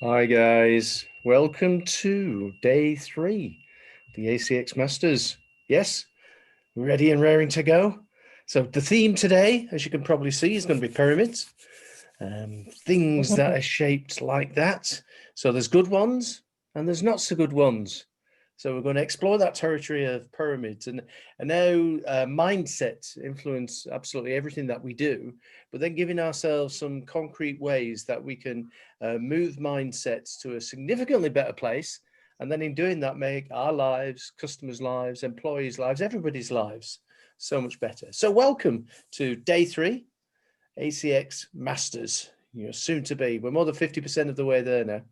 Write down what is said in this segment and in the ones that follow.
Hi guys, welcome to day 3, the ACX Masters. Yes, ready and raring to go. So the theme today, as you can probably see, is going to be pyramids. Things that are shaped like that. So there's good ones and there's not so good ones. So we're going to explore that territory of pyramids and now mindset influence absolutely everything that we do, but then giving ourselves some concrete ways that we can move mindsets to a significantly better place. And then in doing that, make our lives, customers' lives, employees' lives, everybody's lives so much better. So welcome to day 3, ACX Masters. You're soon to be. We're more than 50% of the way there now.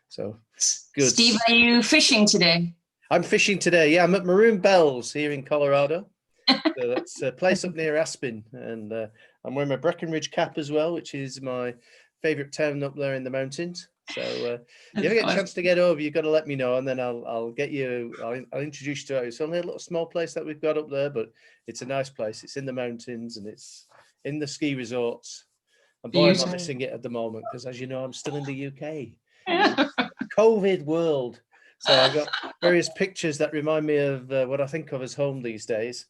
So good. Steve, are you fishing today? I'm fishing today. Yeah, I'm at Maroon Bells here in Colorado. So that's a place up near Aspen. And I'm wearing my Breckenridge cap as well, which is my favorite town up there in the mountains. So if you ever get a chance to get over, you've got to let me know, and then I'll get you, I'll introduce you to it. It's only a little small place that we've got up there, but it's a nice place. It's in the mountains and it's in the ski resorts. And boy, I'm missing it at the moment because, as you know, I'm still in the UK. COVID world. So I've got various pictures that remind me of what I think of as home these days.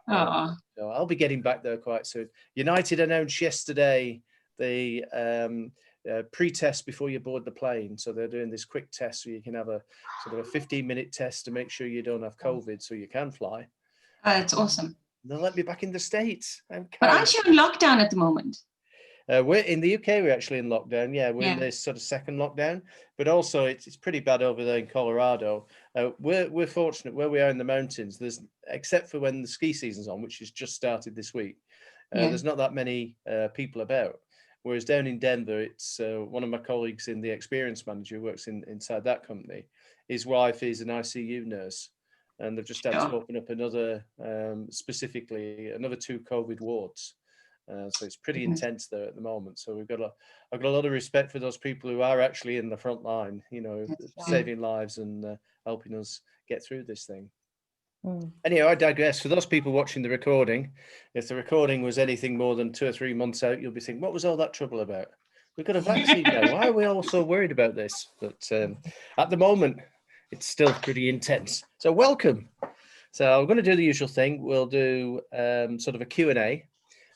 So I'll be getting back there quite soon. United announced yesterday the pre-test before you board the plane. So they're doing this quick test so you can have a sort of a 15-minute test to make sure you don't have COVID so you can fly. That's awesome. They'll let me back in the States. But aren't you in lockdown at the moment? We're in the UK. We're actually in lockdown. Yeah, we're in this sort of second lockdown, but also it's pretty bad over there in Colorado. We're fortunate where we are in the mountains. There's, except for when the ski season's on, which has just started this week, there's not that many people about. Whereas down in Denver, it's one of my colleagues in the experience manager who works inside that company. His wife is an ICU nurse, and they've just had to open up another, specifically another 2 COVID wards. So it's pretty intense there at the moment. So I've got a lot of respect for those people who are actually in the front line, you know, saving lives and helping us get through this thing. Anyway, I digress. For those people watching the recording, if the recording was anything more than 2 or 3 months out, you'll be thinking, what was all that trouble about? We've got a vaccine now. Why are we all so worried about this? But at the moment, it's still pretty intense. So welcome. So I'm going to do the usual thing. We'll do sort of a Q&A.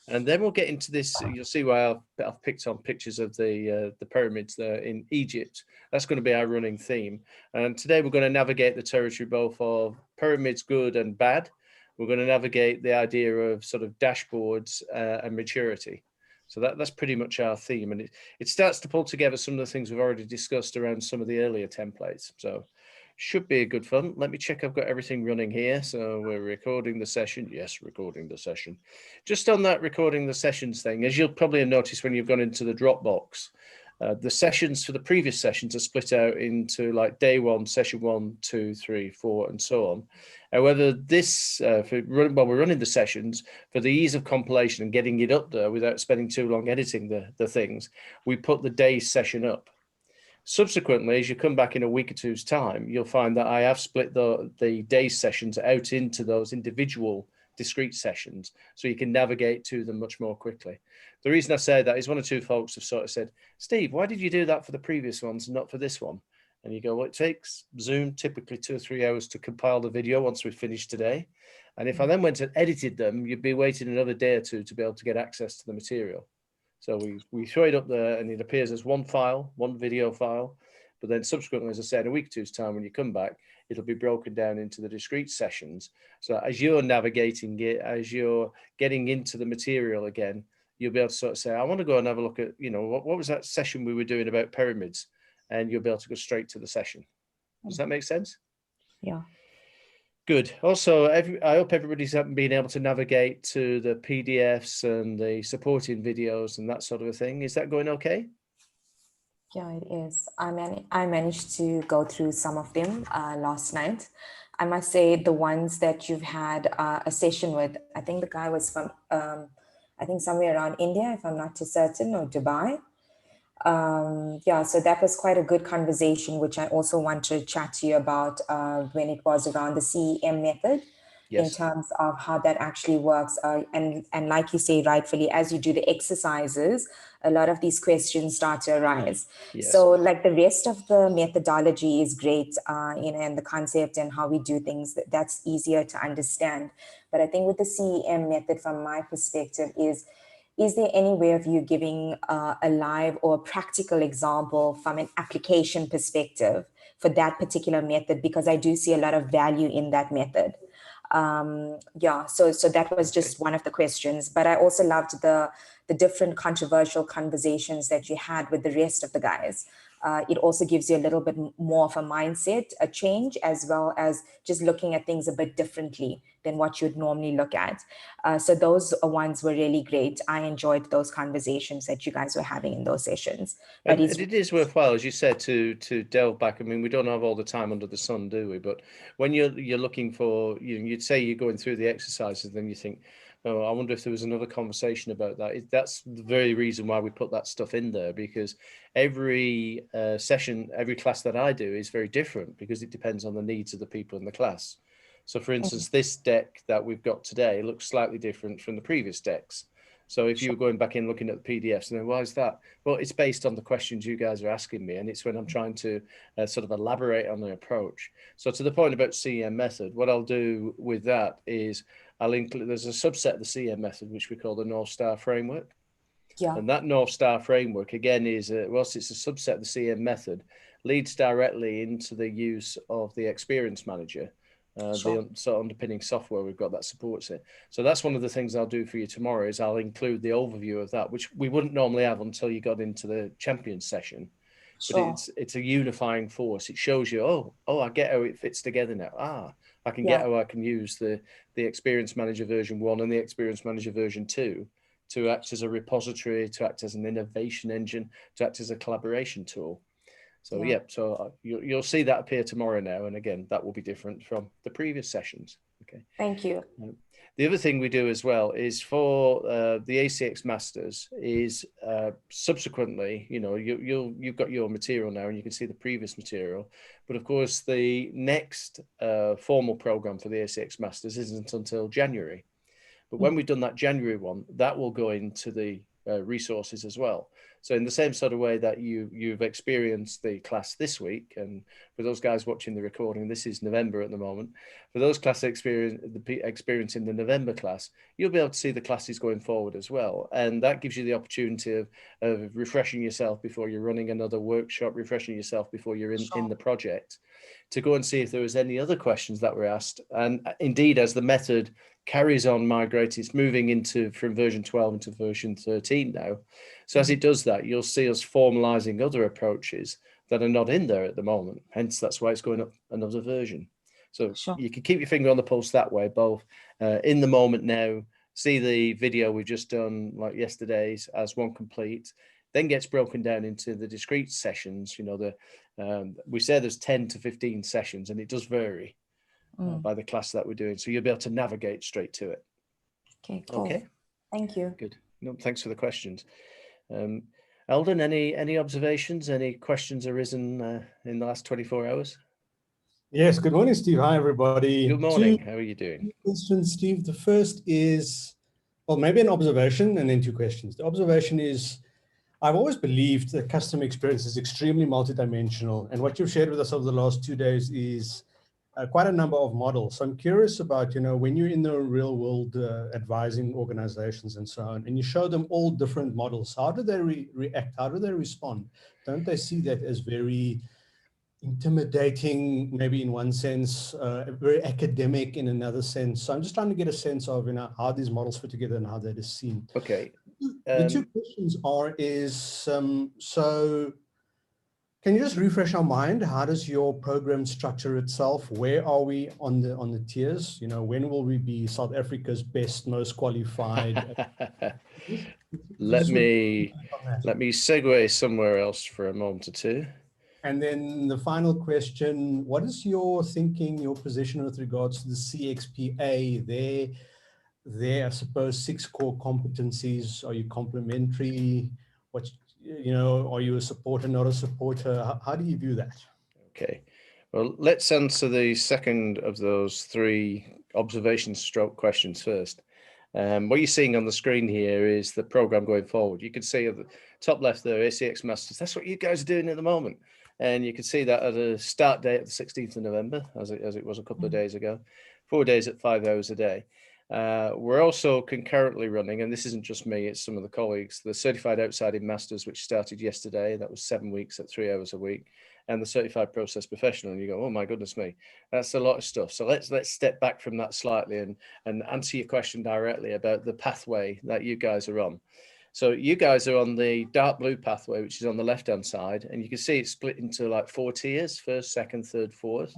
And then we'll get into this. You'll see why I've picked on pictures of the pyramids there in Egypt. That's going to be our running theme. And today we're going to navigate the territory both of pyramids, good and bad. We're going to navigate the idea of sort of dashboards and maturity. So that's pretty much our theme. And it starts to pull together some of the things we've already discussed around some of the earlier templates. So should be a good fun. Let me check I've got everything running here. So we're recording the session. Yes, recording the session. Just on that recording the sessions thing, as you'll probably have noticed when you've gone into the Dropbox, the sessions for the previous sessions are split out into like day 1, session 1, 2, 3, 4, and so on. However, this, while we're running the sessions, for the ease of compilation and getting it up there without spending too long editing the things, we put the day session up. Subsequently, as you come back in a week or two's time, you'll find that I have split the day sessions out into those individual discrete sessions so you can navigate to them much more quickly. The reason I say that is 1 or 2 folks have sort of said, Steve, why did you do that for the previous ones and not for this one? And you go, well, it takes Zoom typically 2 or 3 hours to compile the video once we've finished today. And if I then went and edited them, you'd be waiting another day or 2 to be able to get access to the material. So we throw it up there and it appears as one file, one video file, but then subsequently, as I said, in a week or two's time, when you come back, it'll be broken down into the discrete sessions. So as you're navigating it, as you're getting into the material again, you'll be able to sort of say, I want to go and have a look at, you know, what was that session we were doing about pyramids? And you'll be able to go straight to the session. Does that make sense? Yeah. Good. Also, I hope everybody's been able to navigate to the PDFs and the supporting videos and that sort of a thing. Is that going okay? Yeah, it is. I managed to go through some of them last night. I must say the ones that you've had a session with, I think the guy was from, I think somewhere around India, if I'm not too certain, or Dubai. Yeah, so that was quite a good conversation, which I also want to chat to you about when it was around the CEM method. in terms of how that actually works. And like you say, rightfully, as you do the exercises, a lot of these questions start to arise. So like the rest of the methodology is great, and the concept and how we do things, that's easier to understand. But I think with the CEM method, from my perspective, is there any way of you giving a live or practical example from an application perspective for that particular method? Because I do see a lot of value in that method. So that was just one of the questions, but I also loved the different controversial conversations that you had with the rest of the guys. It also gives you a little bit more of a mindset, a change, as well as just looking at things a bit differently than what you'd normally look at. So those ones were really great. I enjoyed those conversations that you guys were having in those sessions. But and it is worthwhile, as you said, to delve back. I mean, we don't have all the time under the sun, do we? But when you're looking for, you'd say you're going through the exercises, then you think, oh, I wonder if there was another conversation about that. That's the very reason why we put that stuff in there, because every session, every class that I do is very different, because it depends on the needs of the people in the class. So for instance, this deck that we've got today looks slightly different from the previous decks. So if you were going back in looking at the PDFs, and then why is that? Well, it's based on the questions you guys are asking me, and it's when I'm trying to sort of elaborate on the approach. So to the point about CEM method, what I'll do with that is I'll include, there's a subset of the CEM method, which we call the North Star framework. And that North Star framework, again, is, whilst it's a subset of the CEM method, leads directly into the use of the Experience Manager. The sort of underpinning software we've got that supports it. So that's one of the things I'll do for you tomorrow, is I'll include the overview of that, which we wouldn't normally have until you got into the Champions session. But it's a unifying force. It shows you, oh, I get how it fits together now. I can get how I can use the Experience Manager version 1 and the Experience Manager version 2 to act as a repository, to act as an innovation engine, to act as a collaboration tool. So so you'll see that appear tomorrow now, and again, that will be different from the previous sessions. Okay. Thank you. The other thing we do as well is for the ACX Masters is subsequently, you've got your material now, and you can see the previous material, but of course the next formal program for the ACX Masters isn't until January. But when we've done that January one, that will go into the resources as well. So in the same sort of way that you've experienced the class this week, and for those guys watching the recording, this is November at the moment. For those class experiencing the November class, you'll be able to see the classes going forward as well. And that gives you the opportunity of refreshing yourself before you're running another workshop, refreshing yourself before you're in the project, to go and see if there was any other questions that were asked. And indeed, as the method carries on migrating, it's moving from version 12 into version 13 now. So as it does that, you'll see us formalizing other approaches that are not in there at the moment. Hence, that's why it's going up another version. So you can keep your finger on the pulse that way, both in the moment now, see the video we've just done, like yesterday's, as one complete, then gets broken down into the discrete sessions. We say there's 10 to 15 sessions, and it does vary by the class that we're doing. So you'll be able to navigate straight to it. Okay, cool. Okay. Thank you. Good. No, thanks for the questions. Eldon, any observations, any questions arisen in the last 24 hours? Yes, good morning, Steve. Hi, everybody. Good morning. How are you doing? Questions, Steve. The first is, well, maybe an observation and then two questions. The observation is, I've always believed that customer experience is extremely multidimensional. And what you've shared with us over the last 2 days is quite a number of models. So I'm curious about, when you're in the real world advising organizations and so on, and you show them all different models, how do they react? How do they respond? Don't they see that as very intimidating, maybe in one sense, very academic in another sense? So I'm just trying to get a sense of, how these models fit together and how that is seen. Okay. The two questions so can you just refresh our mind? How does your program structure itself? Where are we on the tiers? When will we be South Africa's best, most qualified? Let me segue somewhere else for a moment or two. And then the final question, what is your thinking, your position with regards to the CXPA? There, I suppose, 6 core competencies. Are you complementary? Are you a supporter, not a supporter? How do you view that? Okay. Well, let's answer the second of those 3 observations stroke questions first. What you're seeing on the screen here is the program going forward. You can see at the top left there, ACX Masters. That's what you guys are doing at the moment. And you can see that at a start date of the 16th of November, as it was a couple of days ago, 4 days at 5 hours a day. We're also concurrently running, and this isn't just me, it's some of the colleagues, the Certified Outside in Masters, which started yesterday. That was 7 weeks at 3 hours a week, and the Certified Process Professional. And you go, oh my goodness me, that's a lot of stuff. So let's step back from that slightly and answer your question directly about the pathway that you guys are on. So you guys are on the dark blue pathway, which is on the left-hand side, and you can see it's split into like 4 tiers: first, second, third, fourth.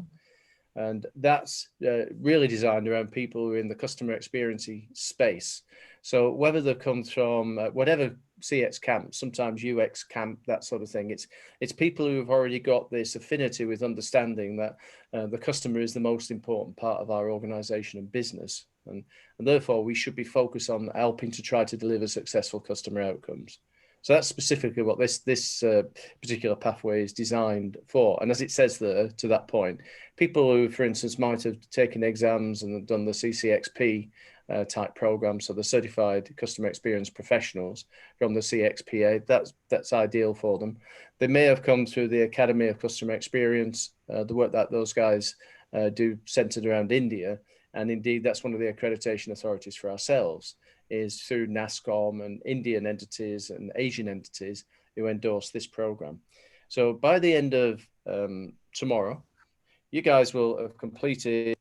And that's really designed around people who are in the customer experience space. So whether they come from whatever CX camp, sometimes UX camp, that sort of thing, it's people who have already got this affinity with understanding that the customer is the most important part of our organization and business. And therefore, we should be focused on helping to try to deliver successful customer outcomes. So that's specifically what this particular pathway is designed for. And as it says there, to that point, people who, for instance, might have taken exams and done the CCXP type program, so the Certified Customer Experience Professionals from the CXPA, that's ideal for them. They may have come through the Academy of Customer Experience, the work that those guys do centered around India. And indeed, that's one of the accreditation authorities for ourselves, is through NASCOM and Indian entities and Asian entities who endorse this program. So by the end of tomorrow, you guys will have completed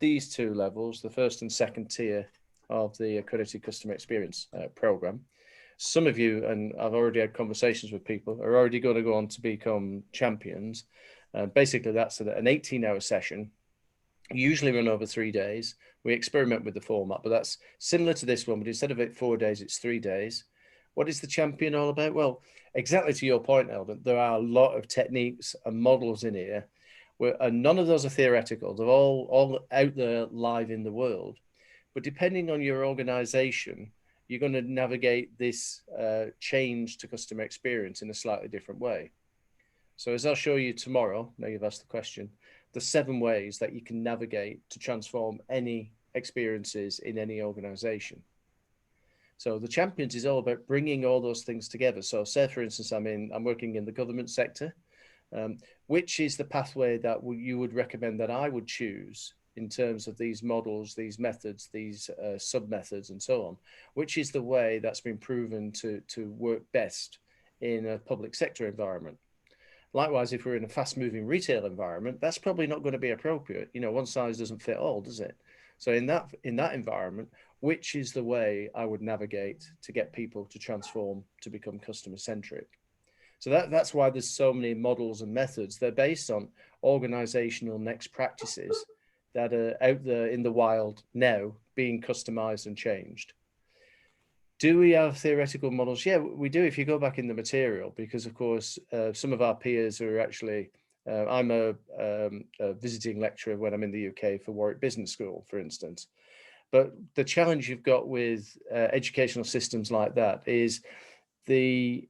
these 2 levels, the first and second tier of the accredited customer experience program. Some of you, and I've already had conversations with people, are already going to go on to become champions. Basically, that's an 18-hour session, usually run over 3 days. We experiment with the format, but that's similar to this one, but instead of it 4 days, it's 3 days. What is the champion all about? Well, exactly to your point, Eldon, there are a lot of techniques and models in here, and none of those are theoretical. They're all out there live in the world. But depending on your organization, you're going to navigate this change to customer experience in a slightly different way. So as I'll show you tomorrow, now you've asked the question, the 7 ways that you can navigate to transform any experiences in any organization. So the champions is all about bringing all those things together. So say, for instance, I'm working in the government sector. Which is the pathway that you would recommend that I would choose in terms of these models, these methods, these sub-methods and so on? Which is the way that's been proven to work best in a public sector environment? Likewise, if we're in a fast-moving retail environment, that's probably not going to be appropriate. You know, one size doesn't fit all, does it? So in that environment, which is the way I would navigate to get people to transform to become customer-centric? So that's why there's so many models and methods. They're based on organizational next practices that are out there in the wild now being customized and changed. Do we have theoretical models? Yeah, we do if you go back in the material, because of course, some of our peers are actually, I'm a visiting lecturer when I'm in the UK for Warwick Business School, for instance. But the challenge you've got with educational systems like that is the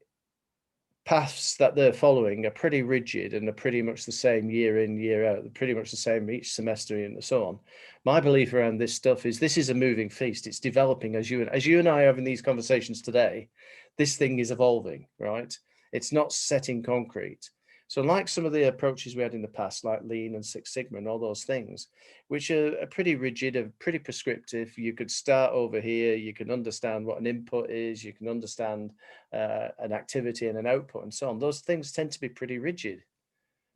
paths that they're following are pretty rigid and are pretty much the same year in, year out. They're pretty much the same each semester and so on. My belief around this stuff is this is a moving feast. It's developing as you and I are having these conversations today. This thing is evolving, right? It's not set in concrete. So like some of the approaches we had in the past, like Lean and Six Sigma and all those things, which are pretty rigid, are pretty prescriptive. You could start over here, you can understand what an input is, you can understand an activity and an output and so on. Those things tend to be pretty rigid,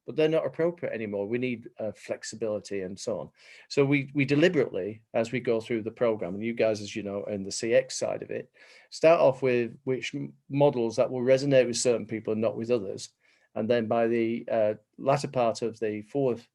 but they're not appropriate anymore. We need flexibility and so on. So we deliberately, as we go through the program, and you guys, as you know, in the CX side of it, start off with which models that will resonate with certain people and not with others. And then by the latter part of the 4th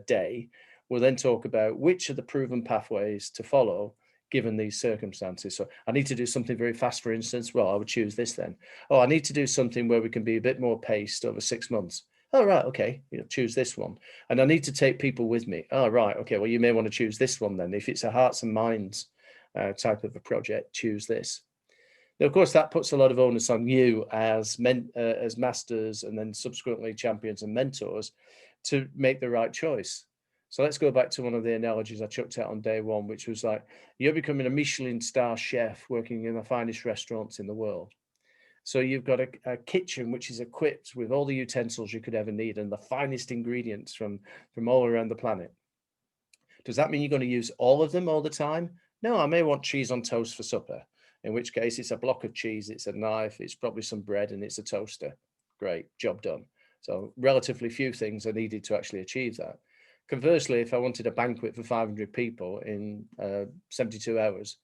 day, we'll then talk about which are the proven pathways to follow given these circumstances. So I need to do something very fast, for instance. Well, I would choose this then. Oh, I need to do something where we can be a bit more paced over 6 months. Oh, right, okay, choose this one. And I need to take people with me. Oh, right, okay, well, you may want to choose this one then. If it's a hearts and minds type of a project, choose this. Now, of course, that puts a lot of onus on you as masters and then subsequently champions and mentors to make the right choice. So let's go back to one of the analogies I chucked out on day one, which was like, you're becoming a Michelin star chef working in the finest restaurants in the world. So you've got a kitchen which is equipped with all the utensils you could ever need and the finest ingredients from all around the planet. Does that mean you're going to use all of them all the time? No, I may want cheese on toast for supper, in which case it's a block of cheese, it's a knife, it's probably some bread, and it's a toaster. Great, job done. So relatively few things are needed to actually achieve that. Conversely, if I wanted a banquet for 500 people in 72 hours,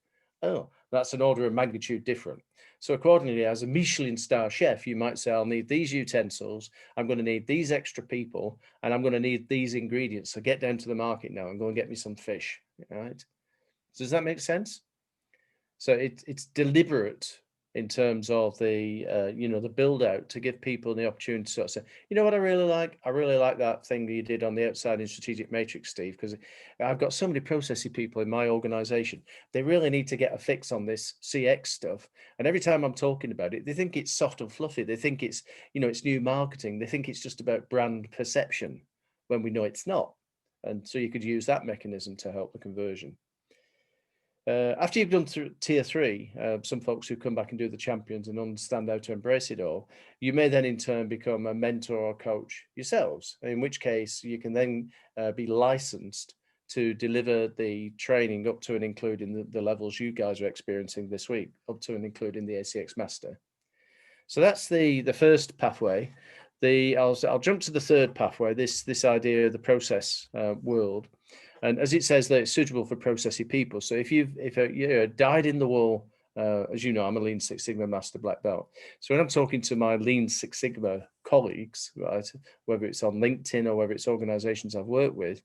oh, that's an order of magnitude different. So accordingly, as a Michelin star chef, you might say, I'll need these utensils, I'm going to need these extra people, and I'm going to need these ingredients. So get down to the market now and go and get me some fish, right? Does that make sense? So it's deliberate in terms of the the build out to give people the opportunity to sort of say, you know what I really like? I really like that thing that you did on the outside in strategic matrix, Steve, because I've got so many processy people in my organization. They really need to get a fix on this CX stuff. And every time I'm talking about it, they think it's soft and fluffy. They think it's, it's new marketing. They think it's just about brand perception when we know it's not. And so you could use that mechanism to help the conversion. After you've done through tier 3, some folks who come back and do the champions and understand how to embrace it all, you may then in turn become a mentor or coach yourselves, in which case you can then be licensed to deliver the training up to and including the levels you guys are experiencing this week, up to and including the ACX Master. So that's the first pathway. I'll jump to the third pathway, this idea of the process world. And as it says that it's suitable for processy people. So if you're dyed in the wool, as you know, I'm a Lean Six Sigma Master Black Belt. So when I'm talking to my Lean Six Sigma colleagues, right, whether it's on LinkedIn or whether it's organizations I've worked with,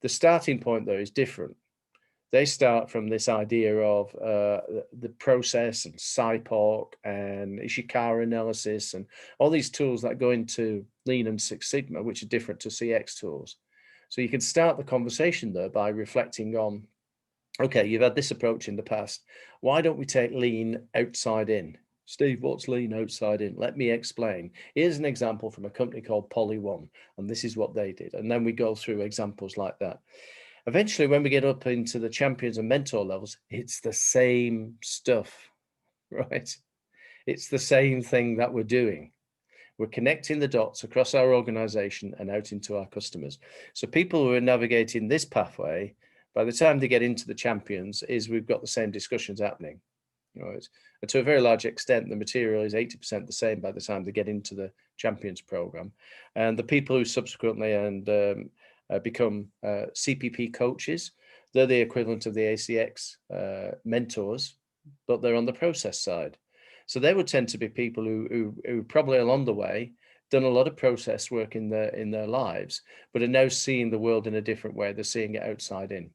the starting point though is different. They start from this idea of the process and SIPOC and Ishikawa analysis and all these tools that go into Lean and Six Sigma, which are different to CX tools. So you can start the conversation there by reflecting on, okay, you've had this approach in the past. Why don't we take Lean outside in? Steve, what's Lean outside in? Let me explain. Here's an example from a company called Poly1, and this is what they did. And then we go through examples like that. Eventually, when we get up into the champions and mentor levels, it's the same stuff, right? It's the same thing that we're doing. We're connecting the dots across our organization and out into our customers. So people who are navigating this pathway, by the time they get into the champions, we've got the same discussions happening, right? And to a very large extent, the material is 80% the same by the time they get into the champions program. And the people who subsequently become CPP coaches, they're the equivalent of the ACX mentors, but they're on the process side. So they would tend to be people who probably along the way done a lot of process work in their lives, but are now seeing the world in a different way. They're seeing it outside in.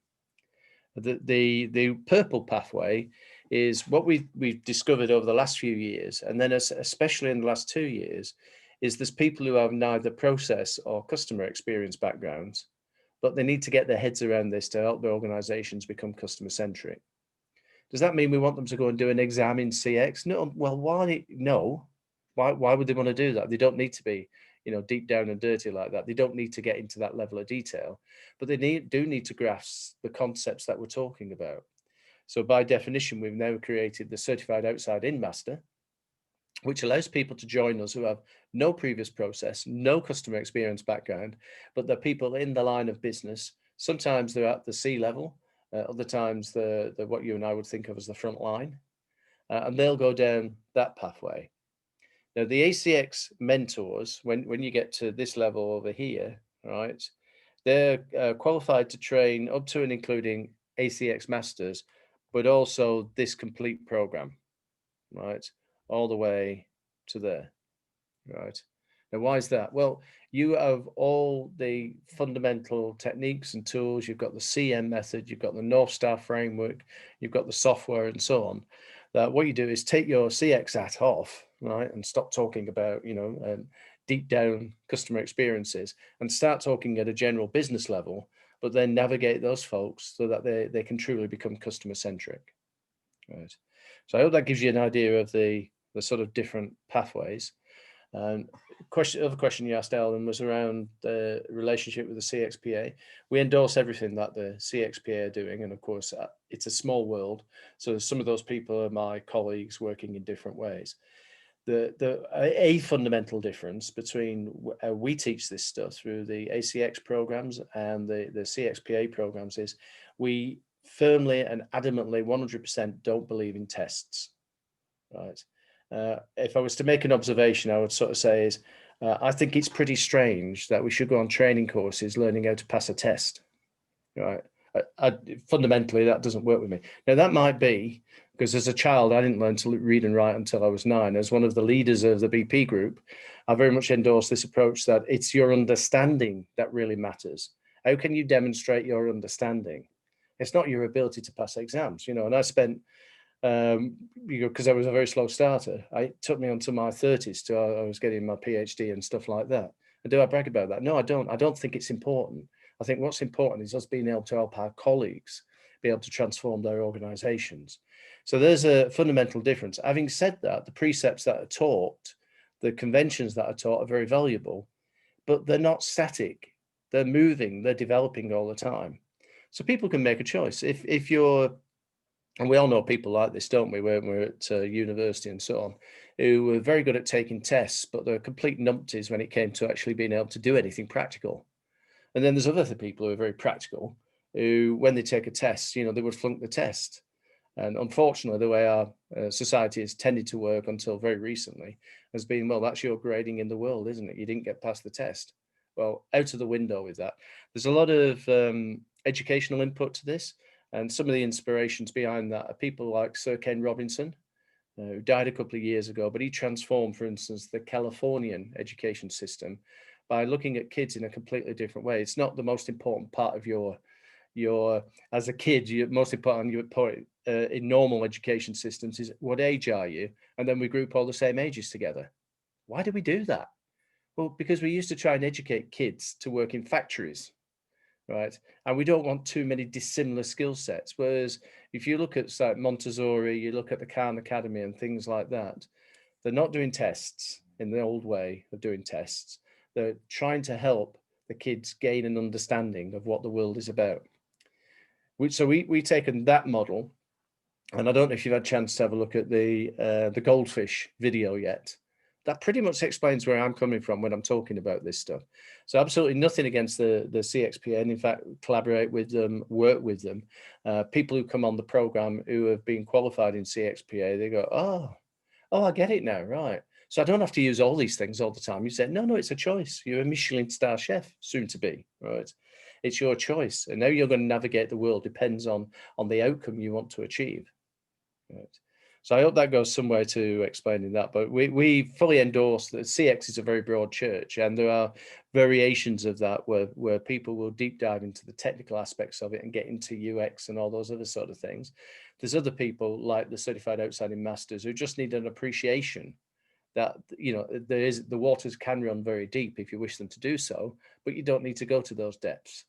The purple pathway is what we've discovered over the last few years, and then especially in the last 2 years, is there's people who have neither process or customer experience backgrounds, but they need to get their heads around this to help their organizations become customer centric. Does that mean we want them to go and do an exam in CX? No. Well, why? No. Why would they want to do that? They don't need to be, deep down and dirty like that. They don't need to get into that level of detail, but they do need to grasp the concepts that we're talking about. So by definition, we've now created the Certified Outside In Master, which allows people to join us who have no previous process, no customer experience background, but they're people in the line of business. Sometimes they're at the C level. Other times, the what you and I would think of as the front line, and they'll go down that pathway. Now, the ACX mentors, when you get to this level over here, right, they're qualified to train up to and including ACX Masters, but also this complete program, right, all the way to there, right. Now, why is that? Well, you have all the fundamental techniques and tools. You've got the CM method, you've got the North Star framework, you've got the software and so on. That what you do is take your CX hat off, right, and stop talking about, deep down customer experiences and start talking at a general business level, but then navigate those folks so that they can truly become customer centric, right? So I hope that gives you an idea of the sort of different pathways. Other question you asked, Alan, was around the relationship with the CXPA. We endorse everything that the CXPA are doing, and of course, it's a small world. So some of those people are my colleagues working in different ways. A fundamental difference between we teach this stuff through the ACX programs and the CXPA programs is we firmly and adamantly 100% don't believe in tests, right? If I was to make an observation, I would sort of say is, I think it's pretty strange that we should go on training courses learning how to pass a test, right? Fundamentally, that doesn't work with me. Now, that might be because as a child, I didn't learn to read and write until I was 9. As one of the leaders of the BP group, I very much endorse this approach that it's your understanding that really matters. How can you demonstrate your understanding? It's not your ability to pass exams, and I spent, because I was a very slow starter, it took me until my 30s till I was getting my PhD and stuff like that. And do I brag about that? No, I don't. I don't think it's important. I think what's important is us being able to help our colleagues be able to transform their organizations. So there's a fundamental difference. Having said that, the precepts that are taught, the conventions that are taught are very valuable, but they're not static. They're moving, they're developing all the time. So people can make a choice. If you're, and we all know people like this, don't we, when we're at university and so on, who were very good at taking tests, but they're complete numpties when it came to actually being able to do anything practical. And then there's other people who are very practical, who, when they take a test, they would flunk the test. And unfortunately, the way our society has tended to work until very recently has been, well, that's your grading in the world, isn't it? You didn't get past the test. Well, out of the window with that. There's a lot of educational input to this. And some of the inspirations behind that are people like Sir Ken Robinson, who died a couple of years ago, but he transformed, for instance, the Californian education system by looking at kids in a completely different way. It's not the most important part of your as a kid, your most important point in normal education systems is what age are you? And then we group all the same ages together. Why do we do that? Well, because we used to try and educate kids to work in factories, right? And we don't want too many dissimilar skill sets. Whereas if you look at like Montessori, you look at the Khan Academy and things like that, they're not doing tests in the old way of doing tests. They're trying to help the kids gain an understanding of what the world is about. So we've taken that model, and I don't know if you've had a chance to have a look at the goldfish video yet. That pretty much explains where I'm coming from when I'm talking about this stuff. So absolutely nothing against the CXPA, and in fact, collaborate with them, work with them. People who come on the program who have been qualified in CXPA, they go, oh, I get it now, right? So I don't have to use all these things all the time. You said, no, it's a choice. You're a Michelin star chef, soon to be, right? It's your choice. And now you're going to navigate the world depends on the outcome you want to achieve. Right. So I hope that goes some way to explaining that. But we fully endorse that CX is a very broad church, and there are variations of that where people will deep dive into the technical aspects of it and get into UX and all those other sort of things. There's other people like the Certified ACX Masters who just need an appreciation that, the waters can run very deep if you wish them to do so, but you don't need to go to those depths.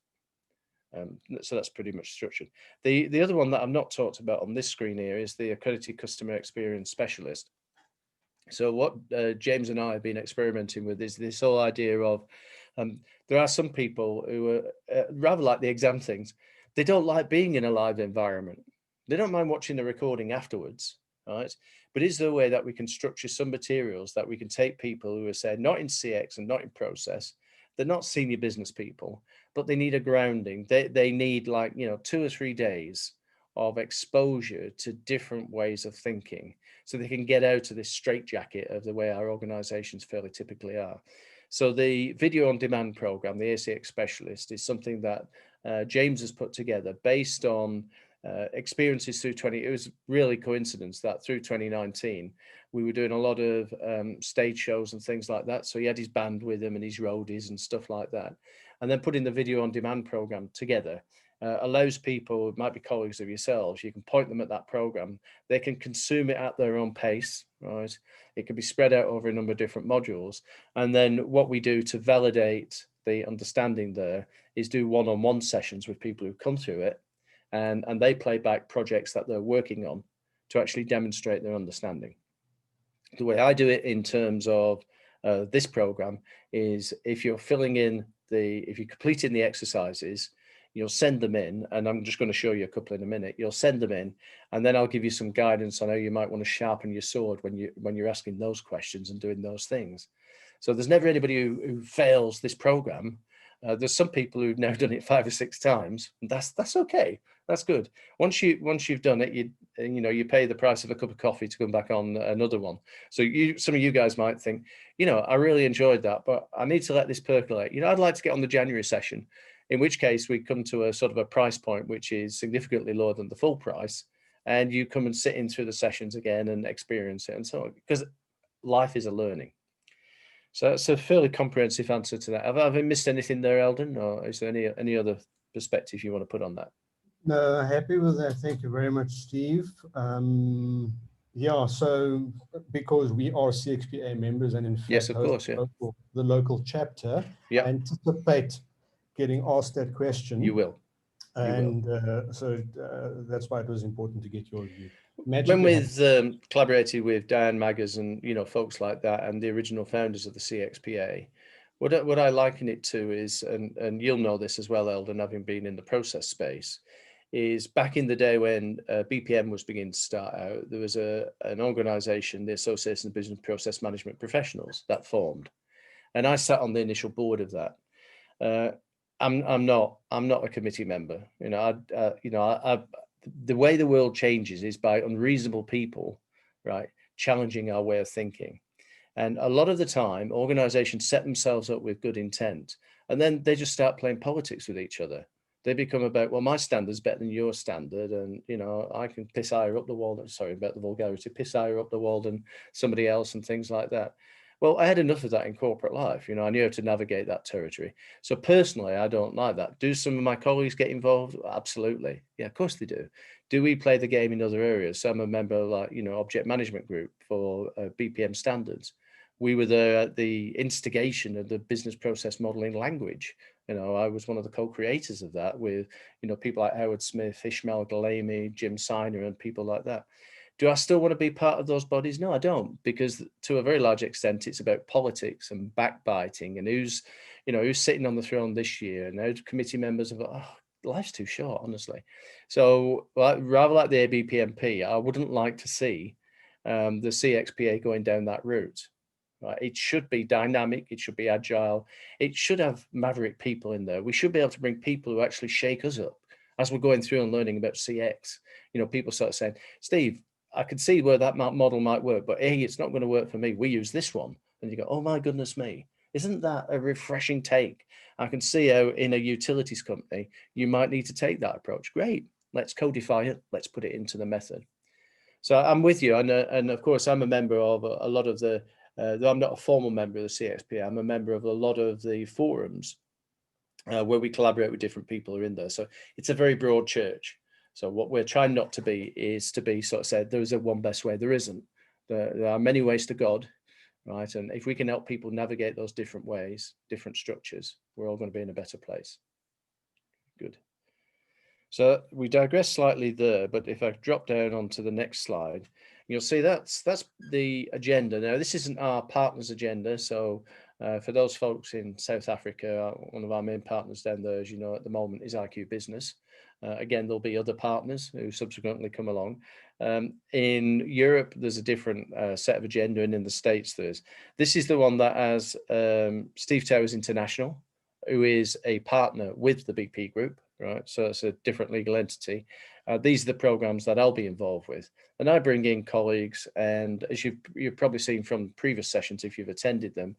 So that's pretty much structured. The other one that I've not talked about on this screen here is the Accredited Customer Experience Specialist. So what James and I have been experimenting with is this whole idea of, there are some people who are rather like the exam things. They don't like being in a live environment. They don't mind watching the recording afterwards, right? But is there a way that we can structure some materials that we can take people who are, say, not in CX and not in process, they're not senior business people, but they need a grounding. They need 2 or 3 days of exposure to different ways of thinking so they can get out of this straitjacket of the way our organizations fairly typically are. So the video on demand program, the ACX Specialist, is something that James has put together based on experiences through it was really coincidence that through 2019 we were doing a lot of stage shows and things like that, so he had his band with him and his roadies and stuff like that, and then putting the video on demand program together allows people, it might be colleagues of yourselves, you can point them at that program, they can consume it at their own pace, right? It can be spread out over a number of different modules, and then what we do to validate the understanding there is do one-on-one sessions with people who come through it, and they play back projects that they're working on to actually demonstrate their understanding. The way I do it in terms of this program is if you're if you're completing the exercises, you'll send them in, and I'm just going to show you a couple in a minute. You'll send them in, and then I'll give you some guidance on how you might want to sharpen your sword when you're asking those questions and doing those things. So there's never anybody who fails this program. There's some people who've now done it 5 or 6 times, and that's okay. That's good. Once you've done it, you pay the price of a cup of coffee to come back on another one. So some of you guys might think, I really enjoyed that, but I need to let this percolate. I'd like to get on the January session, in which case we come to a sort of a price point which is significantly lower than the full price, and you come and sit in through the sessions again and experience it and so on, because life is a learning. So that's a fairly comprehensive answer to that. Have I missed anything there, Eldon, or is there any other perspective you want to put on that? No, happy with that. Thank you very much, Steve. Yeah, so because we are CXPA members and in fact, yes, of course, yeah, the local chapter, yeah, I anticipate getting asked that question. You will. And so that's why it was important to get your view. When we've collaborated with Diane Maggers and folks like that and the original founders of the CXPA, what I liken it to is, and you'll know this as well, Eldon, having been in the process space, is back in the day when BPM was beginning to start out, there was an organisation, the Association of Business Process Management Professionals, that formed, and I sat on the initial board of that. I'm not a committee member. The way the world changes is by unreasonable people, right, challenging our way of thinking. And a lot of the time, organizations set themselves up with good intent, and then they just start playing politics with each other. They become about, well, my standard's better than your standard, and I can piss higher up the wall. Sorry about the vulgarity, piss higher up the wall than somebody else, and things like that. Well, I had enough of that in corporate life. I knew how to navigate that territory. So personally, I don't like that. Do some of my colleagues get involved? Absolutely. Yeah, of course they do. Do we play the game in other areas? So I'm a member of Object Management Group for BPM standards. We were there at the instigation of the business process modeling language. I was one of the co-creators of that with, people like Howard Smith, Ishmael Galami, Jim Siner, and people like that. Do I still want to be part of those bodies? No, I don't, because to a very large extent, it's about politics and backbiting and who's sitting on the throne this year, and how committee members have, life's too short, honestly. So rather like the ABPMP, I wouldn't like to see the CXPA going down that route. Right? It should be dynamic. It should be agile. It should have maverick people in there. We should be able to bring people who actually shake us up as we're going through and learning about CX. People start saying, Steve, I can see where that model might work, but hey, it's not going to work for me. We use this one. And you go, oh my goodness me. Isn't that a refreshing take? I can see how in a utilities company, you might need to take that approach. Great. Let's codify it. Let's put it into the method. So I'm with you. And of course, I'm a member of a lot of the, though I'm not a formal member of the CXP, I'm a member of a lot of the forums where we collaborate with different people who are in there. So it's a very broad church. So what we're trying not to be is to be sort of said, there is a one best way. There isn't. There are many ways to God, right? And if we can help people navigate those different ways, different structures, we're all going to be in a better place. Good. So we digress slightly there, but if I drop down onto the next slide, you'll see that's the agenda. Now, this isn't our partners' agenda. So for those folks in South Africa, one of our main partners down there, as you know, at the moment is IQ Business. Again, there'll be other partners who subsequently come along. In Europe, there's a different set of agenda, and in the States, this is the one that has Steve Towers International, who is a partner with the BP Group, right? So it's a different legal entity. These are the programs that I'll be involved with. And I bring in colleagues, and as you've probably seen from previous sessions, if you've attended them,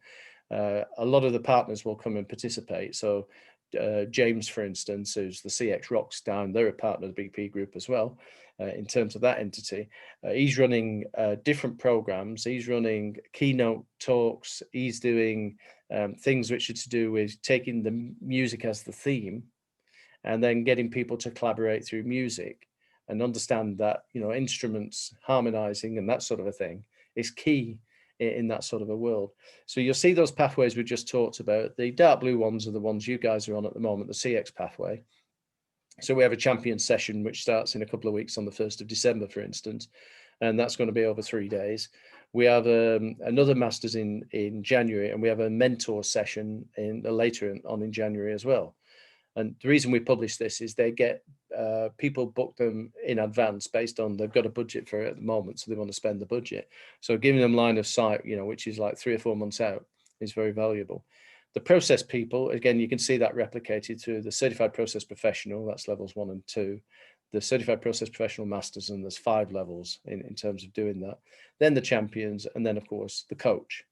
a lot of the partners will come and participate. So James, for instance, who's the CX Rocks down, they're a partner of the BP Group as well, in terms of that entity. He's running different programs. He's running keynote talks. He's doing things which are to do with taking the music as the theme and then getting people to collaborate through music and understand that, instruments harmonizing and that sort of a thing is key in that sort of a world. So you'll see those pathways we just talked about. The dark blue ones are the ones you guys are on at the moment, the CX pathway. So we have a champion session which starts in a couple of weeks on the 1st of December, for instance, and that's going to be over 3 days. We have another Masters in January, and we have a mentor session later on in January as well. And the reason we publish this is they get people book them in advance based on they've got a budget for it at the moment, so they want to spend the budget. So giving them line of sight, which is like 3 or 4 months out, is very valuable. The process people, again, you can see that replicated through the Certified Process Professional, that's levels 1 and 2. The Certified Process Professional Masters, and there's 5 levels in terms of doing that. Then the champions, and then of course the coach.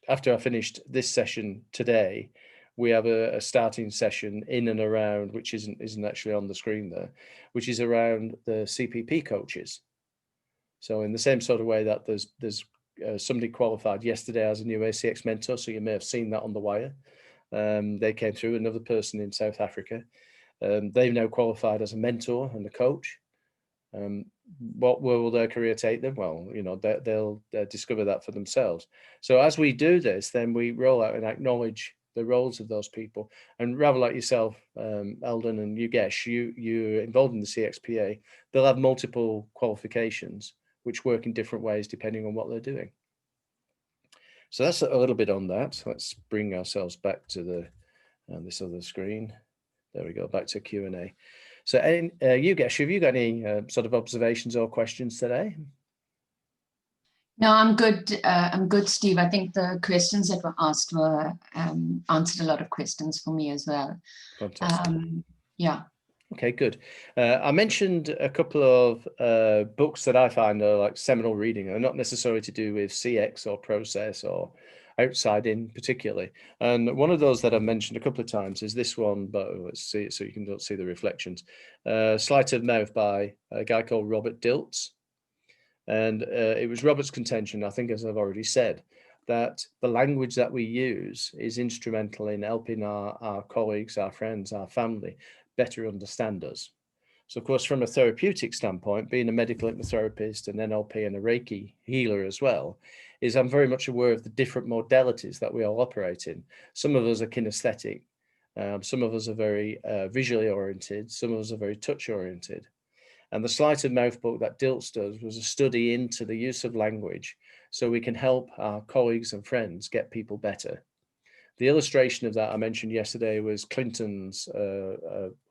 After I finished this session today, we have a starting session in and around, which isn't actually on the screen there, which is around the CPP coaches. So in the same sort of way that there's somebody qualified yesterday as a new ACX mentor, so you may have seen that on the wire. They came through, another person in South Africa. They've now qualified as a mentor and a coach. Where will their career take them? Well, they'll discover that for themselves. So as we do this, then we roll out and acknowledge the roles of those people. And rather like yourself, Eldon and Yogesh, you're involved in the CXPA, they'll have multiple qualifications which work in different ways depending on what they're doing. So that's a little bit on that. So let's bring ourselves back to this other screen. There we go, back to Q&A. So Yogesh, have you got any sort of observations or questions today? No, I'm good. I'm good, Steve. I think the questions that were asked were answered a lot of questions for me as well. Fantastic. Yeah. Okay, good. I mentioned a couple of books that I find are like seminal reading, and not necessarily to do with CX or process or outside in particularly. And one of those that I've mentioned a couple of times is this one, but let's see it so you can see the reflections. Sleight of Mouth by a guy called Robert Dilts. And it was Robert's contention, I think, as I've already said, that the language that we use is instrumental in helping our colleagues, our friends, our family better understand us. So, of course, from a therapeutic standpoint, being a medical hypnotherapist, an NLP and a Reiki healer as well, is I'm very much aware of the different modalities that we all operate in. Some of us are kinesthetic. Some of us are very visually oriented. Some of us are very touch oriented. And the Sleight of Mouth book that Dilts does was a study into the use of language so we can help our colleagues and friends get people better. The illustration of that I mentioned yesterday was Clinton's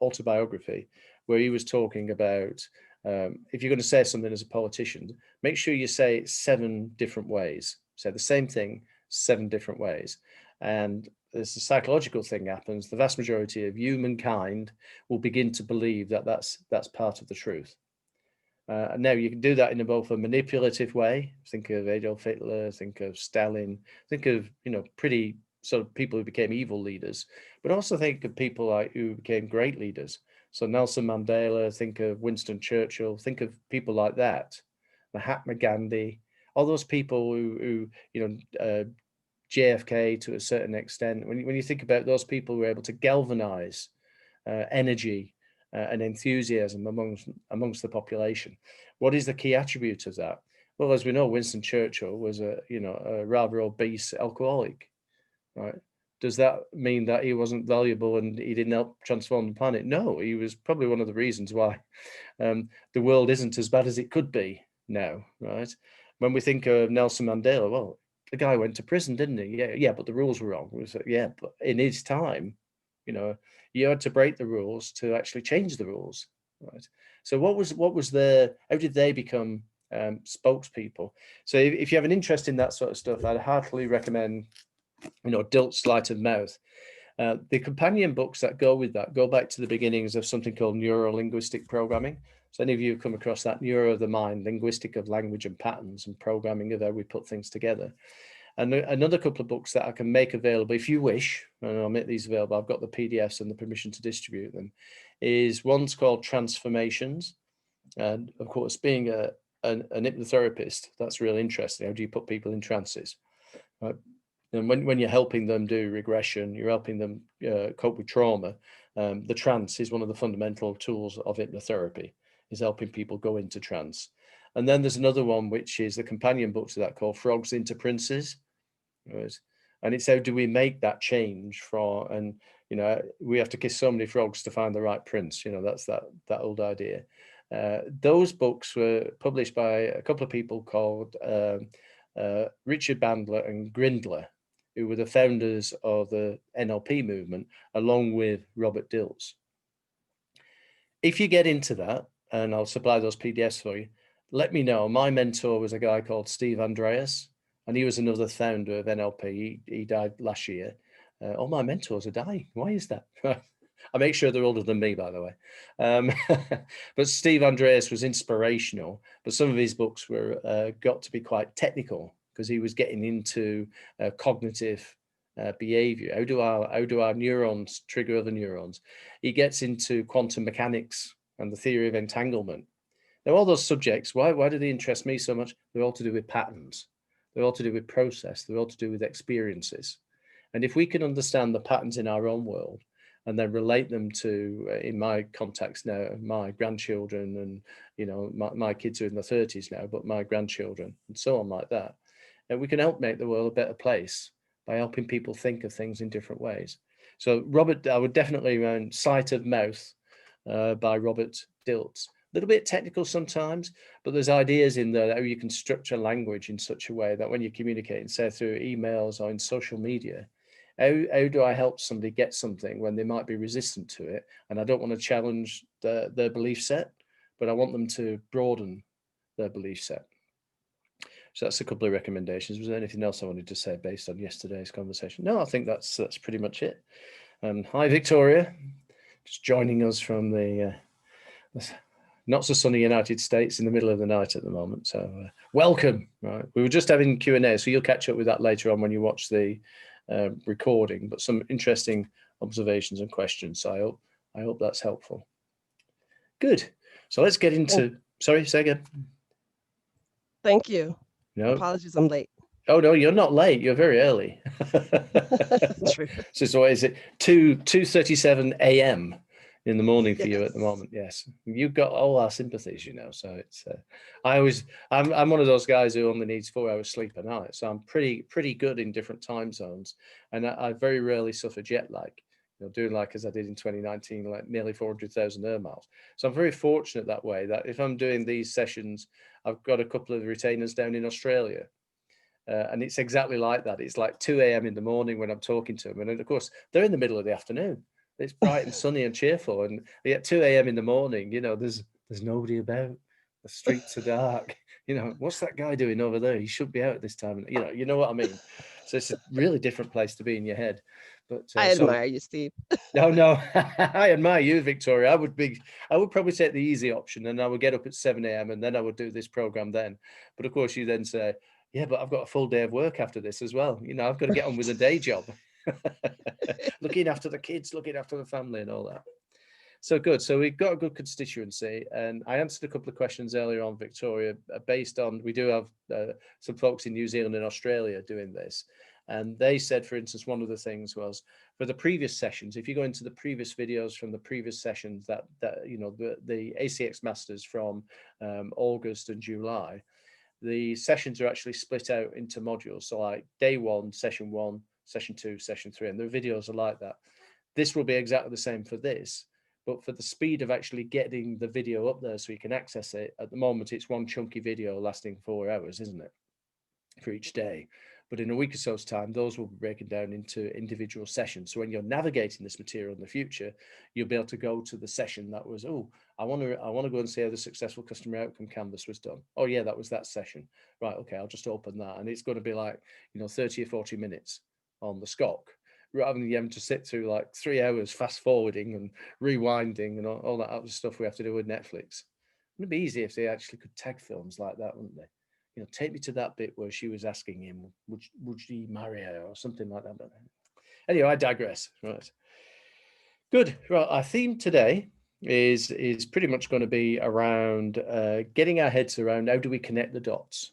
autobiography, where he was talking about if you're going to say something as a politician, make sure you say it 7 different ways. Say the same thing 7 different ways. And as a psychological thing happens, the vast majority of humankind will begin to believe that that's part of the truth. Now you can do that in both a manipulative way. Think of Adolf Hitler, think of Stalin, think of pretty sort of people who became evil leaders, but also think of people who became great leaders. So Nelson Mandela, think of Winston Churchill, think of people like that, Mahatma Gandhi, all those people who JFK to a certain extent. When you think about those people who were able to galvanize energy and enthusiasm amongst the population, what is the key attribute of that? Well, as we know, Winston Churchill was a rather obese alcoholic, right? Does that mean that he wasn't valuable and he didn't help transform the planet? No, he was probably one of the reasons why the world isn't as bad as it could be now, right? When we think of Nelson Mandela, well, the guy went to prison, didn't he? Yeah, but the rules were wrong. Yeah, but in his time, you had to break the rules to actually change the rules, right? So how did they become spokespeople? So if you have an interest in that sort of stuff, I'd heartily recommend Dilt's Sleight of Mouth. The companion books that go with that go back to the beginnings of something called neuro-linguistic programming. So any of you have come across that? Neuro of the mind, linguistic of language and patterns, and programming of how we put things together. And another couple of books that I can make available if you wish, and I'll make these available, I've got the PDFs and the permission to distribute them, is one's called Transformations. And of course, being an hypnotherapist, that's really interesting. How do you put people in trances? Right? And when you're helping them do regression, you're helping them cope with trauma. The trance is one of the fundamental tools of hypnotherapy, is helping people go into trance. And then there's another one, which is the companion book to that, called Frogs into Princes. Right? And it's how do we make that change we have to kiss so many frogs to find the right prince. That's that old idea. Those books were published by a couple of people called Richard Bandler and Grindler, who were the founders of the NLP movement, along with Robert Dilts. If you get into that, and I'll supply those PDFs for you, let me know. My mentor was a guy called Steve Andreas, and he was another founder of NLP. He died last year. All my mentors are dying. Why is that? I make sure they're older than me, by the way. But Steve Andreas was inspirational, but some of his books were got to be quite technical because he was getting into cognitive behavior. How do our neurons trigger other neurons? He gets into quantum mechanics and the theory of entanglement. Now, all those subjects, why do they interest me so much? They're all to do with patterns. They're all to do with process. They're all to do with experiences. And if we can understand the patterns in our own world and then relate them to, in my context now, my grandchildren and, you know, my kids are in their 30s now, but my grandchildren and so on like that, and we can help make the world a better place by helping people think of things in different ways. So Robert, I would definitely recommend Sight of Mouth by Robert Dilts. A little bit technical sometimes, but there's ideas in there how you can structure language in such a way that when you communicate, say through emails or in social media, how do I help somebody get something when they might be resistant to it? And I don't want to challenge their belief set, but I want them to broaden their belief set. So that's a couple of recommendations. Was there anything else I wanted to say based on yesterday's conversation? No, I think that's pretty much it. Hi, Victoria, just joining us from the not so sunny United States in the middle of the night at the moment. So welcome. Right, we were just having Q&A, so you'll catch up with that later on when you watch the recording. But some interesting observations and questions. So I hope that's helpful. Good. So let's get into. Sorry, say again. Thank you. No. Apologies, I'm late. Oh no, you're not late. You're very early. True. So what is it? 2:37 a.m. in the morning for you at the Yes. moment. Yes, you've got all our sympathies, you know. So it's I'm one of those guys who only needs 4 hours sleep a night. So I'm pretty good in different time zones, and I very rarely suffer jet lag. You know, doing like as I did in 2019, like nearly 400,000 air miles. So I'm very fortunate that way. That if I'm doing these sessions, I've got a couple of retainers down in Australia. And it's exactly like that. It's like 2 a.m. in the morning when I'm talking to them. And of course, they're in the middle of the afternoon. It's bright and sunny and cheerful. And at 2 a.m. in the morning, you know, there's nobody about. The streets are dark. You know, what's that guy doing over there? He should be out at this time. You know what I mean? So it's a really different place to be in your head. But I admire you, Steve. No, I admire you, Victoria. I would probably take the easy option, and I would get up at 7 a.m. and then I would do this program then. But of course, you then say, yeah, but I've got a full day of work after this as well. You know, I've got to get on with a day job, looking after the kids, looking after the family and all that. So good. So we've got a good constituency, and I answered a couple of questions earlier on, Victoria, based on, we do have some folks in New Zealand and Australia doing this. And they said, for instance, one of the things was for the previous sessions, if you go into the previous videos from the previous sessions that you know, the ACX Masters from August and July, the sessions are actually split out into modules. So like day 1, session 1, session 2, session 3, and the videos are like that. This will be exactly the same for this, but for the speed of actually getting the video up there so you can access it, at the moment, it's one chunky video lasting 4 hours, isn't it, for each day? But in a week or so's time, those will be breaking down into individual sessions. So when you're navigating this material in the future, you'll be able to go to the session that was, oh, I want to go and see how the successful customer outcome canvas was done. Oh yeah, that was that session. Right, okay, I'll just open that. And it's going to be like, you know, 30 or 40 minutes on the SCOC, rather than you having to sit through like 3 hours fast forwarding and rewinding and all that other stuff we have to do with Netflix. It'd be easy if they actually could tag films like that, wouldn't they? You know, take me to that bit where she was asking him, would he marry her or something like that. But anyway, I digress. Right. Good. Right. Our theme today is pretty much going to be around getting our heads around how do we connect the dots.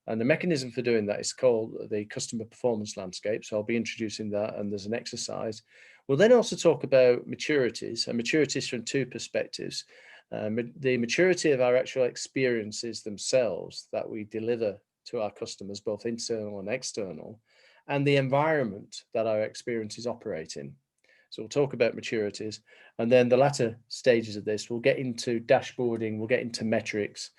And the mechanism for doing that is called the customer performance landscape. So I'll be introducing that, and there's an exercise. We'll then also talk about maturities, and maturities from 2 perspectives. The maturity of our actual experiences themselves that we deliver to our customers, both internal and external, and the environment that our experiences operate in. So we'll talk about maturities, and then the latter stages of this, we'll get into dashboarding, we'll get into metrics.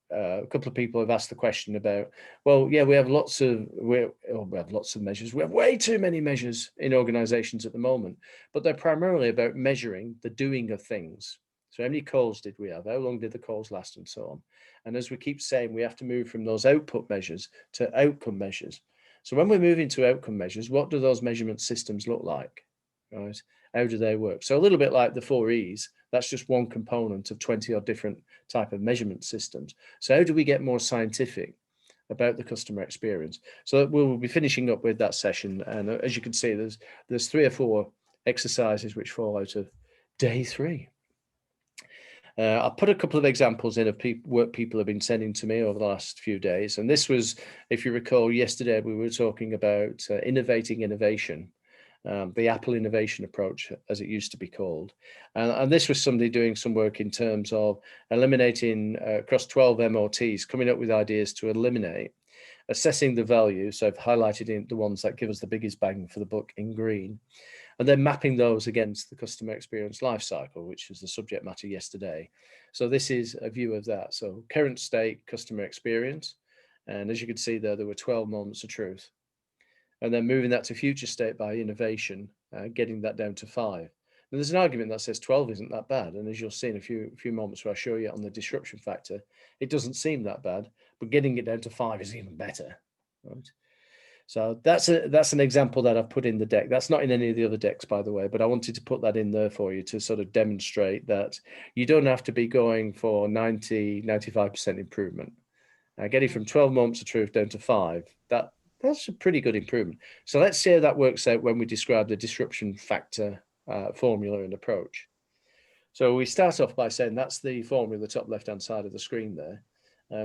A couple of people have asked the question about, well, yeah, we have lots of measures. We have way too many measures in organizations at the moment, but they're primarily about measuring the doing of things. So how many calls did we have? How long did the calls last, and so on. And as we keep saying, we have to move from those output measures to outcome measures. So when we're moving to outcome measures, what do those measurement systems look like? Right? How do they work? So a little bit like the 4 E's, that's just one component of 20 odd different type of measurement systems. So how do we get more scientific about the customer experience? So we'll be finishing up with that session. And as you can see, there's 3 or 4 exercises which fall out of day 3. I'll put a couple of examples in of work people have been sending to me over the last few days. And this was, if you recall, yesterday we were talking about innovating innovation. The Apple innovation approach, as it used to be called. And this was somebody doing some work in terms of eliminating across 12 MOTs, coming up with ideas to eliminate, assessing the value. So I've highlighted in the ones that give us the biggest bang for the buck in green, and then mapping those against the customer experience lifecycle, which is the subject matter yesterday. So this is a view of that. So current state customer experience. And as you can see there were 12 moments of truth. And then moving that to future state by innovation, getting that down to 5. And there's an argument that says 12 isn't that bad. And as you'll see in a few moments where I show you on the disruption factor, it doesn't seem that bad, but getting it down to 5 is even better. Right? So that's an example that I've put in the deck. That's not in any of the other decks, by the way, but I wanted to put that in there for you to sort of demonstrate that you don't have to be going for 95% improvement. Getting from 12 moments of truth down to 5, that's a pretty good improvement. So let's see how that works out when we describe the disruption factor formula and approach. So we start off by saying that's the formula, the top left-hand side of the screen there.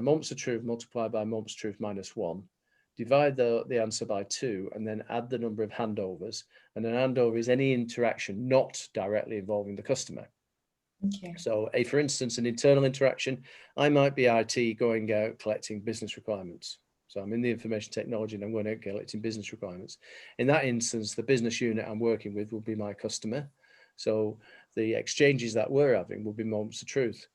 Moments of truth multiplied by moments of truth minus 1. Divide the answer by 2, and then add the number of handovers. And an handover is any interaction not directly involving the customer. Okay. So for instance, an internal interaction, I might be IT going out collecting business requirements. So I'm in the information technology and I'm going out collecting business requirements. In that instance, the business unit I'm working with will be my customer. So the exchanges that we're having will be moments of truth.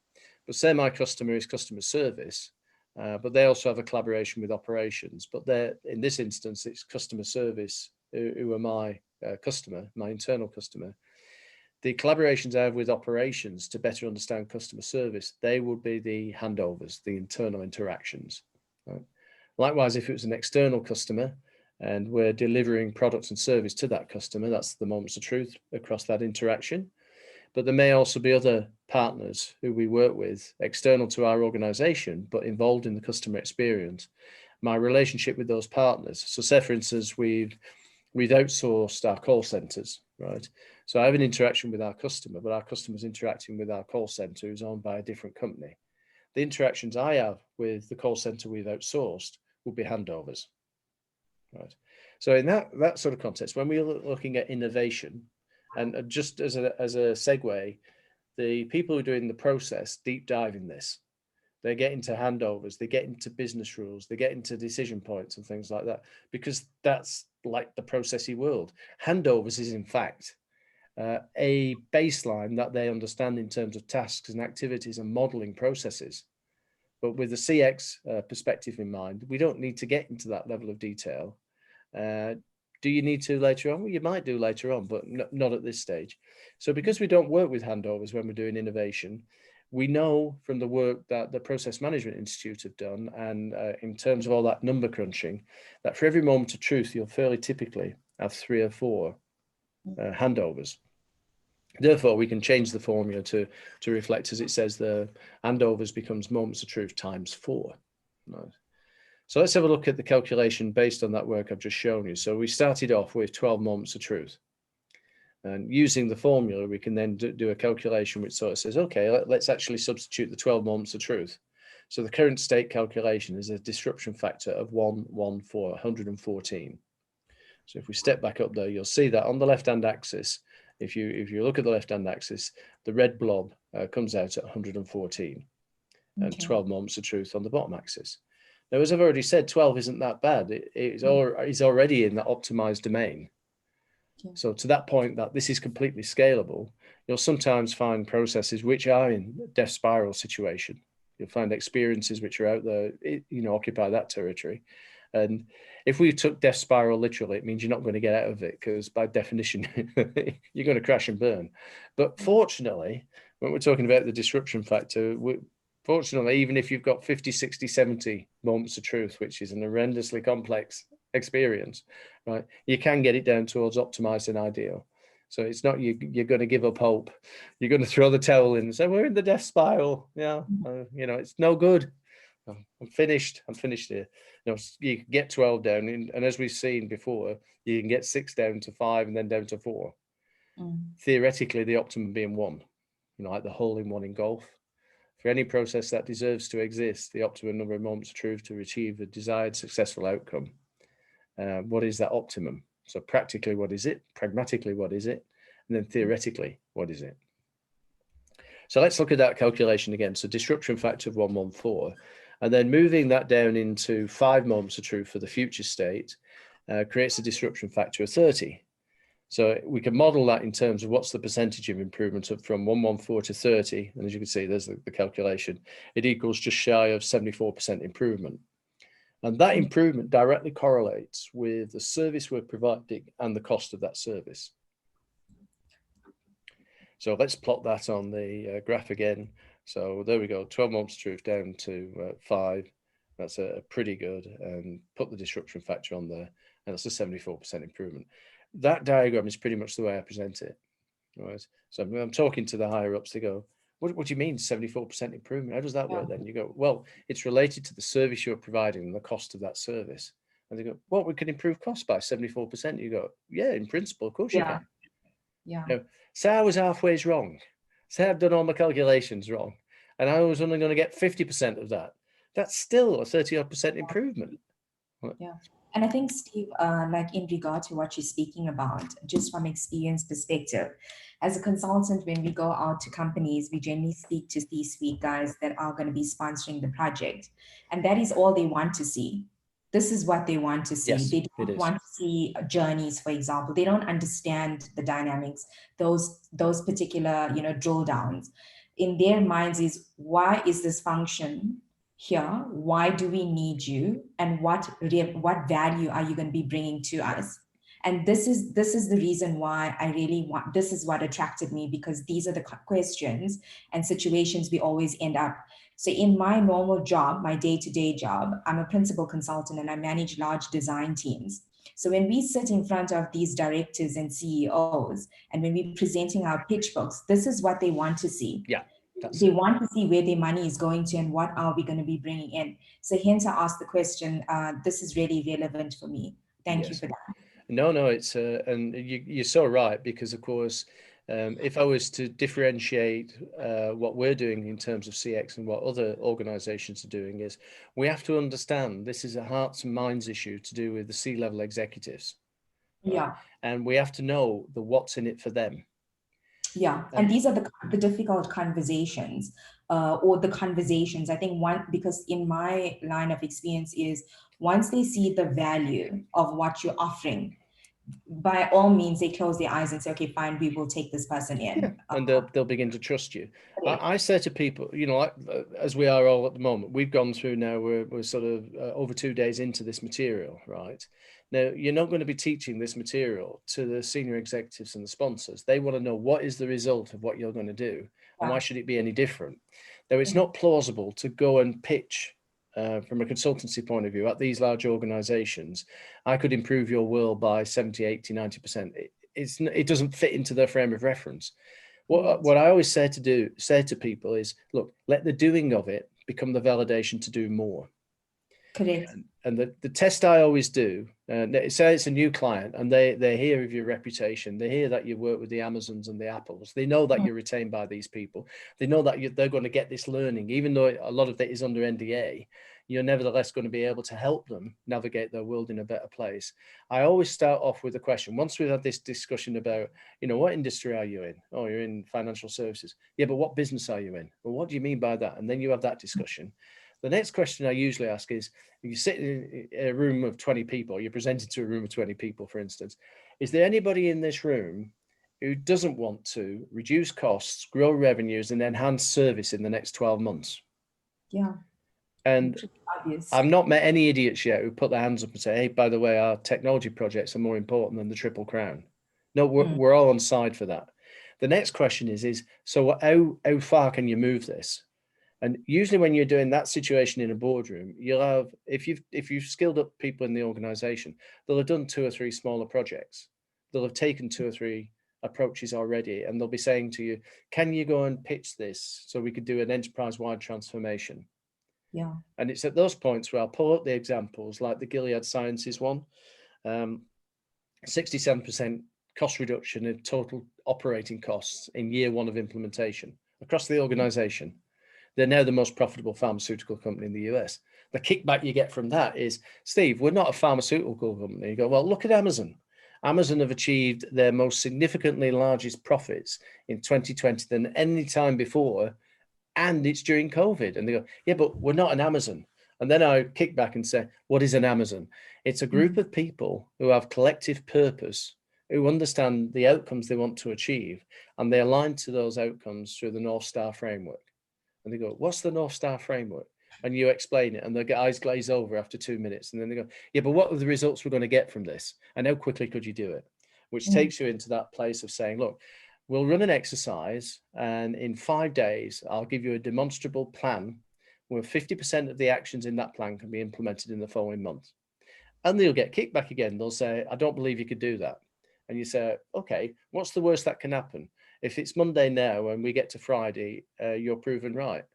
But say my customer is customer service, but they also have a collaboration with operations. But in this instance, it's customer service who are my customer, my internal customer. The collaborations I have with operations to better understand customer service, they would be the handovers, the internal interactions. Right? Likewise, if it was an external customer and we're delivering products and service to that customer, that's the moments of truth across that interaction. But there may also be other partners who we work with, external to our organization, but involved in the customer experience. My relationship with those partners. So say, for instance, we've outsourced our call centers, right? So I have an interaction with our customer, but our customer's interacting with our call center who's owned by a different company. The interactions I have with the call center we've outsourced will be handovers, right? So in that sort of context, when we're looking at innovation, and just as a segue, the people who are doing the process deep dive in this. They get into handovers, they get into business rules, they get into decision points and things like that, because that's like the processy world. Handovers is in fact a baseline that they understand in terms of tasks and activities and modeling processes. But with the CX perspective in mind, we don't need to get into that level of detail. Do you need to later on? Well, you might do later on, but not at this stage. So because we don't work with handovers when we're doing innovation, we know from the work that the Process Management Institute have done, and in terms of all that number crunching, that for every moment of truth, you'll fairly typically have 3 or 4 handovers. Therefore, we can change the formula to reflect, as it says, the handovers becomes moments of truth times 4. Right. So let's have a look at the calculation based on that work I've just shown you. So we started off with 12 moments of truth. And using the formula, we can then do a calculation which sort of says, okay, let's actually substitute the 12 moments of truth. So the current state calculation is a disruption factor of 114. So if we step back up there, you'll see that on the left-hand axis, if you look at the left-hand axis, the red blob comes out at 114 and 12 moments of truth on the bottom axis. Now, as I've already said, 12 isn't that bad. It's already in that optimized domain. So to that point that this is completely scalable, you'll sometimes find processes which are in death spiral situation. You'll find experiences which are out there, occupy that territory. And if we took death spiral literally, it means you're not going to get out of it, because by definition, you're going to crash and burn. But fortunately, when we're talking about the disruption factor, fortunately, even if you've got 50, 60, 70 moments of truth, which is an horrendously complex experience, right, you can get it down towards optimizing ideal. So it's not you're going to give up hope. You're going to throw the towel in and say, we're in the death spiral. Yeah, it's no good. I'm finished here. You can get 12 down, and as we've seen before, you can get 6 down to 5 and then down to 4. Theoretically, the optimum being 1, like the hole in one in golf. For any process that deserves to exist, the optimum number of moments of truth to achieve the desired successful outcome. What is that optimum? So practically, what is it? Pragmatically, what is it? And then theoretically, what is it? So let's look at that calculation again. So disruption factor of 114, and then moving that down into 5 moments of truth for the future state creates a disruption factor of 30. So we can model that in terms of what's the percentage of improvement from 114 to 30. And as you can see, there's the calculation. It equals just shy of 74% improvement. And that improvement directly correlates with the service we're providing and the cost of that service. So let's plot that on the graph again. So there we go, 12 moments of truth down to 5. That's a pretty good, and put the disruption factor on there, and that's a 74% improvement. That diagram is pretty much the way I present it. Right? So I'm talking to the higher ups, they go, what do you mean 74% improvement? How does that work then? You go, well, it's related to the service you're providing and the cost of that service. And they go, well, we can improve cost by 74%. You go, yeah, in principle, of course you can. Yeah. Say I was halfway wrong. Say I've done all my calculations wrong, and I was only going to get 50% of that. That's still a 30% improvement. Yeah. And I think, Steve, like in regard to what you're speaking about, just from experience perspective, as a consultant, when we go out to companies, we generally speak to C-suite guys that are going to be sponsoring the project. And that is all they want to see. This is what they want to see. Yes, they don't want to see journeys, for example. They don't understand the dynamics, those particular, drill downs. In their minds is, why is this function here? Why do we need you? And what value are you going to be bringing to us? And this is the reason why I really want, this is what attracted me, because these are the questions and situations we always end up. So in my normal job, my day-to-day job, I'm a principal consultant and I manage large design teams. So when we sit in front of these directors and CEOs, and when we're presenting our pitch books, this is what they want to see. Yeah. They want to see where their money is going to and what are we going to be bringing in. So hence I asked the question, this is really relevant for me. Thank you for that. No, it's, and you're so right, because of course, if I was to differentiate what we're doing in terms of CX and what other organizations are doing, is we have to understand this is a hearts and minds issue to do with the C-level executives. Right? Yeah. And we have to know the what's in it for them. Yeah, and these are the difficult conversations, or the conversations. I think because in my line of experience is, once they see the value of what you're offering, by all means, they close their eyes and say, okay, fine, we will take this person in. Yeah, and they'll begin to trust you. I say to people, as we are all at the moment, we've gone through now, we're sort of over 2 days into this material, right? Now, you're not going to be teaching this material to the senior executives and the sponsors. They want to know what is the result of what you're going to do, and why should it be any different? Now, it's not plausible to go and pitch from a consultancy point of view at these large organizations. I could improve your world by 70, 80, 90%. It doesn't fit into their frame of reference. What I always say to people is, look, let the doing of it become the validation to do more. Correct. And the test I always do, say it's a new client and they hear of your reputation, they hear that you work with the Amazons and the Apples, they know that you're retained by these people, they know that they're going to get this learning, even though a lot of it is under NDA, you're nevertheless going to be able to help them navigate their world in a better place. I always start off with a question. Once we've had this discussion about, what industry are you in? Oh, you're in financial services. Yeah, but what business are you in? Well, what do you mean by that? And then you have that discussion. The next question I usually ask is, if you sit in a room of 20 people, you're presented to a room of 20 people, for instance, Is there anybody in this room who doesn't want to reduce costs, grow revenues, and enhance service in the next 12 months? Yeah. And Obvious. I've not met any idiots yet who put their hands up and say, hey, by the way, our technology projects are more important than the Triple Crown. No, we're all on side for that. The next question is so how far can you move this? And usually when you're doing that situation in a boardroom, you'll have, if you've skilled up people in the organization, they'll have done 2 or 3 smaller projects. They'll have taken 2 or 3 approaches already, and they'll be saying to you, can you go and pitch this so we could do an enterprise-wide transformation? Yeah. And it's at those points where I'll pull up the examples, like the Gilead Sciences one, 67% cost reduction in total operating costs in year 1 of implementation across the organization. They're now the most profitable pharmaceutical company in the US. The kickback you get from that is, Steve, we're not a pharmaceutical company. You go, well, look at Amazon. Amazon have achieved their most significantly largest profits in 2020 than any time before, and it's during COVID. And they go, yeah, but we're not an Amazon. And then I kick back and say, what is an Amazon? It's a group of people who have collective purpose, who understand the outcomes they want to achieve, and they align to those outcomes through the North Star framework. And they go, what's the North Star framework? And you explain it, and their eyes glaze over after 2 minutes. And then they go, yeah, but what are the results we're going to get from this? And how quickly could you do it? Which takes you into that place of saying, look, we'll run an exercise, and in 5 days, I'll give you a demonstrable plan where 50% of the actions in that plan can be implemented in the following month. And they'll get kicked back again. They'll say, I don't believe you could do that. And you say, okay, what's the worst that can happen? If it's Monday now and we get to Friday, you're proven right.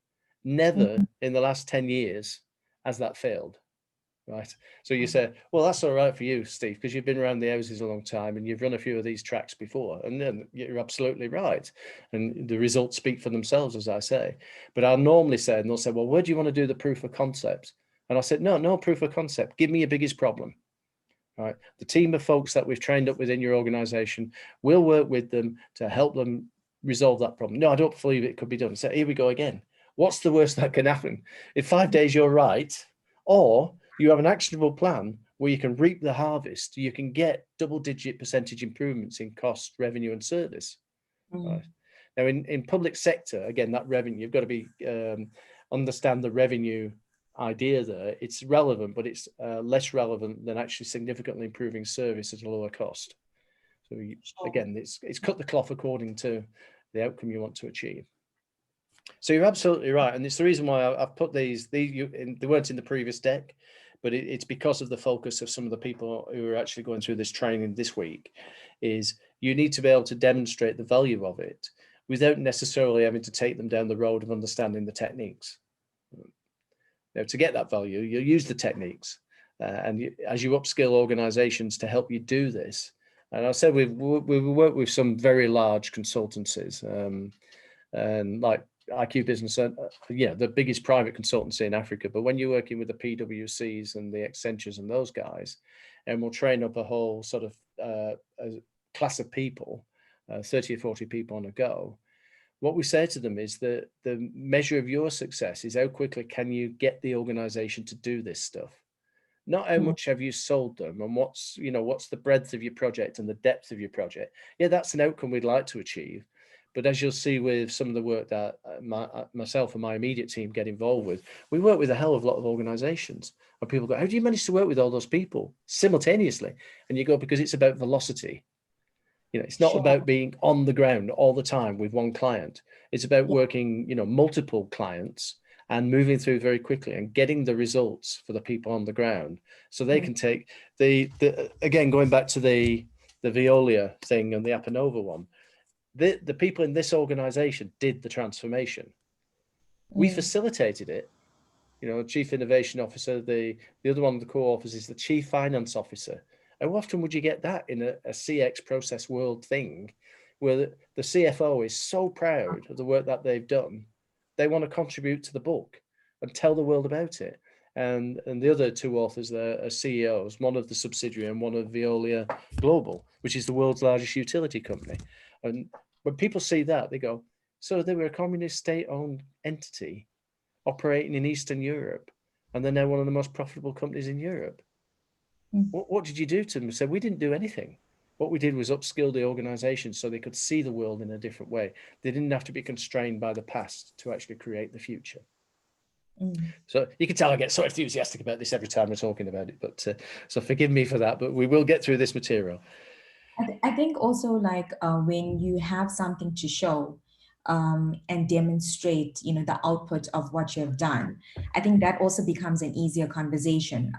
Never in the last 10 years has that failed, right? So you say, well, that's all right for you, Steve, because you've been around the houses a long time and you've run a few of these tracks before. And then you're absolutely right. And the results speak for themselves, as I say. But I'll normally say, and they'll say, well, where do you want to do the proof of concept? And I said, no proof of concept. Give me your biggest problem. Right. The team of folks that we've trained up within your organization, we'll work with them to help them resolve that problem. No, I don't believe it could be done. So here we go again. What's the worst that can happen? In 5 days, you're right. Or you have an actionable plan where you can reap the harvest. You can get double-digit percentage improvements in cost, revenue, and service. Right. Now, in public sector, again, that revenue, you've got to be understand the revenue idea there. It's relevant, but it's less relevant than actually significantly improving service at a lower cost. So again, it's cut the cloth according to the outcome you want to achieve. So you're absolutely right, and it's the reason why I've put they weren't in the previous deck, but it's because of the focus of some of the people who are actually going through this training this week. Is you need to be able to demonstrate the value of it without necessarily having to take them down the road of understanding the techniques. Now, to get that value, you use the techniques, and as you upskill organizations to help you do this. And I said we've worked with some very large consultancies, and like IQ Business, the biggest private consultancy in Africa. But when you're working with the PwCs and the Accentures and those guys, and we'll train up a whole sort of a class of people, 30 or 40 people on a go. What we say to them is that the measure of your success is how quickly can you get the organization to do this stuff. Not how much have you sold them and what's the breadth of your project and the depth of your project. Yeah, that's an outcome we'd like to achieve. But as you'll see with some of the work that myself and my immediate team get involved with, we work with a hell of a lot of organizations. And people go, how do you manage to work with all those people simultaneously? And you go, because it's about velocity. It's not about being on the ground all the time with one client. It's about working, multiple clients and moving through very quickly and getting the results for the people on the ground, so they can take again, going back to the Veolia thing and the Apanova one, the people in this organization did the transformation. We facilitated it. Chief Innovation Officer, the other one of the co-authors is the Chief Finance Officer. How often would you get that in a CX process world thing where the CFO is so proud of the work that they've done, they want to contribute to the book and tell the world about it. And the other two authors there are CEOs, one of the subsidiary and one of Veolia Global, which is the world's largest utility company. And when people see that, they go, so they were a communist state-owned entity operating in Eastern Europe, and they're now one of the most profitable companies in Europe. What did you do to them? They said, we didn't do anything. What we did was upskill the organization so they could see the world in a different way. They didn't have to be constrained by the past to actually create the future. So you can tell I get so enthusiastic about this every time we're talking about it, but so forgive me for that, but we will get through this material. I think also like when you have something to show and demonstrate, the output of what you have done, I think that also becomes an easier conversation.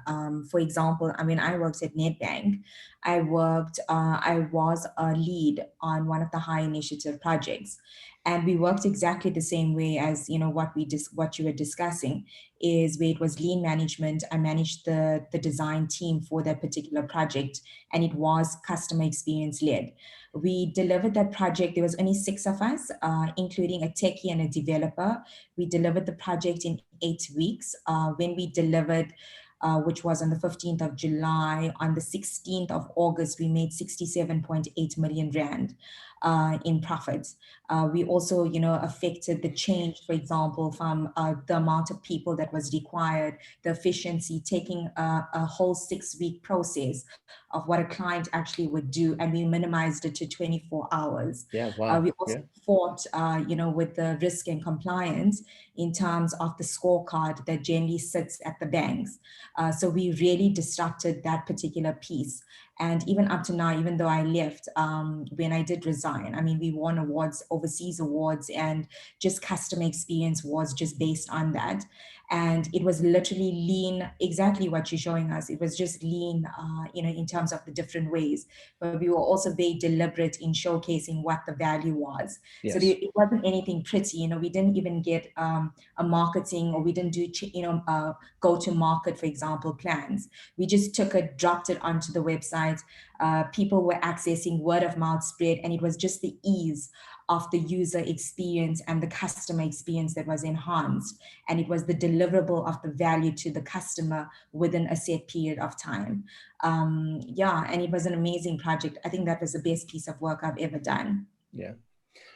For example, I mean, I worked at Nedbank. I was a lead on one of the high initiative projects. And we worked exactly the same way as, what you were discussing, is where it was lean management. I managed the design team for that particular project, and it was customer experience led. We delivered that project. There was only 6 of us, including a techie and a developer. We delivered the project in 8 weeks. When we delivered, which was on the 15th of July, on the 16th of August, we made 67.8 million Rand in profits. We also, affected the change, for example, from the amount of people that was required, the efficiency, taking a whole 6-week process of what a client actually would do, and we minimized it to 24 hours. Yeah, wow. We also fought, with the risk and compliance in terms of the scorecard that generally sits at the banks. So we really disrupted that particular piece. And even up to now, even though I left, when I did resign, I mean, we won awards, overseas awards, and just customer experience was just based on that. And it was literally lean, exactly what you're showing us. It was just lean, in terms of the different ways. But we were also very deliberate in showcasing what the value was. Yes. So it wasn't anything pretty. We didn't even get a marketing, or we didn't do, go to market, for example, plans. We just took it, dropped it onto the website. People were accessing word of mouth spread, and it was just the ease of the user experience and the customer experience that was enhanced. And it was the deliverable of the value to the customer within a set period of time. And it was an amazing project. I think that was the best piece of work I've ever done. Yeah.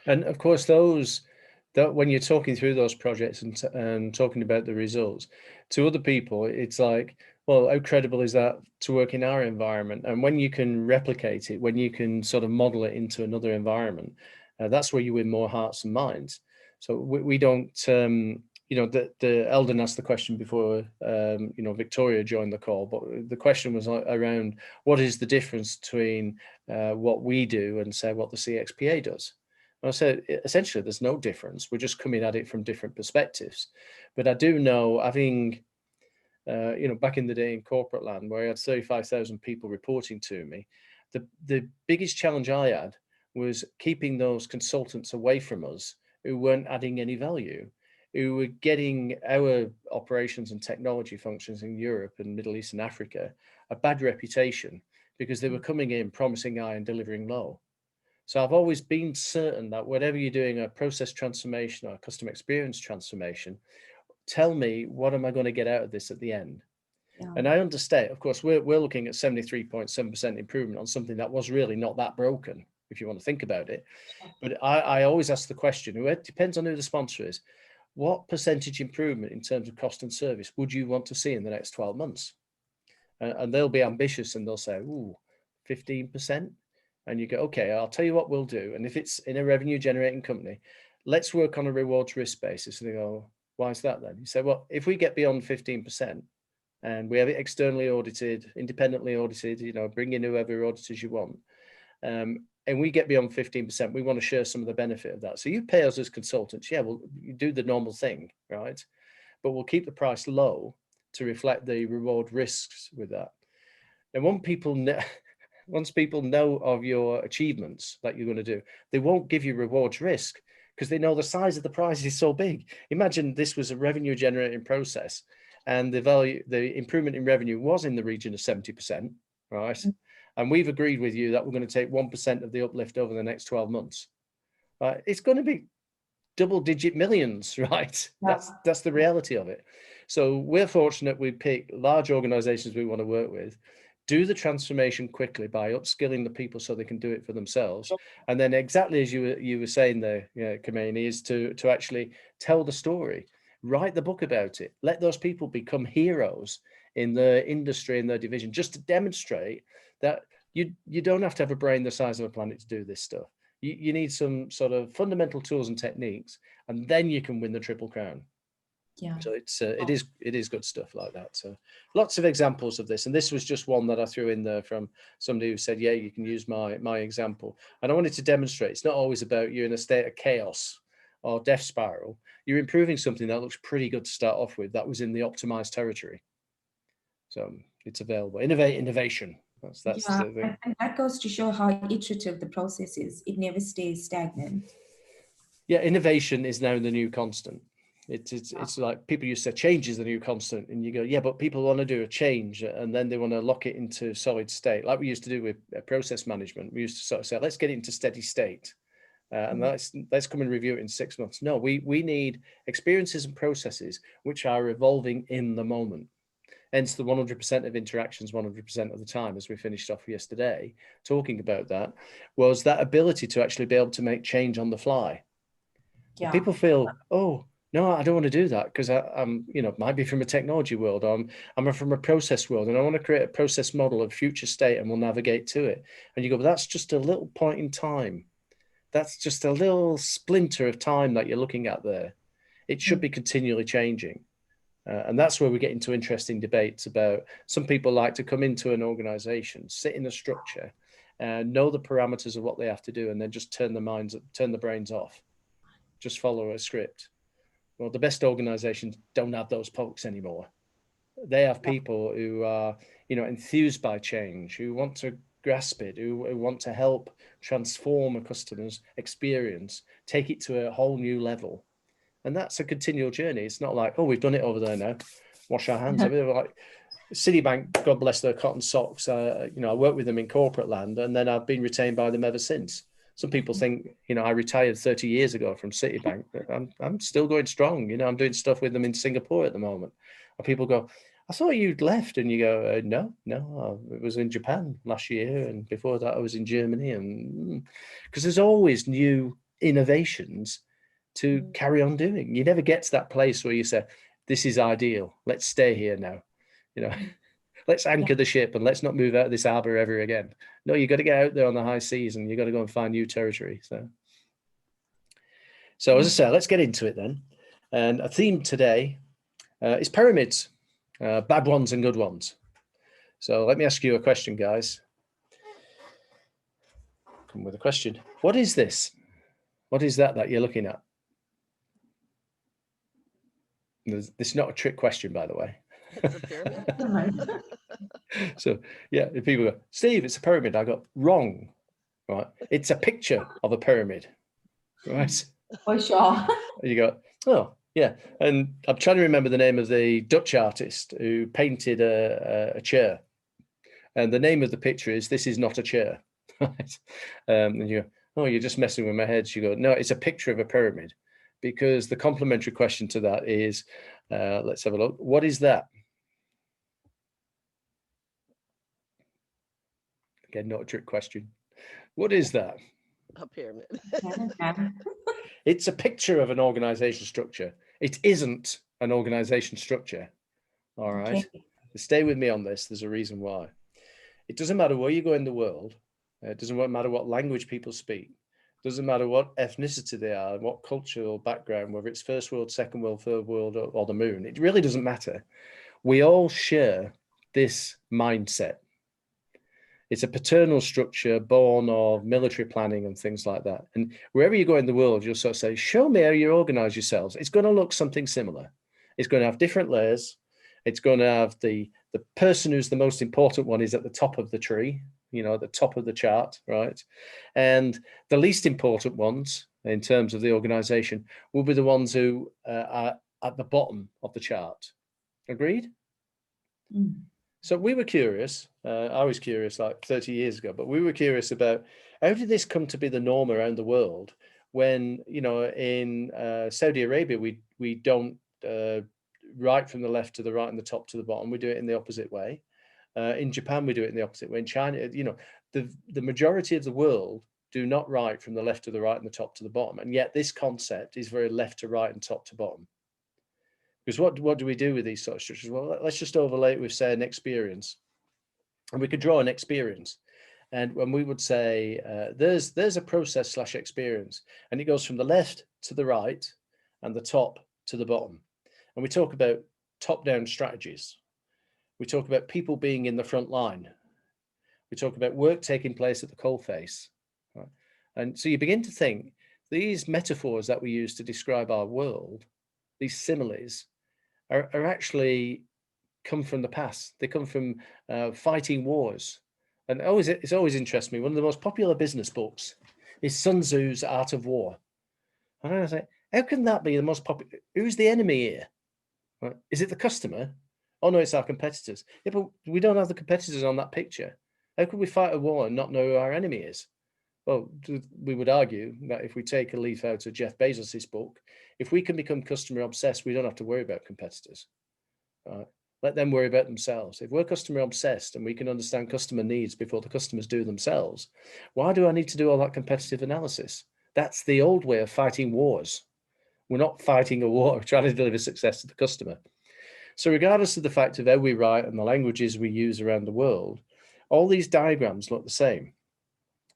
And of course, when you're talking through those projects and talking about the results to other people, it's like, well, how credible is that to work in our environment? And when you can replicate it, when you can sort of model it into another environment, that's where you win more hearts and minds. So we don't, the Eldon asked the question before, Victoria joined the call, but the question was around what is the difference between what we do and say what the CXPA does. And I said, essentially, there's no difference. We're just coming at it from different perspectives. But I do know, having, back in the day in corporate land where I had 35,000 people reporting to me, the biggest challenge I had was keeping those consultants away from us who weren't adding any value, who were getting our operations and technology functions in Europe and Middle East and Africa a bad reputation because they were coming in promising high and delivering low. So I've always been certain that whatever you're doing, a process transformation or a customer experience transformation, tell me, what am I going to get out of this at the end? Yeah. And I understand, of course, we're looking at 73.7% improvement on something that was really not that broken, if you want to think about it. But I always ask the question, it depends on who the sponsor is, what percentage improvement in terms of cost and service would you want to see in the next 12 months? And they'll be ambitious and they'll say, ooh, 15%. And you go, okay, I'll tell you what we'll do. And if it's in a revenue generating company, let's work on a rewards risk basis. And they go, why is that then? You say, well, if we get beyond 15% and we have it externally audited, independently audited, bring in whoever auditors you want, and we get beyond 15%, we want to share some of the benefit of that. So you pay us as consultants. Yeah, well, you do the normal thing, right? But we'll keep the price low to reflect the reward risks with that. And once people know of your achievements that you're going to do, they won't give you rewards risk because they know the size of the prize is so big. Imagine this was a revenue generating process and the improvement in revenue was in the region of 70%, right? Mm-hmm. And we've agreed with you that we're going to take 1% of the uplift over the next 12 months. Right? It's going to be double-digit millions, right? Yeah. That's the reality of it. So we're fortunate we pick large organizations we want to work with, do the transformation quickly by upskilling the people so they can do it for themselves. And then exactly as you were saying there, Kamini, is to actually tell the story, write the book about it, let those people become heroes in their industry, in their division, just to demonstrate that, you don't have to have a brain the size of a planet to do this stuff. You need some sort of fundamental tools and techniques, and then you can win the Triple Crown. Yeah. So it is good stuff like that. So lots of examples of this, and this was just one that I threw in there from somebody who said, yeah, you can use my example. And I wanted to demonstrate it's not always about you're in a state of chaos or death spiral. You're improving something that looks pretty good to start off with. That was in the optimized territory. So it's available. Innovation. That's Yeah, the thing. and that goes to show how iterative the process is. It never stays stagnant. Yeah, innovation is now the new constant. It's like people used to say change is the new constant, and you go, yeah, but people want to do a change and then they want to lock it into solid state, like we used to do with process management. We used to sort of say, let's get it into steady state, and let's come and review it in 6 months. No, we need experiences and processes which are evolving in the moment. Hence the 100% of interactions 100% of the time, as we finished off yesterday talking about that, was that ability to actually be able to make change on the fly. Yeah. People feel, oh, no, I don't want to do that because I'm, might be from a technology world, or I'm from a process world, and I want to create a process model of future state and we'll navigate to it. And you go, but that's just a little point in time. That's just a little splinter of time that you're looking at there. It should be continually changing. And that's where we get into interesting debates about, some people like to come into an organization, sit in a structure, know the parameters of what they have to do, and then just turn the brains off, just follow a script. Well, the best organizations don't have those folks anymore. They have people who are, enthused by change, who want to grasp it, who want to help transform a customer's experience, take it to a whole new level. And that's a continual journey. It's not like, oh, we've done it over there now, wash our hands. I mean, like Citibank, God bless their cotton socks. I worked with them in corporate land, and then I've been retained by them ever since. Some people think, I retired 30 years ago from Citibank, but I'm still going strong. I'm doing stuff with them in Singapore at the moment. And people go, I thought you'd left. And you go, no, it was in Japan last year. And before that, I was in Germany. And because there's always new innovations to carry on doing. You never get to that place where you say, this is ideal. Let's stay here now. Let's anchor the ship and let's not move out of this harbor ever again. No, you got to get out there on the high seas and you got to go and find new territory. So as I say, let's get into it then. And a theme today is pyramids, bad ones and good ones. So let me ask you a question, guys. Come with a question. What is this? What is that you're looking at? This is not a trick question, by the way. It's a pyramid. So yeah, if people go, Steve, it's a pyramid, I go, wrong. Right, it's a picture of a pyramid, right? For sure. You go, oh yeah, and I'm trying to remember the name of the Dutch artist who painted a chair, and the name of the picture is "This is not a chair." Right? And you go, oh, you're just messing with my head. You go, no, it's a picture of a pyramid. Because the complementary question to that is, let's have a look. What is that? Again, not a trick question. What is that? A pyramid. It's a picture of an organization structure. It isn't an organization structure. All right. Okay. Stay with me on this. There's a reason why. It doesn't matter where you go in the world. It doesn't matter what language people speak. Doesn't matter what ethnicity they are, what cultural background, whether it's first world, second world, third world, or the moon. It really doesn't matter. We all share this mindset. It's a paternal structure born of military planning and things like that. And wherever you go in the world, you'll sort of say, show me how you organize yourselves. It's going to look something similar. It's going to have different layers. It's going to have the person who's the most important one is at the top of the tree, at the top of the chart, right? And the least important ones in terms of the organization will be the ones who are at the bottom of the chart. Agreed? So we were curious, I was curious like 30 years ago, but we were curious about how did this come to be the norm around the world when, in Saudi Arabia, we don't write from the left to the right and the top to the bottom. We do it in the opposite way. In Japan, we do it in the opposite way. In China, the majority of the world do not write from the left to the right and the top to the bottom. And yet this concept is very left to right and top to bottom. Because what do we do with these sort of structures? Well, let's just overlay it with, say, an experience. And we could draw an experience. And when we would say, there's a process / experience, and it goes from the left to the right and the top to the bottom. And we talk about top-down strategies. We talk about people being in the front line. We talk about work taking place at the coalface. Right? And so you begin to think these metaphors that we use to describe our world, these similes, are actually come from the past. They come from fighting wars. And it's always interested me. One of the most popular business books is Sun Tzu's Art of War. And I was like, how can that be the most popular? Who's the enemy here? Right? Is it the customer? Oh no, it's our competitors. Yeah, but we don't have the competitors on that picture. How could we fight a war and not know who our enemy is? Well, we would argue that if we take a leaf out of Jeff Bezos's book, if we can become customer obsessed, we don't have to worry about competitors. Let them worry about themselves. If we're customer obsessed and we can understand customer needs before the customers do themselves, why do I need to do all that competitive analysis? That's the old way of fighting wars. We're not fighting a war, we're trying to deliver success to the customer. So regardless of the fact of how we write and the languages we use around the world, all these diagrams look the same.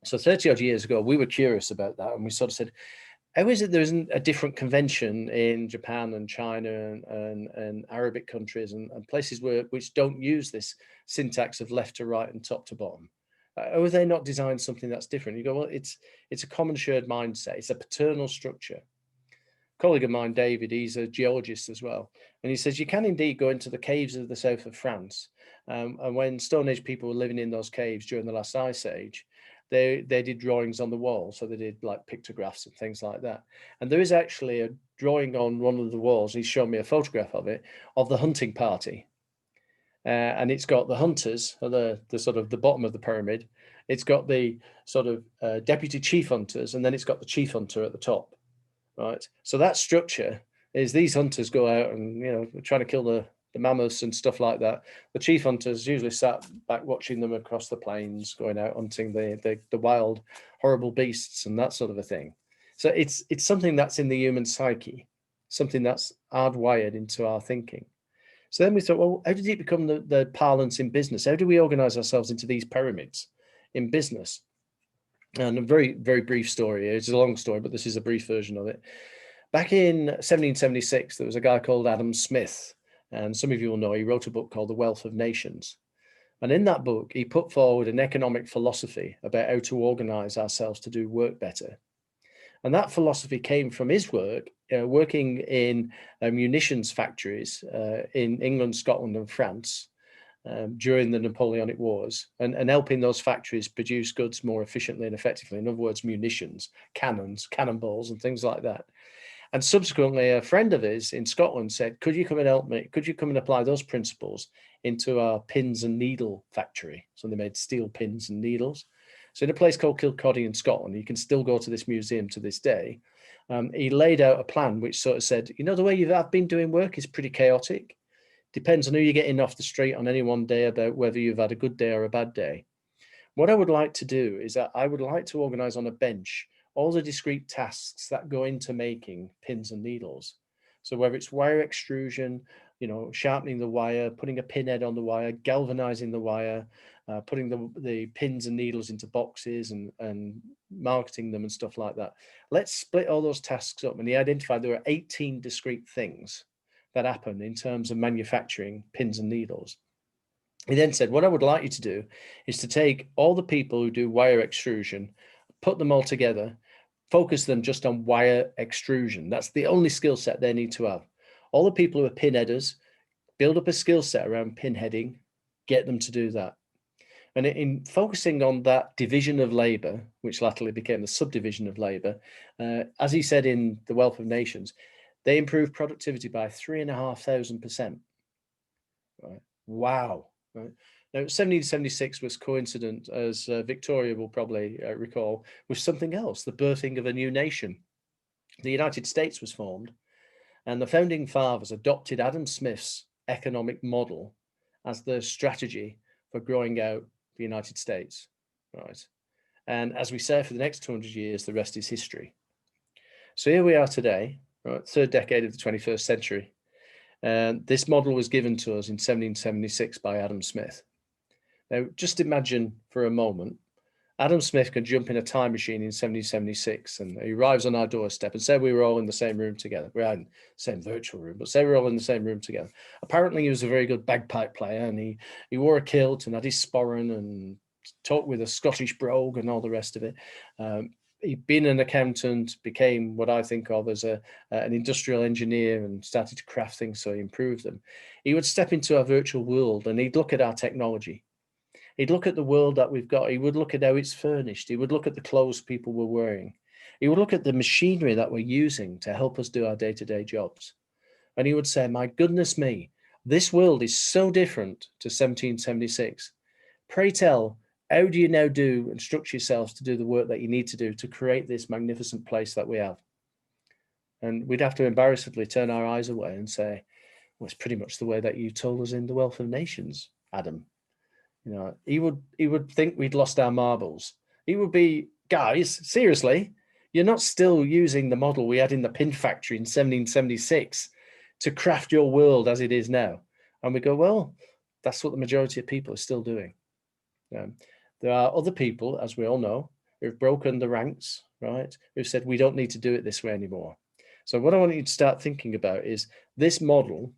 So 30 odd years ago, we were curious about that. And we sort of said, how is it there isn't a different convention in Japan and China and Arabic countries and places which don't use this syntax of left to right and top to bottom? Or have they not designed something that's different? You go, well, it's a common shared mindset. It's a paternal structure. A colleague of mine, David, he's a geologist as well. And he says, you can indeed go into the caves of the south of France. And when Stone Age people were living in those caves during the last ice age, they did drawings on the wall. So they did like pictographs and things like that. And there is actually a drawing on one of the walls. He's shown me a photograph of it, of the hunting party. And it's got the hunters, the sort of the bottom of the pyramid. It's got the sort of deputy chief hunters, and then it's got the chief hunter at the top, right? So that structure is these hunters go out and, you know, trying to kill the mammoths and stuff like that. The chief hunters usually sat back watching them across the plains, going out hunting the wild, horrible beasts and that sort of a thing. So it's something that's in the human psyche, something that's hardwired into our thinking. So then we thought, well, how did it become the parlance in business? How do we organize ourselves into these pyramids in business? And a very, very brief story. It's a long story, but this is a brief version of it. Back in 1776, there was a guy called Adam Smith. And some of you will know he wrote a book called The Wealth of Nations. And in that book, he put forward an economic philosophy about how to organize ourselves to do work better. And that philosophy came from his work, working in munitions factories in England, Scotland, and France during the Napoleonic Wars, and helping those factories produce goods more efficiently and effectively. In other words, munitions, cannons, cannonballs, and things like that. And subsequently, a friend of his in Scotland said, could you come and help me? Could you come and apply those principles into our pins and needle factory? So they made steel pins and needles. So in a place called Kilcoddy in Scotland, you can still go to this museum to this day. He laid out a plan which sort of said, you know, the way you've been doing work is pretty chaotic. Depends on who you're getting off the street on any one day about whether you've had a good day or a bad day. What I would like to do is that I would like to organize on a bench all the discrete tasks that go into making pins and needles. So whether it's wire extrusion, you know, sharpening the wire, putting a pin head on the wire, galvanizing the wire, putting the pins and needles into boxes and marketing them and stuff like that. Let's split all those tasks up. And he identified there were 18 discrete things that happen in terms of manufacturing pins and needles. He then said, what I would like you to do is to take all the people who do wire extrusion, put them all together, focus them just on wire extrusion. That's the only skill set they need to have. All the people who are pin headers, build up a skill set around pin heading, get them to do that. And in focusing on that division of labor, which latterly became the subdivision of labor, as he said in The Wealth of Nations, they improved productivity by 3,500%. Right? Wow. Right? Now, 1776 was coincident, as Victoria will probably recall, with something else, the birthing of a new nation. The United States was formed, and the founding fathers adopted Adam Smith's economic model as their strategy for growing out the United States. Right? And as we say, for the next 200 years, the rest is history. So here we are today, right, third decade of the 21st century. And this model was given to us in 1776 by Adam Smith. Now, just imagine for a moment Adam Smith could jump in a time machine in 1776 and he arrives on our doorstep and say we were all in the same room together. We are in the same virtual room, but say we're all in the same room together. Apparently he was a very good bagpipe player and he wore a kilt and had his sporran and talked with a Scottish brogue and all the rest of it. He'd been an accountant, became what I think of as an industrial engineer and started to craft things so he improved them. He would step into our virtual world and he'd look at our technology. He'd look at the world that we've got. He would look at how it's furnished. He would look at the clothes people were wearing. He would look at the machinery that we're using to help us do our day-to-day jobs. And he would say, my goodness me, this world is so different to 1776. Pray tell, how do you now do and structure yourselves to do the work that you need to do to create this magnificent place that we have? And we'd have to embarrassedly turn our eyes away and say, well, it's pretty much the way that you told us in The Wealth of Nations, Adam. You know, he would think we'd lost our marbles. He would be, guys, seriously, you're not still using the model we had in the pin factory in 1776 to craft your world as it is now. And we go, well, that's what the majority of people are still doing. There are other people, as we all know, who've broken the ranks, right? Who've said, we don't need to do it this way anymore. So what I want you to start thinking about is this model,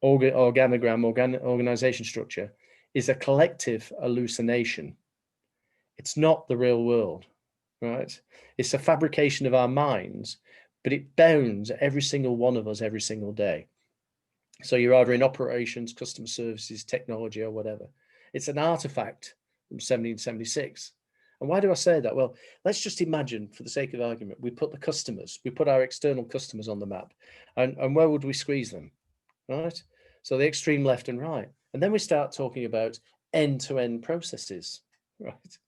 organogram, organization structure, is a collective hallucination. It's not the real world, right? It's a fabrication of our minds, but it bounds every single one of us every single day. So you're either in operations, customer services, technology, or whatever. It's an artifact from 1776. And why do I say that? Well, let's just imagine, for the sake of argument, we put the customers, we put our external customers on the map, and where would we squeeze them, right? So the extreme left and right. And then we start talking about end-to-end processes, right?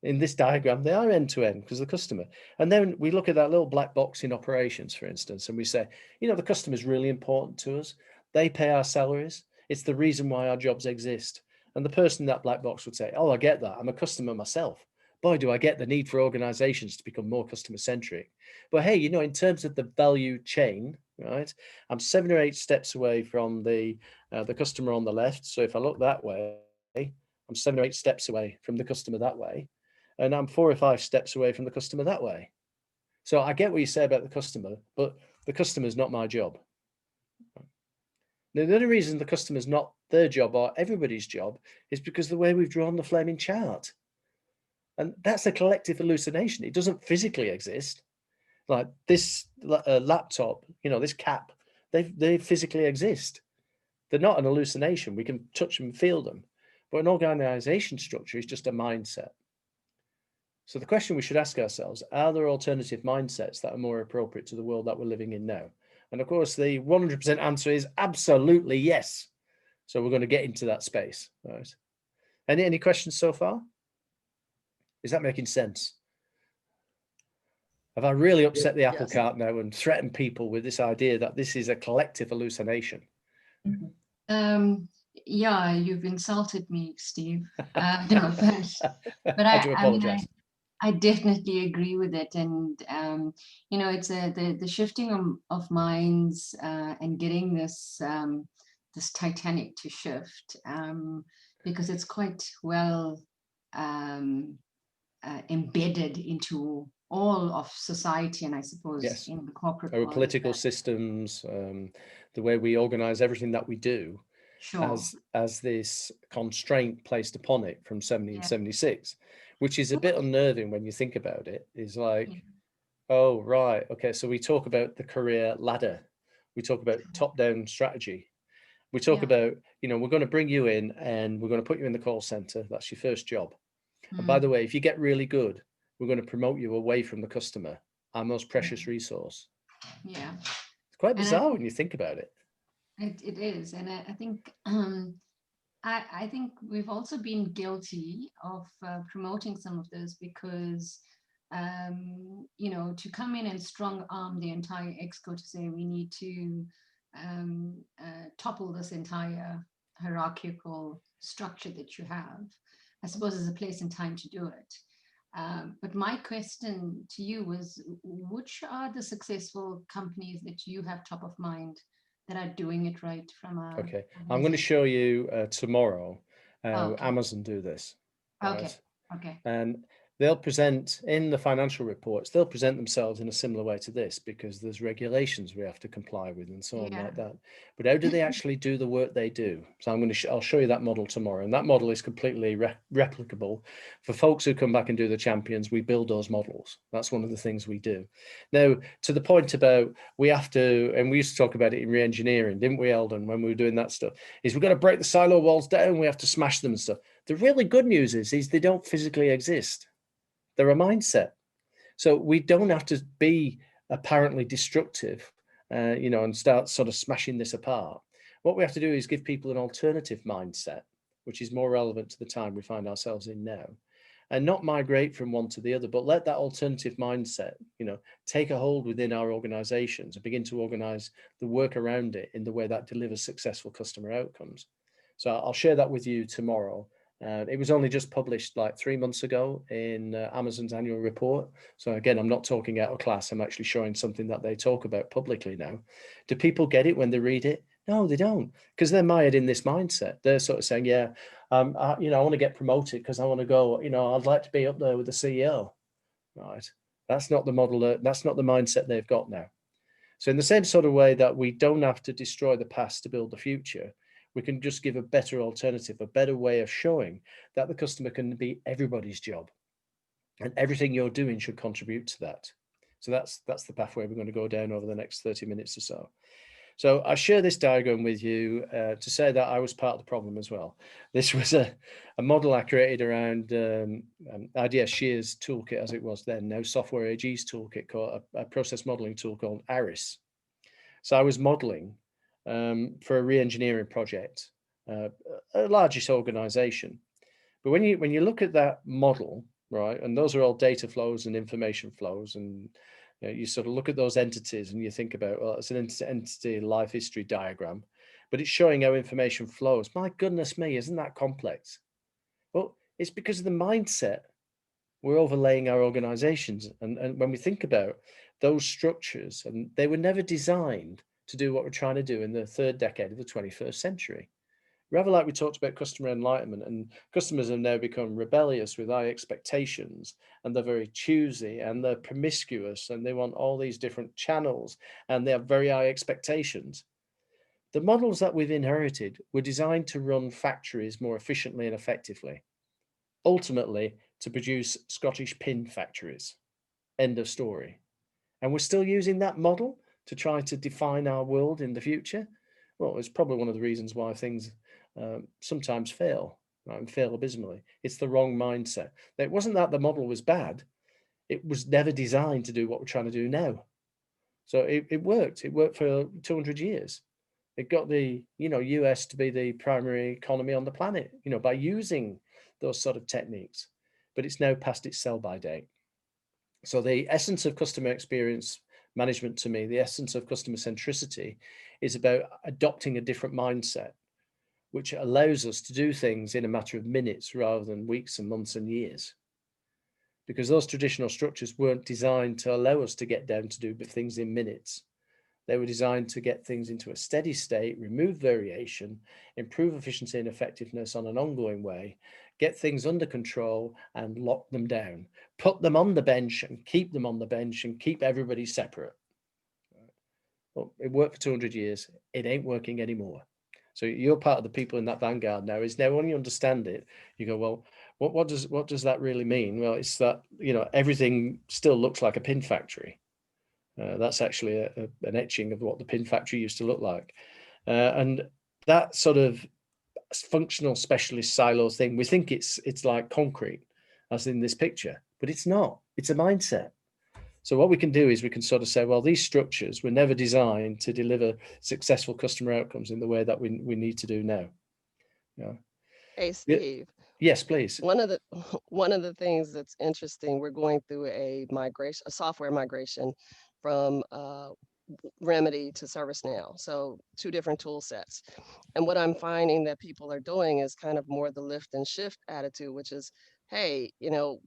In this diagram, they are end-to-end because the customer. And then we look at that little black box in operations, for instance, and we say, you know, the customer is really important to us. They pay our salaries. It's the reason why our jobs exist. And the person in that black box would say, oh, I get that. I'm a customer myself. Boy, do I get the need for organizations to become more customer centric. But hey, you know, in terms of the value chain, right, I'm 7 or 8 steps away from the customer on the left. So if I look that way, I'm 7 or 8 steps away from the customer that way. And I'm 4 or 5 steps away from the customer that way. So I get what you say about the customer, but the customer is not my job. Now, the only reason the customer is not their job or everybody's job is because the way we've drawn the flaming chart. And that's a collective hallucination. It doesn't physically exist. Like this laptop, you know, this cap, they physically exist. They're not an hallucination. We can touch them and feel them. But an organization structure is just a mindset. So the question we should ask ourselves, are there alternative mindsets that are more appropriate to the world that we're living in now? And of course, the 100% answer is absolutely yes. So we're going to get into that space. Right? Any questions so far? Is that making sense? Have I really upset the apple cart now and threatened people with this idea that this is a collective hallucination? Yeah, you've insulted me, Steve. No, but I do apologize. I definitely agree with it. And, you know, it's the shifting of minds and getting this, this Titanic to shift because it's quite well embedded into all of society, and I suppose in the corporate our world, political systems, the way we organize everything that we do, as this constraint placed upon it from 1776, which is a bit unnerving when you think about it. Is like, oh right, okay, so we talk about the career ladder, we talk about top-down strategy, we talk about, you know, we're going to bring you in and we're going to put you in the call center. That's your first job. And by the way, if you get really good, we're going to promote you away from the customer, our most precious resource. Yeah, it's quite bizarre when you think about it. It is, and I think I think we've also been guilty of promoting some of this because you know, to come in and strong arm the entire exco to say we need to topple this entire hierarchical structure that you have, I suppose there's a place and time to do it. But my question to you was, which are the successful companies that you have top of mind that are doing it right from a... Okay, I'm going to show you tomorrow how Amazon do this. Right? Okay. And they'll present in the financial reports, they'll present themselves in a similar way to this, because there's regulations we have to comply with and so on like that. But how do they actually do the work they do? So I'll show you that model tomorrow. And that model is completely replicable. For folks who come back and do the champions, we build those models. That's one of the things we do. Now, to the point about we have to, and we used to talk about it in re-engineering, didn't we, Eldon, when we were doing that stuff, is we've got to break the silo walls down, we have to smash them and stuff. The really good news is they don't physically exist. They're a mindset. So we don't have to be apparently destructive, and start sort of smashing this apart. What we have to do is give people an alternative mindset, which is more relevant to the time we find ourselves in now, and not migrate from one to the other, but let that alternative mindset, take a hold within our organizations and begin to organize the work around it in the way that delivers successful customer outcomes. So I'll share that with you tomorrow. It was only just published like 3 months ago in Amazon's annual report. So again, I'm not talking out of class. I'm actually showing something that they talk about publicly now. Do people get it when they read it? No, they don't, because they're mired in this mindset. They're sort of saying, yeah, I want to get promoted because I want to go, I'd like to be up there with the CEO. Right. That's not the model. That's not the mindset they've got now. So in the same sort of way that we don't have to destroy the past to build the future, we can just give a better alternative, a better way of showing that the customer can be everybody's job, and everything you're doing should contribute to that. So that's the pathway we're going to go down over the next 30 minutes or so. So I share this diagram with you to say that I was part of the problem as well. This was a model I created around IDS Shear's toolkit, as it was then, now Software AG's toolkit, called a process modeling tool called ARIS. So I was modeling for a re-engineering project, a largest organization. But when you look at that model, right, and those are all data flows and information flows, and you sort of look at those entities and you think about, well, it's an entity life history diagram, but it's showing how information flows. My goodness me, isn't that complex? Well, it's because of the mindset we're overlaying our organizations. And when we think about those structures, and they were never designed to do what we're trying to do in the third decade of the 21st century. Rather, like we talked about customer enlightenment, and customers have now become rebellious with high expectations, and they're very choosy and they're promiscuous, and they want all these different channels, and they have very high expectations. The models that we've inherited were designed to run factories more efficiently and effectively, ultimately to produce Scottish pin factories. End of story. And we're still using that model to try to define our world in the future. Well, it's probably one of the reasons why things sometimes fail, right, and fail abysmally. It's the wrong mindset. It wasn't that the model was bad. It was never designed to do what we're trying to do now. So it worked. It worked for 200 years. It got the US to be the primary economy on the planet, by using those sort of techniques. But it's now past its sell-by date. So the essence of customer experience management, to me, the essence of customer centricity, is about adopting a different mindset, which allows us to do things in a matter of minutes rather than weeks and months and years. Because those traditional structures weren't designed to allow us to get down to do things in minutes. They were designed to get things into a steady state, remove variation, improve efficiency and effectiveness on an ongoing way, get things under control and lock them down, put them on the bench and keep them on the bench and keep everybody separate. Well, it worked for 200 years. It ain't working anymore. So you're part of the people in that vanguard now. Is now when you understand it, you go, well, what does that really mean? Well, it's that, everything still looks like a pin factory. That's actually an etching of what the pin factory used to look like. And that sort of functional specialist silo thing, we think it's like concrete, as in this picture, but it's not. It's a mindset. So what we can do is we can sort of say, well, these structures were never designed to deliver successful customer outcomes in the way that we need to do now. Yeah. Hey, Steve. Yes, please. One of the things that's interesting, we're going through a software migration from Remedy to ServiceNow. So 2 different tool sets. And what I'm finding that people are doing is kind of more the lift and shift attitude, which is, hey,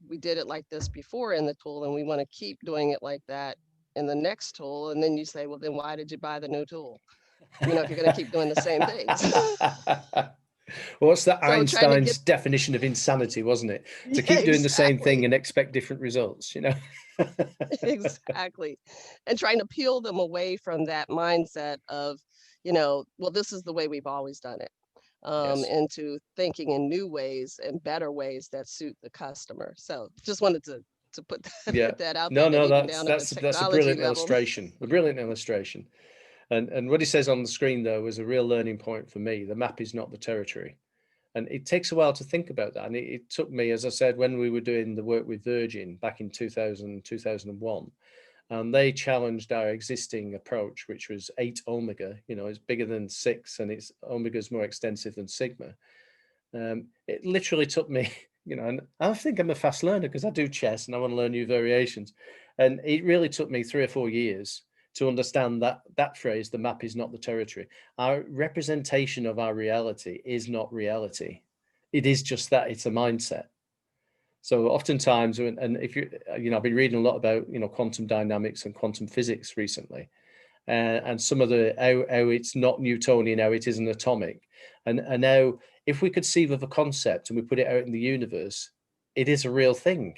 we did it like this before in the tool, and we want to keep doing it like that in the next tool. And then you say, well, then why did you buy the new tool? If you're going to keep doing the same things. What's that So Einstein's definition of insanity, wasn't it? To keep doing the same thing and expect different results, you know? Exactly. And trying to peel them away from that mindset of, you know, well, this is the way we've always done it, Yes. into thinking in new ways and better ways that suit the customer. So just wanted to put that, Yeah. put that out No, there, no, that even down at the that's a technology brilliant level. illustration. A brilliant illustration. And what he says on the screen, though, was a real learning point for me. The map is not the territory. And it takes a while to think about that. And it took me, as I said, when we were doing the work with Virgin back in 2000, 2001, and they challenged our existing approach, which was 8 omega. You know, it's bigger than 6, and it's omega is more extensive than sigma. It literally took me, you know, and I think I'm a fast learner because I do chess and I want to learn new variations. And it really took me 3 or 4 years to understand that phrase, the map is not the territory. Our representation of our reality is not reality. It is just that, it's a mindset. So oftentimes, and if you know, I've been reading a lot about, you know, quantum dynamics and quantum physics recently, and some of the how it's not Newtonian, how it isn't atomic, and now if we could see with a concept and we put it out in the universe, it is a real thing.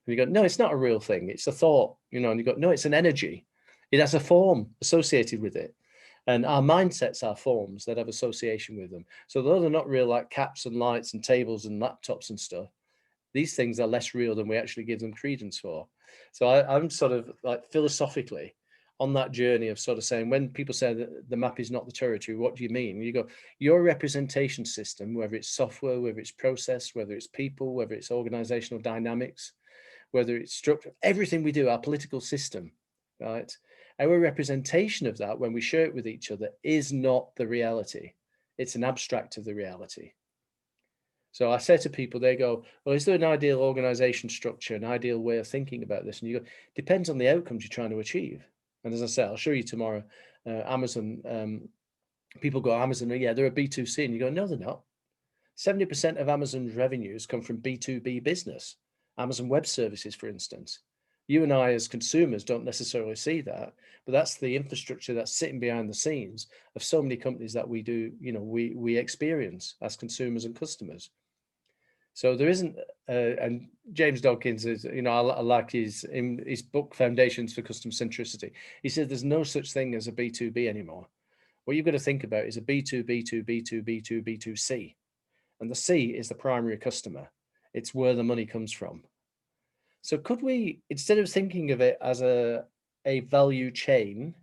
And you go, no, it's not a real thing. It's a thought, you know, and you go, no, it's an energy. It has a form associated with it. And our mindsets are forms that have association with them. So though they're not real, like caps and lights and tables and laptops and stuff, these things are less real than we actually give them credence for. So I'm sort of like philosophically on that journey of sort of saying, when people say that the map is not the territory, what do you mean? You go, your representation system, whether it's software, whether it's process, whether it's people, whether it's organizational dynamics, whether it's structure, everything we do, our political system, right? Our representation of that when we share it with each other is not the reality. It's an abstract of the reality. So I say to people, they go, well, is there an ideal organization structure, an ideal way of thinking about this? And you go, depends on the outcomes you're trying to achieve. And as I said, I'll show you tomorrow, Amazon, people go, Amazon, yeah, they're a B2C. And you go, no, they're not. 70% of Amazon's revenues come from B2B business. Amazon Web Services, for instance. You and I as consumers don't necessarily see that, but that's the infrastructure that's sitting behind the scenes of so many companies that we do, you know, we experience as consumers and customers. So there isn't, and James Dawkins is, you know, I like his book, Foundations for Customer Centricity. He said there's no such thing as a B2B anymore. What you've got to think about is a B2, B2, B2, B2, B2C. And the C is the primary customer. It's where the money comes from. So could we, instead of thinking of it as a value chain,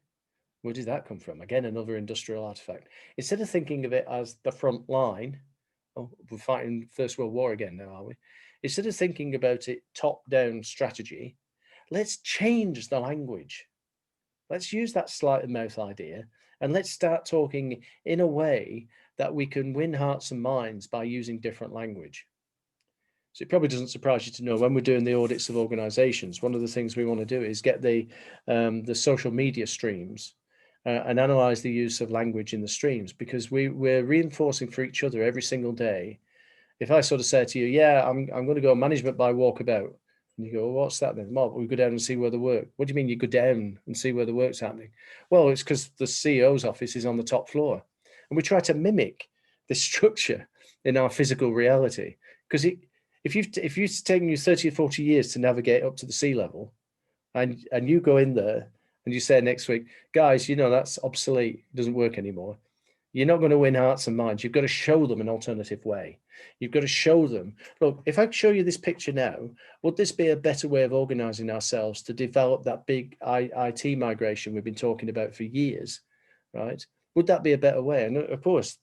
where did that come from? Again, another industrial artifact. Instead of thinking of it as the front line, oh, we're fighting First World War again now, are we? Instead of thinking about it top-down strategy, let's change the language. Let's use that sleight of mouth idea and let's start talking in a way that we can win hearts and minds by using different language. So it probably doesn't surprise you to know when we're doing the audits of organizations, one of the things we want to do is get the social media streams and analyze the use of language in the streams, because we're reinforcing for each other every single day. If I sort of say to you, yeah, I'm going to go management by walkabout, and you go, well, what's that then? Well, we go down and see where the work. What do you mean you go down and see where the work's happening? Well, it's because the CEO's office is on the top floor, and we try to mimic this structure in our physical reality. Because if you've taken you 30 or 40 years to navigate up to the sea level, and you go in there and you say next week, guys, you know, that's obsolete, it doesn't work anymore. You're not going to win hearts and minds. You've got to show them an alternative way. You've got to show them, look, if I show you this picture now, would this be a better way of organizing ourselves to develop that big IT migration we've been talking about for years, right? Would that be a better way? And of course,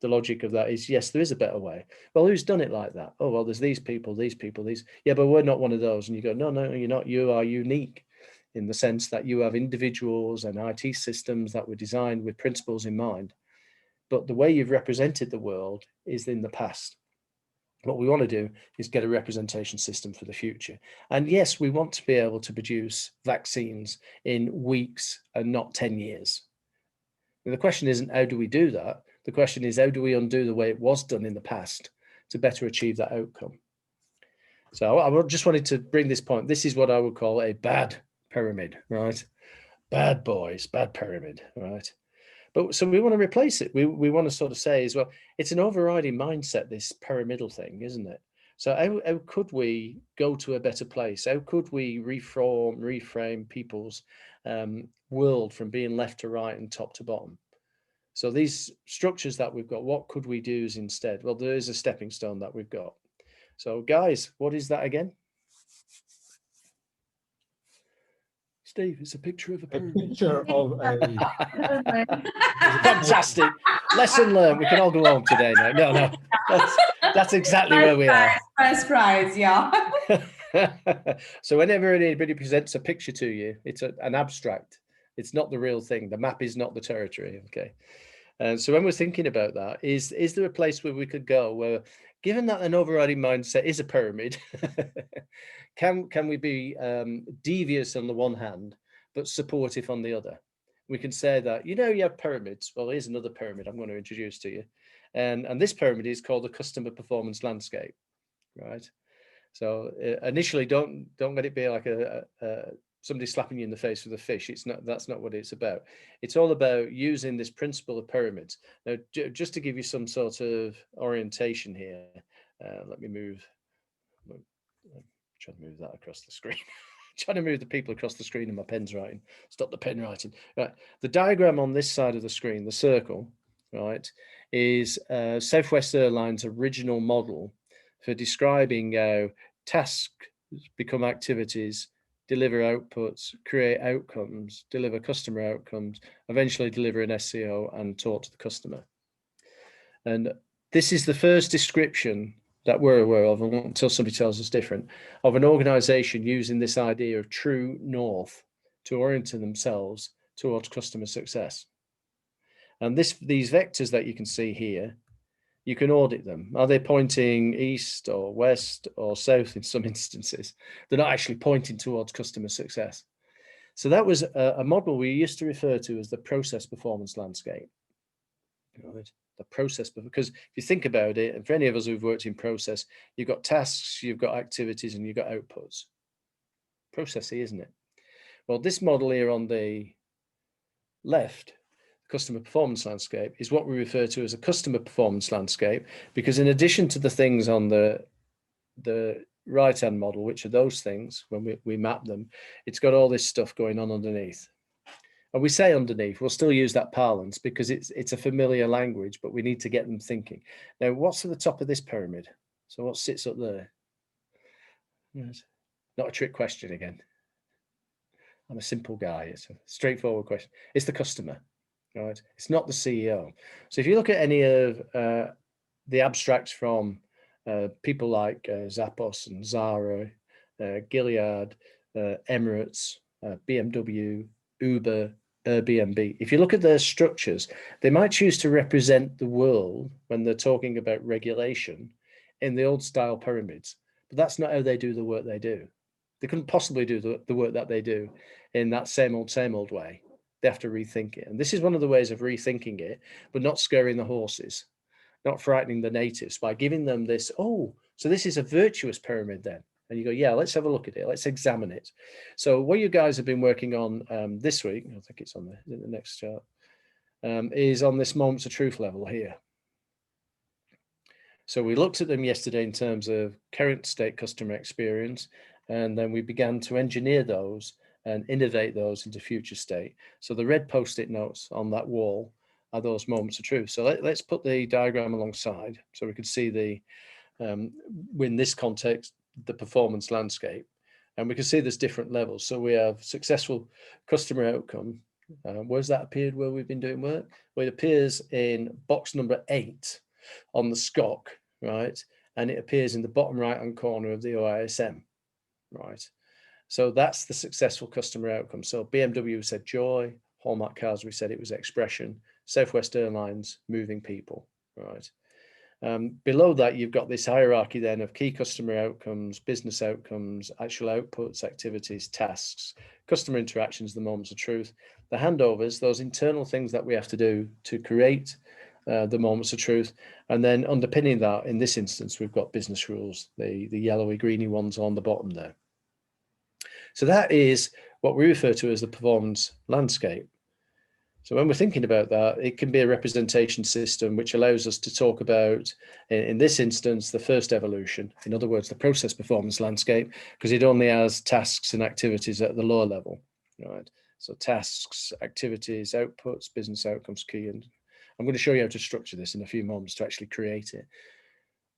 the logic of that is, yes, there is a better way. Well, who's done it like that? Oh, well, there's these people, these. Yeah, but we're not one of those. And you go, no, you're not. You are unique in the sense that you have individuals and IT systems that were designed with principles in mind. But the way you've represented the world is in the past. What we want to do is get a representation system for the future. And yes, we want to be able to produce vaccines in weeks and not 10 years. And the question isn't how do we do that? The question is how do we undo the way it was done in the past to better achieve that outcome? So I just wanted to bring this point. This is what I would call a bad pyramid, right? Bad boys, bad pyramid, right? But so we want to replace it. We want to sort of say as well, it's an overriding mindset, this pyramidal thing, isn't it? So how could we go to a better place? How could we reframe people's world from being left to right and top to bottom? So these structures that we've got, what could we do instead? Well, there is a stepping stone that we've got. So guys, what is that again? Steve, it's a picture of a pyramid. A picture of a Fantastic. Lesson learned. We can all go home today now. No. That's exactly where we are. First prize, yeah. So whenever anybody presents a picture to you, it's an abstract. It's not the real thing. The map is not the territory. Okay. And so when we're thinking about that, is there a place where we could go where, given that an overriding mindset is a pyramid, can we be devious on the one hand, but supportive on the other? We can say that, you have pyramids. Well, here's another pyramid I'm going to introduce to you. And this pyramid is called the customer performance landscape, right? So initially, don't let it be like somebody slapping you in the face with a fish. That's not what it's about. It's all about using this principle of pyramids. Now, just to give you some sort of orientation here, let me move. I'm trying to move that across the screen. Trying to move the people across the screen and my pen's writing. Stop the pen writing. Right. The diagram on this side of the screen, the circle, right, is Southwest Airlines' original model for describing how tasks become activities, deliver outputs, create outcomes, deliver customer outcomes, eventually deliver an SEO and talk to the customer. And this is the first description that we're aware of, until somebody tells us different, of an organization using this idea of true north to orient themselves towards customer success. And these vectors that you can see here, you can audit them. Are they pointing east or west or south in some instances? They're not actually pointing towards customer success. So that was a model we used to refer to as the process performance landscape. Right? The process, because if you think about it, and for any of us who've worked in process, you've got tasks, you've got activities, and you've got outputs. Processy, isn't it? Well, this model here on the left, customer performance landscape, is what we refer to as a customer performance landscape, because in addition to the things on the right-hand model, which are those things, when we map them, it's got all this stuff going on underneath. And we say underneath, we'll still use that parlance because it's a familiar language, but we need to get them thinking. Now, what's at the top of this pyramid? So what sits up there? Yes. Not a trick question again. I'm a simple guy. It's a straightforward question. It's the customer, right? It's not the CEO. So if you look at any of the abstracts from people like Zappos and Zara, Gilead, Emirates, BMW, Uber, Airbnb, if you look at their structures, they might choose to represent the world when they're talking about regulation in the old style pyramids, but that's not how they do the work they do. They couldn't possibly do the work that they do in that same old way. They have to rethink it. And this is one of the ways of rethinking it, but not scaring the horses, not frightening the natives by giving them this, oh, so this is a virtuous pyramid then. And you go, yeah, let's have a look at it. Let's examine it. So what you guys have been working on this week, I think it's on the next chart, is on this moments of truth level here. So we looked at them yesterday in terms of current state customer experience, and then we began to engineer those and innovate those into future state. So the red post-it notes on that wall are those moments of truth. So let's put the diagram alongside so we could see the, in this context, the performance landscape. And we can see there's different levels. So we have successful customer outcome. Where's that appeared where we've been doing work? Well, it appears in box number 8 on the SCOC, right? And it appears in the bottom right-hand corner of the OISM, right? So that's the successful customer outcome. So BMW said joy, Hallmark Cars, we said it was expression, Southwest Airlines, moving people, right? Below that, you've got this hierarchy then of key customer outcomes, business outcomes, actual outputs, activities, tasks, customer interactions, the moments of truth, the handovers, those internal things that we have to do to create the moments of truth. And then underpinning that, in this instance, we've got business rules, the yellowy, greeny ones on the bottom there. So that is what we refer to as the performance landscape. So when we're thinking about that, it can be a representation system which allows us to talk about, in this instance, the first evolution. In other words, the process performance landscape, because it only has tasks and activities at the lower level, right? So tasks, activities, outputs, business outcomes, key. And I'm going to show you how to structure this in a few moments to actually create it.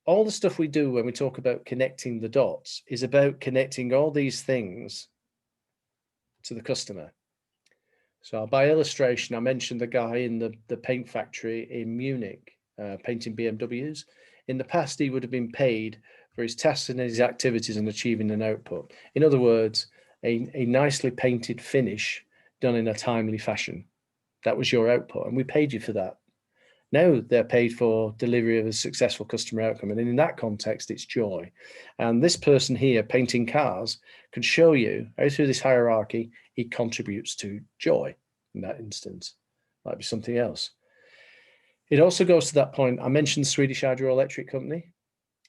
All the stuff we do when we talk about connecting the dots is about connecting all these things to the customer. So by illustration, I mentioned the guy in the paint factory in Munich, painting BMWs. In the past, he would have been paid for his tasks and his activities and achieving an output. In other words, a nicely painted finish done in a timely fashion. That was your output, and we paid you for that. Now they're paid for delivery of a successful customer outcome. And in that context, it's joy. And this person here painting cars can show you how through this hierarchy, he contributes to joy in that instance. Might be something else. It also goes to that point. I mentioned the Swedish Hydroelectric Company.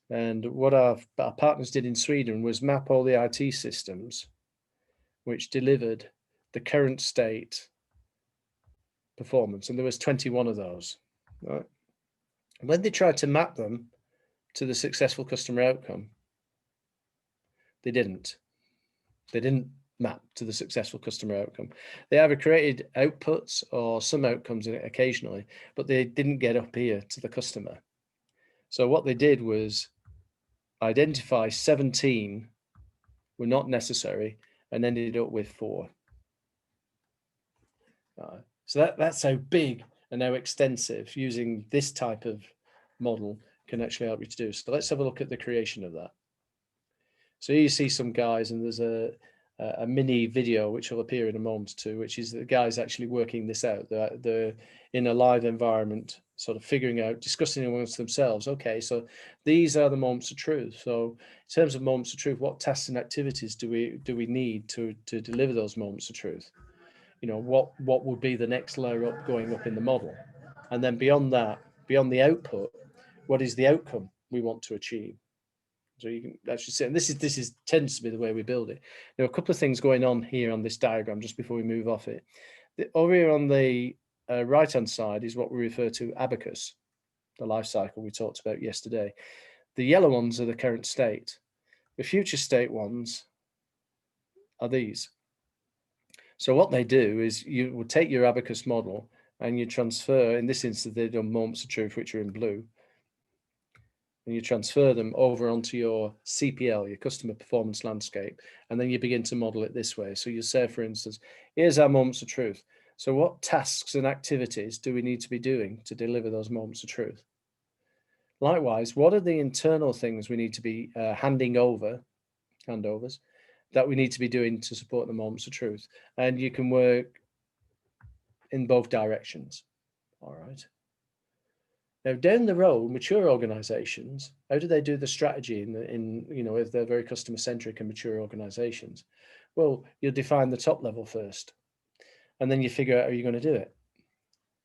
And what our partners did in Sweden was map all the IT systems which delivered the current state performance. And there was 21 of those. Right. And when they tried to map them to the successful customer outcome, they didn't. They didn't map to the successful customer outcome. They either created outputs or some outcomes in it occasionally, but they didn't get up here to the customer. So what they did was identify 17 were not necessary and ended up with 4. So that's how big and how extensive using this type of model can actually help you to do. So let's have a look at the creation of that. So here you see some guys, and there's a mini video which will appear in a moment too, which is the guys actually working this out. They're in a live environment, sort of figuring out, discussing amongst themselves. Okay, so these are the moments of truth. So in terms of moments of truth, what tasks and activities do we need to deliver those moments of truth? You know, what would be the next layer up going up in the model? And then beyond that, beyond the output, what is the outcome we want to achieve? So you can actually see, and this is tends to be the way we build it. There are a couple of things going on here on this diagram just before we move off it. Over here on the right-hand side is what we refer to abacus, the life cycle we talked about yesterday. The yellow ones are the current state. The future state ones are these. So what they do is you will take your abacus model and you transfer, in this instance, they've done moments of truth, which are in blue. And you transfer them over onto your CPL, your customer performance landscape, and then you begin to model it this way. So you say, for instance, here's our moments of truth. So what tasks and activities do we need to be doing to deliver those moments of truth? Likewise, what are the internal things we need to be handovers, that we need to be doing to support the moments of truth? And you can work in both directions, all right? Now, down the road, mature organizations, how do they do the strategy in you know, if they're very customer centric and mature organizations? Well, you'll define the top level first, and then you figure out how you're going to do it.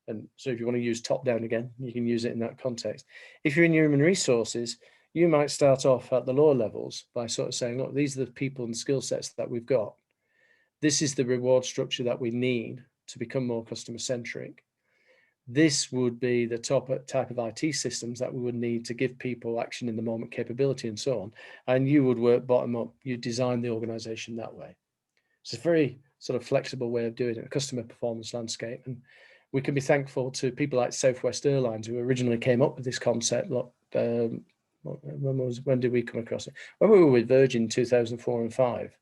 And so if you want to use top down again, you can use it in that context. If you're in human resources, you might start off at the lower levels by sort of saying, look, these are the people and skill sets that we've got. This is the reward structure that we need to become more customer centric. This would be the type of IT systems that we would need to give people action in the moment capability and so on. And you would work bottom up. You design the organization that way. It's a very sort of flexible way of doing it, a customer performance landscape. And we can be thankful to people like Southwest Airlines, who originally came up with this concept. When did we come across it? When we were with Virgin in 2004 and 5.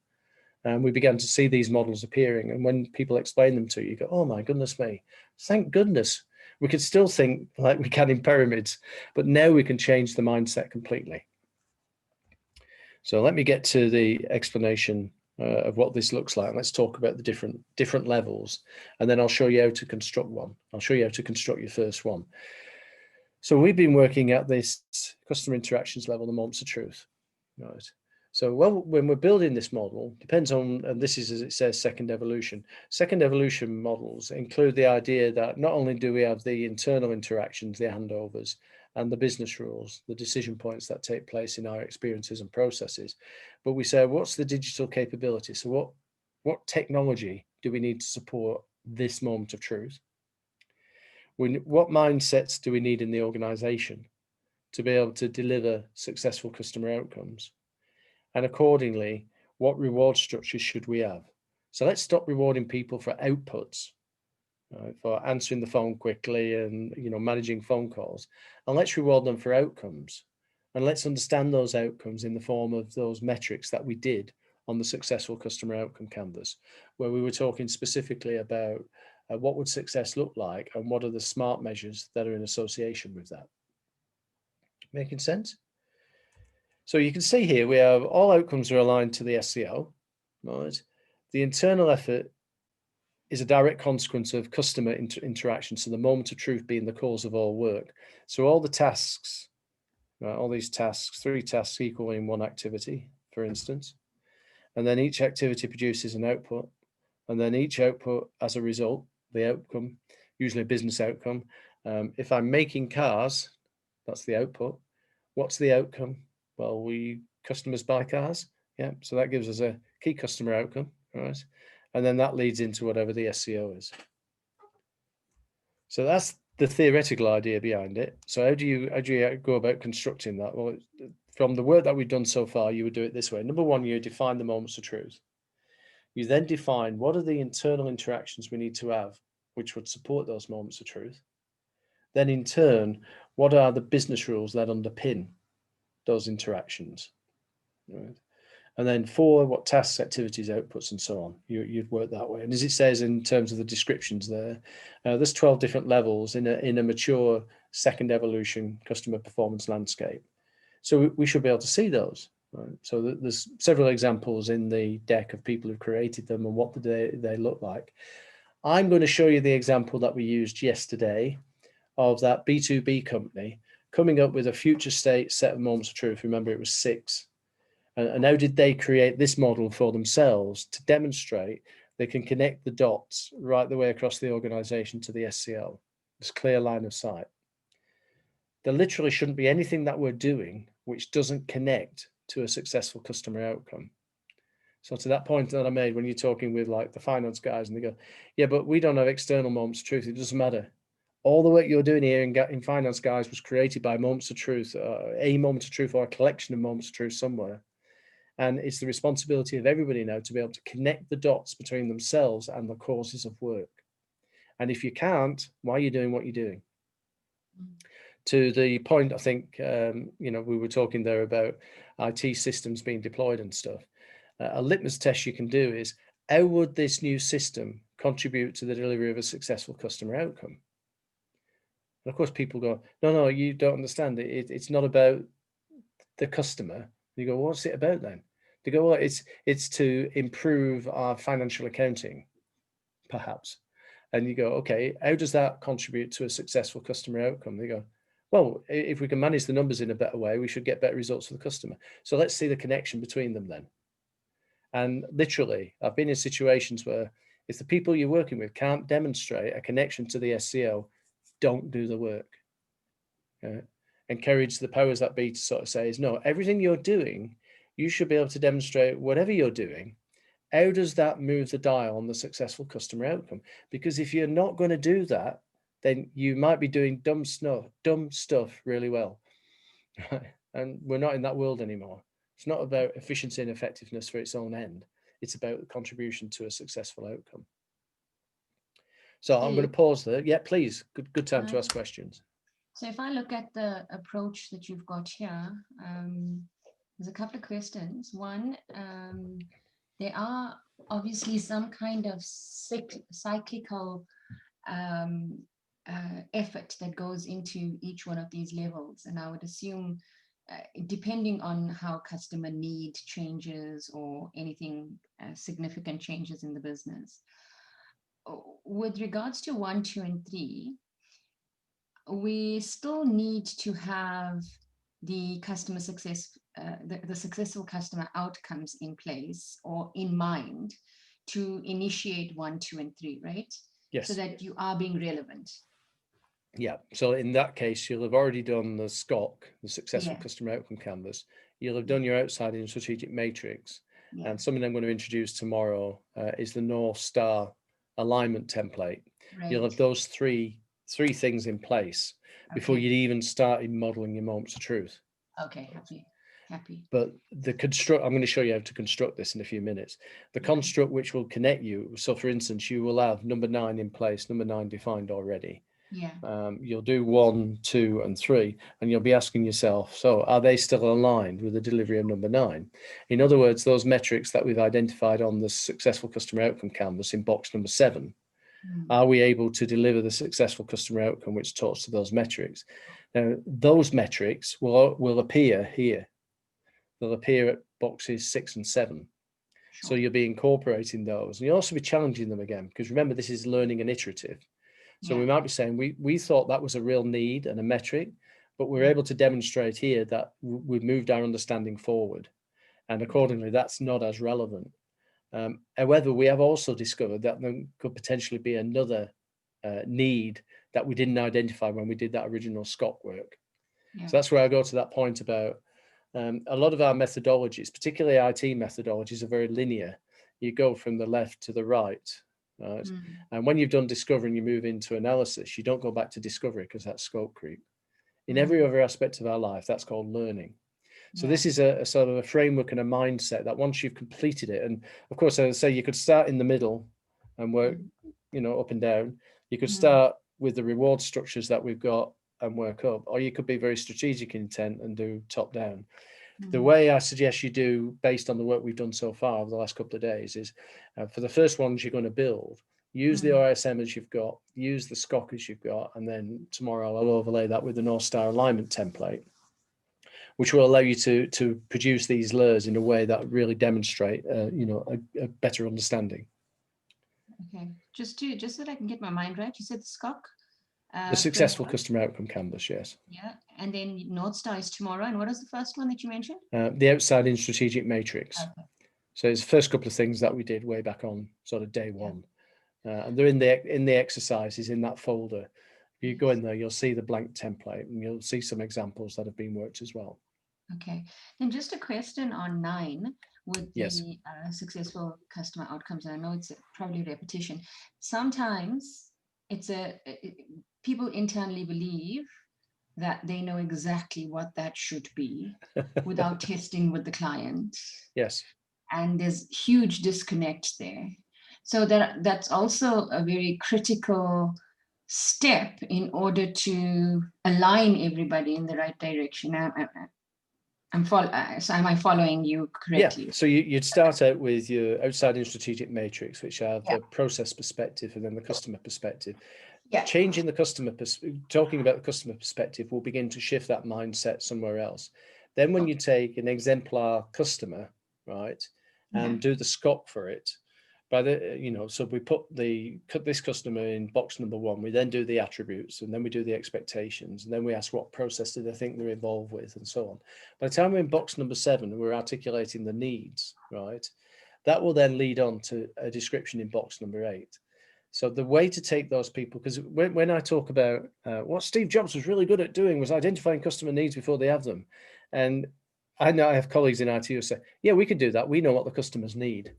And we began to see these models appearing. And when people explain them to you, you go, oh my goodness me, thank goodness. We could still think like we can in pyramids, but now we can change the mindset completely. So let me get to the explanation of what this looks like. Let's talk about the different levels, and then I'll show you how to construct one. I'll show you how to construct your first one. So we've been working at this customer interactions level, the moments of truth, right? So when we're building this model, depends on, and this is, as it says, second evolution. Second evolution models include the idea that not only do we have the internal interactions, the handovers, and the business rules, the decision points that take place in our experiences and processes, but we say, what's the digital capability? So what technology do we need to support this moment of truth? What mindsets do we need in the organization to be able to deliver successful customer outcomes? And accordingly, what reward structures should we have? So let's stop rewarding people for outputs, right, for answering the phone quickly and managing phone calls, and let's reward them for outcomes. And let's understand those outcomes in the form of those metrics that we did on the successful customer outcome canvas, where we were talking specifically about what would success look like and what are the smart measures that are in association with that. Making sense? So you can see here, we have all outcomes are aligned to the SCO, right? The internal effort is a direct consequence of customer interaction. So the moment of truth being the cause of all work. So all the tasks, right, all these tasks, 3 tasks equaling 1 activity, for instance. And then each activity produces an output. And then each output as a result, the outcome, usually a business outcome. If I'm making cars, that's the output. What's the outcome? Well, customers buy cars. Yeah, so that gives us a key customer outcome, right? And then that leads into whatever the SCO is. So that's the theoretical idea behind it. So how do you go about constructing that? Well, from the work that we've done so far, you would do it this way. Number 1, you define the moments of truth. You then define what are the internal interactions we need to have, which would support those moments of truth. Then in turn, what are the business rules that underpin those interactions, right? And then 4, what tasks, activities, outputs, and so on. You'd work that way. And as it says in terms of the descriptions there's 12 different levels in a mature second evolution customer performance landscape. So we should be able to see those. Right? So there's several examples in the deck of people who've created them and what they look like. I'm going to show you the example that we used yesterday of that B2B company coming up with a future state set of moments of truth. Remember, it was 6. And how did they create this model for themselves to demonstrate they can connect the dots right the way across the organization to the SCO? This clear line of sight. There literally shouldn't be anything that we're doing which doesn't connect to a successful customer outcome. So to that point that I made, when you're talking with like the finance guys and they go, yeah, but we don't have external moments of truth. It doesn't matter. All the work you're doing here in finance guys was created by moments of truth, a moment of truth or a collection of moments of truth somewhere. And it's the responsibility of everybody now to be able to connect the dots between themselves and the causes of work. And if you can't, why are you doing what you're doing? To the point, I think, we were talking there about IT systems being deployed and stuff. A litmus test you can do is, how would this new system contribute to the delivery of a successful customer outcome? And of course, people go, no, you don't understand it. It's not about the customer. You go, what's it about then? They go, well, it's to improve our financial accounting, perhaps. And you go, okay, how does that contribute to a successful customer outcome? They go, well, if we can manage the numbers in a better way, we should get better results for the customer. So let's see the connection between them then. And literally, I've been in situations where if the people you're working with can't demonstrate a connection to the SCO, don't do the work. Encourage the powers that be to sort of say, no, everything you're doing, you should be able to demonstrate whatever you're doing. How does that move the dial on the successful customer outcome? Because if you're not going to do that, then you might be doing dumb stuff really well. And we're not in that world anymore. It's not about efficiency and effectiveness for its own end. It's about the contribution to a successful outcome. So I'm going to pause there. Yeah, please. Good time to ask questions. So if I look at the approach that you've got here, there's a couple of questions. One, there are obviously some kind of cyclical effort that goes into each one of these levels. And I would assume, depending on how customer need changes or anything significant changes in the business. With regards to 1, 2, and 3, we still need to have the customer success, the successful customer outcomes in place or in mind to initiate 1, 2, and 3, right? Yes. So that you are being relevant. Yeah. So in that case, you'll have already done the SCOC, the Successful Customer Outcome Canvas. You'll have done your outside and strategic matrix. And something I'm going to introduce tomorrow is the North Star alignment template. Right. You'll have those 3 3 things in place before Okay. you'd even started modeling your moments of truth. Okay, happy. But the construct, I'm going to show you how to construct this in a few minutes. The construct which will connect you. So for instance, you will have number 9 in place, number 9 defined already. Yeah. You'll do 1, 2, and 3, and you'll be asking yourself, so are they still aligned with the delivery of number 9? In other words, those metrics that we've identified on the successful customer outcome canvas in box number 7, are we able to deliver the successful customer outcome which talks to those metrics? Now, those metrics will appear here. They'll appear at boxes 6 and 7. Sure. So you'll be incorporating those, and you'll also be challenging them again, because remember, this is learning and iterative. So we might be saying, we thought that was a real need and a metric, but we're able to demonstrate here that we've moved our understanding forward. And accordingly, that's not as relevant. However, we have also discovered that there could potentially be another need that we didn't identify when we did that original SCOC work. Yeah. So that's where I go to that point about a lot of our methodologies, particularly IT methodologies, are very linear. You go from the left to the right. Right. And when you've done discovery and you move into analysis, you don't go back to discovery, because that's scope creep. In every other aspect of our life, that's called learning. So this is a sort of a framework and a mindset that once you've completed it, and of course, as I say, you could start in the middle and work, up and down. You could start with the reward structures that we've got and work up, or you could be very strategic in intent and do top down. The way I suggest you do, based on the work we've done so far over the last couple of days, is for the first ones you're going to build, use the OSM as you've got, use the SCOC as you've got, and then tomorrow I'll overlay that with the North Star alignment template, which will allow you to produce these layers in a way that really demonstrate, a better understanding. Okay, just so that I can get my mind right, you said the SCOC. The successful customer outcome canvas, yes. Yeah, and then North Star is tomorrow. And what was the first one that you mentioned? The outside in strategic matrix. Okay. So it's the first couple of things that we did way back on sort of day one, and they're in the exercises in that folder. If you go in there, you'll see the blank template, and you'll see some examples that have been worked as well. Okay, then just a question on 9 with the successful customer outcomes. And I know it's probably repetition. Sometimes people internally believe that they know exactly what that should be without testing with the client. Yes. And there's huge disconnect there. So that's also a very critical step in order to align everybody in the right direction. So am I following you correctly? Yeah. So you'd start out with your outside in strategic matrix, which have the process perspective and then the customer perspective. Yeah. Changing the customer, talking about the customer perspective will begin to shift that mindset somewhere else. Then when you take an exemplar customer, right, and do the SCOC for it, so we put this customer in box number 1, we then do the attributes, and then we do the expectations, and then we ask what process do they think they're involved with, and so on. By the time we're in box number 7, we're articulating the needs, right? That will then lead on to a description in box number 8. So the way to take those people, because when I talk about what Steve Jobs was really good at doing was identifying customer needs before they have them. And I know I have colleagues in IT who say, yeah, we can do that. We know what the customers need.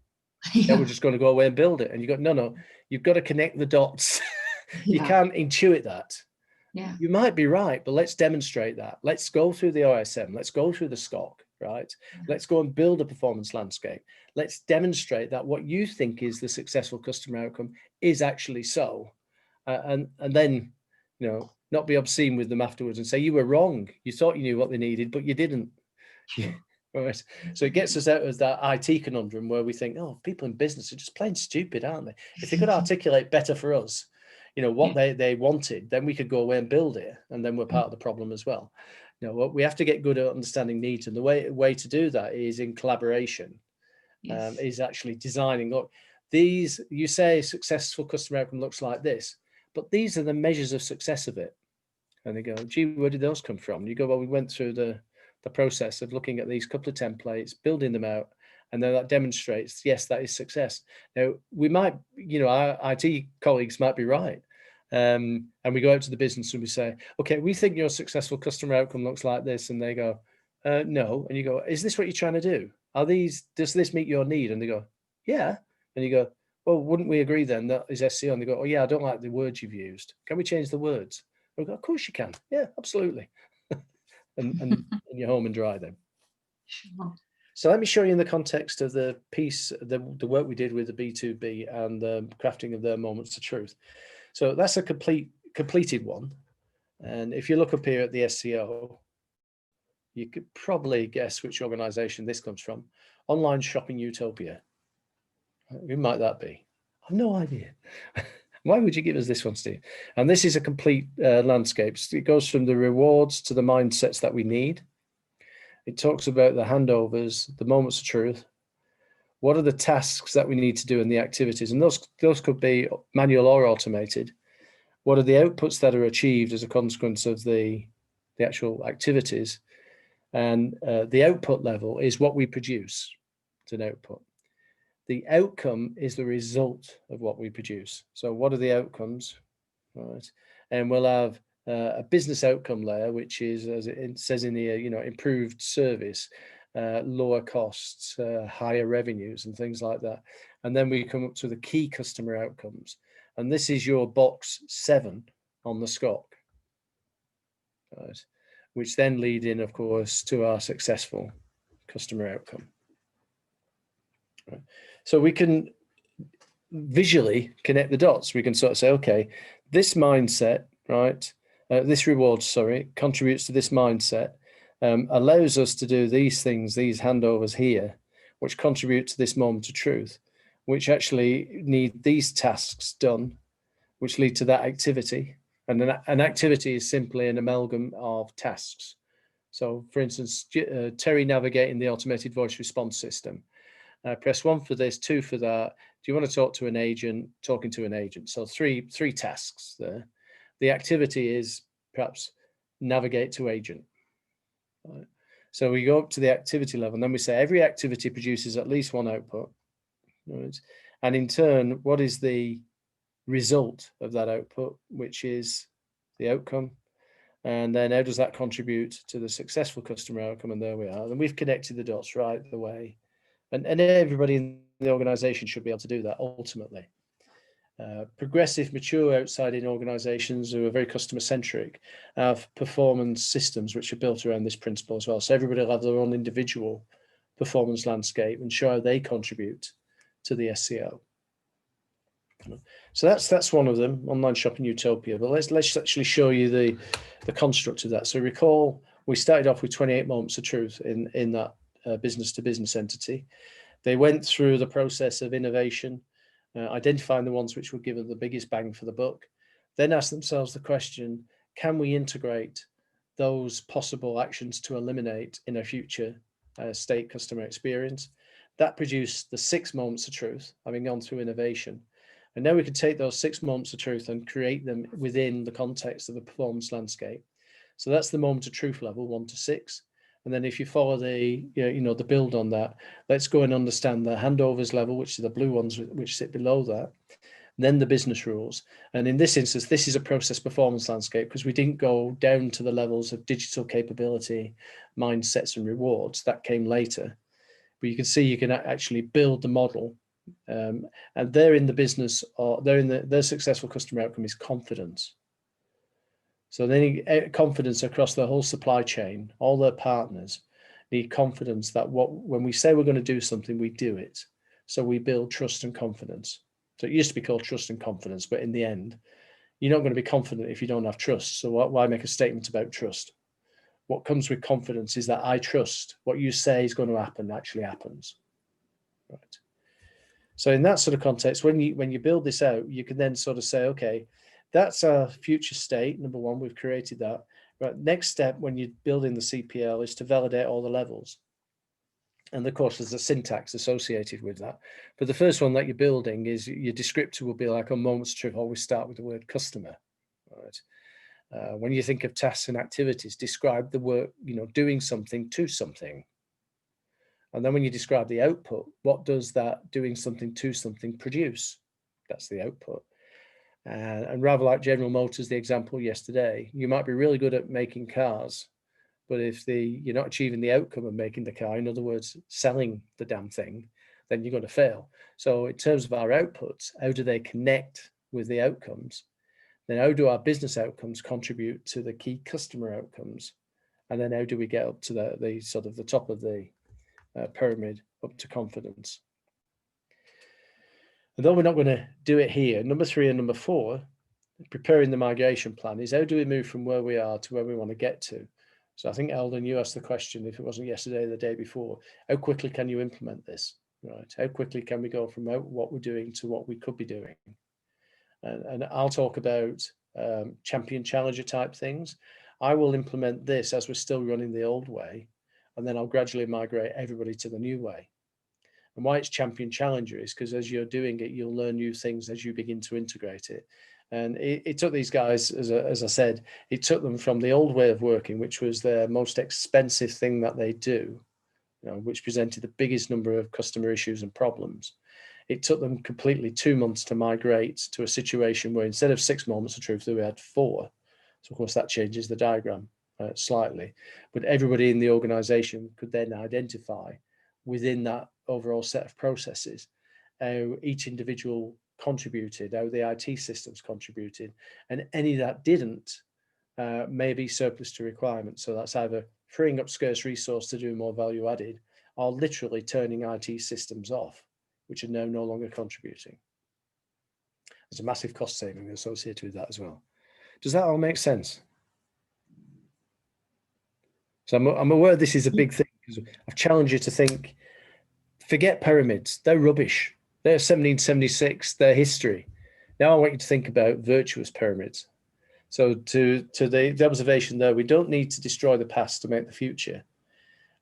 Yeah, we're just going to go away and build it. And you go, no, you've got to connect the dots. You can't intuit that. Yeah. You might be right, but let's demonstrate that. Let's go through the OSM. Let's go through the SCOC, right? Let's go and build a performance landscape. Let's demonstrate that what you think is the successful customer outcome is actually so. And then, not be obscene with them afterwards and say, you were wrong. You thought you knew what they needed, but you didn't. Right. So it gets us out of that IT conundrum where we think, oh, people in business are just plain stupid, aren't they? If they could articulate better for us, what they wanted, then we could go away and build it, and then we're part of the problem as well. We have to get good at understanding needs, and the way to do that is in collaboration. Is actually designing. Look, you say successful customer outcome looks like this, but these are the measures of success of it. And they go, gee, where did those come from? You go, well, we went through the process of looking at these couple of templates, building them out, and then that demonstrates, yes, that is success. Now, we might, our IT colleagues might be right. And we go out to the business and we say, okay, we think your successful customer outcome looks like this. And they go, no. And you go, is this what you're trying to do? Does this meet your need? And they go, yeah. And you go, well, wouldn't we agree then that is SEO? And they go, oh yeah, I don't like the words you've used. Can we change the words? We go, of course you can. Yeah, absolutely. and you're home and dry then. Sure. So let me show you in the context of the piece, the work we did with the B2B and the crafting of their moments of truth. So that's a completed one. And if you look up here at the SEO, you could probably guess which organization this comes from. Online Shopping Utopia. Who might that be? I've no idea. Why would you give us this one, Steve? And this is a complete landscape. It goes from the rewards to the mindsets that we need. It talks about the handovers, the moments of truth. What are the tasks that we need to do and the activities? And those could be manual or automated. What are the outputs that are achieved as a consequence of the actual activities? And the output level is what we produce. It's an output. The outcome is the result of what we produce. So what are the outcomes? Right. And we'll have a business outcome layer, which is, as it says in here, improved service, lower costs, higher revenues and things like that. And then we come up to the key customer outcomes. And this is your box 7 on the SCOC, right? Which then lead in, of course, to our successful customer outcome. Right. So we can visually connect the dots. We can sort of say, okay, this mindset, right, this reward, contributes to this mindset, allows us to do these things, these handovers here, which contribute to this moment of truth, which actually need these tasks done, which lead to that activity. And an activity is simply an amalgam of tasks. So for instance, Terry navigating the automated voice response system. Press 1 for this, 2 for that. Do you want to talk to an agent? Talking to an agent. So three tasks there. The activity is perhaps navigate to agent. Right. So we go up to the activity level, and then we say every activity produces at least one output. Right. And in turn, what is the result of that output, which is the outcome? And then how does that contribute to the successful customer outcome? And there we are. And we've connected the dots right the way. And everybody in the organization should be able to do that ultimately. Progressive, mature outside-in organizations who are very customer-centric have performance systems which are built around this principle as well. So everybody will have their own individual performance landscape and show how they contribute to the SEO. So that's one of them, Online Shopping Utopia. But let's actually show you the construct of that. So recall, we started off with 28 moments of truth in that business-to-business entity. They went through the process of innovation, identifying the ones which would give them the biggest bang for the buck, then ask themselves the question, can we integrate those possible actions to eliminate in a future state customer experience? That produced the 6 moments of truth, having gone through innovation. And now we can take those 6 moments of truth and create them within the context of a performance landscape. So that's the moment of truth level, 1 to 6. And then if you follow the build on that, let's go and understand the handovers level, which are the blue ones which sit below that, then the business rules. And in this instance, this is a process performance landscape because we didn't go down to the levels of digital capability, mindsets and rewards. That came later. But you can see you can actually build the model. And they're in the business, or they're in their successful customer outcome is confidence. So they need confidence across the whole supply chain. All their partners need confidence that when we say we're going to do something, we do it. So we build trust and confidence. So it used to be called trust and confidence, but in the end, you're not going to be confident if you don't have trust. So why make a statement about trust? What comes with confidence is that I trust what you say is going to happen actually happens. Right. So in that sort of context, when you build this out, you can then sort of say, okay, that's our future state. Number 1, we've created that. Right. Next step when you're building the CPL is to validate all the levels. And of course, there's a syntax associated with that. But the first one that you're building is your descriptor will be like a moment's truth. Always start with the word customer. Right. When you think of tasks and activities, describe the work, doing something to something. And then when you describe the output, what does that doing something to something produce? That's the output. And rather like General Motors, the example yesterday, you might be really good at making cars, but if you're not achieving the outcome of making the car, in other words, selling the damn thing, then you're going to fail. So in terms of our outputs, how do they connect with the outcomes? Then how do our business outcomes contribute to the key customer outcomes? And then how do we get up to the sort of the top of the pyramid, up to confidence? And though we're not going to do it here, number 3 and number 4, preparing the migration plan, is how do we move from where we are to where we want to get to? So I think, Eldon, you asked the question, if it wasn't yesterday or the day before, how quickly can you implement this? Right? How quickly can we go from what we're doing to what we could be doing? And I'll talk about champion challenger type things. I will implement this as we're still running the old way, and then I'll gradually migrate everybody to the new way. And why it's champion challenger is because as you're doing it, you'll learn new things as you begin to integrate it. And it took these guys, as I said, it took them from the old way of working, which was their most expensive thing that they do, which presented the biggest number of customer issues and problems. It took them completely 2 months to migrate to a situation where instead of 6 moments of truth, we had 4. So of course that changes the diagram slightly, but everybody in the organization could then identify within that overall set of processes how each individual contributed, how the IT systems contributed, and any that didn't may be surplus to requirements. So that's either freeing up scarce resource to do more value added, or literally turning IT systems off, which are now no longer contributing. There's a massive cost saving associated with that as well. Does that all make sense? So I'm aware this is a big thing, because I've challenged you to think, forget pyramids, they're rubbish. They're 1776, they're history. Now I want you to think about virtuous pyramids. So to the observation there, we don't need to destroy the past to make the future.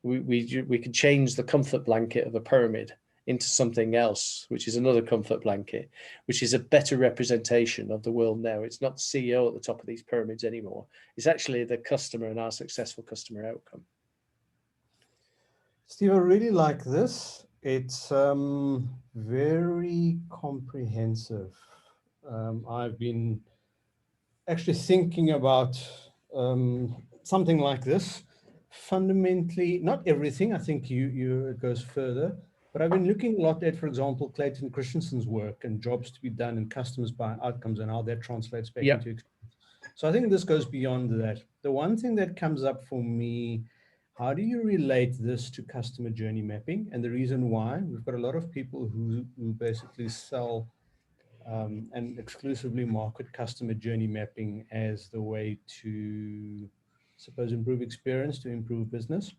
We can change the comfort blanket of a pyramid into something else, which is another comfort blanket, which is a better representation of the world now. It's not the CEO at the top of these pyramids anymore. It's actually the customer and our successful customer outcome. Steve, I really like this. It's very comprehensive. I've been actually thinking about something like this. Fundamentally, not everything. I think it goes further. But I've been looking a lot at, for example, Clayton Christensen's work and jobs to be done and customers by outcomes and how that translates back into experience. So I think this goes beyond that. The one thing that comes up for me, how do you relate this to customer journey mapping? And the reason why, we've got a lot of people who basically sell and exclusively market customer journey mapping as the way to, suppose, improve experience, to improve business.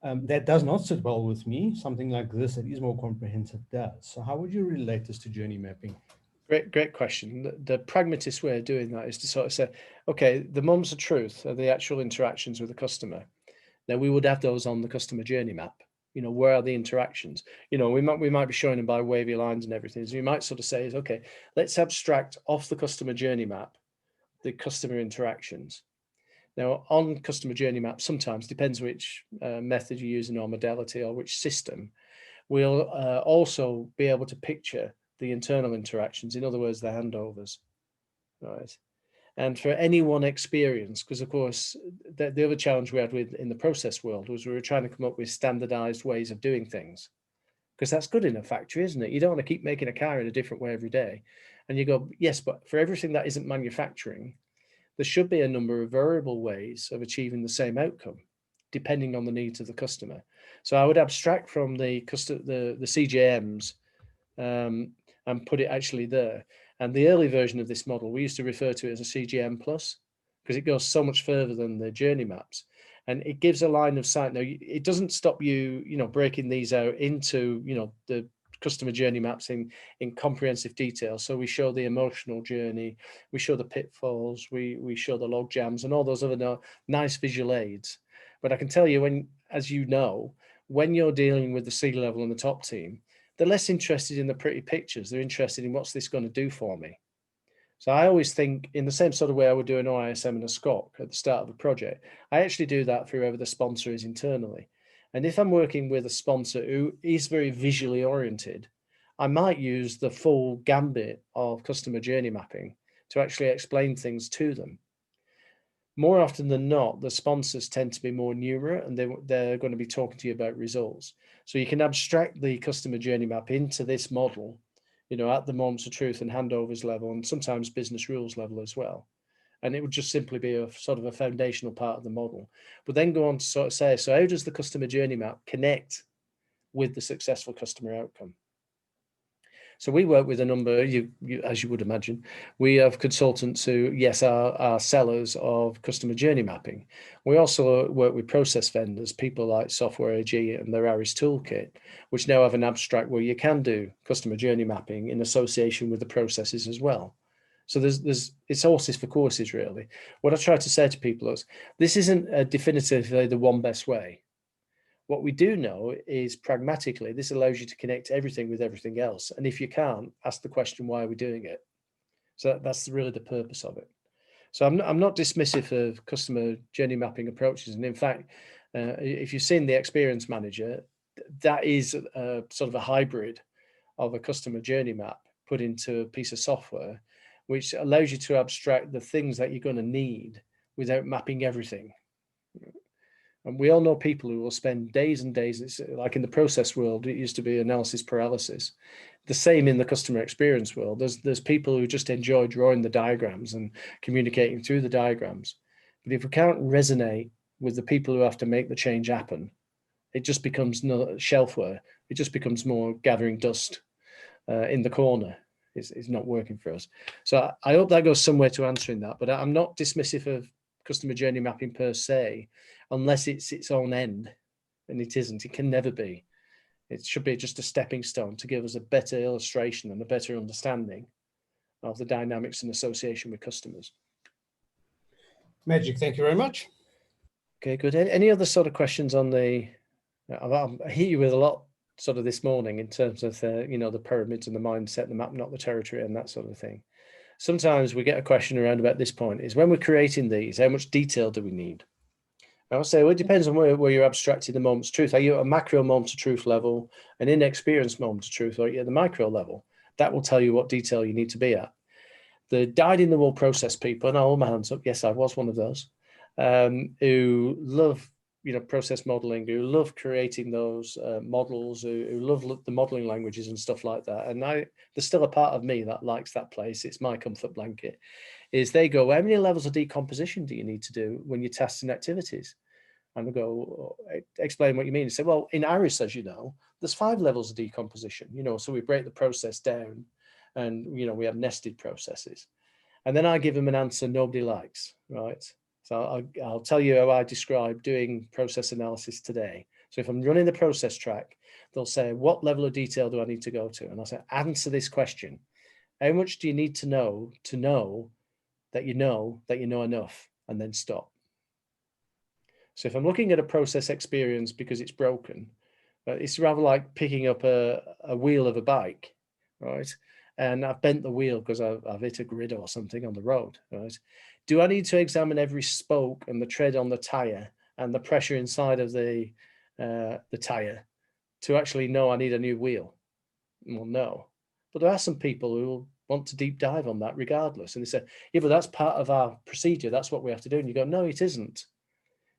That does not sit well with me. Something like this that is more comprehensive does. So how would you relate this to journey mapping? Great question. The pragmatist way of doing that is to sort of say, okay, the moments of truth are the actual interactions with the customer. Now we would have those on the customer journey map. Where are the interactions? We might be showing them by wavy lines and everything. So you might sort of say is, okay, let's abstract off the customer journey map the customer interactions. Now, on customer journey map, sometimes depends which method you're using or modality or which system, we'll also be able to picture the internal interactions. In other words, the handovers, right? And for any one experience, because of course, the other challenge we had in the process world was we were trying to come up with standardized ways of doing things, because that's good in a factory, isn't it? You don't want to keep making a car in a different way every day. And you go, yes, but for everything that isn't manufacturing, there should be a number of variable ways of achieving the same outcome, depending on the needs of the customer. So I would abstract from the CJMs and put it actually there. And the early version of this model, we used to refer to it as a CGM plus, because it goes so much further than the journey maps. And it gives a line of sight. Now, it doesn't stop you, breaking these out into, the customer journey maps in comprehensive detail. So we show the emotional journey, we show the pitfalls, we show the log jams and all those other nice visual aids. But I can tell you, as you know, when you're dealing with the C-level and the top team, they're less interested in the pretty pictures. They're interested in what's this going to do for me. So I always think in the same sort of way I would do an OISM and a SCOC at the start of a project, I actually do that for whoever the sponsor is internally. And if I'm working with a sponsor who is very visually oriented, I might use the full gambit of customer journey mapping to actually explain things to them. more often than not, the sponsors tend to be more numerate, and they're going to be talking to you about results. So you can abstract the customer journey map into this model, you know, at the moments of truth and handovers level, and sometimes business rules level as well. And it would just simply be a sort of a foundational part of the model. But then go on to sort of say, so how does the customer journey map connect with the successful customer outcome? So we work with a number, as you would imagine, we have consultants who, yes, are sellers of customer journey mapping. We also work with process vendors, people like Software AG and their Aris Toolkit, which now have an abstract where you can do customer journey mapping in association with the processes as well. So it's horses for courses, really. What I try to say to people is, this isn't definitively the one best way. What we do know is pragmatically, this allows you to connect everything with everything else. And if you can't, ask the question, why are we doing it? So that's really the purpose of it. So I'm not dismissive of customer journey mapping approaches. And in fact, if you've seen the Experience Manager, that is sort of a hybrid of a customer journey map put into a piece of software, which allows you to abstract the things that you're going to need without mapping everything. And we all know people who will spend days and days, it's like in the process world, it used to be analysis paralysis. The same in the customer experience world. There's people who just enjoy drawing the diagrams and communicating through the diagrams. But if we can't resonate with the people who have to make the change happen, it just becomes no shelfware. It just becomes more gathering dust in the corner. It's not working for us. So I hope that goes somewhere to answering that. But I'm not dismissive of customer journey mapping per se, unless it's its own end, and it isn't. It can never be. It should be just a stepping stone to give us a better illustration and a better understanding of the dynamics and association with customers. Magic, thank you very much. Okay, good. Any other sort of questions on the, I hit you with a lot sort of this morning in terms of you know, the pyramids and the mindset, the map, not the territory, and that sort of thing. Sometimes we get a question around about this point, is when we're creating these, how much detail do we need? I would say, well, it depends on where you're abstracting the moments of truth. Are you at a macro moment of truth level, an inexperienced moment of truth, or are you at the micro level? That will tell you what detail you need to be at. The dyed-in-the-wool process people, and I'll hold my hands up, yes, I was one of those, who love, you know, process modeling, who love creating those models, who love the modeling languages and stuff like that. And there's still a part of me that likes that place. It's my comfort blanket. Is they go, how many levels of decomposition do you need to do when you're testing activities? And I go, explain what you mean. He said, well, in Aris, as you know, there's 5 levels of decomposition, you know, so we break the process down and, you know, we have nested processes. And then I give them an answer nobody likes, right? So I'll tell you how I describe doing process analysis today. So if I'm running the process track, they'll say, what level of detail do I need to go to? And I'll say, answer this question. How much do you need to know that you know enough, and then stop. So if I'm looking at a process experience because it's broken, it's rather like picking up a wheel of a bike, right? And I've bent the wheel because I've hit a grid or something on the road, right? Do I need to examine every spoke and the tread on the tire and the pressure inside of the tire to actually know I need a new wheel? Well, no. But there are some people who will want to deep dive on that regardless. And they say, yeah, but that's part of our procedure. That's what we have to do. And you go, no, it isn't.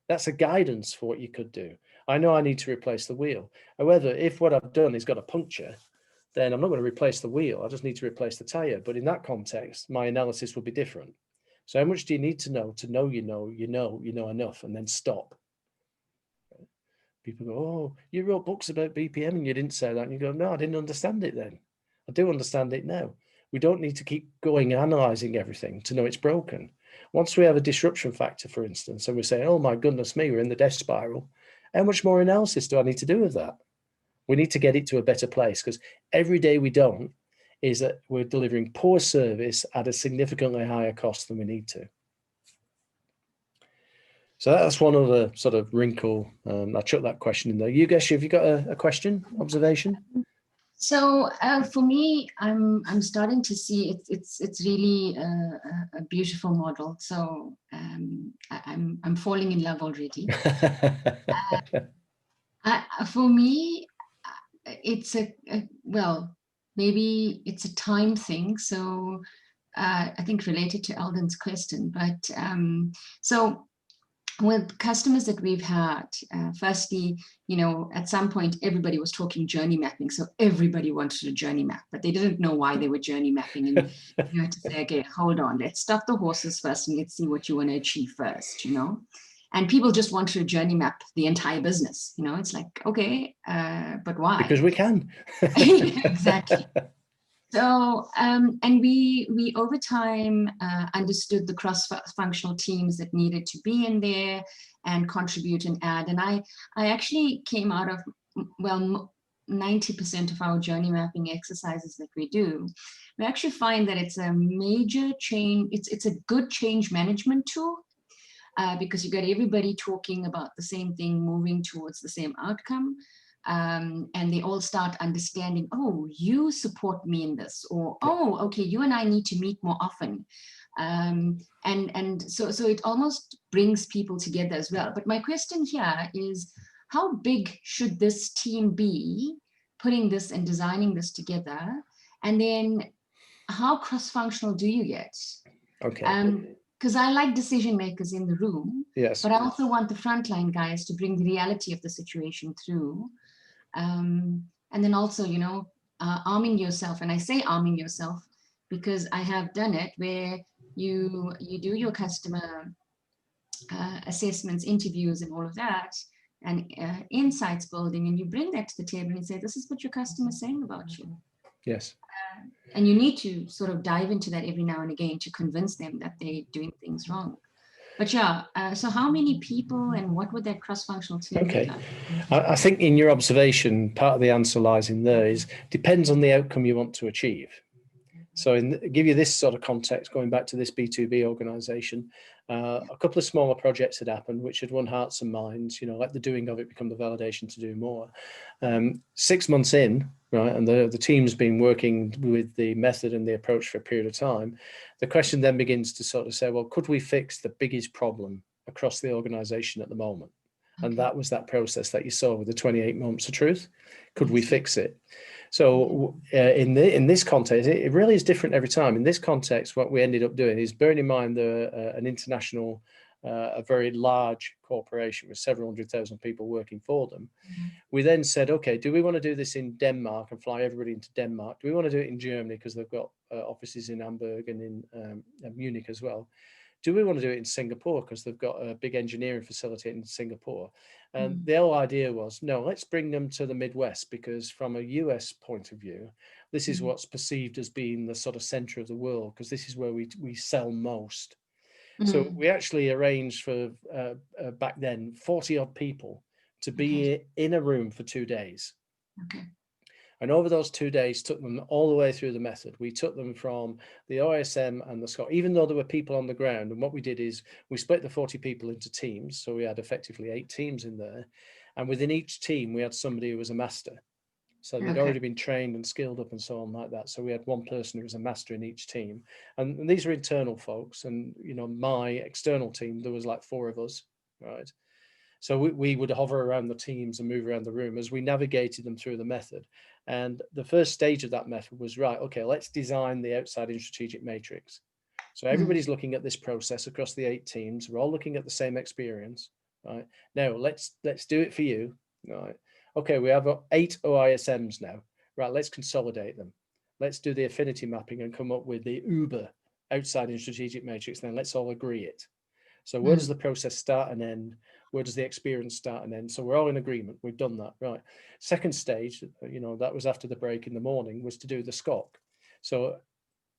That's a guidance for what you could do. I know I need to replace the wheel. However, if what I've done is got a puncture, then I'm not going to replace the wheel. I just need to replace the tire. But in that context, my analysis will be different. So how much do you need to know you know enough, and then stop? People go, oh, you wrote books about BPM and you didn't say that. And you go, no, I didn't understand it then. I do understand it now. We don't need to keep going and analyzing everything to know it's broken. Once we have a disruption factor, for instance, and we say, oh my goodness me, we're in the death spiral, how much more analysis do I need to do with that? We need to get it to a better place, because every day we don't is that we're delivering poor service at a significantly higher cost than we need to. So that's one of the sort of wrinkle. I chucked that question in there. You guys, have you got a question, observation? So for me, I'm starting to see it's really a beautiful model. So I'm falling in love already. For me, it's well, maybe it's a time thing. So I think related to Eldon's question, but so with customers that we've had, firstly, at some point everybody was talking journey mapping, so everybody wanted a journey map, but they didn't know why they were journey mapping, and you had to say, okay, hold on, let's stop the horses first and let's see what you want to achieve first, and people just wanted to journey map the entire business. It's like, okay, but why? Because we can. Exactly. So, and we over time understood the cross-functional teams that needed to be in there and contribute and add. And I actually came out of, well, 90% of our journey mapping exercises that we do, we actually find that it's a major change. It's a good change management tool because you got everybody talking about the same thing, moving towards the same outcome. And they all start understanding, oh, you support me in this, or, oh, okay, you and I need to meet more often. And so it almost brings people together as well. But my question here is, how big should this team be putting this and designing this together? And then how cross-functional do you get? Okay. Because I like decision makers in the room, yes, but I also want the frontline guys to bring the reality of the situation through. And then also, arming yourself. And I say arming yourself because I have done it where you do your customer assessments, interviews, and all of that, and insights building, and you bring that to the table and say, this is what your customer is saying about you. yes. And you need to sort of dive into that every now and again to convince them that they're doing things wrong. But yeah, so how many people and what would that cross-functional team Okay. look like? I think in your observation, part of the answer lies in there is depends on the outcome you want to achieve. So give you this sort of context, going back to this B2B organization, a couple of smaller projects had happened, which had won hearts and minds, let the doing of it become the validation to do more. 6 months in, right, and the team's been working with the method and the approach for a period of time. The question then begins to sort of say, well, could we fix the biggest problem across the organization at the moment? Okay. And that was that process that you saw with the 28 moments of truth. Could we fix it? So in this context, it really is different every time. In this context, what we ended up doing is, bearing in mind an international, a very large corporation with several 100,000 people working for them. Mm-hmm. We then said, okay, do we want to do this in Denmark and fly everybody into Denmark? Do we want to do it in Germany because they've got offices in Hamburg and in Munich as well? Do we want to do it in Singapore because they've got a big engineering facility in Singapore? And the whole idea was, no, let's bring them to the Midwest, because from a US point of view, this is what's perceived as being the sort of center of the world, because this is where we sell most. So we actually arranged for, back then, 40 odd people to be in a room for 2 days. Okay. And over those 2 days, took them all the way through the method. We took them from the OSM and the SCOT, even though there were people on the ground. And what we did is we split the 40 people into teams. So we had effectively 8 teams in there. And within each team, we had somebody who was a master. So they'd already been trained and skilled up and so on like that. So we had one person who was a master in each team. And these are internal folks. And, my external team, there was like 4 of us, right? So we would hover around the teams and move around the room as we navigated them through the method. And the first stage of that method was, right, okay, let's design the outside in strategic matrix. So everybody's looking at this process across the 8 teams. We're all looking at the same experience, right? Now let's do it for you, right? Okay, we have 8 OISMs now, right? Let's consolidate them. Let's do the affinity mapping and come up with the Uber outside in strategic matrix. Then let's all agree it. So where does the process start and end? Where does the experience start and end? So we're all in agreement. We've done that, right? Second stage, that was after the break in the morning, was to do the SCOC. So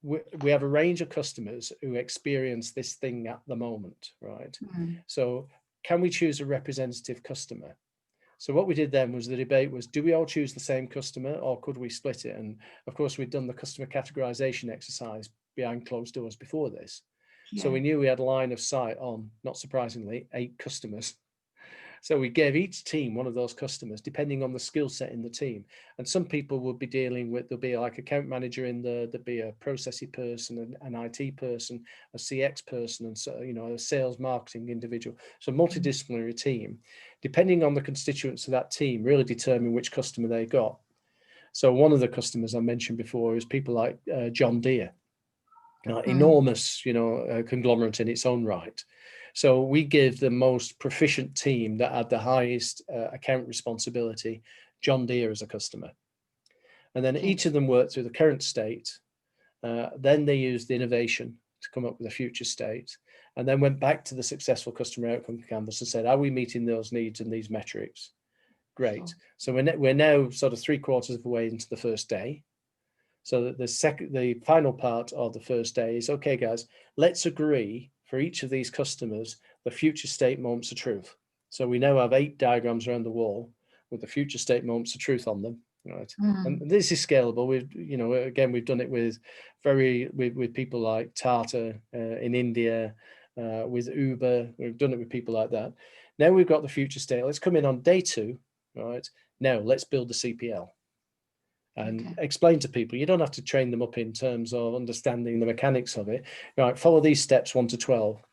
we have a range of customers who experience this thing at the moment, right? So can we choose a representative customer? So what we did then was, the debate was, do we all choose the same customer, or could we split it? And of course, we'd done the customer categorization exercise behind closed doors before this. So we knew we had line of sight on, not surprisingly, 8 customers. So we gave each team one of those customers, depending on the skill set in the team. And some people would be dealing with, there'll be like account manager in there, there'll be a processy person, an IT person, a CX person, and so, a sales marketing individual. So multidisciplinary team, depending on the constituents of that team, really determine which customer they got. So one of the customers I mentioned before is people like John Deere. enormous, conglomerate in its own right. So we give the most proficient team that had the highest account responsibility, John Deere, as a customer. And then each of them worked through the current state. Then they used the innovation to come up with a future state, and then went back to the successful customer outcome canvas and said, are we meeting those needs and these metrics? Great. Sure. So we're now sort of 3/4 of the way into the first day. So that the final part of the first day is, okay, guys, let's agree for each of these customers the future state moments of truth. So we now have 8 diagrams around the wall with the future state moments of truth on them. Right. And this is scalable. We've done it with people like Tata in India, with Uber. We've done it with people like that. Now we've got the future state. Let's come in on day 2. Right. Now let's build the CPL and explain to people. You don't have to train them up in terms of understanding the mechanics of it. Right. Follow these steps 1 to 12.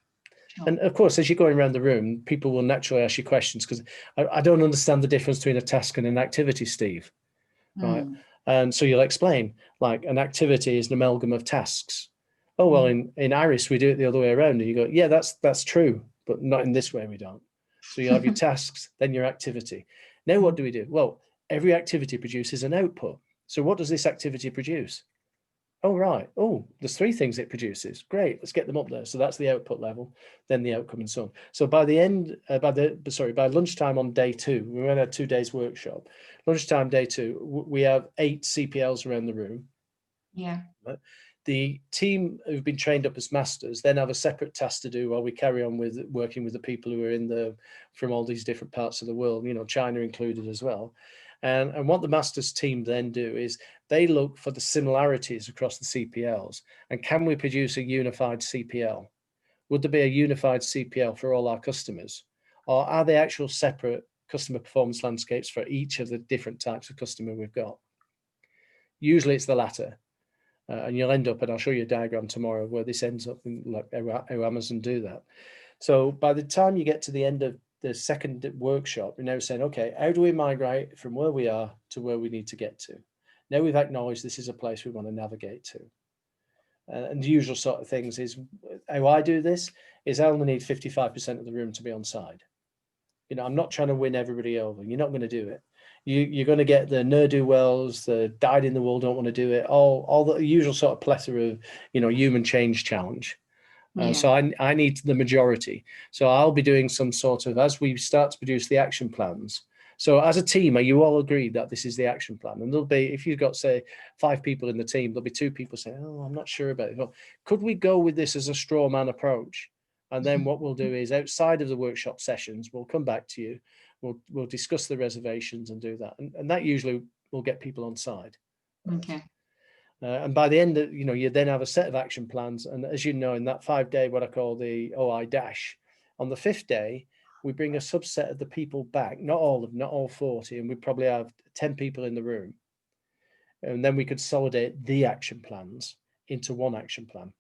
Sure. And of course, as you're going around the room, people will naturally ask you questions, because I don't understand the difference between a task and an activity, Steve. Right. And so you'll explain, like, an activity is an amalgam of tasks. Oh, well, in Iris, we do it the other way around. And you go, yeah, that's true, but not in this way, we don't. So you have your tasks, then your activity. Now, what do we do? Well, every activity produces an output. So what does this activity produce? Oh, right. Oh, there's 3 things it produces. Great. Let's get them up there. So that's the output level, then the outcome, and so on. So by lunchtime on day 2, we went a 2 days workshop. Lunchtime day 2, we have 8 CPLs around the room. Yeah. The team who've been trained up as masters then have a separate task to do while we carry on with working with the people who are from all these different parts of the world, China included as well. And what the masters team then do is they look for the similarities across the CPLs. And can we produce a unified CPL? Would there be a unified CPL for all our customers? Or are they actual separate customer performance landscapes for each of the different types of customer we've got? Usually it's the latter. And you'll end up, and I'll show you a diagram tomorrow where this ends up, in, like how Amazon do that. So by the time you get to the end of the second workshop, we're now saying, okay, how do we migrate from where we are to where we need to get to? Now we've acknowledged this is a place we want to navigate to. And the usual sort of things is, how I do this is I only need 55% of the room to be on side. I'm not trying to win everybody over. You're not going to do it. You're going to get the ne'er-do-wells, the dyed in the wool, don't want to do it, all the usual sort of plethora of, human change challenge. So I need the majority. So I'll be doing some sort of, as we start to produce the action plans. So as a team, are you all agreed that this is the action plan? And there'll be, if you've got, say, 5 people in the team, there'll be 2 people saying, oh, I'm not sure about it. Well, could we go with this as a straw man approach? And then what we'll do is, outside of the workshop sessions, we'll come back to you. We'll discuss the reservations and do that. And that usually will get people on side. Okay. And by the end of, you then have a set of action plans. And as you know, in that 5-day, what I call the OI dash, on the 5th day, we bring a subset of the people back, not all 40, and we probably have 10 people in the room. And then we consolidate the action plans into one action plan.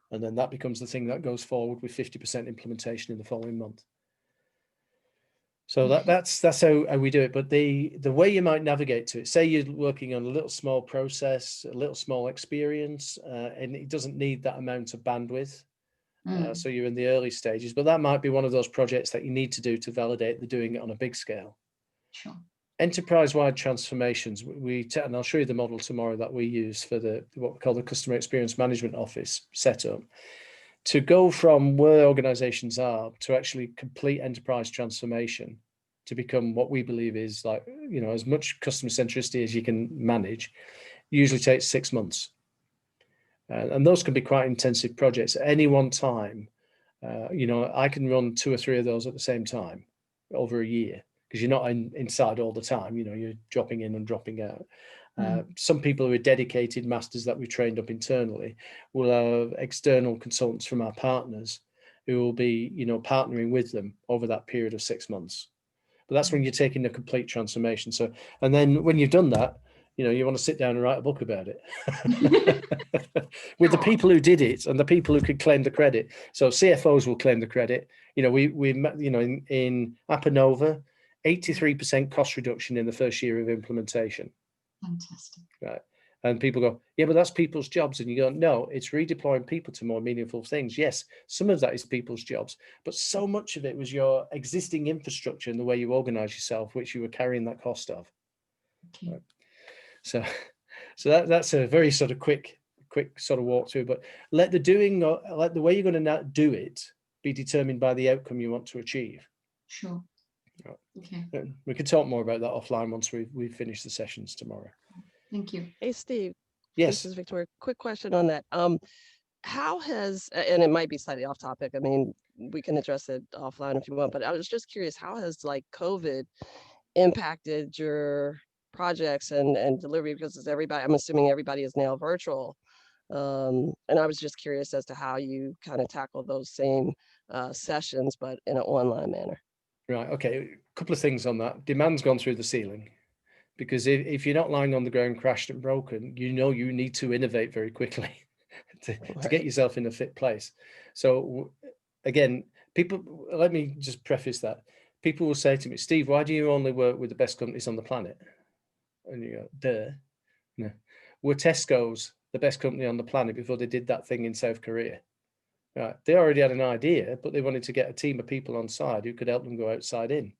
And then that becomes the thing that goes forward with 50% implementation in the following month. So that's how we do it. But the way you might navigate to it, say you're working on a little small process, a little small experience, and it doesn't need that amount of bandwidth. So you're in the early stages, but that might be one of those projects that you need to do to validate the doing it on a big scale. Sure. Enterprise-wide transformations, and I'll show you the model tomorrow that we use for what we call the Customer Experience Management Office setup. To go from where organizations are to actually complete enterprise transformation to become what we believe is, like, as much customer centricity as you can manage, usually takes 6 months. And those can be quite intensive projects at any one time. I can run 2 or 3 of those at the same time over a year, because you're not inside all the time. You're dropping in and dropping out. Some people who are dedicated masters that we've trained up internally will have external consultants from our partners who will be, partnering with them over that period of 6 months. But that's when you're taking a complete transformation. So, and then when you've done that, you want to sit down and write a book about it with the people who did it and the people who could claim the credit. So CFOs will claim the credit. In Apanova, 83% cost reduction in the first year of implementation. Fantastic. Right. And people go, yeah, but that's people's jobs. And you go, no, it's redeploying people to more meaningful things. Yes, some of that is people's jobs, but so much of it was your existing infrastructure and the way you organize yourself, which you were carrying that cost of. Okay. Right. So that's a very sort of quick sort of walkthrough, but let the way you're going to do it be determined by the outcome you want to achieve. Sure. Right. Okay. We could talk more about that offline once we finish the sessions tomorrow. Thank you. Hey, Steve. Yes. This is Victoria. Quick question on that. How has, and it might be slightly off topic, I mean, we can address it offline if you want, but I was just curious, how has like COVID impacted your projects and delivery? Because it's everybody, I'm assuming everybody is now virtual. And I was just curious as to how you kind of tackle those same sessions, but in an online manner. Right. Okay. A couple of things on that. Demand's gone through the ceiling, because if you're not lying on the ground, crashed and broken, you need to innovate very quickly to get yourself in a fit place. So again, people, let me just preface that. People will say to me, Steve, why do you only work with the best companies on the planet? And you go, duh. No. Were Tesco's the best company on the planet before they did that thing in South Korea? Right. They already had an idea, but they wanted to get a team of people on side who could help them go outside in.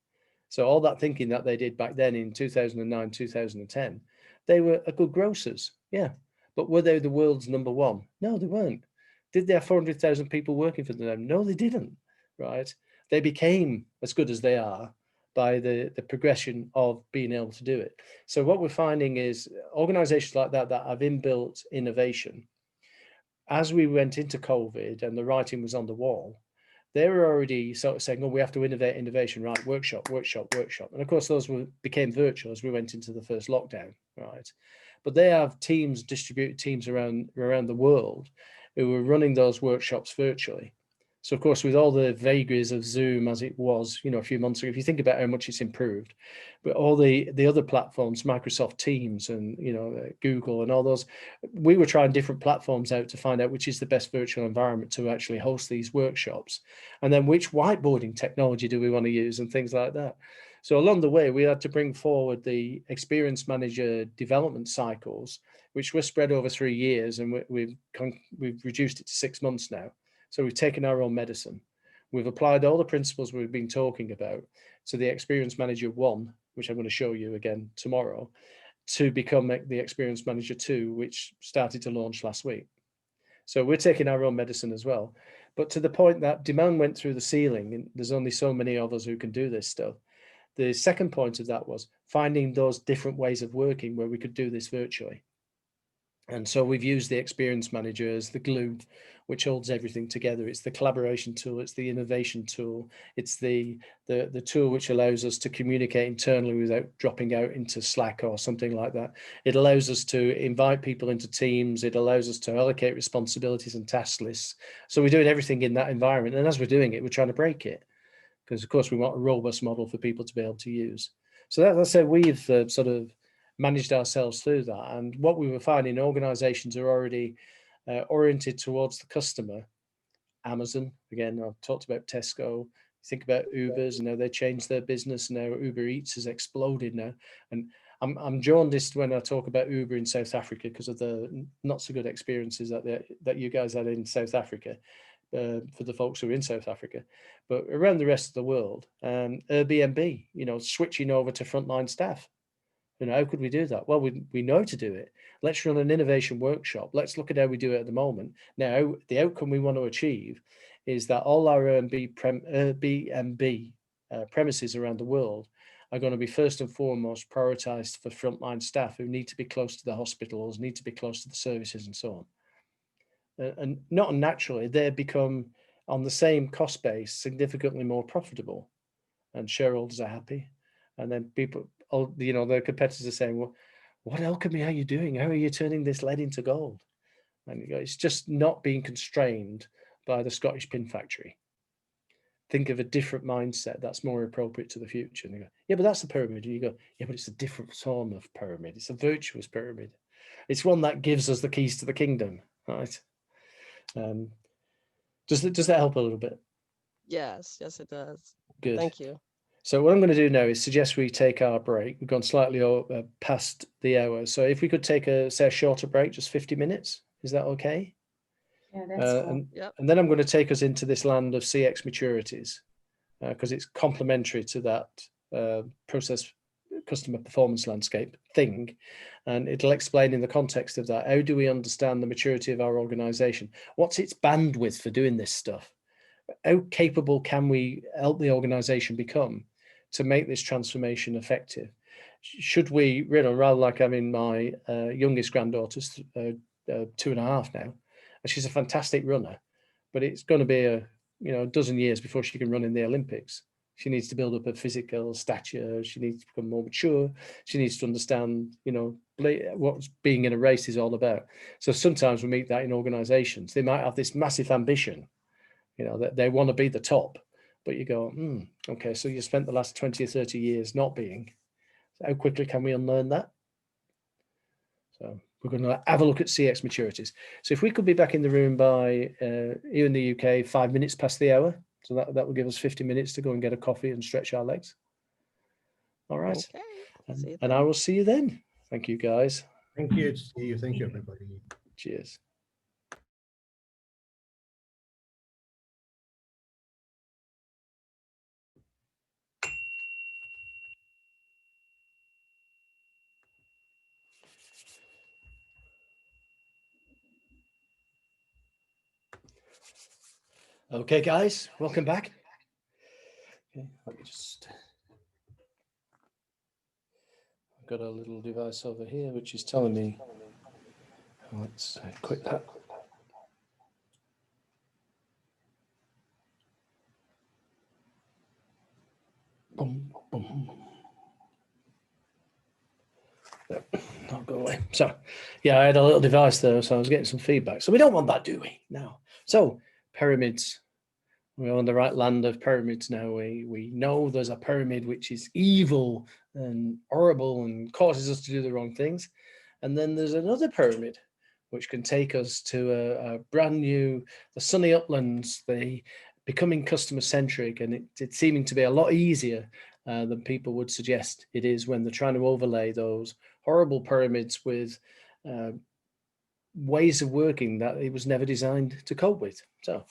So all that thinking that they did back then in 2009, 2010, they were a good grocers. Yeah. But were they the world's number one? No, they weren't. Did they have 400,000 people working for them? No, they didn't. Right. They became as good as they are by the progression of being able to do it. So what we're finding is organizations like that have inbuilt innovation. As we went into COVID and the writing was on the wall, they were already sort of saying, oh, we have to innovation, right? Workshop. And of course, those became virtual as we went into the first lockdown, right? But they have teams, distributed teams around the world who were running those workshops virtually. So of course, with all the vagaries of Zoom as it was, a few months ago, if you think about how much it's improved, but all the other platforms, Microsoft Teams and Google and all those, we were trying different platforms out to find out which is the best virtual environment to actually host these workshops, and then which whiteboarding technology do we want to use and things like that. So along the way, we had to bring forward the experience manager development cycles, which were spread over 3 years, and we've reduced it to 6 months now. So we've taken our own medicine. We've applied all the principles we've been talking about to the Experience Manager 1, which I'm going to show you again tomorrow, to become the Experience Manager 2, which started to launch last week. So we're taking our own medicine as well. But to the point that demand went through the ceiling, and there's only so many of us who can do this stuff. The second point of that was finding those different ways of working where we could do this virtually. And so we've used the Experience Manager as the glue which holds everything together. It's the collaboration tool, it's the innovation tool, it's the tool which allows us to communicate internally without dropping out into Slack or something like that. It allows us to invite people into teams. It allows us to allocate responsibilities and task lists. So we're doing everything in that environment. And as we're doing it, we're trying to break it, because of course we want a robust model for people to be able to use. So that's how we've sort of managed ourselves through that. And what we were finding, organizations are already oriented towards the customer. Amazon, again, I've talked about Tesco. Think about Ubers, they changed their business. Now Uber Eats has exploded now. And I'm jaundiced when I talk about Uber in South Africa because of the not so good experiences that you guys had in South Africa. For the folks who are in South Africa, but around the rest of the world, Airbnb, switching over to frontline staff. How could we do that? Well, we know to do it. Let's run an innovation workshop. Let's look at how we do it at the moment. Now, the outcome we want to achieve is that all our Airbnb premises around the world are going to be first and foremost prioritized for frontline staff who need to be close to the hospitals, need to be close to the services and so on. And not unnaturally, they become, on the same cost base, significantly more profitable, and shareholders are happy. And then people, their competitors are saying, well, what alchemy are you doing? How are you turning this lead into gold? And you go, it's just not being constrained by the Scottish pin factory. Think of a different mindset that's more appropriate to the future. And you go, yeah, but that's the pyramid. And you go, yeah, but it's a different form of pyramid. It's a virtuous pyramid. It's one that gives us the keys to the kingdom, right? Does that help a little bit? Yes, it does. Good. Thank you. So what I'm going to do now is suggest we take our break. We've gone slightly past the hour. So if we could take a shorter break, just 50 minutes, is that okay? Yeah, that's cool. And then I'm going to take us into this land of CX maturities, because it's complementary to that process customer performance landscape thing. And it'll explain in the context of that, how do we understand the maturity of our organization? What's its bandwidth for doing this stuff? How capable can we help the organization become to make this transformation effective? Should we, rather like, I mean, my youngest granddaughter's 2.5 now, and she's a fantastic runner, but it's going to be a dozen years before she can run in the Olympics. She needs to build up her physical stature. She needs to become more mature. She needs to understand, what being in a race is all about. So sometimes we meet that in organizations. They might have this massive ambition, that they want to be the top, but you go, okay, so you spent the last 20 or 30 years not being. How quickly can we unlearn that? So we're going to have a look at CX maturities. So if we could be back in the room by, here in the UK, 5 minutes past the hour. So that will give us 50 minutes to go and get a coffee and stretch our legs. All right. Okay. And I will see you then. Thank you, guys. Thank you. See you. Thank you, everybody. Cheers. Okay, guys, welcome back. Okay, let me just. I've got a little device over here which is telling me. Let's quit that. Boom, boom. I'll go away. So, yeah, I had a little device there, so I was getting some feedback. So we don't want that, do we? No. So pyramids. We're on the right land of pyramids now. We know there's a pyramid which is evil and horrible and causes us to do the wrong things. And then there's another pyramid which can take us to a brand new, the sunny uplands, the becoming customer centric, and it's seeming to be a lot easier than people would suggest it is when they're trying to overlay those horrible pyramids with ways of working that it was never designed to cope with. So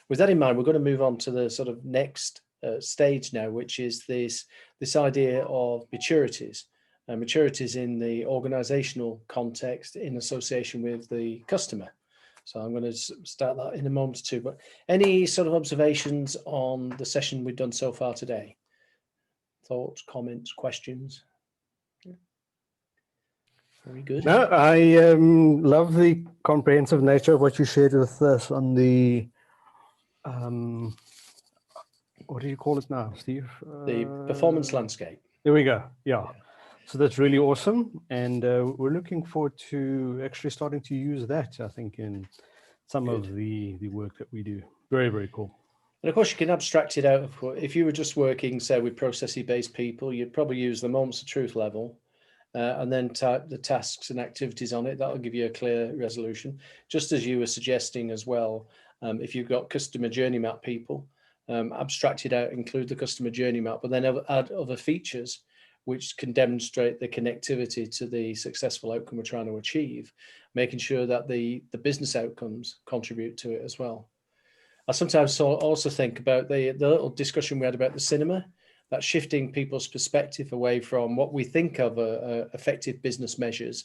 with that in mind, we're going to move on to the sort of next stage now, which is this idea of maturities. Maturities in the organizational context in association with the customer. So I'm going to start that in a moment too, but any sort of observations on the session we've done so far today? Thoughts, comments, questions? Very good. No, I love the comprehensive nature of what you shared with us on the, what do you call it now, Steve? The performance landscape. There we go. Yeah. So that's really awesome. And we're looking forward to actually starting to use that, I think, in some of the work that we do. Very, very cool. And of course, you can abstract it out. If you were just working, say, with processy-based people, you'd probably use the moments of truth level and then type the tasks and activities on it. That'll give you a clear resolution. Just as you were suggesting as well, if you've got customer journey map people, abstract it out, include the customer journey map, but then add other features which can demonstrate the connectivity to the successful outcome we're trying to achieve, making sure that the business outcomes contribute to it as well. I sometimes also think about the little discussion we had about the cinema, that shifting people's perspective away from what we think of effective business measures.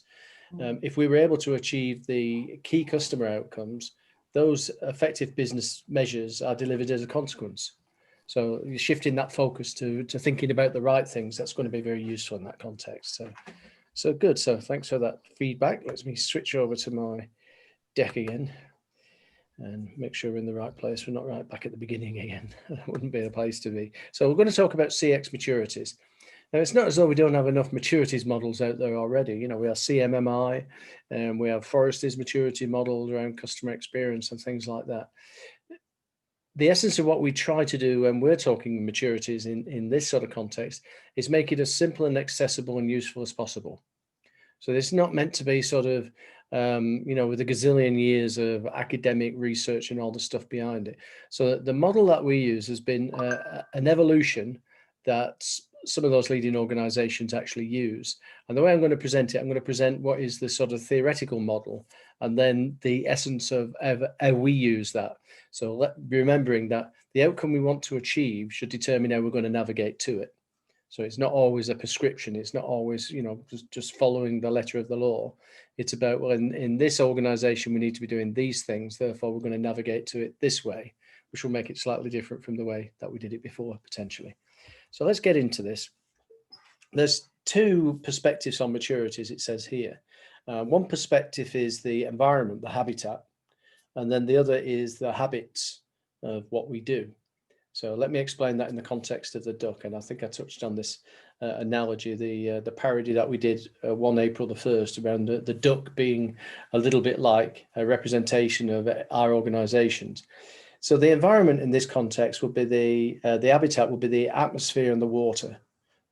If we were able to achieve the key customer outcomes, those effective business measures are delivered as a consequence. So you're shifting that focus to thinking about the right things. That's going to be very useful in that context. So good. So thanks for that feedback. Let me switch over to my deck again and make sure we're in the right place. We're not right back at the beginning again. That wouldn't be the place to be. So we're going to talk about CX maturities. Now, it's not as though we don't have enough maturities models out there already. We have CMMI and we have Forrester's maturity models around customer experience and things like that. The essence of what we try to do when we're talking maturities in this sort of context is make it as simple and accessible and useful as possible. So it's not meant to be sort of, with a gazillion years of academic research and all the stuff behind it. So the model that we use has been an evolution that some of those leading organizations actually use. And the way I'm going to present it, I'm going to present what is the sort of theoretical model, and then the essence of how we use that. So remembering that the outcome we want to achieve should determine how we're going to navigate to it. So it's not always a prescription. It's not always, you know, just following the letter of the law. It's about, well, in this organization, we need to be doing these things. Therefore, we're going to navigate to it this way, which will make it slightly different from the way that we did it before, potentially. So let's get into this. There's two perspectives on maturity, as it says here. One perspective is the environment, the habitat, and then the other is the habits of what we do. So let me explain that in the context of the duck. And I think I touched on this analogy, the parody that we did 1 April the 1st around the duck being a little bit like a representation of our organizations. So the environment in this context would be the habitat would be the atmosphere and the water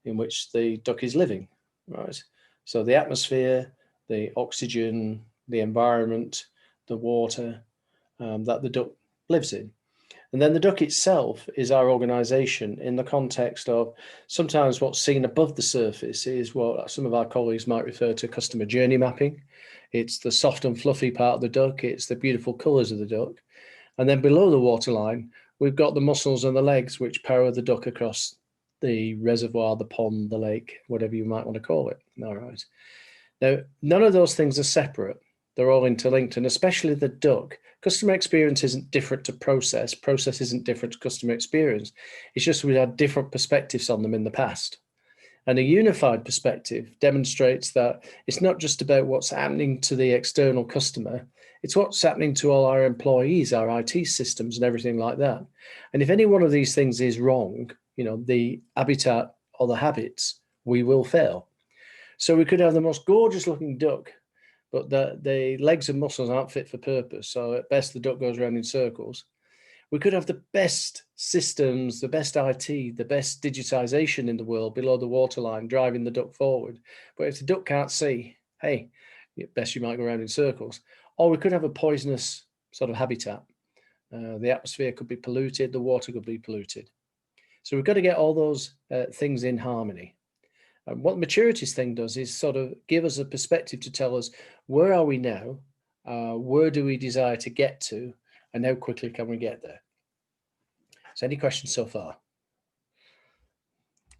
in which the duck is living, right? So the atmosphere, the oxygen, the environment, the water that the duck lives in. And then the duck itself is our organization in the context of sometimes what's seen above the surface is what some of our colleagues might refer to customer journey mapping. It's the soft and fluffy part of the duck. It's the beautiful colors of the duck. And then below the waterline, we've got the muscles and the legs which power the duck across the reservoir, the pond, the lake, whatever you might want to call it. All right. Now, none of those things are separate. They're all interlinked, and especially the duck. Customer experience isn't different to process. Process isn't different to customer experience. It's just we had different perspectives on them in the past. And a unified perspective demonstrates that it's not just about what's happening to the external customer. It's what's happening to all our employees, our IT systems and everything like that. And if any one of these things is wrong, you know, the habitat or the habits, we will fail. So we could have the most gorgeous looking duck, but the legs and muscles aren't fit for purpose. So at best, the duck goes around in circles. We could have the best systems, the best IT, the best digitization in the world below the waterline, driving the duck forward. But if the duck can't see, hey, at best you might go around in circles. Or we could have a poisonous sort of habitat. The atmosphere could be polluted, the water could be polluted. So we've got to get all those things in harmony. And what the maturities thing does is sort of give us a perspective to tell us where are we now, where do we desire to get to, and how quickly can we get there? So any questions so far?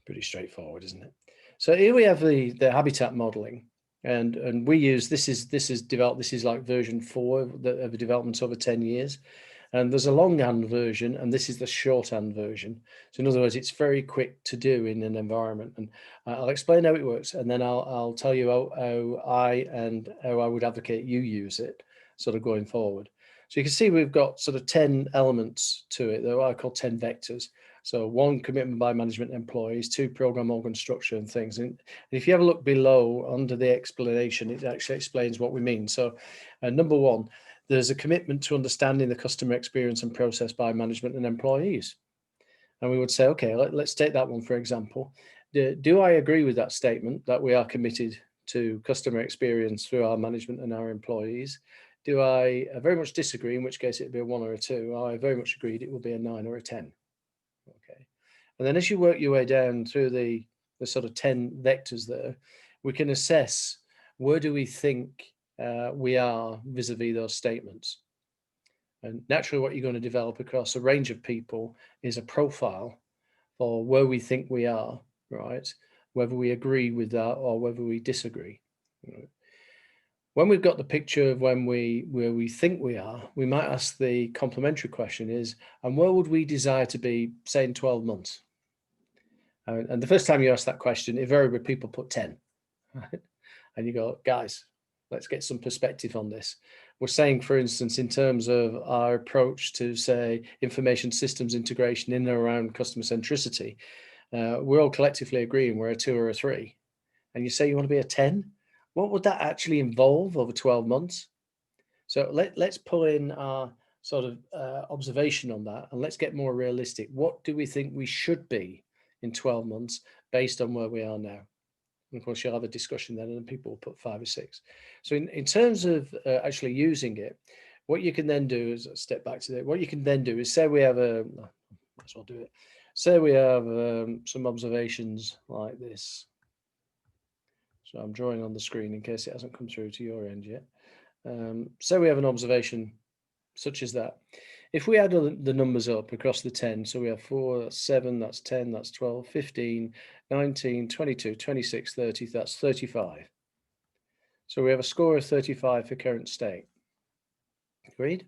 Pretty straightforward, isn't it? So here we have the habitat modeling, and we use this is developed. This is like version 4 of the development over 10 years. And there's a longhand version, and this is the shorthand version. So in other words, it's very quick to do in an environment. And I'll explain how it works, and then I'll tell you how I would advocate you use it sort of going forward. So you can see we've got sort of 10 elements to it. They're what I call 10 vectors. So 1, commitment by management employees, 2, program organ structure and things. And if you have a look below under the explanation, it actually explains what we mean. So number 1, there's a commitment to understanding the customer experience and process by management and employees. And we would say, okay, let's take that one, for example. Do I agree with that statement that we are committed to customer experience through our management and our employees? Do I very much disagree, in which case it'd be a 1 or a 2? I very much agreed it would be a 9 or a 10. Okay. And then as you work your way down through the sort of 10 vectors there, we can assess where do we think we are vis-a-vis those statements. And naturally what you're going to develop across a range of people is a profile for where we think we are, right? Whether we agree with that or whether we disagree. Right? When we've got the picture of where we think we are, we might ask the complementary question is, and where would we desire to be, say, in 12 months? And the first time you ask that question, invariably people put 10, right? And you go, guys, let's get some perspective on this. We're saying, for instance, in terms of our approach to, say, information systems integration in and around customer centricity, we're all collectively agreeing we're a 2 or a 3. And you say you want to be a 10? What would that actually involve over 12 months? So let's pull in our sort of observation on that, and let's get more realistic. What do we think we should be in 12 months based on where we are now? And of course, you'll have a discussion then, and people will put 5 or 6. So in terms of actually using it, what you can then do is step back to that. What you can then do is say we have might as well do it. say we have some observations like this. So I'm drawing on the screen in case it hasn't come through to your end yet. So we have an observation such as that. If we add the numbers up across the 10, so we have 4, that's 7, that's 10, that's 12, 15, 19, 22, 26, 30, that's 35. So we have a score of 35 for current state. Agreed?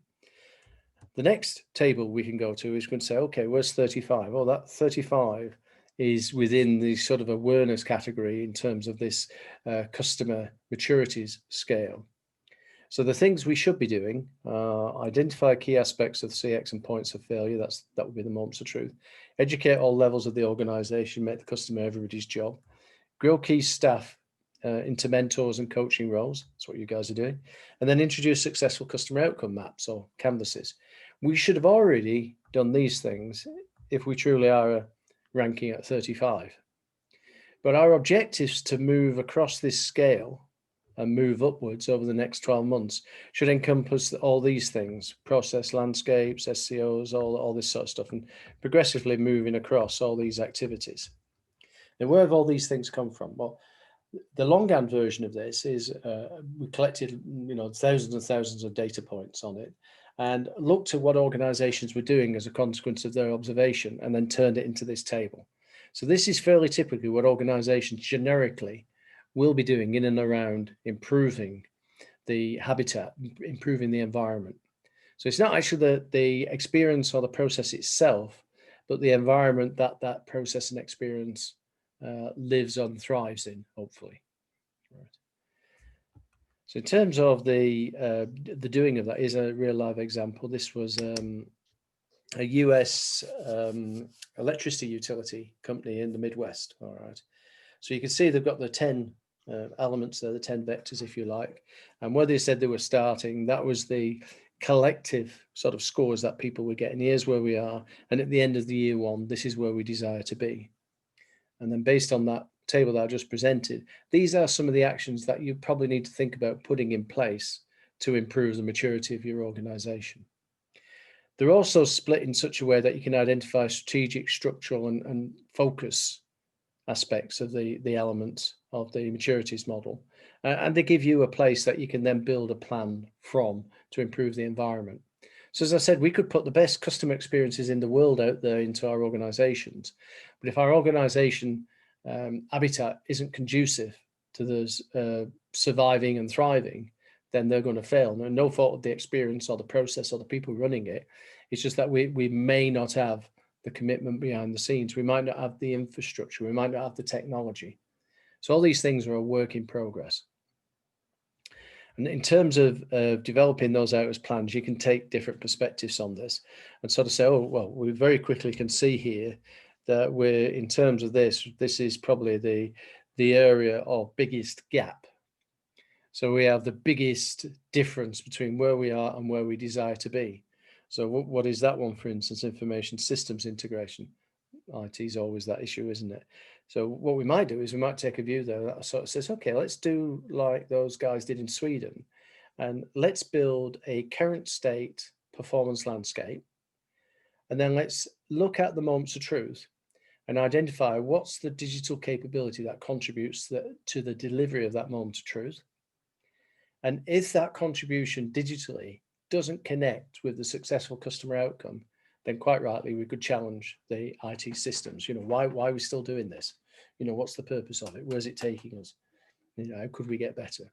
The next table we can go to is going to say, okay, where's 35? Well, that 35 is within the sort of awareness category in terms of this customer maturities scale. So the things we should be doing, identify key aspects of CX and points of failure. That would be the moments of truth. Educate all levels of the organization, make the customer everybody's job. Grow key staff into mentors and coaching roles. That's what you guys are doing. And then introduce successful customer outcome maps or canvases. We should have already done these things if we truly are ranking at 35. But our objective is to move across this scale and move upwards over the next 12 months should encompass all these things: process landscapes, SCOs, all this sort of stuff, and progressively moving across all these activities. And where have all these things come from? Well, the longhand version of this is we collected thousands and thousands of data points on it and looked at what organizations were doing as a consequence of their observation and then turned it into this table. So this is fairly typically what organizations generically will be doing in and around improving the habitat, improving the environment. So it's not actually the experience or the process itself, but the environment that that process and experience lives and thrives in, hopefully. Right. So in terms of the doing of that is a real live example. This was a US electricity utility company in the Midwest. All right. So you can see they've got the 10 elements there, the 10 vectors, if you like. And where they said they were starting, that was the collective sort of scores that people were getting. Here's where we are. And at the end of the year one, this is where we desire to be. And then based on that table that I just presented, these are some of the actions that you probably need to think about putting in place to improve the maturity of your organization. They're also split in such a way that you can identify strategic, structural, and focus aspects of the elements of the maturities model. And they give you a place that you can then build a plan from to improve the environment. So as I said, we could put the best customer experiences in the world out there into our organizations. But if our organization habitat isn't conducive to those surviving and thriving, then they're going to fail. No fault of the experience or the process or the people running it. It's just that we may not have the commitment behind the scenes. We might not have the infrastructure. We might not have the technology. So all these things are a work in progress. And in terms of developing those out as plans, you can take different perspectives on this and sort of say, oh, well, we very quickly can see here that we're, in terms of this is probably the area of biggest gap. So we have the biggest difference between where we are and where we desire to be. So what is that one, for instance? Information systems integration. IT is always that issue, isn't it? So what we might do is we might take a view there that sort of says, okay, let's do like those guys did in Sweden, and let's build a current state performance landscape. And then let's look at the moments of truth and identify what's the digital capability that contributes to the delivery of that moment of truth. And if that contribution digitally doesn't connect with the successful customer outcome, then quite rightly, we could challenge the IT systems. Why are we still doing this? What's the purpose of it? Where's it taking us? How could we get better?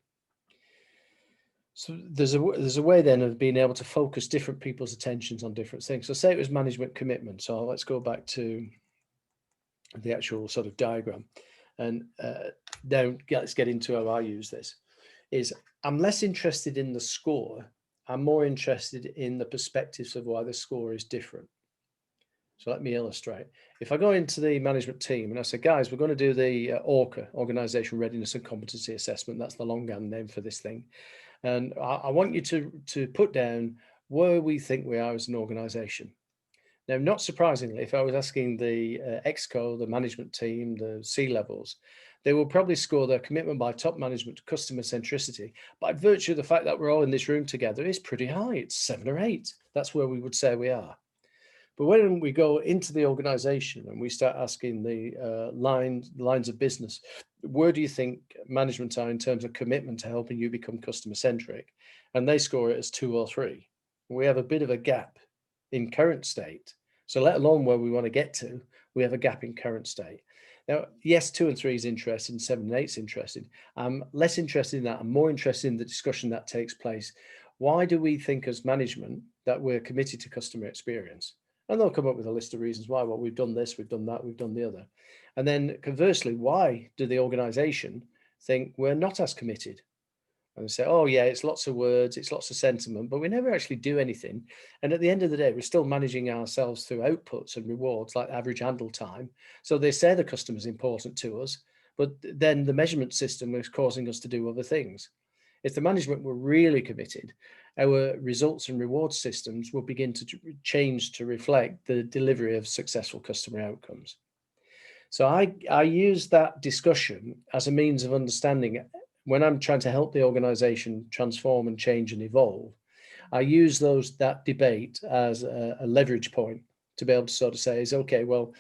So there's a way then of being able to focus different people's attentions on different things. So say it was management commitment. So let's go back to the actual sort of diagram. And now let's get into how I use this. I'm less interested in the score. I'm more interested in the perspectives of why the score is different. So let me illustrate. If I go into the management team and I say, guys, we're going to do the ORCA, Organization Readiness and Competency Assessment. That's the longhand name for this thing. And I want you to put down where we think we are as an organization. Now, not surprisingly, if I was asking the ExCo, the management team, the C-levels, they will probably score their commitment by top management to customer centricity. By virtue of the fact that we're all in this room together, it's pretty high. It's 7 or 8. That's where we would say we are. But when we go into the organization and we start asking the lines of business, where do you think management are in terms of commitment to helping you become customer centric? And they score it as 2 or 3. We have a bit of a gap in current state. So let alone where we want to get to, we have a gap in current state. Now, yes, 2 and 3 is interesting, 7 and 8 is interesting. I'm less interested in that. I'm more interested in the discussion that takes place. Why do we think as management that we're committed to customer experience? And they'll come up with a list of reasons why. Well, we've done this, we've done that, we've done the other. And then conversely, why do the organization think we're not as committed? And say, oh yeah, it's lots of words, it's lots of sentiment, but we never actually do anything. And at the end of the day, we're still managing ourselves through outputs and rewards like average handle time. So they say the customer's important to us, but then the measurement system is causing us to do other things. If the management were really committed, our results and reward systems will begin to change to reflect the delivery of successful customer outcomes. So I use that discussion as a means of understanding when I'm trying to help the organization transform and change and evolve. I use that debate as a leverage point to be able to sort of say is, okay, well,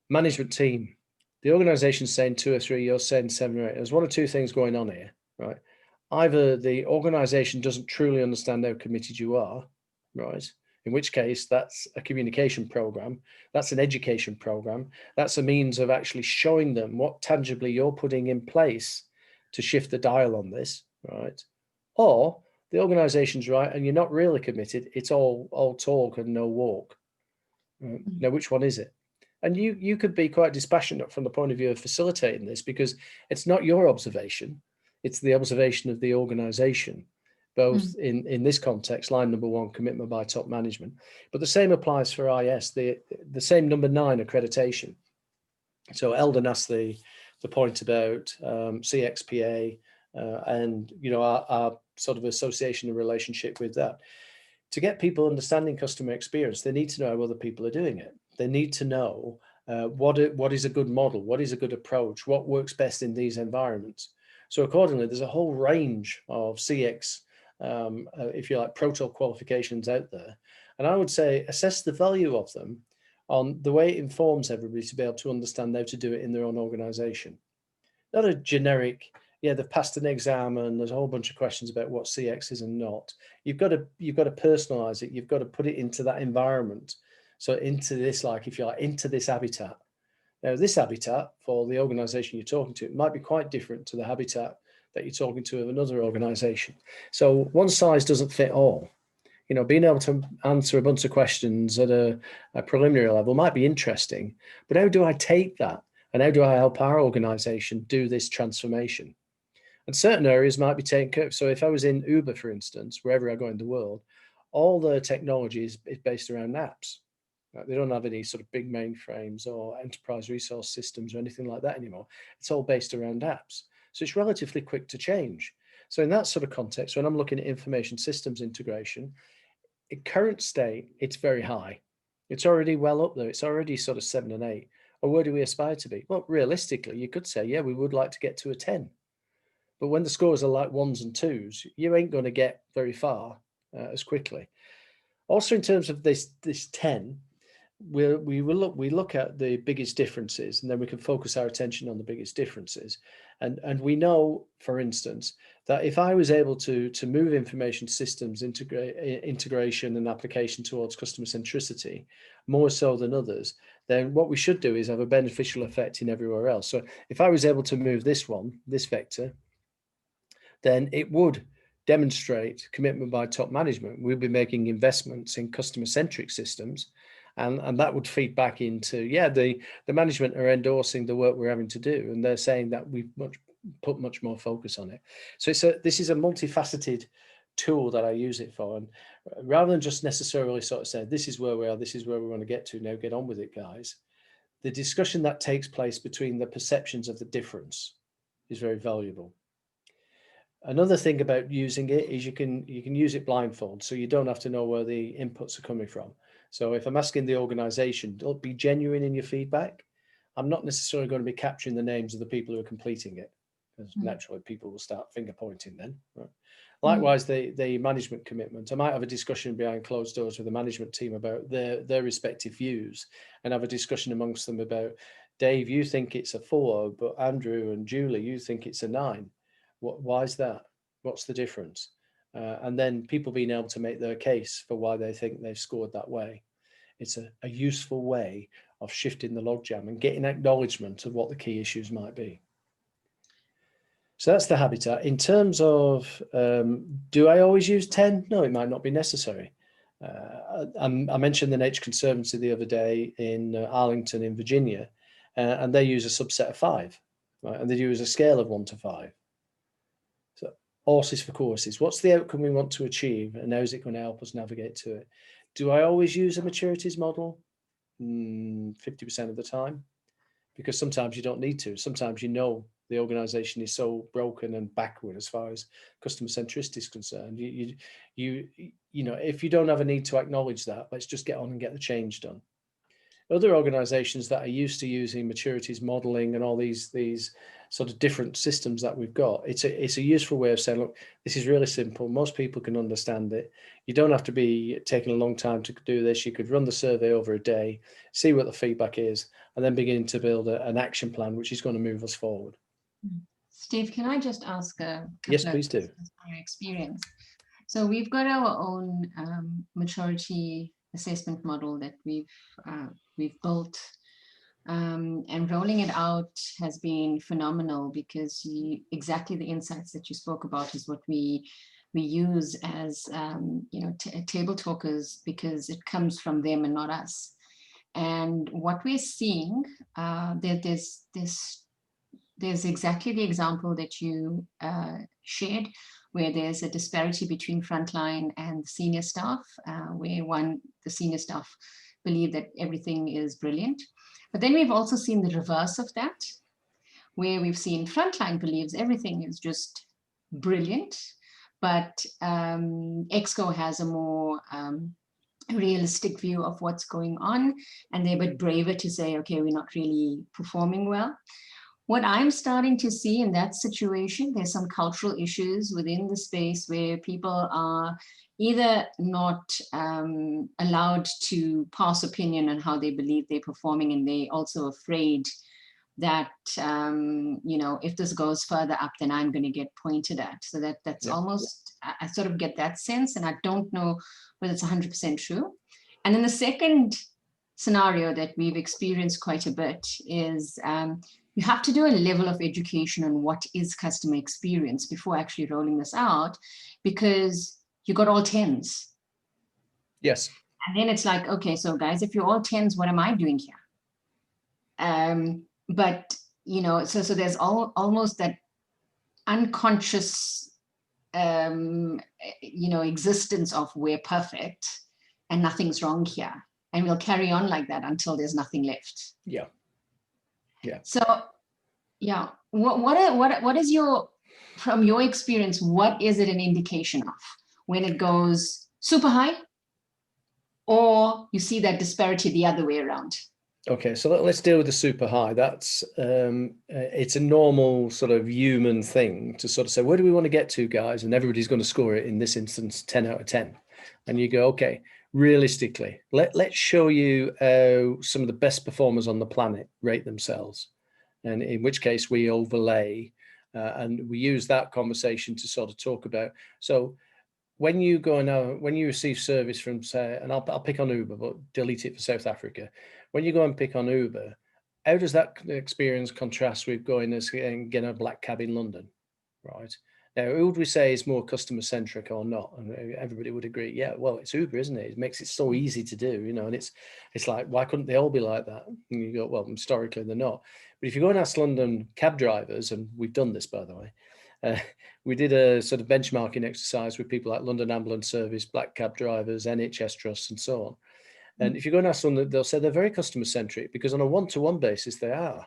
management team, the organization's saying 2 or 3, you're saying 7 or 8. There's 1 or 2 things going on here, right? Either the organization doesn't truly understand how committed you are, right? In which case that's a communication program, that's an education program, that's a means of actually showing them what tangibly you're putting in place to shift the dial on this, right? Or the organization's right and you're not really committed, it's all talk and no walk. Right? Now, which one is it? And you could be quite dispassionate from the point of view of facilitating this because it's not your observation, it's the observation of the organization, both in this context, line number 1, commitment by top management. But the same applies for IS, the same number 9 accreditation. So Eldon asked the point about CXPA and our sort of association and relationship with that. To get people understanding customer experience, they need to know how other people are doing it. They need to know what is a good model, what is a good approach, what works best in these environments. So accordingly, there's a whole range of CX, if you like, proto qualifications out there. And I would say assess the value of them on the way it informs everybody to be able to understand how to do it in their own organization. Not a generic, yeah, they've passed an exam and there's a whole bunch of questions about what CX is and not. You've got to personalize it. You've got to put it into that environment. So into this, like, if you like, into this habitat. Now, this habitat for the organization you're talking to, it might be quite different to the habitat that you're talking to of another organization. So one size doesn't fit all. Being able to answer a bunch of questions at a preliminary level might be interesting, but how do I take that? And how do I help our organization do this transformation? And certain areas might be taken care of. So if I was in Uber, for instance, wherever I go in the world, all the technology is based around apps. They don't have any sort of big mainframes or enterprise resource systems or anything like that anymore. It's all based around apps. So it's relatively quick to change. So in that sort of context, when I'm looking at information systems integration, in current state, it's very high. It's already well up there. It's already sort of 7 and 8. Or where do we aspire to be? Well, realistically, you could say, yeah, we would like to get to a 10. But when the scores are like 1s and 2s, you ain't going to get very far as quickly. Also, in terms of this 10, we look at the biggest differences, and then we can focus our attention on the biggest differences. And we know, for instance, that if I was able to move information systems integration and application towards customer centricity more so than others, then what we should do is have a beneficial effect in everywhere else. So if I was able to move this vector, then it would demonstrate commitment by top management. We'll be making investments in customer-centric systems, and that would feed back into, yeah, the management are endorsing the work we're having to do, and they're saying that we've put much more focus on it. So this is a multifaceted tool that I use it for, and rather than just necessarily sort of say, this is where we are, this is where we want to get to, now get on with it, guys. The discussion that takes place between the perceptions of the difference is very valuable. Another thing about using it is you can use it blindfold, so you don't have to know where the inputs are coming from. So if I'm asking the organization, don't be genuine in your feedback. I'm not necessarily going to be capturing the names of the people who are completing it. because naturally people will start finger pointing then. Right? Likewise, the management commitment. I might have a discussion behind closed doors with the management team about their respective views, and have a discussion amongst them about, Dave, you think it's a 4, but Andrew and Julie, you think it's a 9. Why is that? What's the difference? And then people being able to make their case for why they think they've scored that way. It's a useful way of shifting the logjam and getting acknowledgement of what the key issues might be. So that's the habitat. In terms of, do I always use 10? No, it might not be necessary. I mentioned the Nature Conservancy the other day in Arlington in Virginia, and they use a subset of 5, right? And they use a scale of 1 to 5. So horses for courses. What's the outcome we want to achieve, and how is it going to help us navigate to it? Do I always use a maturities model? 50% of the time, because sometimes you don't need to. Sometimes the organization is so broken and backward as far as customer centricity is concerned. You know, if you don't have a need to acknowledge that, let's just get on and get the change done. Other organizations that are used to using maturities modeling and all these sort of different systems that we've got, it's a useful way of saying, look, this is really simple. Most people can understand it. You don't have to be taking a long time to do this. You could run the survey over a day, see what the feedback is, and then begin to build an action plan, which is going to move us forward. Steve, can I just ask a couple Yes, please do. from your experience? So we've got our own maturity assessment model that we've built, and rolling it out has been phenomenal, because exactly the insights that you spoke about is what we use as table talkers, because it comes from them and not us. And what we're seeing, there's exactly the example that you shared, where there's a disparity between frontline and senior staff, where the senior staff believe that everything is brilliant. But then we've also seen the reverse of that, where we've seen frontline believes everything is just brilliant, but EXCO has a more realistic view of what's going on, and they're a bit braver to say, okay, we're not really performing well. What I'm starting to see in that situation, there's some cultural issues within the space where people are either not allowed to pass opinion on how they believe they're performing, and they're also afraid that, if this goes further up, then I'm going to get pointed at. So that's almost, I sort of get that sense, and I don't know whether it's 100% true. And then the second scenario that we've experienced quite a bit is, you have to do a level of education on what is customer experience before actually rolling this out, because you got all 10s. Yes. And then it's like, okay, so guys, if you're all 10s, what am I doing here? But, so there's almost that unconscious, existence of we're perfect and nothing's wrong here. And we'll carry on like that until there's nothing left. Yeah. Yeah. So, yeah, what is from your experience, what is it an indication of when it goes super high, or you see that disparity the other way around? Okay, so let's deal with the super high. That's it's a normal sort of human thing to sort of say, where do we want to get to, guys? And everybody's going to score it, in this instance, 10 out of 10. And you go, okay, realistically, let's show you how some of the best performers on the planet rate themselves. And in which case we overlay and we use that conversation to sort of talk about. So when you go now, when you receive service from, say, and I'll pick on Uber, but delete it for South Africa. When you go and pick on Uber, how does that experience contrast with going and getting a black cab in London, right? Now, who would we say is more customer centric or not? And everybody would agree, yeah, well, it's Uber, isn't it? It makes it so easy to do, and it's like, why couldn't they all be like that? And you go, well, historically they're not. But if you go and ask London cab drivers, and we've done this, by the way, we did a sort of benchmarking exercise with people like London Ambulance Service, black cab drivers, NHS trusts, and so on. And if you go and ask them, they'll say they're very customer centric, because on a one-to-one basis they are.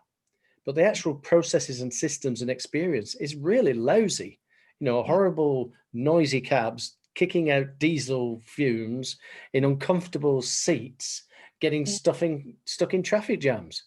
But the actual processes and systems and experience is really lousy. Horrible, noisy cabs kicking out diesel fumes in uncomfortable seats, getting stuck in traffic jams.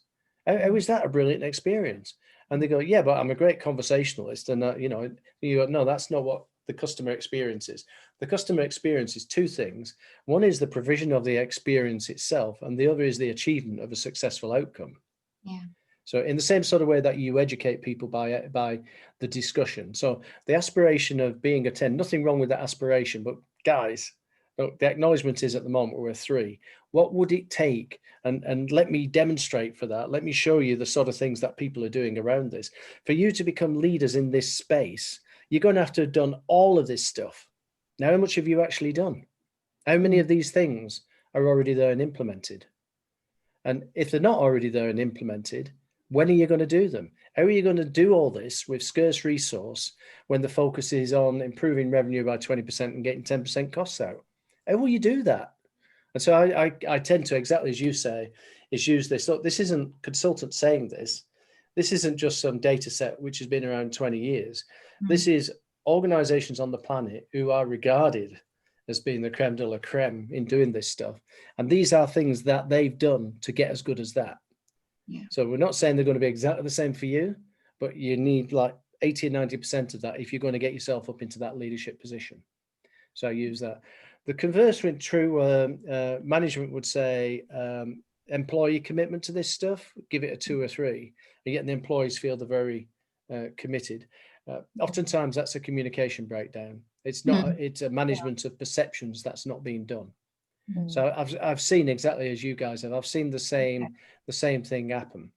How is that a brilliant experience? And they go, yeah, but I'm a great conversationalist. And, you know, you go, no, that's not what the customer experience is. The customer experience is two things. One is the provision of the experience itself, and the other is the achievement of a successful outcome. Yeah. So in the same sort of way that you educate people by the discussion. So the aspiration of being a 10, nothing wrong with that aspiration, but guys, look, the acknowledgement is at the moment we're a 3. What would it take? And let me demonstrate for that. Let me show you the sort of things that people are doing around this. For you to become leaders in this space, you're going to have done all of this stuff. Now, how much have you actually done? How many of these things are already there and implemented? And if they're not already there and implemented, when are you going to do them? How are you going to do all this with scarce resource when the focus is on improving revenue by 20% and getting 10% costs out? How will you do that? And so I tend to, exactly as you say, is use this. Look, this isn't consultants saying this. This isn't just some data set which has been around 20 years. This is organizations on the planet who are regarded as being the creme de la creme in doing this stuff. And these are things that they've done to get as good as that. Yeah. So we're not saying they're going to be exactly the same for you, but you need like 80 or 90% of that if you're going to get yourself up into that leadership position. So I use that. The converse with true management would say employee commitment to this stuff, give it a 2 or 3, and yet the employees feel they're very committed. Oftentimes that's a communication breakdown. It's not, it's a management of perceptions that's not being done. So I've seen exactly as you guys have. I've seen the same thing happen.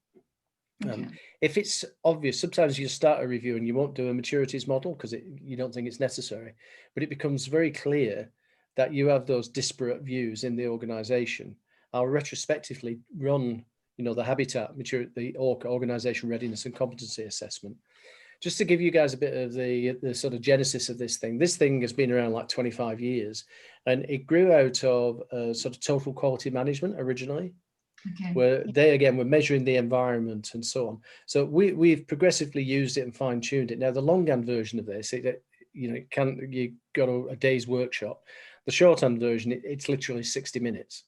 If it's obvious, sometimes you start a review and you won't do a maturities model because you don't think it's necessary, but it becomes very clear that you have those disparate views in the organization. I'll retrospectively run, you know, the habitat the organization readiness and competency assessment, just to give you guys a bit of the sort of genesis of this thing. This thing has been around like 25 years, and it grew out of sort of total quality management originally, where they again were measuring the environment and so on. So we've progressively used it and fine-tuned it. Now the longhand version of this, you got a day's workshop. The shorthand version, it's literally 60 minutes,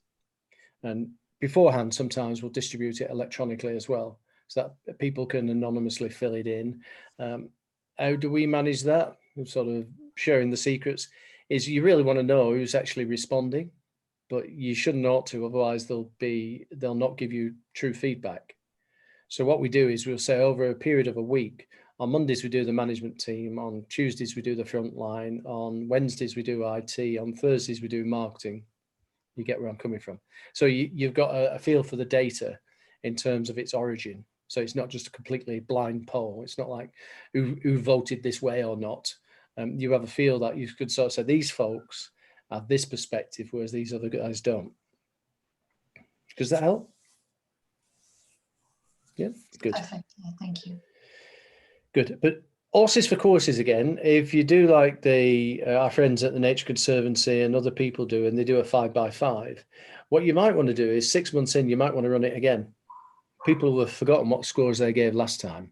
and beforehand sometimes we'll distribute it electronically as well, so that people can anonymously fill it in. How do we manage that? Sort of sharing the secrets is you really want to know who's actually responding, but you shouldn't ought to, otherwise they'll not give you true feedback. So what we do is we'll say over a period of a week, on Mondays we do the management team, on Tuesdays we do the front line, on Wednesdays we do IT, on Thursdays we do marketing. You get where I'm coming from. So you've got a feel for the data in terms of its origin. So it's not just a completely blind poll. It's not like who voted this way or not. You have a feel that you could sort of say these folks have this perspective, whereas these other guys don't. Does that help? Yeah, good. Perfect. Yeah, thank you. Good. But horses for courses again, if you do like our friends at the Nature Conservancy and other people do, and they do a 5x5, what you might want to do is 6 months in, you might want to run it again. People will have forgotten what scores they gave last time.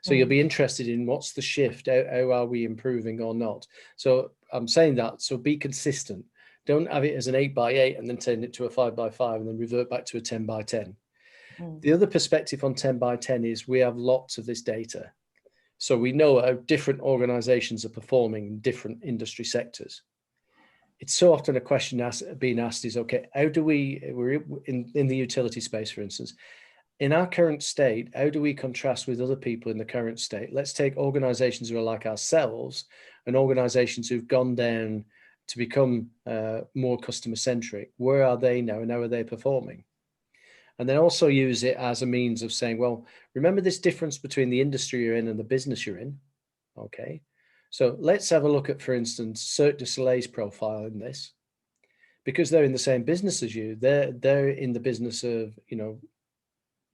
So you'll be interested in what's the shift, how are we improving or not? So I'm saying that, so be consistent. Don't have it as an 8x8 and then turn it to a 5x5 and then revert back to a 10x10. The other perspective on 10x10 is we have lots of this data. So we know how different organizations are performing in different industry sectors. It's so often a question being asked is, okay, how do we're in the utility space, for instance, in our current state, how do we contrast with other people in the current state? Let's take organizations who are like ourselves and organizations who've gone down to become more customer centric. Where are they now and how are they performing? And then also use it as a means of saying, well, remember this difference between the industry you're in and the business you're in. Okay. So let's have a look at, for instance, Cirque du Soleil's profile in this, because they're in the same business as you. They're in the business of, you know,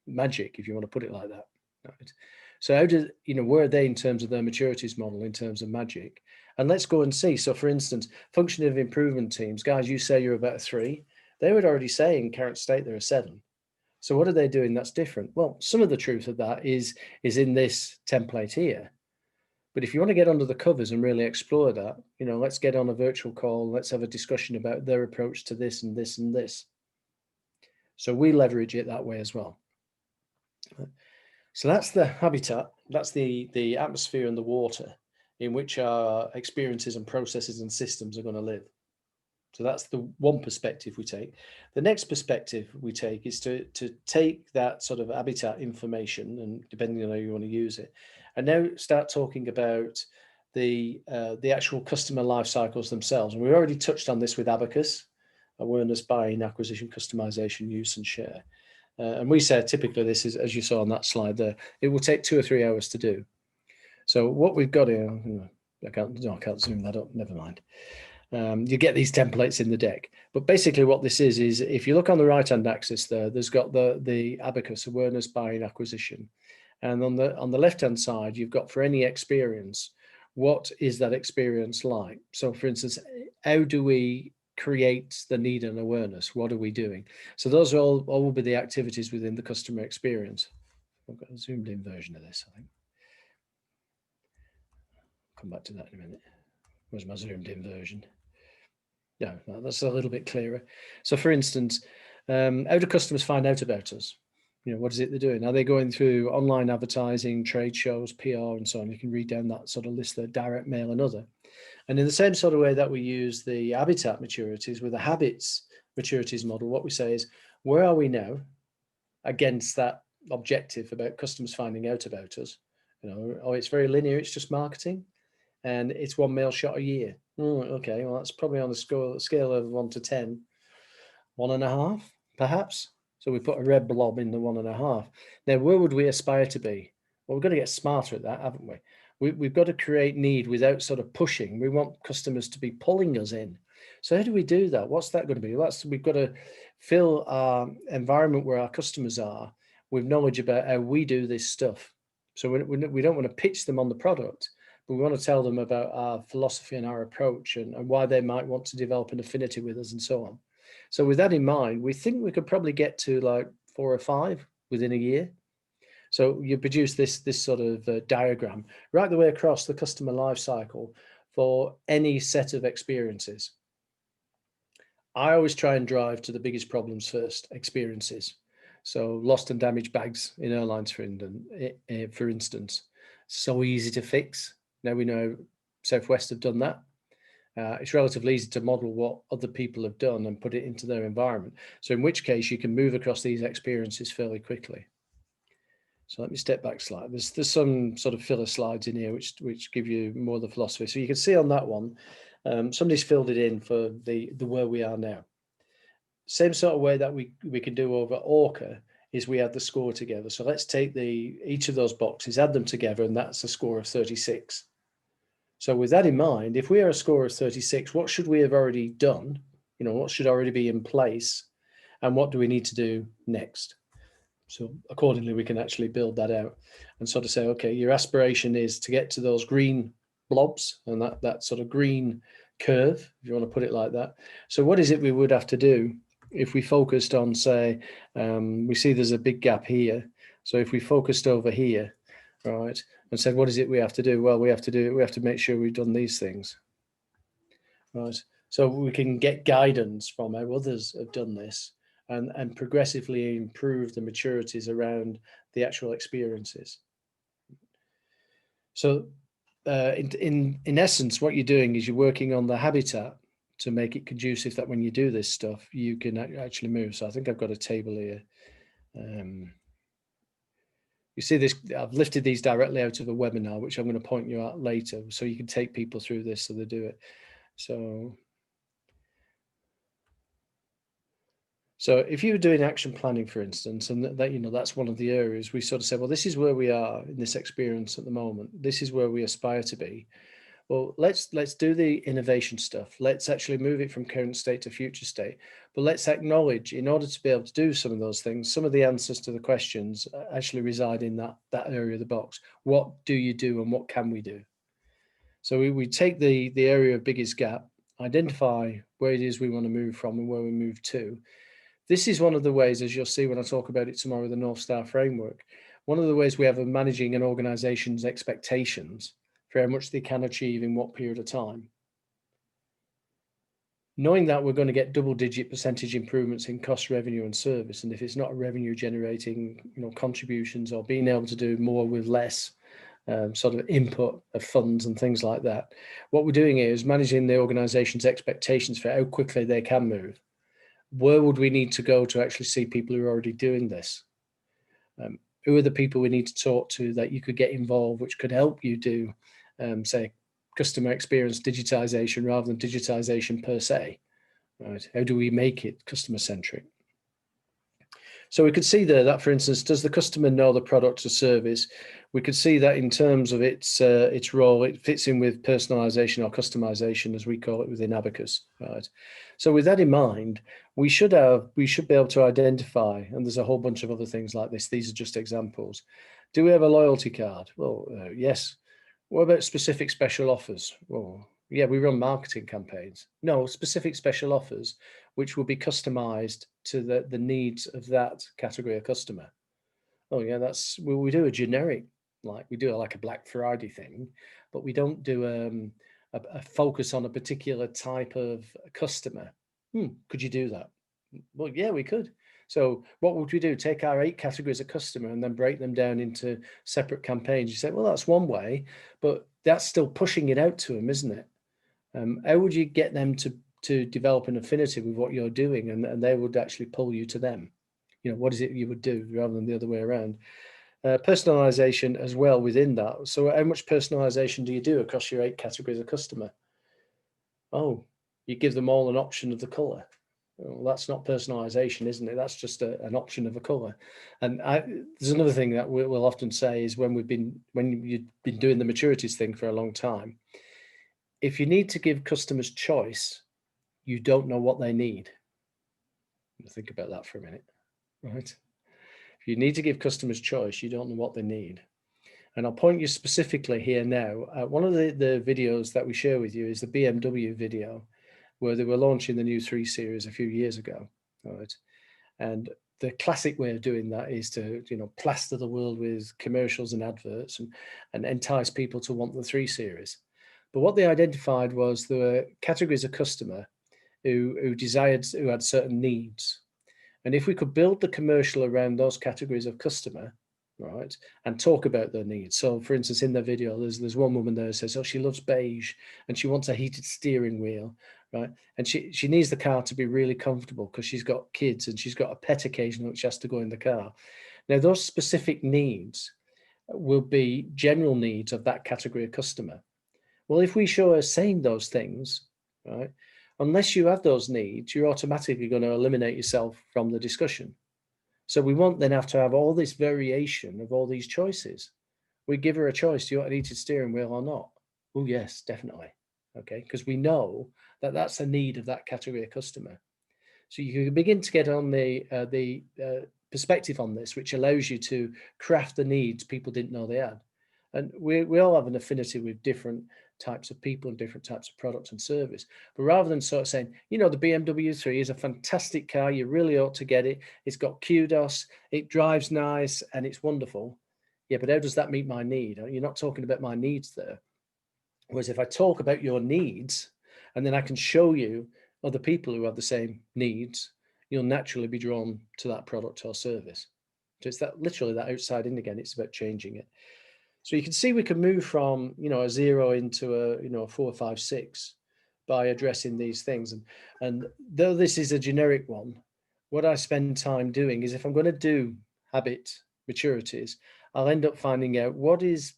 magic, if you want to put it like that. Right? So how do, you know, where are they in terms of their maturities model in terms of magic? And let's go and see. So for instance, function of improvement teams, guys, you say you're about a 3. They would already say in current state they're a 7. So what are they doing that's different? Well, some of the truth of that is in this template here. But if you want to get under the covers and really explore that, you know, let's get on a virtual call. Let's have a discussion about their approach to this and this and this. So we leverage it that way as well. So that's the habitat, that's the atmosphere and the water in which our experiences and processes and systems are going to live. So that's the one perspective we take. The next perspective we take is to take that sort of habitat information, and depending on how you want to use it, and now start talking about the actual customer life cycles themselves. And we already touched on this with Abacus, awareness, buying, acquisition, customization, use, and share. And we said typically this is, as you saw on that slide there, it will take 2 or 3 hours to do. So what we've got here, I can't zoom that up, never mind. You get these templates in the deck, but basically what this is if you look on the right hand axis there's got the Abacus, awareness, buying, acquisition, and on the left hand side you've got for any experience, what is that experience like? So for instance, how do we create the need and awareness? What are we doing? So those are all will be the activities within the customer experience. I've got a zoomed in version of this, I think. Come back to that in a minute. Where's my zoomed in version? Yeah, that's a little bit clearer. So for instance, how do customers find out about us? What is it they're doing? Are they going through online advertising, trade shows, PR, and so on? You can read down that sort of list there, direct mail and other. And in the same sort of way that we use the habitat maturities with the habits maturities model, what we say is, where are we now against that objective about customers finding out about us? It's very linear, it's just marketing, and it's 1 mail shot a year. Okay, well, that's probably on the scale of 1 to 10, 1.5, perhaps. So we put a red blob in the 1.5. Now, where would we aspire to be? Well, we've got to get smarter at that, haven't we? We've got to create need without sort of pushing. We want customers to be pulling us in. So how do we do that? What's that going to be? We've got to fill our environment where our customers are with knowledge about how we do this stuff. So we don't want to pitch them on the product, but we want to tell them about our philosophy and our approach and why they might want to develop an affinity with us and so on. So with that in mind, we think we could probably get to like 4 or 5 within a year. So you produce this sort of diagram right the way across the customer life cycle for any set of experiences. I always try and drive to the biggest problems first, experiences. So lost and damaged bags in airlines, for instance, so easy to fix. Now we know Southwest have done that. It's relatively easy to model what other people have done and put it into their environment. So in which case you can move across these experiences fairly quickly. So let me step back slightly. There's some sort of filler slides in here which give you more of the philosophy. So you can see on that one, somebody's filled it in for the where we are now. Same sort of way that we can do over Orca is we add the score together. So let's take each of those boxes, add them together, and that's a score of 36. So with that in mind, if we are a score of 36, what should we have already done? What should already be in place? And what do we need to do next? So accordingly, we can actually build that out and sort of say, okay, your aspiration is to get to those green blobs and that sort of green curve, if you want to put it like that. So what is it we would have to do if we focused on, say, we see there's a big gap here. So if we focused over here, right, and said, what is it we have to do? Well, we have to make sure we've done these things, right? So we can get guidance from how others have done this and progressively improve the maturities around the actual experiences. So in essence, what you're doing is you're working on the habitat to make it conducive that when you do this stuff, you can actually move. So I think I've got a table here. You see this, I've lifted these directly out of a webinar, which I'm going to point you out later, so you can take people through this so they do it. So if you were doing action planning, for instance, and that's one of the areas we sort of say, well, this is where we are in this experience at the moment. This is where we aspire to be. Well, let's do the innovation stuff. Let's actually move it from current state to future state. But let's acknowledge, in order to be able to do some of those things, some of the answers to the questions actually reside in that area of the box. What do you do and what can we do? So we take the area of biggest gap, identify where it is we want to move from and where we move to. This is one of the ways, as you'll see when I talk about it tomorrow, the North Star framework, one of the ways we have of managing an organization's expectations for how much they can achieve in what period of time. knowing that we're going to get double-digit percentage improvements in cost, revenue, and service, and if it's not revenue generating, contributions, or being able to do more with less, sort of input of funds and things like that, what we're doing here is managing the organization's expectations for how quickly they can move. Where would we need to go to actually see people who are already doing this? Who are the people we need to talk to that you could get involved, which could help you do, say, customer experience digitization rather than digitization per se, right? How do we make it customer centric? So we could see there that, for instance, does the customer know the product or service? We could see that in terms of its role, it fits in with personalization or customization, as we call it within Abacus, right? So with that in mind, we should be able to identify, and there's a whole bunch of other things like this. These are just examples. Do we have a loyalty card? Well, yes. What about specific special offers? Well, yeah, we run marketing campaigns. No, specific special offers, which will be customized to the needs of that category of customer. Oh yeah, we do a generic, like we do like a Black Friday thing, but we don't do a focus on a particular type of customer. Could you do that? Well, yeah, we could. So what would we do? Take our 8 categories of customer and then break them down into separate campaigns. You say, well, that's one way, but that's still pushing it out to them, isn't it? How would you get them to develop an affinity with what you're doing, and they would actually pull you to them? What is it you would do rather than the other way around? Personalization as well within that. So how much personalization do you do across your 8 categories of customer? Oh, you give them all an option of the color. Well, that's not personalization, isn't it? That's just an option of a color. And there's another thing that we'll often say is when you've been doing the maturities thing for a long time, if you need to give customers choice, you don't know what they need. Think about that for a minute, right? If you need to give customers choice, you don't know what they need. And I'll point you specifically here now. One of the videos that we share with you is the BMW video, where they were launching the new 3 Series a few years ago, right? And the classic way of doing that is to, plaster the world with commercials and adverts and entice people to want the 3 Series. But what they identified was there were categories of customer who had certain needs. And if we could build the commercial around those categories of customer, right, and talk about their needs. So for instance, in the video, there's one woman there who says, oh, she loves beige and she wants a heated steering wheel, right? And she needs the car to be really comfortable because she's got kids and she's got a pet occasionally which has to go in the car. Now, those specific needs will be general needs of that category of customer. Well, if we show her saying those things, right, unless you have those needs, you're automatically going to eliminate yourself from the discussion. So we won't then have to have all this variation of all these choices. We give her a choice. Do you want a heated steering wheel or not? Oh, yes, definitely. Okay, because we know that that's a need of that category of customer. So you can begin to get on the perspective on this, which allows you to craft the needs people didn't know they had. And we all have an affinity with different types of people and different types of products and service. But rather than sort of saying, the BMW 3 is a fantastic car, you really ought to get it. It's got kudos, it drives nice, and it's wonderful. Yeah, but how does that meet my need? You're not talking about my needs there. Whereas if I talk about your needs, and then I can show you other people who have the same needs, you'll naturally be drawn to that product or service. So it's literally that outside in again. It's about changing it. So you can see we can move from, a 0 into a 4, 5, 6 by addressing these things. And though this is a generic one, what I spend time doing is if I'm going to do habit maturities, I'll end up finding out what is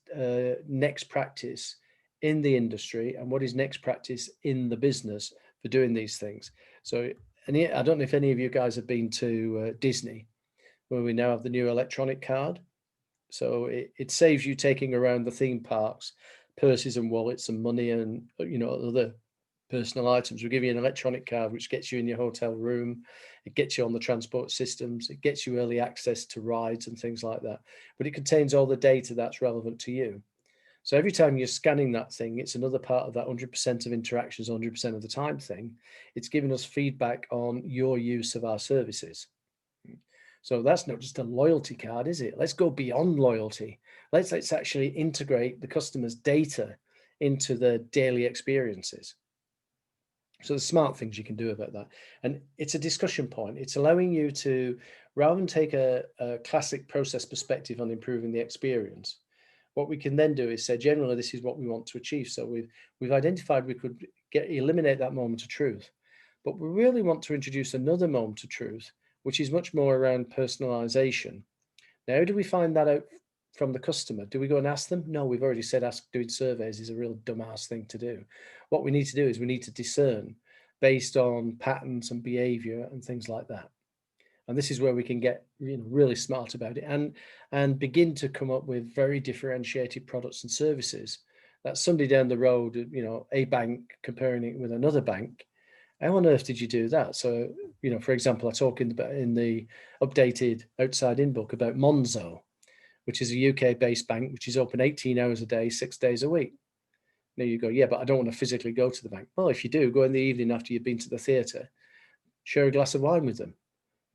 next practice in the industry and what is next practice in the business for doing these things. So I don't know if any of you guys have been to Disney, where we now have the new electronic card. So it saves you taking around the theme parks, purses and wallets and money and, other personal items. We give you an electronic card, which gets you in your hotel room. It gets you on the transport systems. It gets you early access to rides and things like that. But it contains all the data that's relevant to you. So every time you're scanning that thing, it's another part of that 100% of interactions, 100% of the time thing. It's giving us feedback on your use of our services. So that's not just a loyalty card, is it? Let's go beyond loyalty. Let's actually integrate the customer's data into the daily experiences. So there's smart things you can do about that. And it's a discussion point. It's allowing you to, rather than take a classic process perspective on improving the experience, what we can then do is say, generally, this is what we want to achieve. So we've identified we could eliminate that moment of truth, but we really want to introduce another moment of truth, which is much more around personalization. Now, how do we find that out from the customer? Do we go and ask them? No, we've already said doing surveys is a real dumbass thing to do. What we need to do is we need to discern based on patterns and behavior and things like that. And this is where we can get really smart about it and begin to come up with very differentiated products and services that somebody down the road, a bank comparing it with another bank, how on earth did you do that? So, for example, I talk in the updated Outside In book about Monzo, which is a UK-based bank, which is open 18 hours a day, 6 days a week. Now you go, yeah, but I don't want to physically go to the bank. Well, if you do, go in the evening after you've been to the theatre, share a glass of wine with them.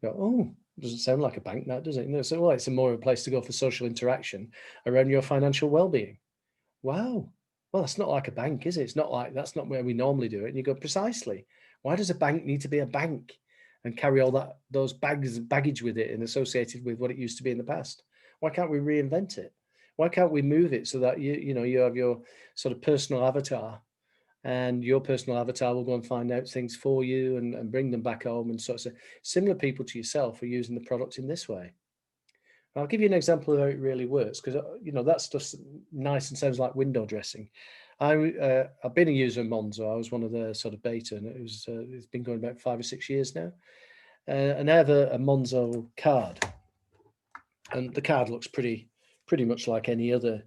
Go, oh, doesn't sound like a bank, that does it? So, well, it's more of a place to go for social interaction around your financial well-being. Wow. Well, that's not like a bank, is it? It's not like, that's not where we normally do it. And you go, precisely. Why does a bank need to be a bank and carry all those baggage with it and associated with what it used to be in the past? Why can't we reinvent it? Why can't we move it so that you have your sort of personal avatar, and your personal avatar will go and find out things for you and bring them back home, and sort of similar people to yourself are using the product in this way. I'll give you an example of how it really works, because that stuff's nice and sounds like window dressing. I've been a user of Monzo. I was one of the sort of beta, and it's been going about 5 or 6 years now. And I have a Monzo card, and the card looks pretty much like any other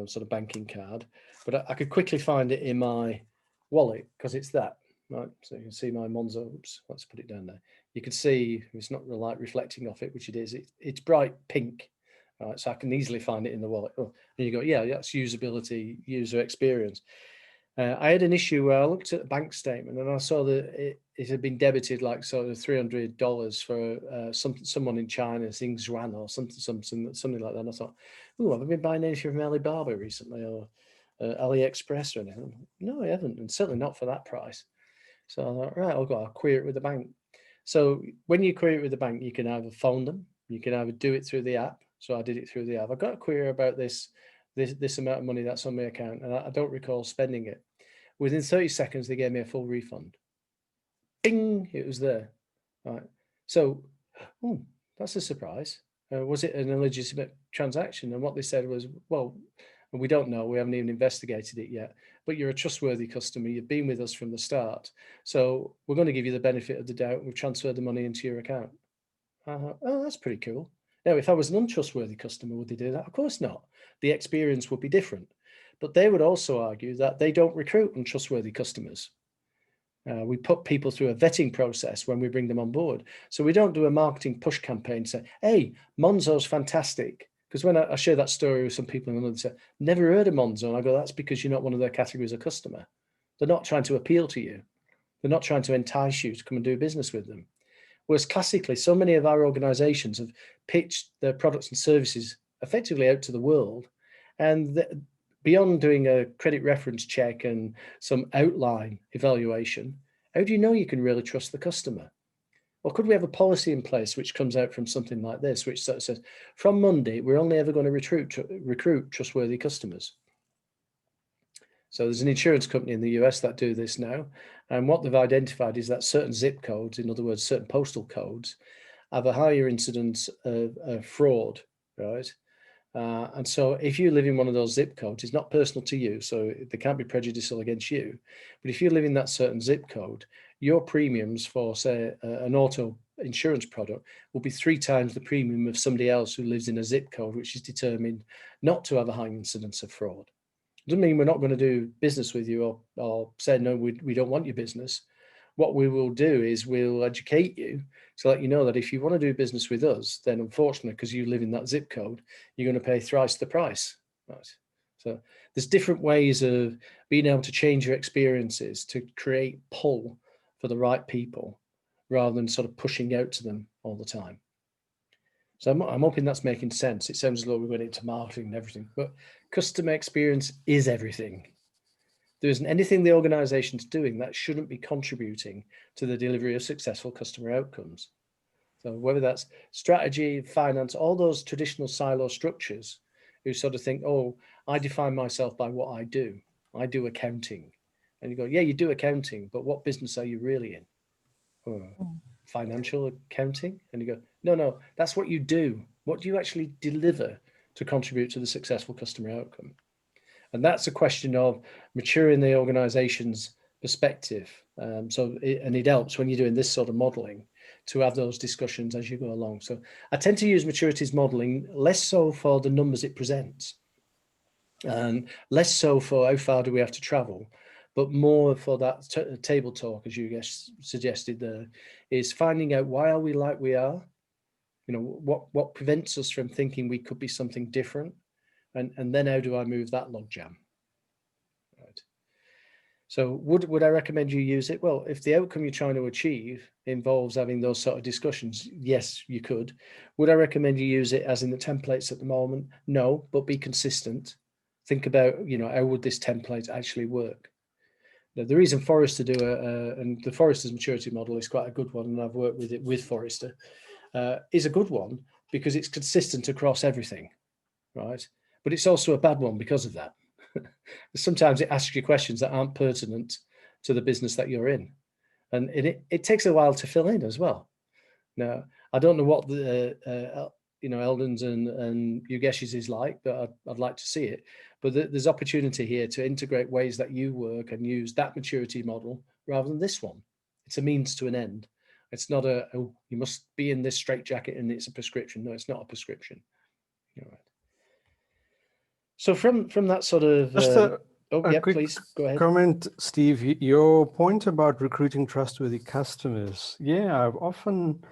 sort of banking card, but I could quickly find it in my wallet because it's that. Right, so you can see my Monzo. Oops, let's put it down there. You can see it's not the light reflecting off it, which it is. It's bright pink, right? So I can easily find it in the wallet. Oh, and you go, yeah, that's usability, user experience. I had an issue where I looked at the bank statement and I saw that it had been debited like sort of $300 for someone in China, Xing Zhuan or something like that. And I thought, oh, have I been buying anything from Alibaba recently or AliExpress or anything? No, I haven't, and certainly not for that price. So I thought, right, I'll query it with the bank. So when you query it with the bank, you can either phone them, you can either do it through the app. So I did it through the app. I got a query about this amount of money that's on my account, and I don't recall spending it. Within 30 seconds, they gave me a full refund. Bing, it was there. Right. So, that's a surprise. Was it an illegitimate transaction? And what they said was, well, we don't know. We haven't even investigated it yet. But you're a trustworthy customer. You've been with us from the start. So we're going to give you the benefit of the doubt. We've transferred the money into your account. Oh, that's pretty cool. Now, if I was an untrustworthy customer, would they do that? Of course not. The experience would be different. But they would also argue that they don't recruit untrustworthy customers. We put people through a vetting process when we bring them on board. So we don't do a marketing push campaign to say, hey, Monzo's fantastic. Because when I share that story with some people, and they say, never heard of Monzo. And I go, that's because you're not one of their categories of customer. They're not trying to appeal to you. They're not trying to entice you to come and do business with them. Whereas classically, so many of our organizations have pitched their products and services effectively out to the world. And beyond doing a credit reference check and some outline evaluation, how do you know you can really trust the customer? Well, could we have a policy in place which comes out from something like this, which sort of says, from Monday, we're only ever going to recruit trustworthy customers? So there's an insurance company in the US that do this now. And what they've identified is that certain zip codes, in other words, certain postal codes, have a higher incidence of fraud, right? And so if you live in one of those zip codes, it's not personal to you, so they can't be prejudicial against you. But if you live in that certain zip code, your premiums for, say, an auto insurance product will be 3 times the premium of somebody else who lives in a zip code, which is determined not to have a high incidence of fraud. It doesn't mean we're not going to do business with you or say, no, we don't want your business. What we will do is we'll educate you to let you know that if you want to do business with us, then unfortunately, because you live in that zip code, you're going to pay thrice the price. Right? So there's different ways of being able to change your experiences to create pull for the right people rather than sort of pushing out to them all the time. So I'm hoping that's making sense. It sounds as though we're going into marketing and everything, but customer experience is everything. There isn't anything the organization's doing that shouldn't be contributing to the delivery of successful customer outcomes. So whether that's strategy, finance, all those traditional silo structures who sort of think, oh, I define myself by what I do. I do accounting. And you go, yeah, you do accounting, but what business are you really in? Financial accounting? And you go, no, that's what you do. What do you actually deliver to contribute to the successful customer outcome? And that's a question of maturing the organization's perspective. It helps when you're doing this sort of modeling to have those discussions as you go along. So I tend to use maturities modeling less so for the numbers it presents and less so for how far do we have to travel, but more for that table talk, as you guys suggested there, is finding out why are we like we are? You know, what prevents us from thinking we could be something different? And then how do I move that logjam? Right. So would I recommend you use it? Well, if the outcome you're trying to achieve involves having those sort of discussions, yes, you could. Would I recommend you use it as in the templates at the moment? No, but be consistent. Think about, you know, how would this template actually work? Now, the reason Forrester and the Forrester's maturity model is quite a good one, and I've worked with it with Forrester, is a good one because it's consistent across everything, right? But it's also a bad one because of that. Sometimes it asks you questions that aren't pertinent to the business that you're in. And it takes a while to fill in as well. Now, I don't know what the, Eldon's and Yogesh's is like, but I'd like to see it. But there's opportunity here to integrate ways that you work and use that maturity model rather than this one. It's a means to an end. It's not you must be in this straitjacket and it's a prescription. No, it's not a prescription. All right. So from that sort of, please go ahead. Comment, Steve, your point about recruiting trustworthy customers. Yeah, I've often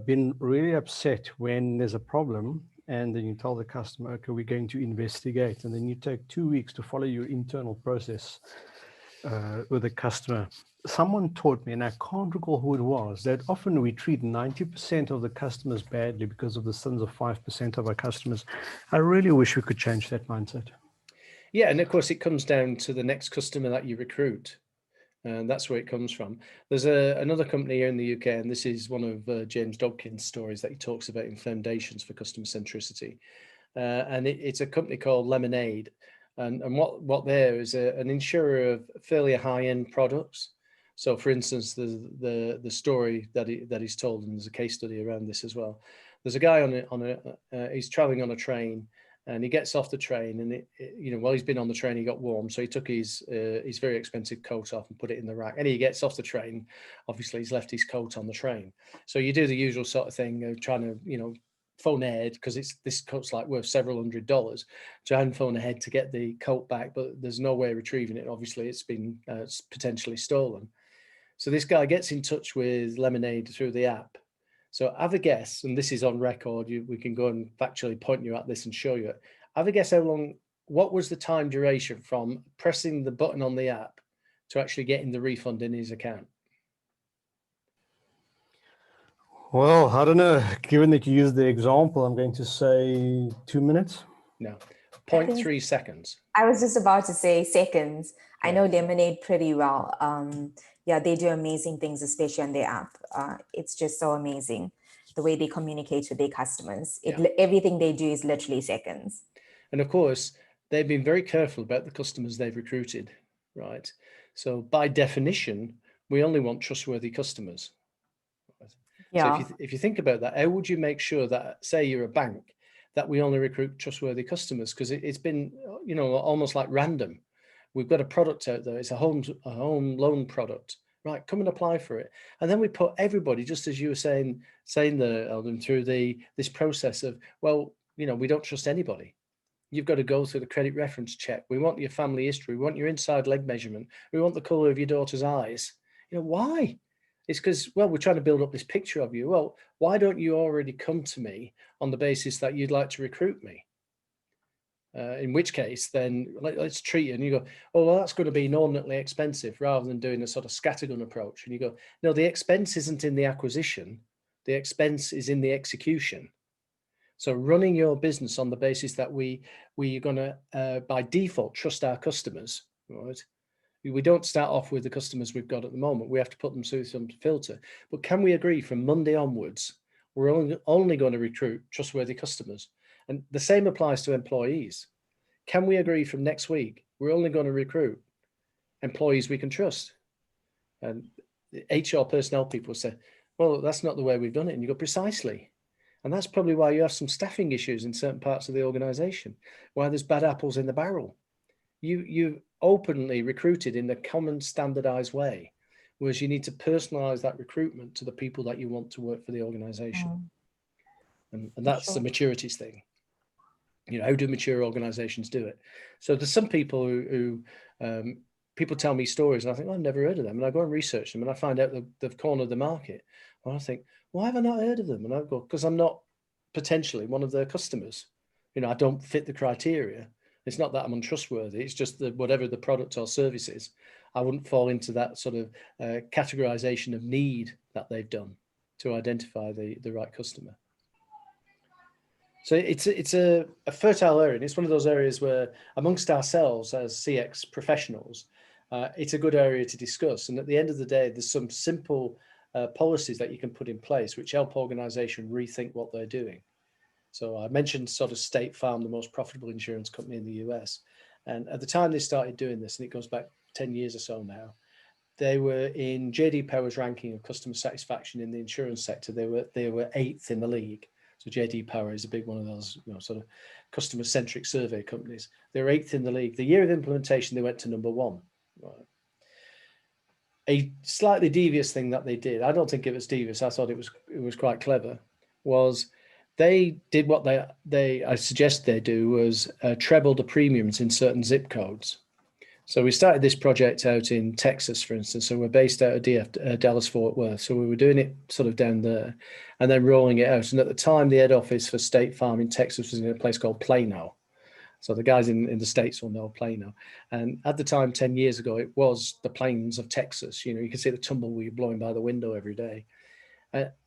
been really upset when there's a problem and then you tell the customer, okay, we're going to investigate. And then you take 2 weeks to follow your internal process with the customer. Someone taught me, and I can't recall who it was, that often we treat 90% of the customers badly because of the sins of 5% of our customers. I really wish we could change that mindset. Yeah, and of course it comes down to the next customer that you recruit, and that's where it comes from. There's another company here in the UK, and this is one of James Dobkin's stories that he talks about in Foundations for Customer Centricity, and it's a company called Lemonade, and what there is an insurer of fairly high-end products. So, for instance, the story that he's told, and there's a case study around this as well. There's a guy he's traveling on a train, and he gets off the train, and while he's been on the train, he got warm, so he took his very expensive coat off and put it in the rack. And he gets off the train. Obviously, he's left his coat on the train. So you do the usual sort of thing of trying to, phone ahead, because this coat's like worth several $100s. Try and phone ahead to get the coat back, but there's no way of retrieving it. Obviously, it's been potentially stolen. So this guy gets in touch with Lemonade through the app. So have a guess, and this is on record, we can go and factually point you at this and show you it. Have a guess what was the time duration from pressing the button on the app to actually getting the refund in his account? Well, I don't know. Given that you used the example, I'm going to say 2 minutes. No, 0.3 seconds. I was just about to say seconds. I know Lemonade pretty well. Yeah, they do amazing things, especially on their app. It's just so amazing the way they communicate with their customers. Everything they do is literally seconds. And of course, they've been very careful about the customers they've recruited, right? So by definition, we only want trustworthy customers. Yeah. So if you think about that, how would you make sure that, say you're a bank, that we only recruit trustworthy customers? Because it's been, almost like random. We've got a product out there. It's a home loan product. Right, come and apply for it. And then we put everybody, just as you were saying there, Eldon, through this process of, well, we don't trust anybody. You've got to go through the credit reference check. We want your family history. We want your inside leg measurement. We want the color of your daughter's eyes. Why? It's because, well, we're trying to build up this picture of you. Well, why don't you already come to me on the basis that you'd like to recruit me? In which case, then let's treat you. And you go, oh, well, that's going to be inordinately expensive, rather than doing a sort of scattergun approach. And you go, no, the expense isn't in the acquisition. The expense is in the execution. So running your business on the basis that we're going to, by default, trust our customers, right? We don't start off with the customers we've got at the moment. We have to put them through some filter. But can we agree from Monday onwards, we're only going to recruit trustworthy customers? And the same applies to employees. Can we agree from next week, we're only going to recruit employees we can trust? And HR personnel people say, well, that's not the way we've done it. And you go, precisely. And that's probably why you have some staffing issues in certain parts of the organization, why there's bad apples in the barrel. You openly recruited in a common standardized way, whereas you need to personalize that recruitment to the people that you want to work for the organization. And that's the maturities thing. You know, how do mature organizations do it? So there's some people who people tell me stories and I think, oh, I've never heard of them. And I go and research them and I find out that they've cornered the market. And I think, why have I not heard of them? And I go, because I'm not potentially one of their customers. You know, I don't fit the criteria. It's not that I'm untrustworthy. It's just that whatever the product or service is, I wouldn't fall into that sort of categorization of need that they've done to identify the right customer. So it's a fertile area. And it's one of those areas where amongst ourselves as CX professionals, it's a good area to discuss. And at the end of the day, there's some simple policies that you can put in place which help organizations rethink what they're doing. So I mentioned sort of State Farm, the most profitable insurance company in the US. And at the time they started doing this, and it goes back 10 years or so now, they were in JD Power's ranking of customer satisfaction in the insurance sector. They were 8th in the league. So JD Power is a big one of those, you know, sort of customer-centric survey companies. They were 8th in the league. The year of implementation, they went to number 1. Right. A slightly devious thing that they did, I don't think it was devious, I thought it was quite clever, was they did what I suggest they do was treble the premiums in certain zip codes. So we started this project out in Texas, for instance. So we're based out of Dallas Fort Worth. So we were doing it sort of down there and then rolling it out. And at the time, the head office for State Farm in Texas was in a place called Plano. So the guys in the States will know Plano. And at the time, 10 years ago, it was the plains of Texas. You know, you can see the tumbleweed blowing by the window every day.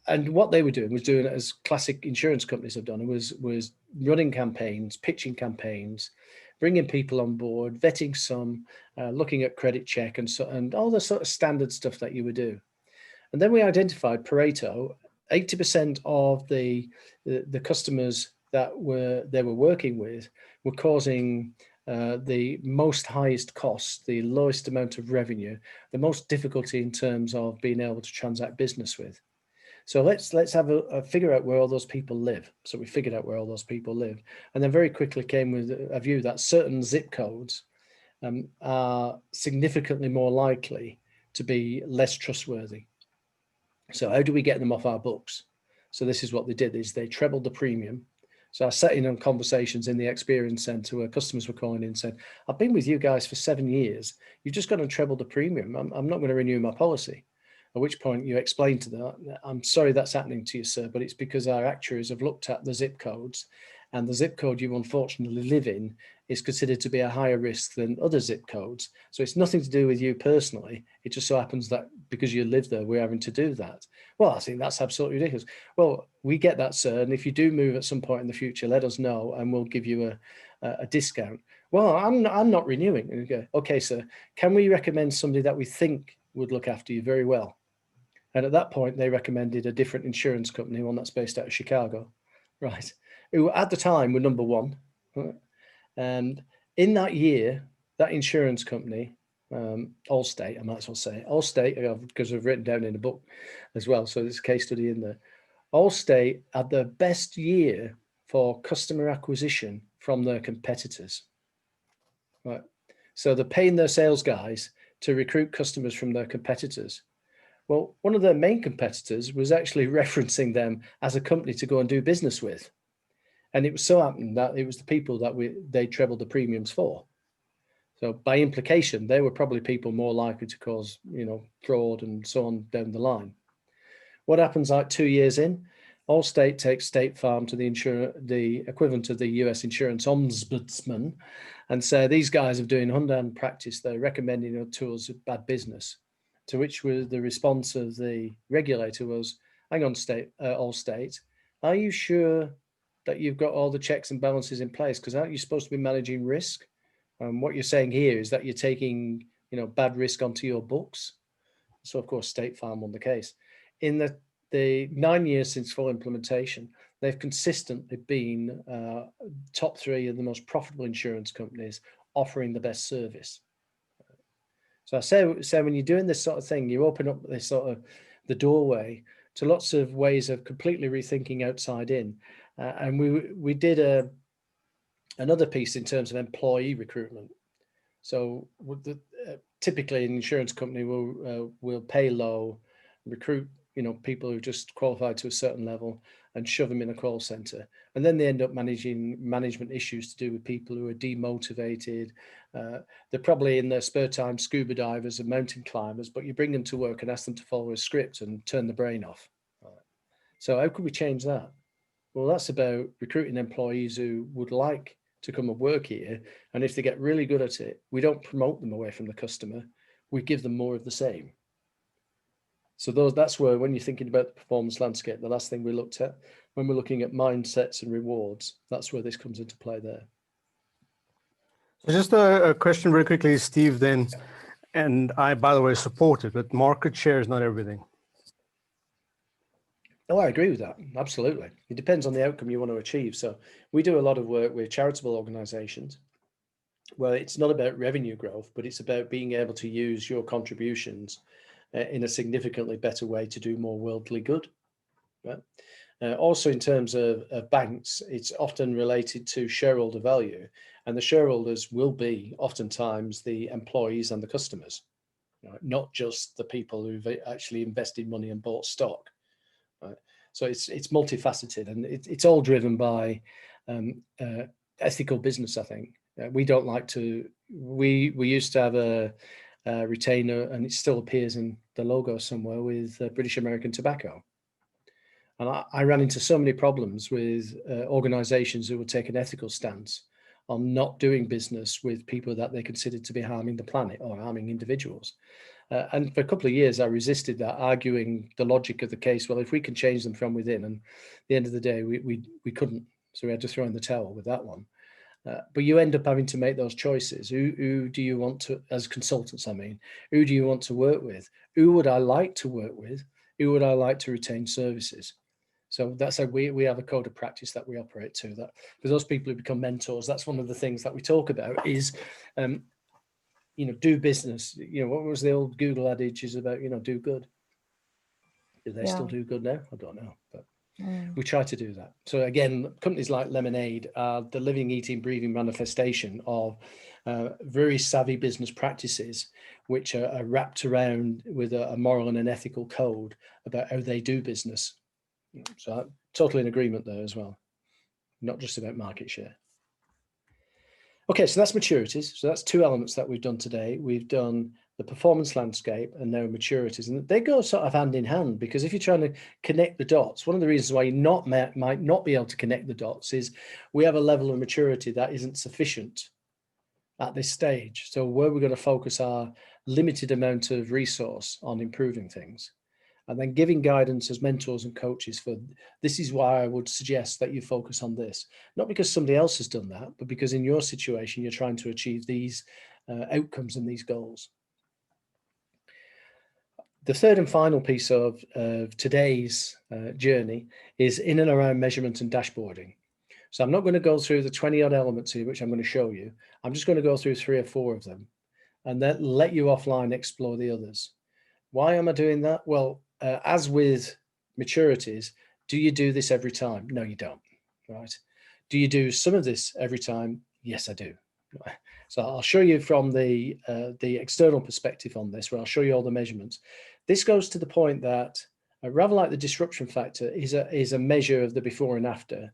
And what they were doing was doing it as classic insurance companies have done. It was running campaigns, pitching campaigns, bringing people on board, vetting some, looking at credit check and all the sort of standard stuff that you would do. And then we identified Pareto, 80% of the customers that they were working with were causing the most highest cost, the lowest amount of revenue, the most difficulty in terms of being able to transact business with. So let's have a figure out where all those people live. So we figured out where all those people live, and then very quickly came with a view that certain zip codes are significantly more likely to be less trustworthy. So how do we get them off our books? So this is what they did: is they trebled the premium. So I sat in on conversations in the experience center where customers were calling in and said, "I've been with you guys for 7 years. You've just got to treble the premium. I'm not going to renew my policy." At which point you explain to them, "I'm sorry that's happening to you, sir, but it's because our actuaries have looked at the zip codes, and the zip code you unfortunately live in is considered to be a higher risk than other zip codes. So it's nothing to do with you personally. It just so happens that because you live there, we're having to do that." Well, I think that's absolutely ridiculous. "Well, we get that, sir. And if you do move at some point in the future, let us know and we'll give you a discount." "Well, I'm not renewing." And you go, "Okay, sir, can we recommend somebody that we think would look after you very well?" And at that point, they recommended a different insurance company, one that's based out of Chicago, right? Who at the time were number 1. Right? And in that year, that insurance company, Allstate, I might as well say, Allstate, because I've written down in the book as well, so there's a case study in there. Allstate had the best year for customer acquisition from their competitors, right? So they're paying their sales guys to recruit customers from their competitors. Well, one of their main competitors was actually referencing them as a company to go and do business with. And it was so happened that it was the people that they trebled the premiums for. So by implication, they were probably people more likely to cause, you know, fraud and so on down the line. What happens like 2 years in? Allstate takes State Farm to the equivalent of the US insurance ombudsman and say, "These guys are doing undown practice. They're recommending to us bad business." To which was the response of the regulator was, "Hang on, Allstate, are you sure that you've got all the checks and balances in place? Because aren't you supposed to be managing risk? What you're saying here is that you're taking bad risk onto your books. So of course, State Farm won the case. In the 9 years since full implementation, they've consistently been top 3 of the most profitable insurance companies offering the best service. So I say when you're doing this sort of thing, you open up this sort of the doorway to lots of ways of completely rethinking outside in. And we did another piece in terms of employee recruitment. So typically an insurance company will pay low, recruit people who just qualified to a certain level and shove them in a call center, and then they end up managing management issues to do with people who are demotivated. They're probably in their spare time scuba divers and mountain climbers, but you bring them to work and ask them to follow a script and turn the brain off. So how could we change that? Well, that's about recruiting employees who would like to come and work here, and if they get really good at it, we don't promote them away from the customer, we give them more of the same. So that's where, when you're thinking about the performance landscape, the last thing we looked at when we're looking at mindsets and rewards, that's where this comes into play there. So just a question very quickly, Steve, then, and I, by the way, support it, but market share is not everything. Oh, I agree with that. Absolutely. It depends on the outcome you want to achieve. So we do a lot of work with charitable organizations where it's not about revenue growth, but it's about being able to use your contributions in a significantly better way to do more worldly good. Right? Also, in terms of banks, it's often related to shareholder value, and the shareholders will be oftentimes the employees and the customers, right? Not just the people who've actually invested money and bought stock. Right? So it's multifaceted, and it's all driven by ethical business. I think we don't like to. We used to have a retainer, and it still appears in the logo somewhere, with British American Tobacco. And I ran into so many problems with organizations who would take an ethical stance on not doing business with people that they considered to be harming the planet or harming individuals. And for a couple of years, I resisted that, arguing the logic of the case. Well, if we can change them from within, and at the end of the day, we couldn't. So we had to throw in the towel with that one. But you end up having to make those choices. Who do you want to, as consultants, I mean, who do you want to work with? Who would I like to work with? Who would I like to retain services? So that's how we have a code of practice that we operate to. That for those people who become mentors, that's one of the things that we talk about is, do business. What was the old Google adage is about, do good. Do they still do good now? I don't know, but we try to do that. So again, companies like Lemonade are the living, eating, breathing manifestation of very savvy business practices, which are wrapped around with a moral and an ethical code about how they do business. So I'm totally in agreement there as well. Not just about market share. Okay, so that's maturities. So that's 2 elements that we've done today. We've done the performance landscape and now maturities, and they go sort of hand in hand, because if you're trying to connect the dots, one of the reasons why you might not be able to connect the dots is we have a level of maturity that isn't sufficient at this stage. So where we're going to focus our limited amount of resource on improving things, and then giving guidance as mentors and coaches for this is why I would suggest that you focus on this, not because somebody else has done that, but because in your situation, you're trying to achieve these outcomes and these goals. The third and final piece of today's journey is in and around measurement and dashboarding. So I'm not going to go through the 20 odd elements here, which I'm going to show you. I'm just going to go through 3 or 4 of them and then let you offline explore the others. Why am I doing that? Well, as with maturities, do you do this every time? No, you don't, right? Do you do some of this every time? Yes, I do. So I'll show you from the external perspective on this, where I'll show you all the measurements. This goes to the point that rather like the disruption factor is a measure of the before and after.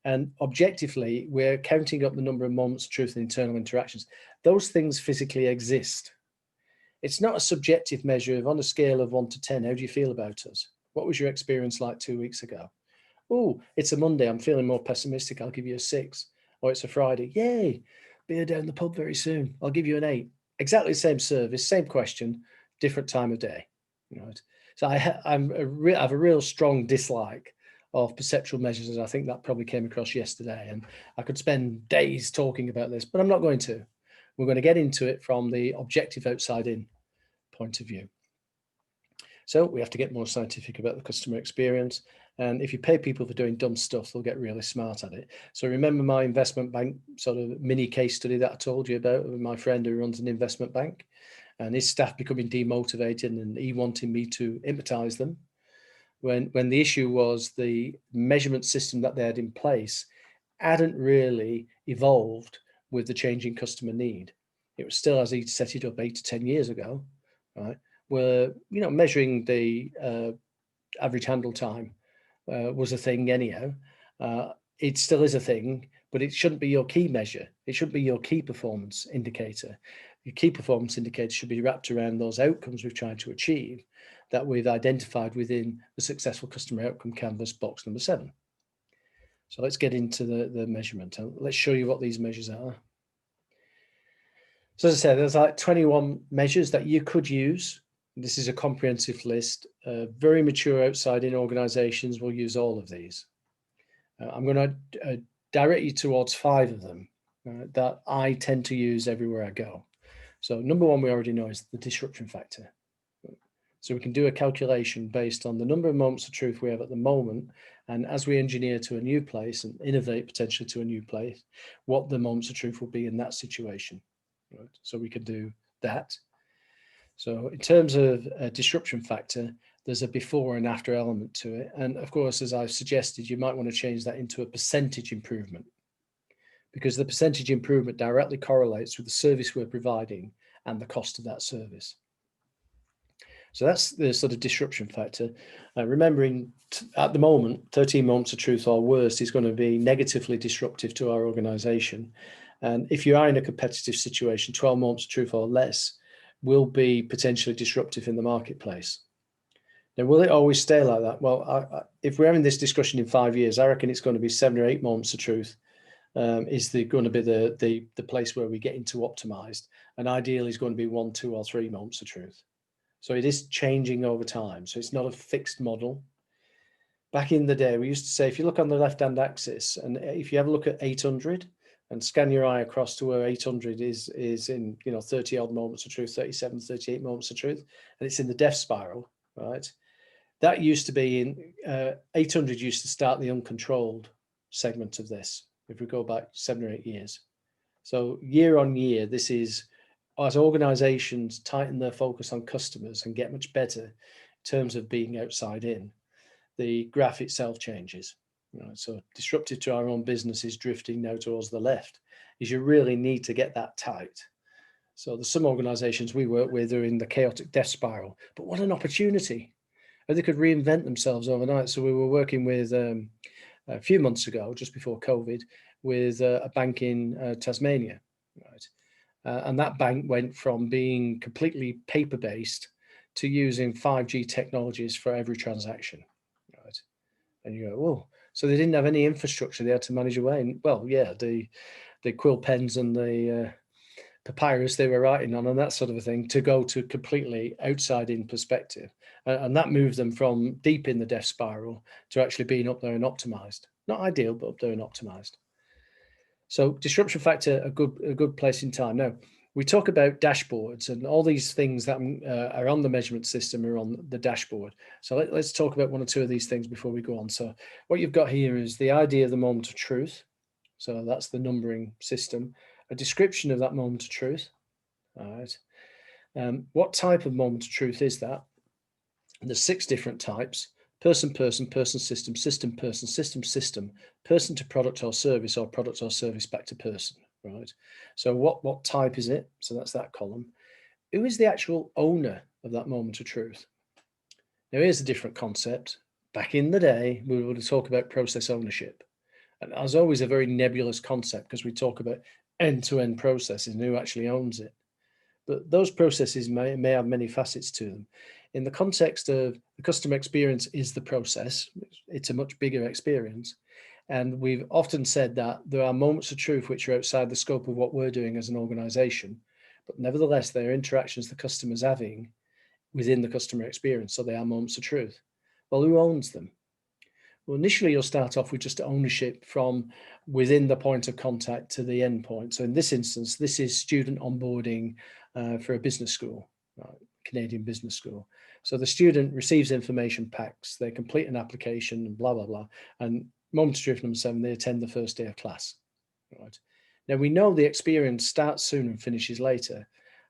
And objectively, we're counting up the number of moments of truth and internal interactions. Those things physically exist. It's not a subjective measure of, on a scale of 1 to 10, how do you feel about us? What was your experience like 2 weeks ago? Oh, it's a Monday, I'm feeling more pessimistic, I'll give you a 6. Or it's a Friday, yay, beer down the pub very soon, I'll give you an 8. Exactly the same service, same question, different time of day. Right? So I have a real strong dislike of perceptual measures, and I think that probably came across yesterday, and I could spend days talking about this, but I'm not going to. We're going to get into it from the objective outside in point of view. So we have to get more scientific about the customer experience. And if you pay people for doing dumb stuff, they'll get really smart at it. So remember my investment bank sort of mini case study that I told you about with my friend who runs an investment bank and his staff becoming demotivated and he wanting me to hypnotize them. When the issue was the measurement system that they had in place hadn't really evolved with the changing customer need. It was still as he'd set it up 8 to 10 years ago, right? Where, you know, measuring the average handle time was a thing anyhow. It still is a thing, but it shouldn't be your key measure. It shouldn't be your key performance indicator. Your key performance indicator should be wrapped around those outcomes we've tried to achieve that we've identified within the successful customer outcome canvas box number 7. So let's get into the measurement. Let's show you what these measures are. So as I said, there's like 21 measures that you could use. This is a comprehensive list. Very mature outside-in organizations will use all of these. I'm going to direct you towards 5 of them that I tend to use everywhere I go. So number 1, we already know, is the disruption factor. So we can do a calculation based on the number of moments of truth we have at the moment. And as we engineer to a new place and innovate potentially to a new place, what the moments of truth will be in that situation. Right? So we can do that. So in terms of a disruption factor, there's a before and after element to it. And of course, as I've suggested, you might want to change that into a percentage improvement, because the percentage improvement directly correlates with the service we're providing and the cost of that service. So that's the sort of disruption factor. Remembering at the moment, 13 moments of truth or worse is going to be negatively disruptive to our organization. And if you are in a competitive situation, 12 moments of truth or less will be potentially disruptive in the marketplace. Now, will it always stay like that? Well, if we're having this discussion in 5 years, I reckon it's going to be 7 or 8 moments of truth is going to be the place where we get into optimized. And ideally is going to be 1, 2, or 3 moments of truth. So it is changing over time. So it's not a fixed model. Back in the day, we used to say, if you look on the left-hand axis, and if you have a look at 800 and scan your eye across to where 800 is in, 30 odd moments of truth, 37, 38 moments of truth, and it's in the death spiral, right? That used to be in 800 used to start the uncontrolled segment of this, if we go back 7 or 8 years. So year on year, this is, as organizations tighten their focus on customers and get much better in terms of being outside in, the graph itself changes. So disruptive to our own business is drifting now towards the left, is you really need to get that tight. So there's some organizations we work with are in the chaotic death spiral, but what an opportunity. And they could reinvent themselves overnight. So we were working with a few months ago, just before COVID, with a bank in Tasmania, right? And that bank went from being completely paper-based to using 5G technologies for every transaction, right? And you go, oh, so they didn't have any infrastructure they had to manage away. And well, yeah, the quill pens and the papyrus they were writing on and that sort of a thing to go to completely outside in perspective. And that moved them from deep in the death spiral to actually being up there and optimized. Not ideal, but up there and optimized. So disruption factor, a good place in time. Now, we talk about dashboards and all these things that are on the measurement system are on the dashboard. So let's talk about 1 or 2 of these things before we go on. So what you've got here is the idea of the moment of truth. So that's the numbering system, a description of that moment of truth. All right. What type of moment of truth is that? There's 6 different types: person, person, person, system, system, person, system, person to product or service, or product or service back to person, right? So what type is it? So that's that column. Who is the actual owner of that moment of truth? Now, here's a different concept. Back in the day, we would talk about process ownership. And as always, a very nebulous concept because we talk about end-to-end processes and who actually owns it. But those processes may have many facets to them. In the context of the customer experience is the process, it's a much bigger experience. And we've often said that there are moments of truth which are outside the scope of what we're doing as an organization, but nevertheless, they are interactions the customer's having within the customer experience. So they are moments of truth. Well, who owns them? Well, initially you'll start off with just ownership from within the point of contact to the end point. So in this instance, this is student onboarding for a business school, right? Canadian business school. So the student receives information packs, they complete an application and blah, blah, blah. And moment of truth number 7, they attend the first day of class, right? Now we know the experience starts soon and finishes later,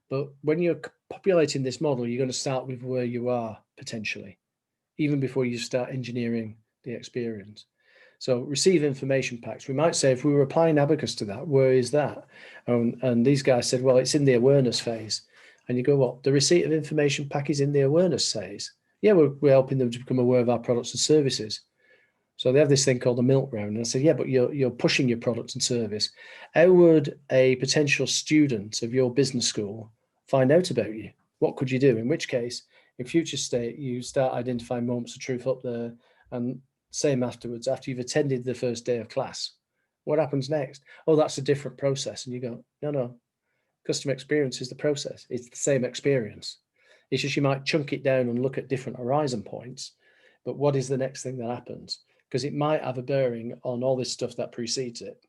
but when you're populating this model, you're going to start with where you are potentially, even before you start engineering the experience. So receive information packs. We might say, if we were applying Abacus to that, where is that? And these guys said, well, it's in the awareness phase. And you go, what? The receipt of information pack is in the awareness phase. Yeah, we're helping them to become aware of our products and services. So they have this thing called the milk round. And I said, yeah, but you're pushing your product and service. How would a potential student of your business school find out about you? What could you do? In which case, in future state, you start identifying moments of truth up there, and same afterwards, after you've attended the first day of class. What happens next? Oh, that's a different process. And you go, no, customer experience is the process. It's the same experience. It's just you might chunk it down and look at different horizon points, but what is the next thing that happens? Because it might have a bearing on all this stuff that precedes it.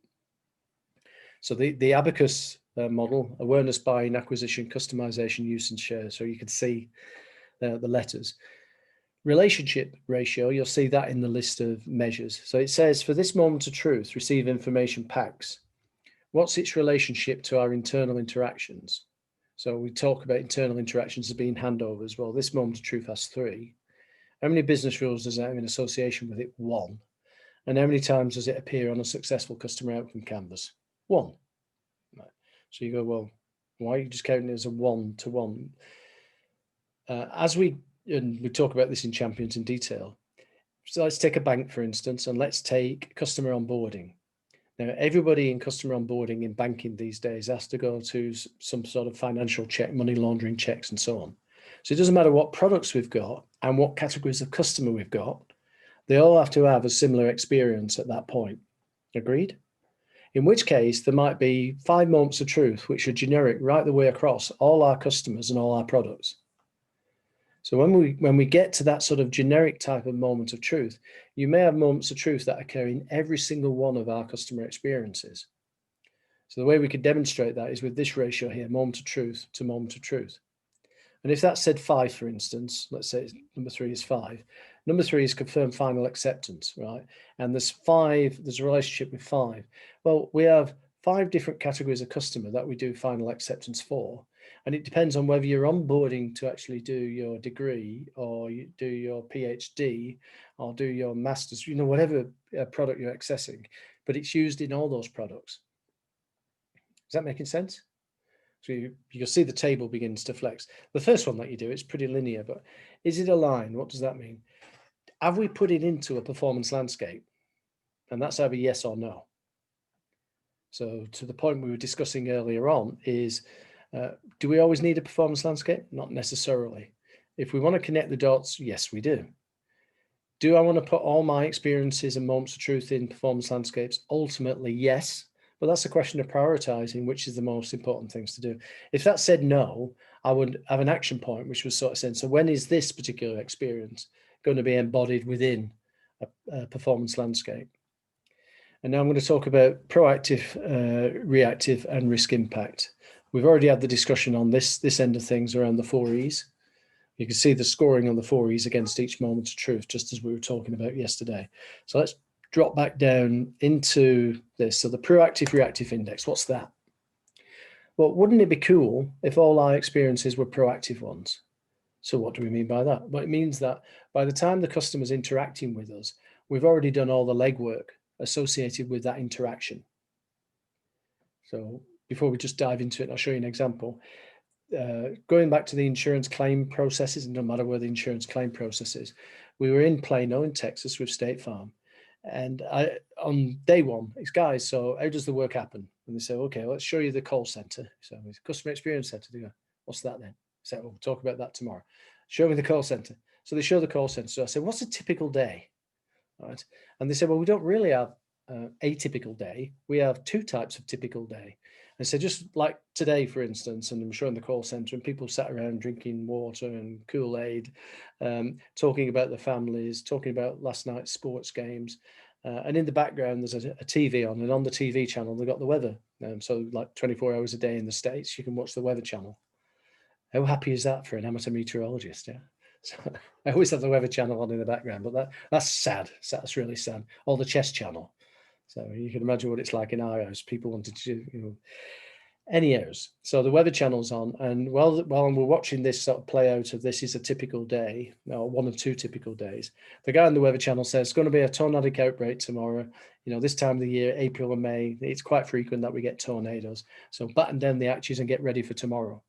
So the Abacus model, awareness, buying, acquisition, customization, use, and share. So you can see the letters. Relationship ratio, you'll see that in the list of measures. So it says, for this moment of truth, receive information packs. What's its relationship to our internal interactions? So we talk about internal interactions as being handovers. Well, this moment of truth has 3. How many business rules does it have in association with it? 1. And how many times does it appear on a successful customer outcome canvas? 1. Right. So you go, well, why are you just counting it as a 1-to-1? And we talk about this in Champions in detail. So let's take a bank, for instance, and let's take customer onboarding. Now, everybody in customer onboarding in banking these days has to go to some sort of financial check, money laundering checks, and so on. So it doesn't matter what products we've got and what categories of customer we've got, they all have to have a similar experience at that point. Agreed? In which case, there might be 5 moments of truth, which are generic right the way across all our customers and all our products. So when we get to that sort of generic type of moment of truth, you may have moments of truth that occur in every single one of our customer experiences. So the way we could demonstrate that is with this ratio here, moment of truth to moment of truth. And if that said 5, for instance, let's say number 3 is 5. Number 3 is confirm final acceptance, right? And there's a relationship with 5. Well, we have 5 different categories of customer that we do final acceptance for. And it depends on whether you're onboarding to actually do your degree, or you do your PhD, or do your master's, whatever product you're accessing, but it's used in all those products. Is that making sense? So you'll see the table begins to flex. The first one that you do, it's pretty linear, but is it aligned? What does that mean? Have we put it into a performance landscape? And that's either yes or no. So to the point we were discussing earlier on is, do we always need a performance landscape? Not necessarily. If we want to connect the dots, yes, we do. Do I want to put all my experiences and moments of truth in performance landscapes? Ultimately, yes. But that's a question of prioritizing which is the most important things to do. If that said no, I would have an action point, which was sort of saying, so when is this particular experience going to be embodied within a performance landscape? And now I'm going to talk about proactive, reactive, and risk impact. We've already had the discussion on this end of things around the 4 E's. You can see the scoring on the 4 E's against each moment of truth, just as we were talking about yesterday. So let's drop back down into this. So the proactive reactive index, what's that? Well, wouldn't it be cool if all our experiences were proactive ones? So what do we mean by that? Well, it means that by the time the customer's interacting with us, we've already done all the legwork associated with that interaction. So before we just dive into it, I'll show you an example. Going back to the insurance claim processes, and no matter where the insurance claim process is, we were in Plano in Texas with State Farm. And on day 1, it's guys, so how does the work happen? And they say, okay, let's show you the call center. So it's customer experience center. They go, what's that then? So we'll talk about that tomorrow. Show me the call center. So they show the call center. So I said, what's a typical day? All right. And they said, well, we don't really have a typical day, we have two types of typical day. And so just like today, for instance, and I'm sure in the call center, and people sat around drinking water and Kool-Aid, talking about their families, talking about last night's sports games. And in the background, there's a TV on, and on the TV channel, they've got the weather. So like 24 hours a day in the States, you can watch the Weather Channel. How happy is that for an amateur meteorologist? Yeah. So I always have the Weather Channel on in the background, but that's sad. That's really sad. Or the Chess Channel. So you can imagine what it's like in our house. People wanted to, anyhow. So the Weather Channel's on, and while we're watching this sort of play out of this is a typical day, or one of two typical days, the guy on the Weather Channel says it's going to be a tornadic outbreak tomorrow. This time of the year, April and May, it's quite frequent that we get tornadoes. So batten down the hatches and get ready for tomorrow.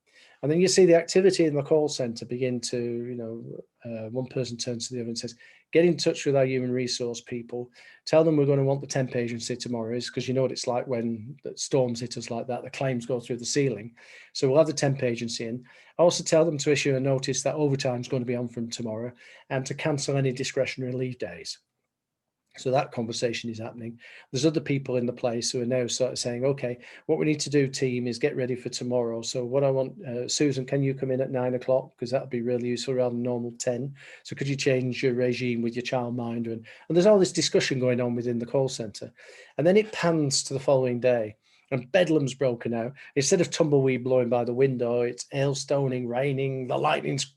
And then you see the activity in the call center begin to, one person turns to the other and says, get in touch with our human resource people. Tell them we're going to want the temp agency tomorrow, because you know what it's like when the storms hit us like that, the claims go through the ceiling. So we'll have the temp agency in. Also tell them to issue a notice that overtime is going to be on from tomorrow and to cancel any discretionary leave days. So that conversation is happening. There's other people in the place who are now sort of saying, okay, what we need to do, team, is get ready for tomorrow. So what I want, Susan, can you come in at 9 o'clock? Because that would be really useful rather than normal 10. So could you change your regime with your childminder? And there's all this discussion going on within the call center. And then it pans to the following day. And bedlam's broken out. Instead of tumbleweed blowing by the window, it's hailstoning, raining, the lightning's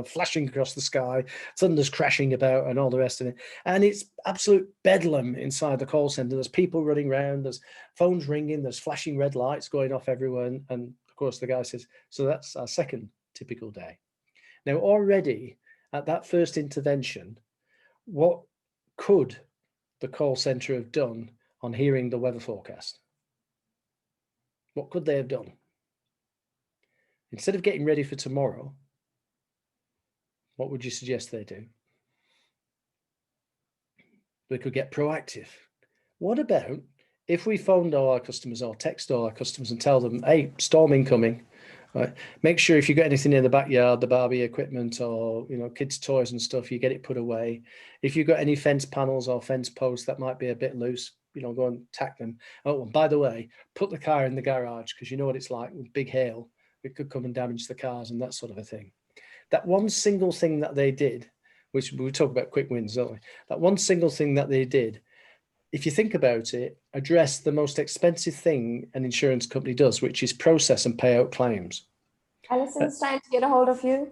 flashing across the sky, thunder's crashing about, and all the rest of it. And it's absolute bedlam inside the call center. There's people running around, there's phones ringing, there's flashing red lights going off everywhere. And of course, the guy says, so that's our second typical day. Now, already at that first intervention, what could the call center have done on hearing the weather forecast? What could they have done? Instead of getting ready for tomorrow, what would you suggest they do? They could get proactive. What about if we phoned all our customers or text all our customers and tell them, hey, storm incoming, right? Make sure if you got anything in the backyard, the Barbie equipment or, kids' toys and stuff, you get it put away. If you've got any fence panels or fence posts that might be a bit loose, go and tack them. Oh, and by the way, put the car in the garage, because you know what it's like with big hail. It could come and damage the cars and that sort of a thing. That one single thing that they did, which we talk about quick wins, don't we? That one single thing that they did, if you think about it, addressed the most expensive thing an insurance company does, which is process and pay out claims. Alison's trying to get a hold of you.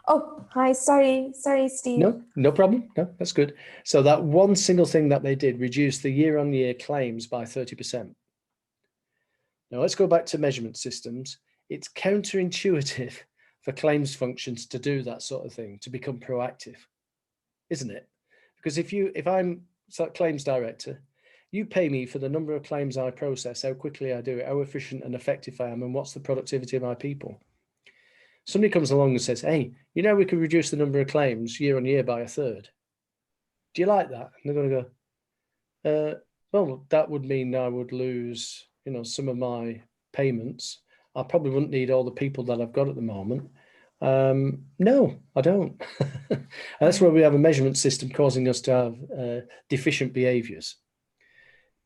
Oh, hi. Sorry, Steve. No problem. No, that's good. So that one single thing that they did reduced the year-on-year claims by 30%. Now let's go back to measurement systems. It's counterintuitive for claims functions to do that sort of thing, to become proactive, isn't it? Because if I'm claims director, you pay me for the number of claims I process, how quickly I do it, how efficient and effective I am, and what's the productivity of my people. Somebody comes along and says, hey, we could reduce the number of claims year on year by 1/3. Do you like that? And they're going to go, well, that would mean I would lose, some of my payments. I probably wouldn't need all the people that I've got at the moment. No, I don't. And that's where we have a measurement system causing us to have deficient behaviors.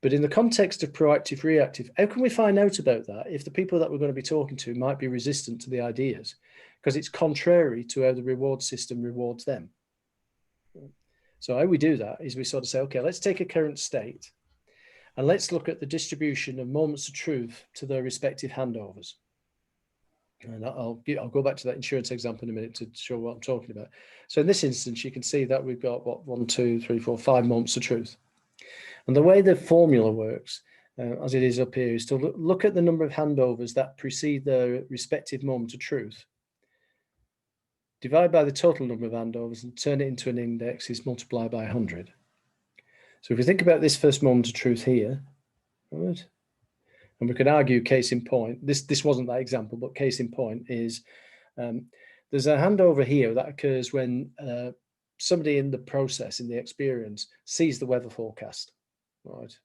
But in the context of proactive, reactive, how can we find out about that if the people that we're going to be talking to might be resistant to the ideas? Because it's contrary to how the reward system rewards them. So how we do that is we sort of say, okay, let's take a current state and let's look at the distribution of moments of truth to their respective handovers. And I'll go back to that insurance example in a minute to show what I'm talking about. So in this instance, you can see that we've got 1, 2, 3, 4, 5 moments of truth. And the way the formula works, as it is up here, is to look at the number of handovers that precede the respective moment of truth. Divide by the total number of handovers and turn it into an index is multiplied by 100. So if we think about this first moment of truth here, right, and we could argue case in point, this wasn't that example, but case in point is there's a handover here that occurs when somebody in the process, in the experience, sees the weather forecast, right?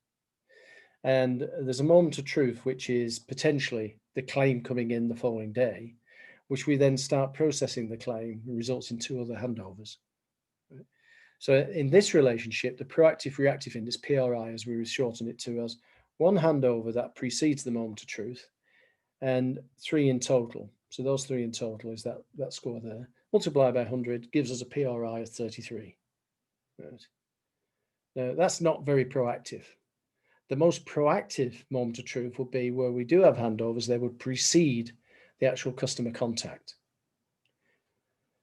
And there's a moment of truth, which is potentially the claim coming in the following day, which we then start processing the claim and results in 2 other handovers. So in this relationship, the proactive reactive index, PRI, as we shorten it to, as one handover that precedes the moment of truth, and 3 in total. So those 3 in total is that score there. Multiply by 100 gives us a PRI of 33. Right. Now, that's not very proactive. The most proactive moment of truth would be where we do have handovers, they would precede the actual customer contact.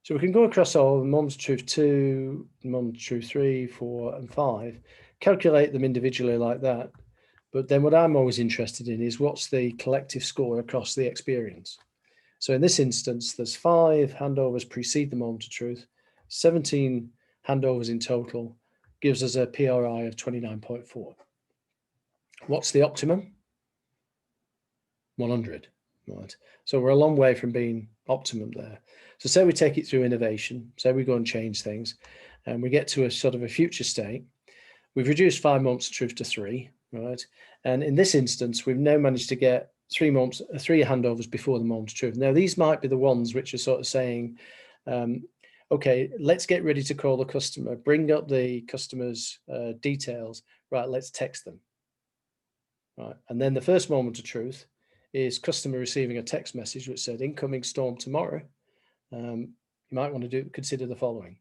So we can go across all moments of truth 2, moments of truth 3, 4, and 5, calculate them individually like that. But then what I'm always interested in is what's the collective score across the experience. So in this instance, there's 5 handovers precede the moment of truth, 17 handovers in total, gives us a PRI of 29.4. What's the optimum? 100. Right. So we're a long way from being optimum there. So say we take it through innovation, say we go and change things, and we get to a sort of a future state. We've reduced 5 moments of truth to 3, right? And in this instance, we've now managed to get 3 handovers before the moment of truth. Now, these might be the ones which are sort of saying, okay, let's get ready to call the customer, bring up the customer's details, right, let's text them. Right. And then the first moment of truth is customer receiving a text message which said incoming storm tomorrow. You might want to consider the following.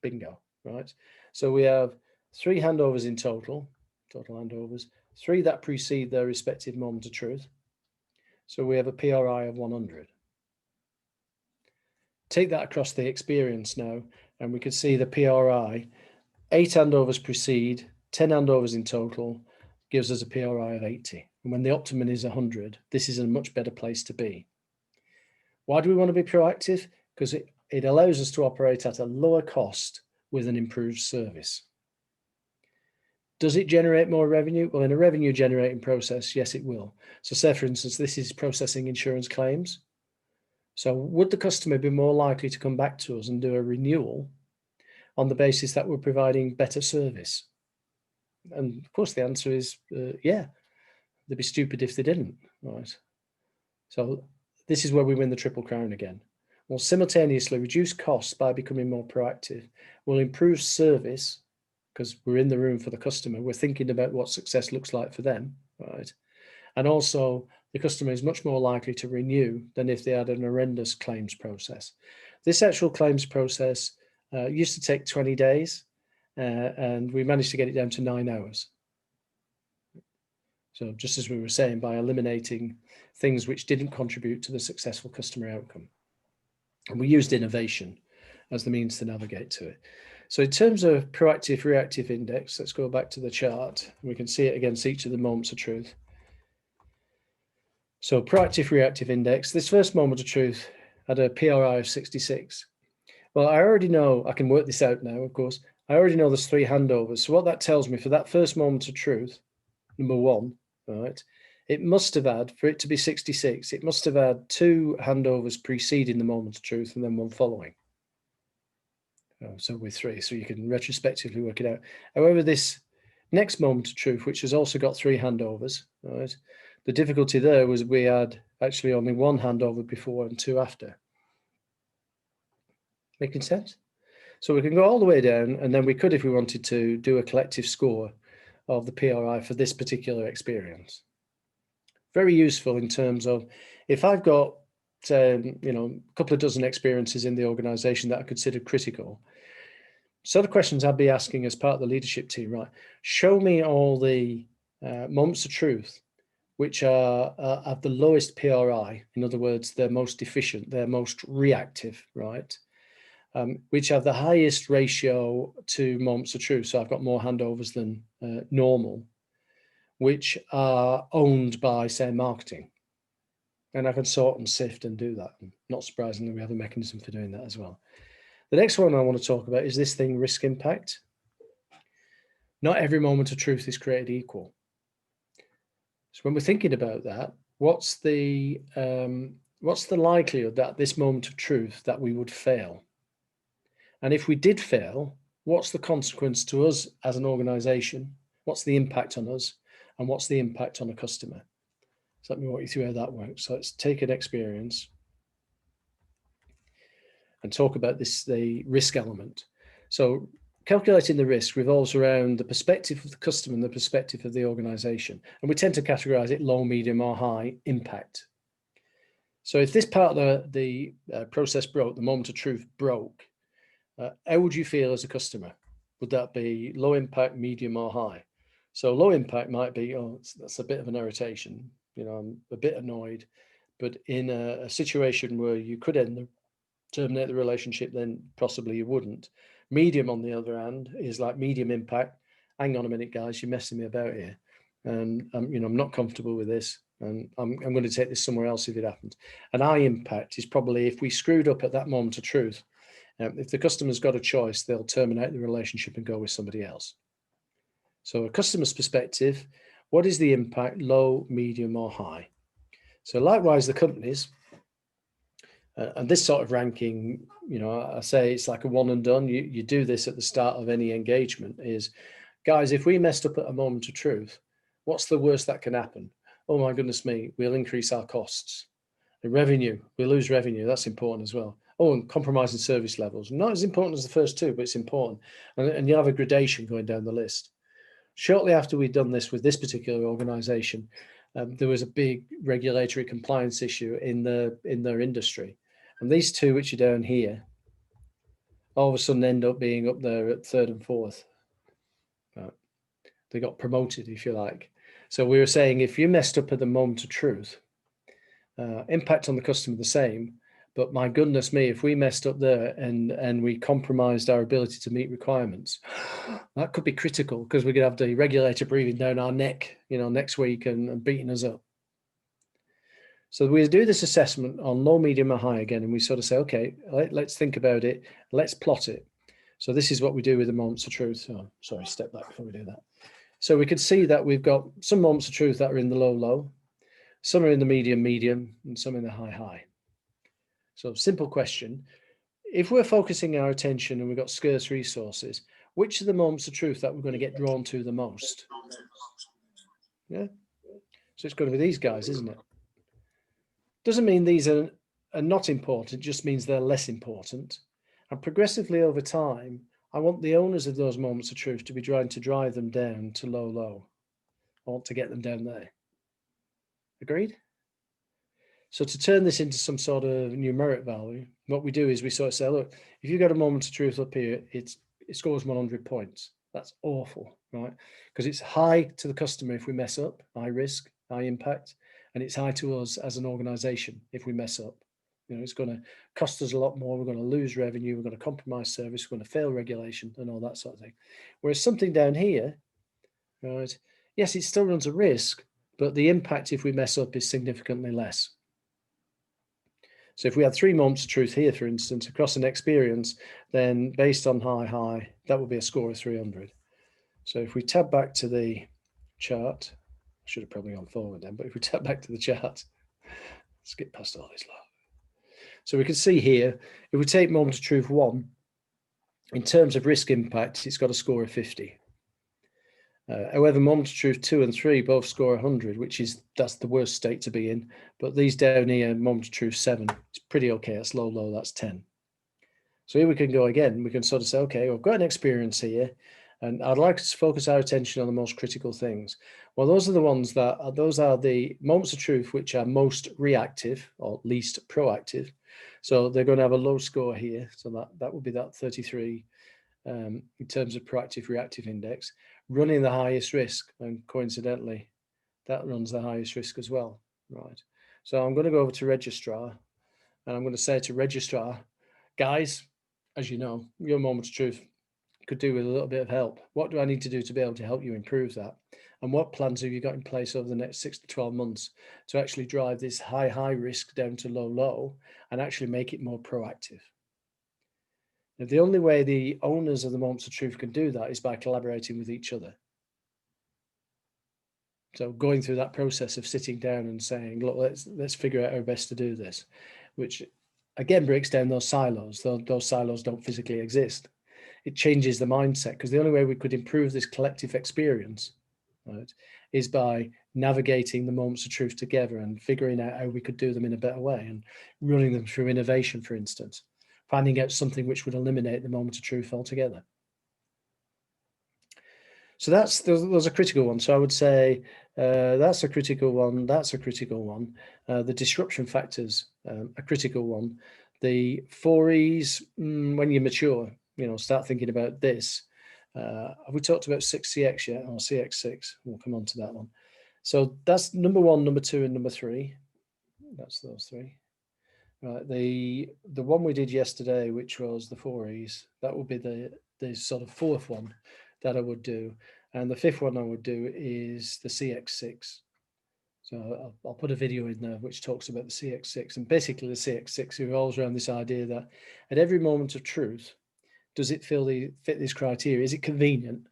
Bingo, right? So we have 3 handovers in total handovers, 3 that precede their respective moment of truth. So we have a PRI of 100. Take that across the experience now, and we can see the PRI, 8 handovers precede, 10 handovers in total, gives us a PRI of 80. And when the optimum is 100, this is a much better place to be. Why do we want to be proactive? Because it allows us to operate at a lower cost with an improved service. Does it generate more revenue? Well, in a revenue generating process, yes, it will. So say, for instance, this is processing insurance claims. So would the customer be more likely to come back to us and do a renewal on the basis that we're providing better service? And of course, the answer is yeah. They'd be stupid if they didn't, right? So this is where we win the Triple Crown again. We'll simultaneously reduce costs by becoming more proactive. We'll improve service because we're in the room for the customer. We're thinking about what success looks like for them, right? And also the customer is much more likely to renew than if they had an horrendous claims process. This actual claims process used to take 20 days and we managed to get it down to 9 hours. So just as we were saying, by eliminating things which didn't contribute to the successful customer outcome. And we used innovation as the means to navigate to it. So in terms of proactive reactive index, let's go back to the chart. We can see it against each of the moments of truth. So proactive reactive index, this first moment of truth had a PRI of 66. Well, I already know, I can work this out now, of course. I already know there's 3 handovers. So what that tells me for that first moment of truth, number 1, right, it must have had, for it to be 66, it must have had 2 handovers preceding the moment of truth and then 1 following. So with 3, so you can retrospectively work it out. However, this next moment of truth, which has also got 3 handovers, right, the difficulty there was we had actually only 1 handover before and 2 after. Making sense? So we can go all the way down, and then we could, if we wanted to, do a collective score of the PRI for this particular experience. Very useful in terms of if I've got, you know, a couple of dozen experiences in the organization that are considered critical. So the questions I'd be asking as part of the leadership team, right? Show me all the moments of truth which are at the lowest PRI. In other words, they're most efficient, they're most reactive, right? Which have the highest ratio to moments of truth. So I've got more handovers than normal, which are owned by, say, marketing. And I can sort and sift and do that. And not surprisingly, we have a mechanism for doing that as well. The next one I want to talk about is this thing, risk impact. Not every moment of truth is created equal. So when we're thinking about that, what's the likelihood that this moment of truth that we would fail? And if we did fail, what's the consequence to us as an organization? What's the impact on us? And what's the impact on a customer? So let me walk you through how that works. So let's take an experience and talk about this, the risk element. So calculating the risk revolves around the perspective of the customer and the perspective of the organization. And we tend to categorize it low, medium, or high impact. So if this part of the process broke, the moment of truth broke, how would you feel as a customer? Would that be low impact, medium, or high? So low impact might be, oh, that's a bit of an irritation. You know, I'm a bit annoyed. But in a situation where you could terminate the relationship, then possibly you wouldn't. Medium, on the other hand, is like medium impact. Hang on a minute, guys, you're messing me about here, and you know, I'm not comfortable with this, and I'm going to take this somewhere else if it happens. And high impact is probably if we screwed up at that moment of truth. If the customer's got a choice, they'll terminate the relationship and go with somebody else. So a customer's perspective, what is the impact, low, medium, or high? So likewise, the companies. And this sort of ranking, you know, I say it's like a one and done. You do this at the start of any engagement is, guys, if we messed up at a moment of truth, what's the worst that can happen? Oh my goodness me, we'll increase our costs. The revenue, we lose revenue. That's important as well. Oh, and compromising service levels. Not as important as the first two, but it's important. And you have a gradation going down the list. Shortly after we'd done this with this particular organization, there was a big regulatory compliance issue in their industry. And these two, which are down here, all of a sudden end up being up there at third and fourth. They got promoted, if you like. So we were saying, if you messed up at the moment of truth, impact on the customer the same, but my goodness me, if we messed up there and we compromised our ability to meet requirements, that could be critical, because we could have the regulator breathing down our neck, you know, next week and beating us up. So we do this assessment on low, medium, or high again, and we sort of say, okay, let's think about it. Let's plot it. So this is what we do with the moments of truth. Oh, sorry, step back before we do that. So we could see that we've got some moments of truth that are in the low, low, some are in the medium, medium, and some in the high, high. So simple question. If we're focusing our attention and we've got scarce resources, which are the moments of truth that we're going to get drawn to the most? Yeah. So it's going to be these guys, isn't it? Doesn't mean these are not important, just means they're less important. And progressively over time, I want the owners of those moments of truth to be trying to drive them down to low, low. I want to get them down there. Agreed? So to turn this into some sort of numeric value, what we do is we sort of say, look, if you've got a moment of truth up here, it scores 100 points. That's awful, right? Because it's high to the customer if we mess up, high risk, high impact, and it's high to us as an organization if we mess up. You know, it's going to cost us a lot more. We're going to lose revenue. We're going to compromise service. We're going to fail regulation and all that sort of thing. Whereas something down here, right? Yes, it still runs a risk, but the impact if we mess up is significantly less. So if we had 3 moments of truth here, for instance, across an experience, then based on high, high, that would be a score of 300. So if we tab back to the chart, I should have probably gone forward then, but if we tab back to the chart, skip past all this lot. So we can see here, if we take moment of truth 1, in terms of risk impact, it's got a score of 50. However, moment of truth 2 and 3 both score 100, that's the worst state to be in. But these down here, moment of truth 7, it's pretty okay. That's low, low, that's 10. So here we can go again. We can sort of say, okay, I've got an experience here, and I'd like to focus our attention on the most critical things. Well, those are the ones those are the moments of truth which are most reactive or least proactive. So they're going to have a low score here. So that would be that 33 in terms of proactive reactive index, running the highest risk, and coincidentally that runs the highest risk as well, right? So I'm going to go over to registrar, and I'm going to say to registrar, guys, as you know, your moment of truth could do with a little bit of help. What do I need to do to be able to help you improve that? And what plans have you got in place over the next 6 to 12 months to actually drive this high risk down to low, low, and actually make it more proactive? Now, the only way the owners of the moments of truth can do that is by collaborating with each other. So going through that process of sitting down and saying, look, let's figure out how best to do this, which again breaks down those silos. Those silos don't physically exist. It changes the mindset, because the only way we could improve this collective experience, right, is by navigating the moments of truth together and figuring out how we could do them in a better way and running them through innovation, for instance, finding out something which would eliminate the moment of truth altogether. So those are critical ones. So I would say that's a critical one. That's a critical one. The disruption factors, a critical one. The 4Es, when you mature, start thinking about this. Have we talked about 6CX yet? Or CX6? We'll come on to that one. So that's number 1, number 2, and number 3. That's those 3. Right. The one we did yesterday, which was the 4Es, that would be the sort of 4th one that I would do. And the 5th one I would do is the CX6. So I'll put a video in there which talks about the CX6. And basically the CX6 revolves around this idea that at every moment of truth, does it fit this criteria? Is it convenient?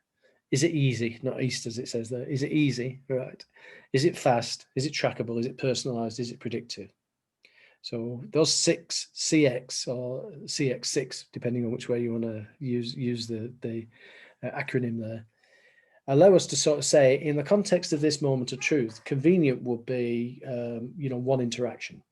Is it easy? Not east as it says there. Is it easy? Right. Is it fast? Is it trackable? Is it personalized? Is it predictive? So those 6 CX or CX6, depending on which way you want to use the acronym there, allow us to sort of say, in the context of this moment of truth, convenient would be, one interaction,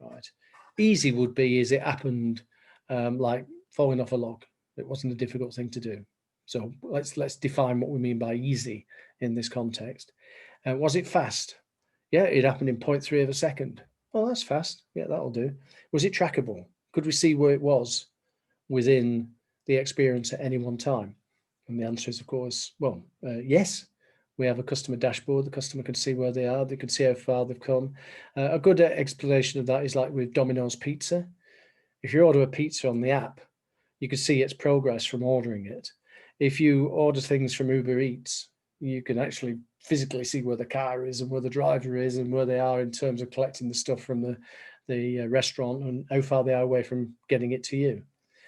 right? Easy would be, is it happened like falling off a log? It wasn't a difficult thing to do. So let's define what we mean by easy in this context. Was it fast? Yeah, it happened in 0.3 of a second. Oh, that's fast. Yeah, that'll do. Was it trackable? Could we see where it was within the experience at any one time? And the answer is, of course, well, yes. We have a customer dashboard. The customer can see where they are. They can see how far they've come. A good explanation of that is like with Domino's Pizza. If you order a pizza on the app, you can see its progress from ordering it. If you order things from Uber Eats, you can actually physically see where the car is and where the driver is and where they are in terms of collecting the stuff from the restaurant and how far they are away from getting it to you.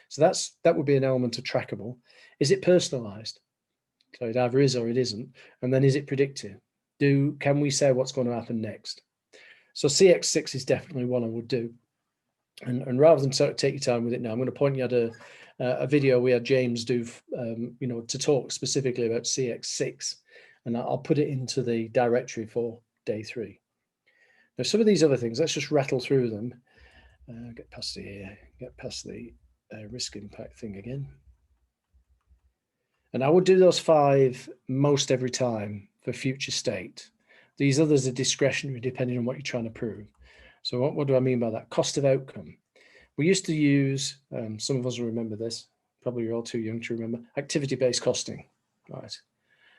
So that would be an element of trackable. Is it personalized? So it either is or it isn't. And then is it predictive? Can we say what's going to happen next? So CX6 is definitely one I would do. And rather than sort of take your time with it now, I'm going to point you at a video we had James do, to talk specifically about CX6, and I'll put it into the directory for day 3. Now, some of these other things, let's just rattle through them. Get past the risk impact thing again. And I would do those 5 most every time for future state. These others are discretionary depending on what you're trying to prove. So what do I mean by that? Cost of outcome. We used to use, some of us will remember this, probably you're all too young to remember, activity-based costing, right?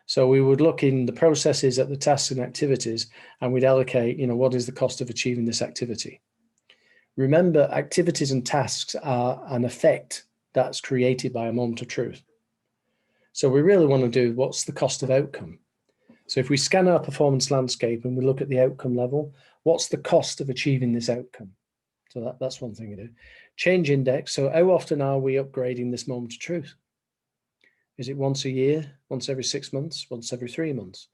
So we would look in the processes at the tasks and activities, and we'd allocate, what is the cost of achieving this activity? Remember, activities and tasks are an effect that's created by a moment of truth. So we really want to do what's the cost of outcome. So if we scan our performance landscape and we look at the outcome level, what's the cost of achieving this outcome? So that's one thing to do. Change index. So how often are we upgrading this moment of truth? Is it once a year, once every 6 months, once every 3 months?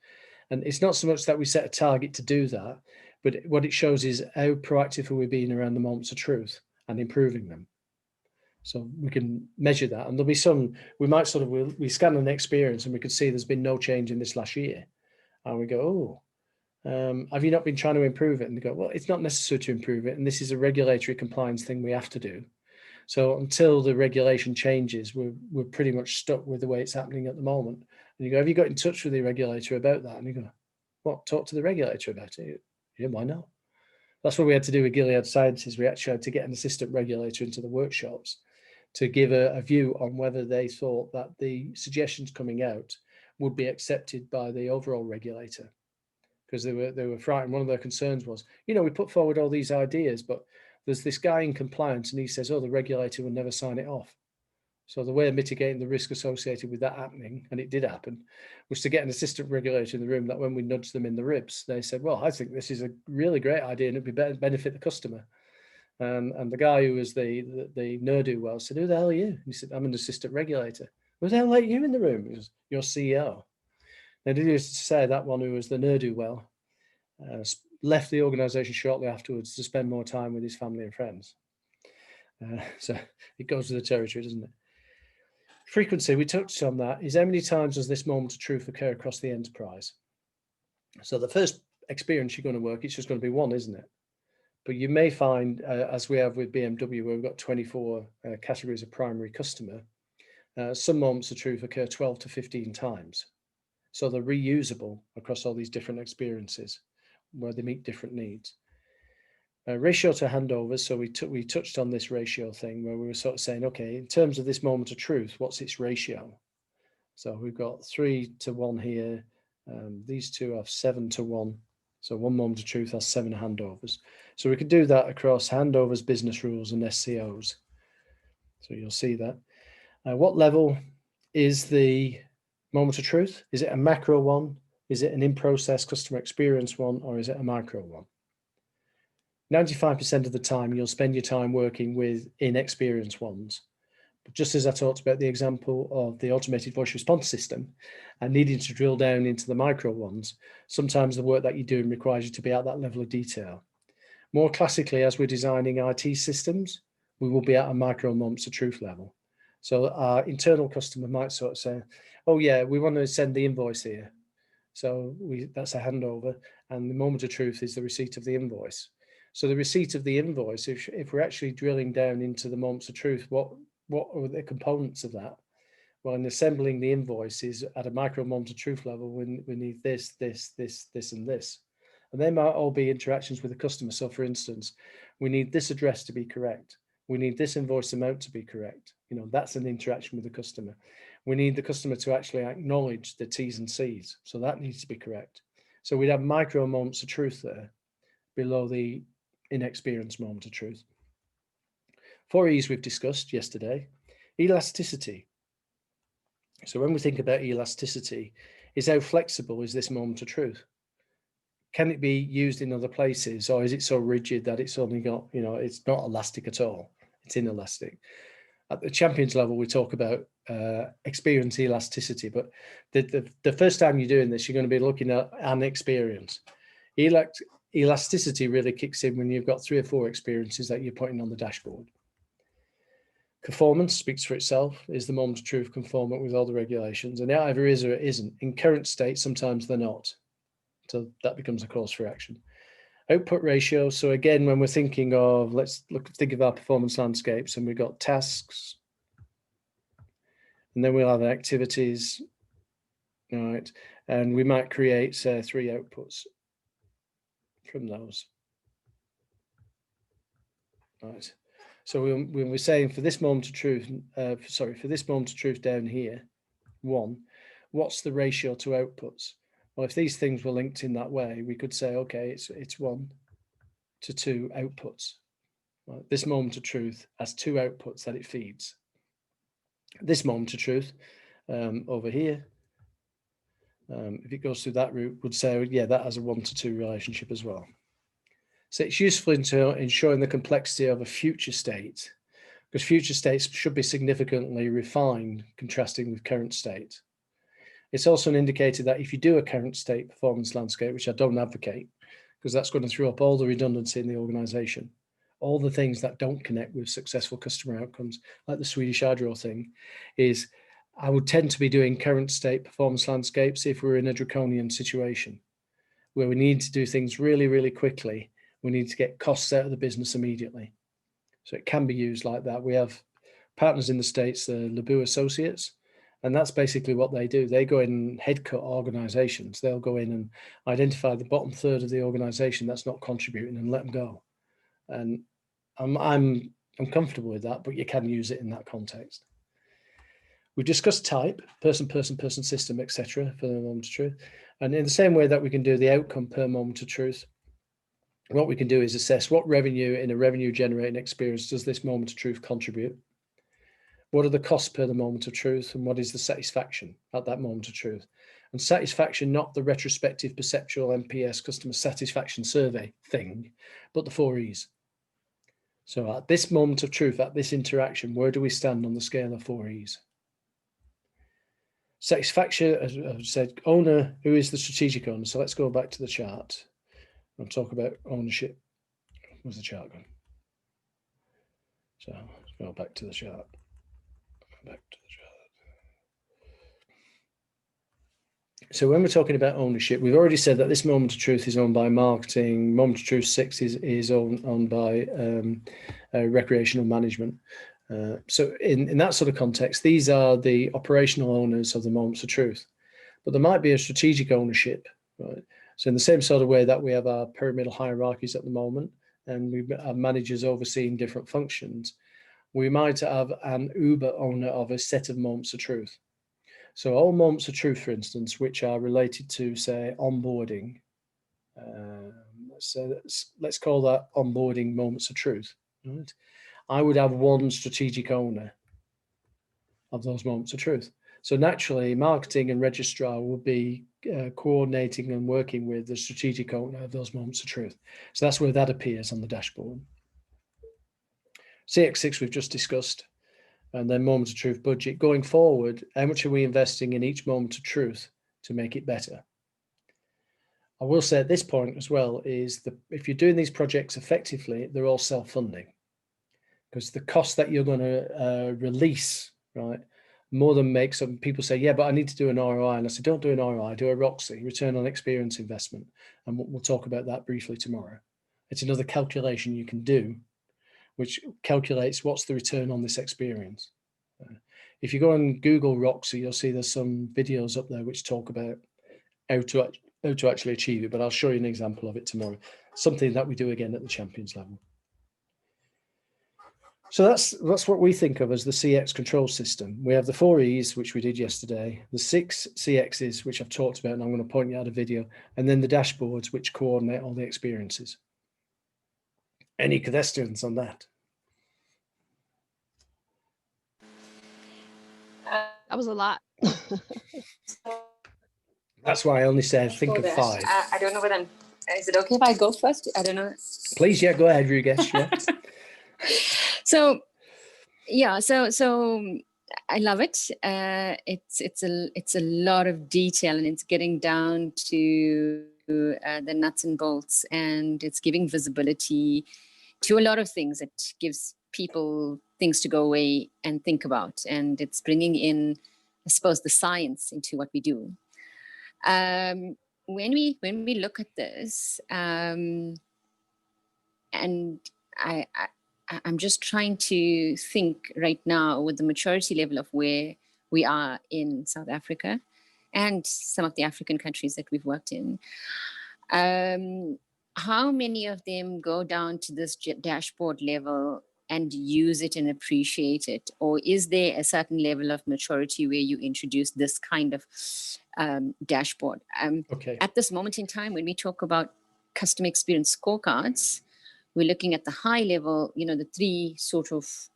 And it's not so much that we set a target to do that, but what it shows is how proactive are we being around the moments of truth and improving them. So we can measure that. And there'll be some, we might we scan an experience and we could see there's been no change in this last year. And we go, have you not been trying to improve it? And they go, well, it's not necessary to improve it. And this is a regulatory compliance thing we have to do. So until the regulation changes, we're pretty much stuck with the way it's happening at the moment. And you go, have you got in touch with the regulator about that? And you go, what, talk to the regulator about it? Yeah, why not? That's what we had to do with Gilead Sciences. We actually had to get an assistant regulator into the workshops to give a view on whether they thought that the suggestions coming out would be accepted by the overall regulator. Because they were frightened. One of their concerns was, we put forward all these ideas, but there's this guy in compliance and he says, oh, the regulator will never sign it off. So the way of mitigating the risk associated with that happening, and it did happen, was to get an assistant regulator in the room that when we nudged them in the ribs, they said, well, I think this is a really great idea and it'd be better benefit the customer. And the guy who was the ne'er-do-well said, who the hell are you? And he said, I'm an assistant regulator. Who the hell let you in the room? He was, your CEO. Now, needless to say, that one who was the ne'er-do-well left the organization shortly afterwards to spend more time with his family and friends. So it goes with the territory, doesn't it? Frequency, we touched on that, is how many times does this moment of truth occur across the enterprise? So the first experience you're going to work, it's just going to be one, isn't it? But you may find, as we have with BMW, where we've got 24 categories of primary customer, some moments of truth occur 12 to 15 times. So they're reusable across all these different experiences where they meet different needs. Ratio to handovers. So we touched on this ratio thing where we were sort of saying, okay, in terms of this moment of truth, what's its ratio? So we've got 3 to 1 here. These two have 7 to 1. So one moment of truth has 7 handovers. So we could do that across handovers, business rules, and SCOs. So you'll see that. What level is the moment of truth? Is it a macro one? Is it an in-process customer experience one? Or is it a micro one? 95% of the time, you'll spend your time working with in-experience ones. But just as I talked about the example of the automated voice response system and needing to drill down into the micro ones, sometimes the work that you're doing requires you to be at that level of detail. More classically, as we're designing IT systems, we will be at a micro moments of truth level. So our internal customer might sort of say, oh yeah, we want to send the invoice here. So that's a handover, and the moment of truth is the receipt of the invoice. So the receipt of the invoice, if we're actually drilling down into the moments of truth, what are the components of that? Well, in assembling the invoices at a micro moment of truth level, we need this, this, this, this, and this. And they might all be interactions with the customer. So for instance, we need this address to be correct. We need this invoice amount to be correct. You know, that's an interaction with the customer. We need the customer to actually acknowledge the T's and C's. So that needs to be correct. So we'd have micro moments of truth there below the inexperienced moment of truth. 4 E's we've discussed yesterday. Elasticity. So when we think about elasticity, is how flexible is this moment of truth? Can it be used in other places, or is it so rigid that it's only got, you know, it's not elastic at all? It's inelastic. At the champions level, we talk about experience elasticity, but the first time you're doing this, you're going to be looking at an experience. Elasticity really kicks in when you've got 3 or 4 experiences that you're putting on the dashboard. Conformance speaks for itself. Is the moment of truth conformant with all the regulations? And it either is or it isn't. In current state, sometimes they're not. So that becomes a cause for action. Output ratio. So again, when we're thinking of, let's think of our performance landscapes, and we've got tasks, and then we'll have activities, all right? And we might create, say, 3 outputs from those. Right. So when we're saying for this moment of truth, for this moment of truth down here, 1, what's the ratio to outputs? Well, if these things were linked in that way, we could say, okay, it's 1 to 2 outputs. Right? This moment of truth has 2 outputs that it feeds. This moment of truth over here, if it goes through that route, would say, yeah, that has a 1 to 2 relationship as well. So it's useful in showing the complexity of a future state, because future states should be significantly refined, contrasting with current state. It's also an indicator that if you do a current state performance landscape, which I don't advocate, because that's going to throw up all the redundancy in the organization, all the things that don't connect with successful customer outcomes, like the Swedish Hydro thing, is I would tend to be doing current state performance landscapes if we're in a draconian situation where we need to do things really, really quickly. We need to get costs out of the business immediately. So it can be used like that. We have partners in the States, the Lebu Associates, and that's basically what they do. They go in and headcut organizations. They'll go in and identify the bottom third of the organization that's not contributing and let them go. And I'm comfortable with that, but you can use it in that context. We discussed type, person, system, etc. for the moment of truth. And in the same way that we can do the outcome per moment of truth, what we can do is assess what revenue in a revenue generating experience does this moment of truth contribute? What are the costs per the moment of truth, and what is the satisfaction at that moment of truth? And satisfaction, not the retrospective perceptual NPS customer satisfaction survey thing, but the 4 E's. So at this moment of truth, at this interaction, where do we stand on the scale of 4 E's? Satisfaction, as I've said, owner, who is the strategic owner? So let's go back to the chart. I'll talk about ownership. Where's the chart gone? So let's go back to the chart. Back to the chart. So when we're talking about ownership, we've already said that this moment of truth is owned by marketing. Moment of truth 6 is owned by recreational management. So in that sort of context, these are the operational owners of the moments of truth. but there might be a strategic ownership, right? So in the same sort of way that we have our pyramidal hierarchies at the moment, and we have managers overseeing different functions, we might have an Uber owner of a set of moments of truth. So all moments of truth, for instance, which are related to, say, onboarding. So let's call that onboarding moments of truth. Right? I would have one strategic owner of those moments of truth. So naturally, marketing and registrar will be coordinating and working with the strategic owner of those moments of truth. So that's where that appears on the dashboard. CX6 we've just discussed, and then moments of truth budget. Going forward, how much are we investing in each moment of truth to make it better? I will say at this point as well is that if you're doing these projects effectively, they're all self-funding, because the cost that you're going to release, right, more than make some people say, yeah, but I need to do an ROI. And I say, don't do an ROI, do a ROXI, return on experience investment. And we'll talk about that briefly tomorrow. It's another calculation you can do, which calculates what's the return on this experience. If you go on Google ROXI, you'll see there's some videos up there which talk about how to actually achieve it, but I'll show you an example of it tomorrow. Something that we do again at the champions level. So that's what we think of as the CX control system. We have the 4 E's, which we did yesterday, the 6 CX's, which I've talked about, and I'm going to point you out a video, and then the dashboards, which coordinate all the experiences. Any questions on that? That was a lot. That's why I only said think of 5. I don't know whether is it okay if I go first? I don't know. Please, yeah, go ahead, Rugesh. Yeah. So I love it. It's a lot of detail, and it's getting down to the nuts and bolts, and it's giving visibility to a lot of things. It gives people things to go away and think about, and it's bringing in, I suppose, the science into what we do. When we look at this, and I'm just trying to think right now with the maturity level of where we are in South Africa and some of the African countries that we've worked in. How many of them go down to this dashboard level and use it and appreciate it? Or is there a certain level of maturity where you introduce this kind of dashboard? Okay. At this moment in time, when we talk about customer experience scorecards, we're looking at the high level, the 3 sort of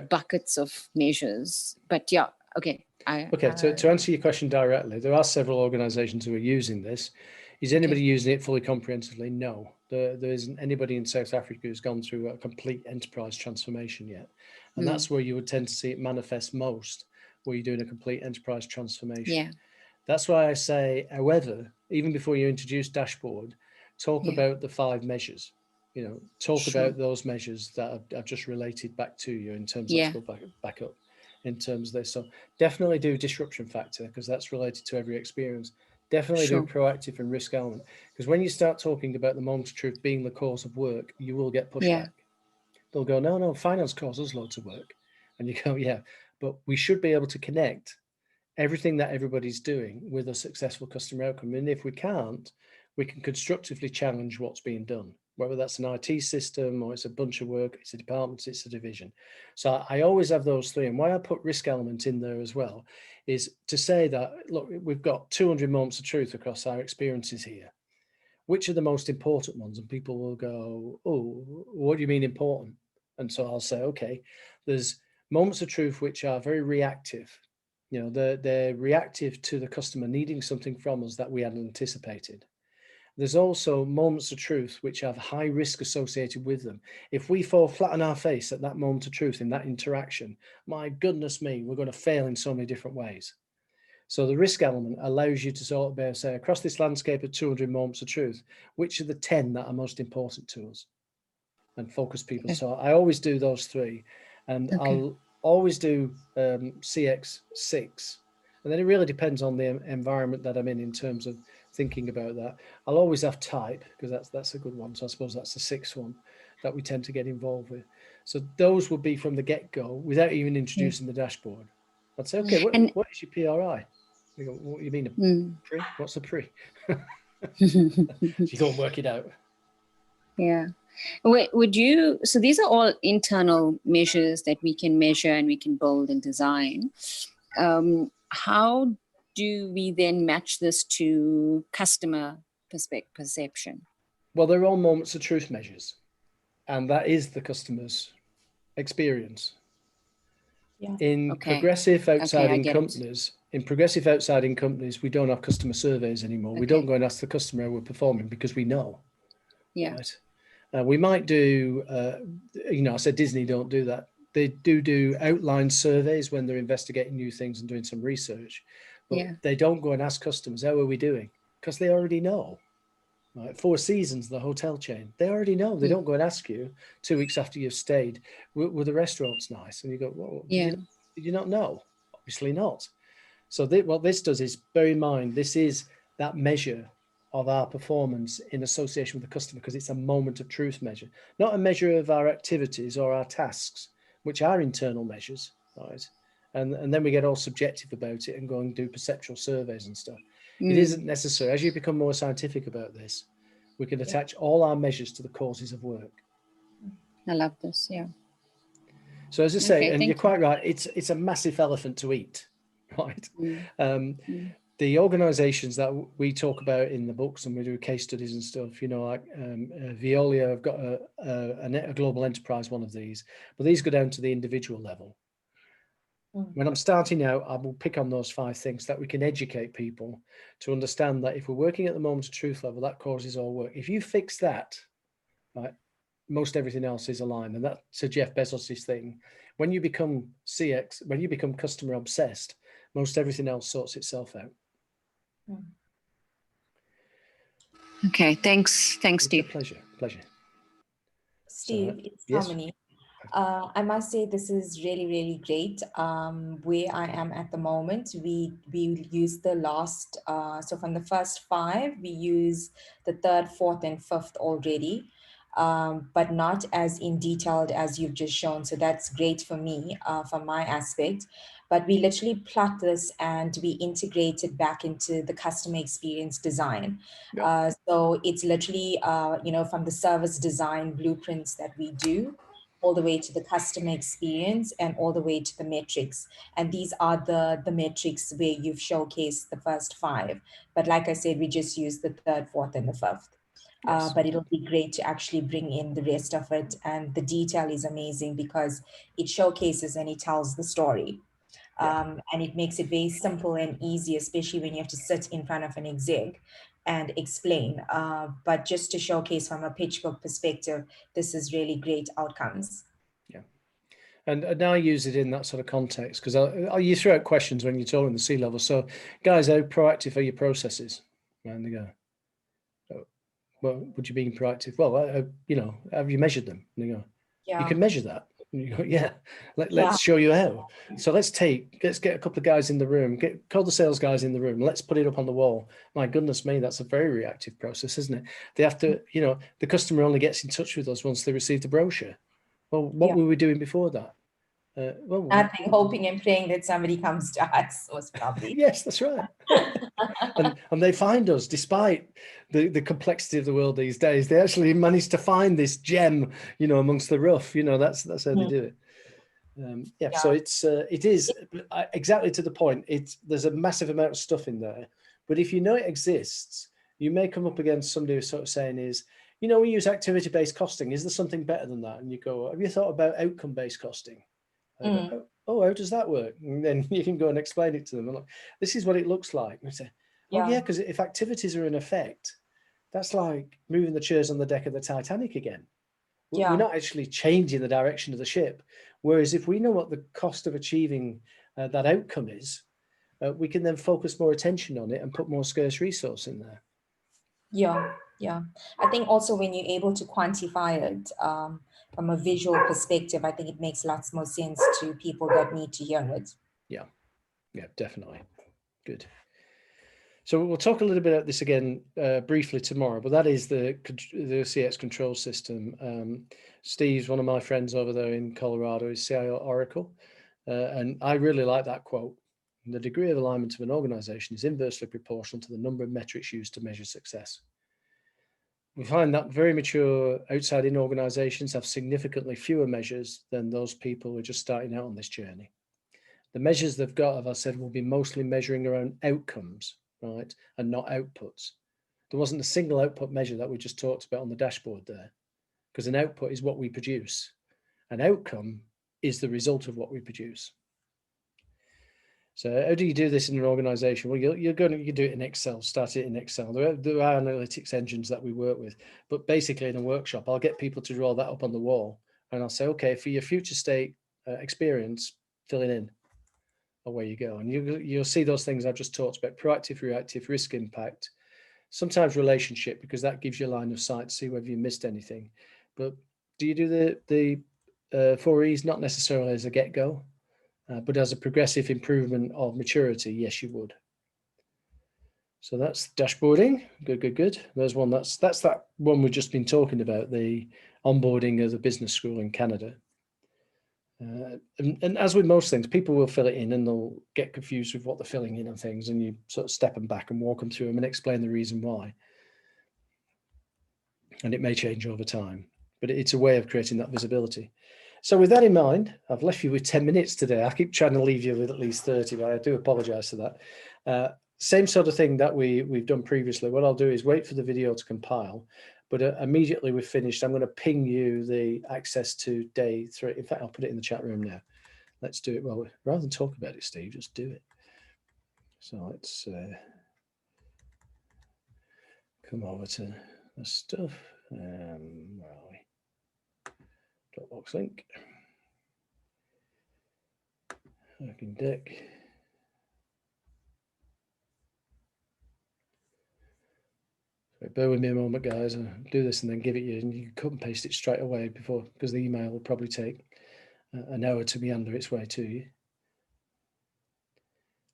buckets of measures. But yeah, okay. To answer your question directly, there are several organizations who are using this. Is anybody using it fully comprehensively? No. There isn't anybody in South Africa who's gone through a complete enterprise transformation yet. And that's where you would tend to see it manifest most, where you're doing a complete enterprise transformation. Yeah. That's why I say, however, even before you introduce dashboard, talk about the 5 measures. Talk about those measures that I've just related back to you in terms of, let's go back up in terms of this. So definitely do disruption factor, because that's related to every experience. Definitely do proactive and risk element, because when you start talking about the moment of truth being the cause of work, you will get pushback. They'll go, no, finance causes loads of work. And you go, yeah, but we should be able to connect everything that everybody's doing with a successful customer outcome. And if we can't, we can constructively challenge what's being done, whether that's an IT system or it's a bunch of work, it's a department, it's a division. So I always have those 3. And why I put risk element in there as well is to say that, look, we've got 200 moments of truth across our experiences here. Which are the most important ones? And people will go, oh, what do you mean important? And so I'll say, okay, there's moments of truth which are very reactive. They're reactive to the customer needing something from us that we hadn't anticipated. There's also moments of truth which have high risk associated with them. If we fall flat on our face at that moment of truth in that interaction, my goodness me, we're going to fail in so many different ways. So the risk element allows you to sort of be able to say, across this landscape of 200 moments of truth, which are the 10 that are most important to us, and focus people. So I always do those 3, and I'll always do CX6. And then it really depends on the environment that I'm in terms of thinking about that. I'll always have type, because that's a good one. So I suppose that's the 6th one that we tend to get involved with. So those would be from the get-go without even introducing the dashboard. I'd say, okay, what is your PRI? You go, what do you mean a Mm. pre? What's a pre? You go and work it out. Yeah. Would you, so these are all internal measures that we can measure and we can build and design. How do we then match this to customer perception? Well, they're all moments of truth measures, and that is the customer's experience. Yeah. In Okay. progressive outside-in get it. companies, we don't have customer surveys anymore. We don't go and ask the customer how we're performing because we know. Yeah. Right? We might do, I said Disney don't do that. They do outline surveys when they're investigating new things and doing some research, but they don't go and ask customers, how are we doing? Because they already know. Right? Four Seasons, the hotel chain, they already know. They don't go and ask you 2 weeks after you've stayed, were the restaurants nice? And you go, well, did you not know? Obviously not. So what this does is bear in mind, this is that measure of our performance in association with the customer, because it's a moment of truth measure, not a measure of our activities or our tasks, which are internal measures, right? And then we get all subjective about it and go and do perceptual surveys and stuff. It isn't necessary. As you become more scientific about this, we can attach all our measures to the causes of work. I love this. Yeah. So as I say, and you're quite right, it's a massive elephant to eat, right? The organizations that we talk about in the books, and we do case studies and stuff, like Veolia have got a global enterprise, one of these, but these go down to the individual level. When I'm starting out, I will pick on those 5 things that we can educate people to understand that if we're working at the moment of truth level, that causes all work. If you fix that, right, most everything else is aligned. And that's a Jeff Bezos' thing. When you become CX, when you become customer obsessed, most everything else sorts itself out. Okay, thanks, Steve. Pleasure. Steve, it's Harmony. I must say this is really, really great. Where I am at the moment, we use the last, so from the first 5, we use the 3rd, 4th, and 5th already, but not as in detailed as you've just shown. So that's great for me, from my aspect. But we literally plot this and we integrate it back into the customer experience design. So it's literally, from the service design blueprints that we do, all the way to the customer experience and all the way to the metrics. And these are the metrics where you've showcased the first 5. But like I said, we just use the 3rd, 4th, and the 5th. But it'll be great to actually bring in the rest of it. And the detail is amazing because it showcases and it tells the story. And it makes it very simple and easy, especially when you have to sit in front of an exec and explain. But just to showcase from a pitch book perspective, this is really great outcomes. Yeah. And I use it in that sort of context because you throw out questions when you're talking the C-level. So guys, how proactive are your processes? And they go, oh, well, would you be proactive? Well, have you measured them? And they go, you can measure that. And you go, yeah, let's show you how. So let's get a couple of guys in the room, call the sales guys in the room. Let's put it up on the wall. My goodness me, that's a very reactive process, isn't it? They have to, the customer only gets in touch with us once they receive the brochure. Well, what were we doing before that? Nothing, hoping and praying that somebody comes to us was probably. Yes, that's right. and they find us despite the complexity of the world these days. They actually manage to find this gem, amongst the rough. That's how they do it. So it is exactly to the point. There's a massive amount of stuff in there, but if you know it exists, you may come up against somebody who's sort of saying is, we use activity-based costing. Is there something better than that? And you go, have you thought about outcome-based costing? Go, oh, how does that work? And then you can go and explain it to them. And like, this is what it looks like. And say, because if activities are in effect, that's like moving the chairs on the deck of the Titanic again. We're not actually changing the direction of the ship. Whereas if we know what the cost of achieving that outcome is, we can then focus more attention on it and put more scarce resource in there. Yeah. I think also when you're able to quantify it from a visual perspective, I think it makes lots more sense to people that need to hear it. Yeah, definitely. Good. So we'll talk a little bit about this again briefly tomorrow, but that is the CX control system. Steve's one of my friends over there in Colorado, is CIO Oracle. And I really like that quote. And the degree of alignment of an organization is inversely proportional to the number of metrics used to measure success. We find that very mature outside-in organizations have significantly fewer measures than those people who are just starting out on this journey. The measures they've got, as I said, will be mostly measuring around outcomes, right, and not outputs. There wasn't a single output measure that we just talked about on the dashboard there, because an output is what we produce. An outcome is the result of what we produce. So how do you do this in an organization? Well, you do it in Excel, start it in Excel. There are analytics engines that we work with, but basically in a workshop, I'll get people to draw that up on the wall and I'll say, okay, for your future state experience, fill it in. Away you go. And you'll see those things I've just talked about: proactive, reactive, risk impact, sometimes relationship, because that gives you a line of sight to see whether you missed anything. But do you do the 4 E's? Not necessarily as a get-go. But as a progressive improvement of maturity, yes, you would. So that's dashboarding. Good. There's one that's that one we've just been talking about, the onboarding of the business school in Canada. And as with most things, people will fill it in and they'll get confused with what they're filling in and things, and you sort of step them back and walk them through them and explain the reason why. And it may change over time, but it's a way of creating that visibility. So with that in mind, I've left you with 10 minutes today. I keep trying to leave you with at least 30, but I do apologize for that. Same sort of thing that we've done previously. What I'll do is wait for the video to compile, but immediately we've finished, I'm going to ping you the access to day 3. In fact, I'll put it in the chat room now. Let's do it. Well, rather than talk about it, Steve, just do it. So let's come over to the stuff. Where are we? Dropbox link. Working deck. So bear with me a moment, guys. I'll do this and then give it you, and you can cut and paste it straight away before, because the email will probably take an hour to meander its way to you.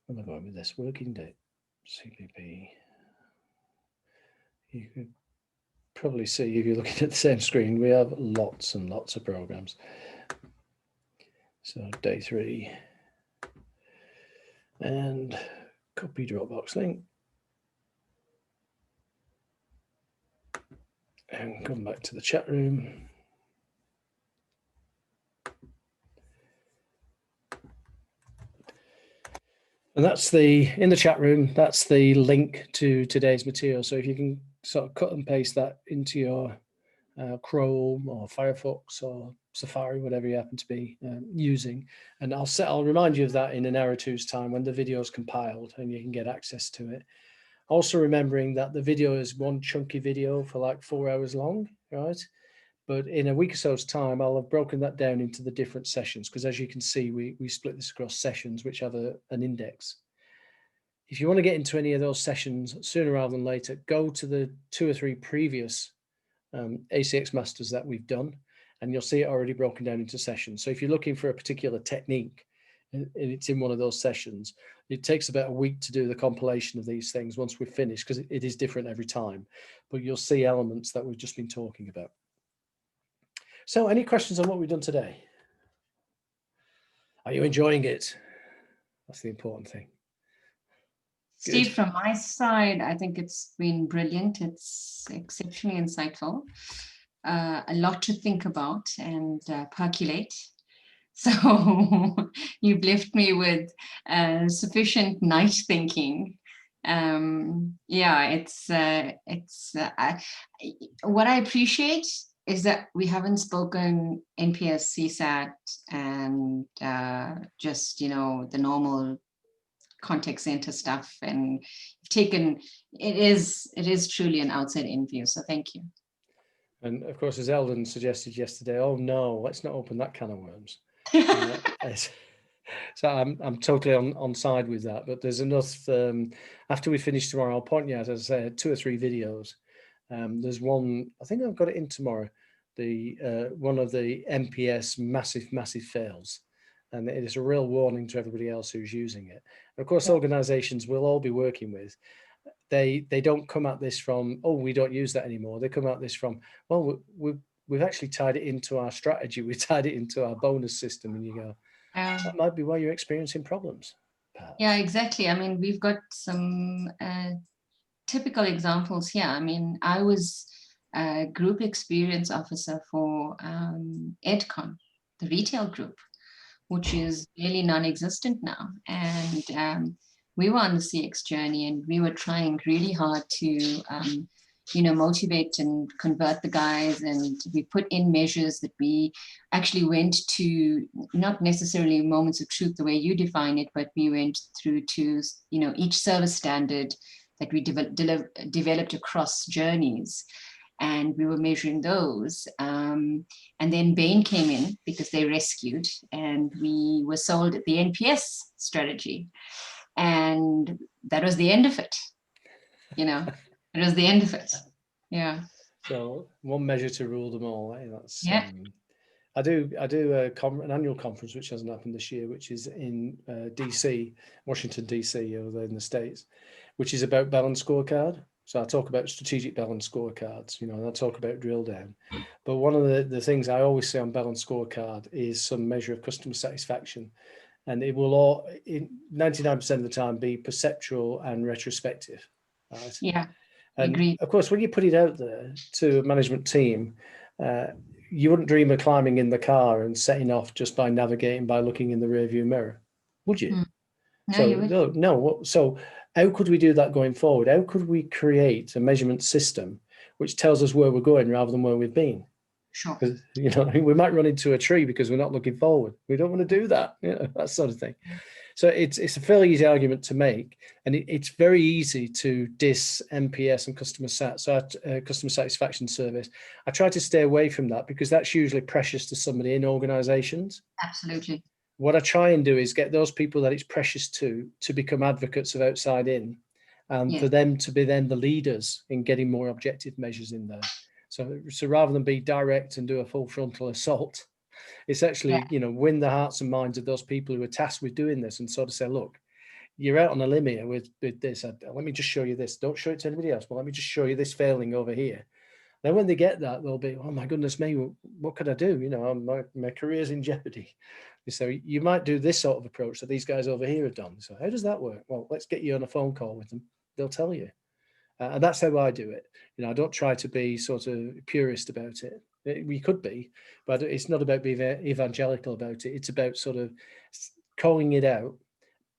Where am I going with this? Working date, CPP. You could probably see, if you're looking at the same screen, we have lots and lots of programs. So day 3. And copy Dropbox link. And come back to the chat room. And that's in the chat room, that's the link to today's material. So if you can sort of cut and paste that into your Chrome or Firefox or Safari, whatever you happen to be using. And I'll remind you of that in an hour or two's time when the video is compiled and you can get access to it. Also remembering that the video is one chunky video for like 4 hours long, right? But in a week or so's time, I'll have broken that down into the different sessions, because as you can see, we split this across sessions which have an index. If you want to get into any of those sessions sooner rather than later, go to the 2 or 3 previous ACX Masters that we've done, and you'll see it already broken down into sessions. So if you're looking for a particular technique and it's in one of those sessions, it takes about a week to do the compilation of these things once we've finished, because it is different every time, but you'll see elements that we've just been talking about. So any questions on what we've done today? Are you enjoying it? That's the important thing. Steve, from my side, I think it's been brilliant. It's exceptionally insightful. A lot to think about and percolate. So you've left me with sufficient night thinking. Yeah, what I appreciate is that we haven't spoken NPS, CSAT, and just, the normal contact center stuff, and taken it is truly an outside in view. So thank you. And of course, as Eldon suggested yesterday, oh no, let's not open that can of worms. So I'm totally on side with that. But there's enough. After we finish tomorrow, I'll point you out, as I said, 2 or 3 videos. There's one, I think I've got it in tomorrow. One of the NPS massive fails. And it is a real warning to everybody else who's using it. And of course, organizations we'll all be working with, they don't come at this from, oh, we don't use that anymore. They come at this from, well, we've actually tied it into our strategy. We tied it into our bonus system. And you go, that might be why you're experiencing problems. perhaps. Yeah, exactly. I mean, we've got some typical examples here. I mean, I was a group experience officer for EdCon, the retail group, which is really non-existent now. And we were on the CX journey, and we were trying really hard to, motivate and convert the guys. And we put in measures that we actually went to, not necessarily moments of truth the way you define it, but we went through to, each service standard that we developed across journeys. And we were measuring those. And then Bain came in because they rescued, and we were sold the NPS strategy. And that was the end of it. It was the end of it. Yeah. So one measure to rule them all. That's yeah. I do an annual conference which hasn't happened this year, which is in DC, Washington DC, over there in the States, which is about balanced scorecard. So I talk about strategic balanced scorecards, and I talk about drill down. But one of the things I always say on balanced scorecard is some measure of customer satisfaction. And it will all, 99% of the time, be perceptual and retrospective. Right? Yeah, and agreed. Of course, when you put it out there to a management team, you wouldn't dream of climbing in the car and setting off just by navigating by looking in the rearview mirror, would you? No, So you would. no. So how could we do that going forward? How could we create a measurement system which tells us where we're going rather than where we've been? Sure. Because we might run into a tree because we're not looking forward. We don't want to do that, that sort of thing. So it's a fairly easy argument to make, and it's very easy to diss NPS and customer satisfaction surveys. I try to stay away from that because that's usually precious to somebody in organizations. Absolutely. What I try and do is get those people that it's precious to become advocates of outside in, and for them to be then the leaders in getting more objective measures in there. So rather than be direct and do a full frontal assault, it's actually, win the hearts and minds of those people who are tasked with doing this and sort of say, look, you're out on a limb here with this. Let me just show you this. Don't show it to anybody else, but let me just show you this failing over here. Then when they get that, they'll be, oh my goodness me, what could I do? My career's in jeopardy. So you might do this sort of approach that these guys over here have done. So how does that work? Well, let's get you on a phone call with them. They'll tell you. And that's how I do it. I don't try to be sort of purist about it. We could be, but it's not about being evangelical about it. It's about sort of calling it out,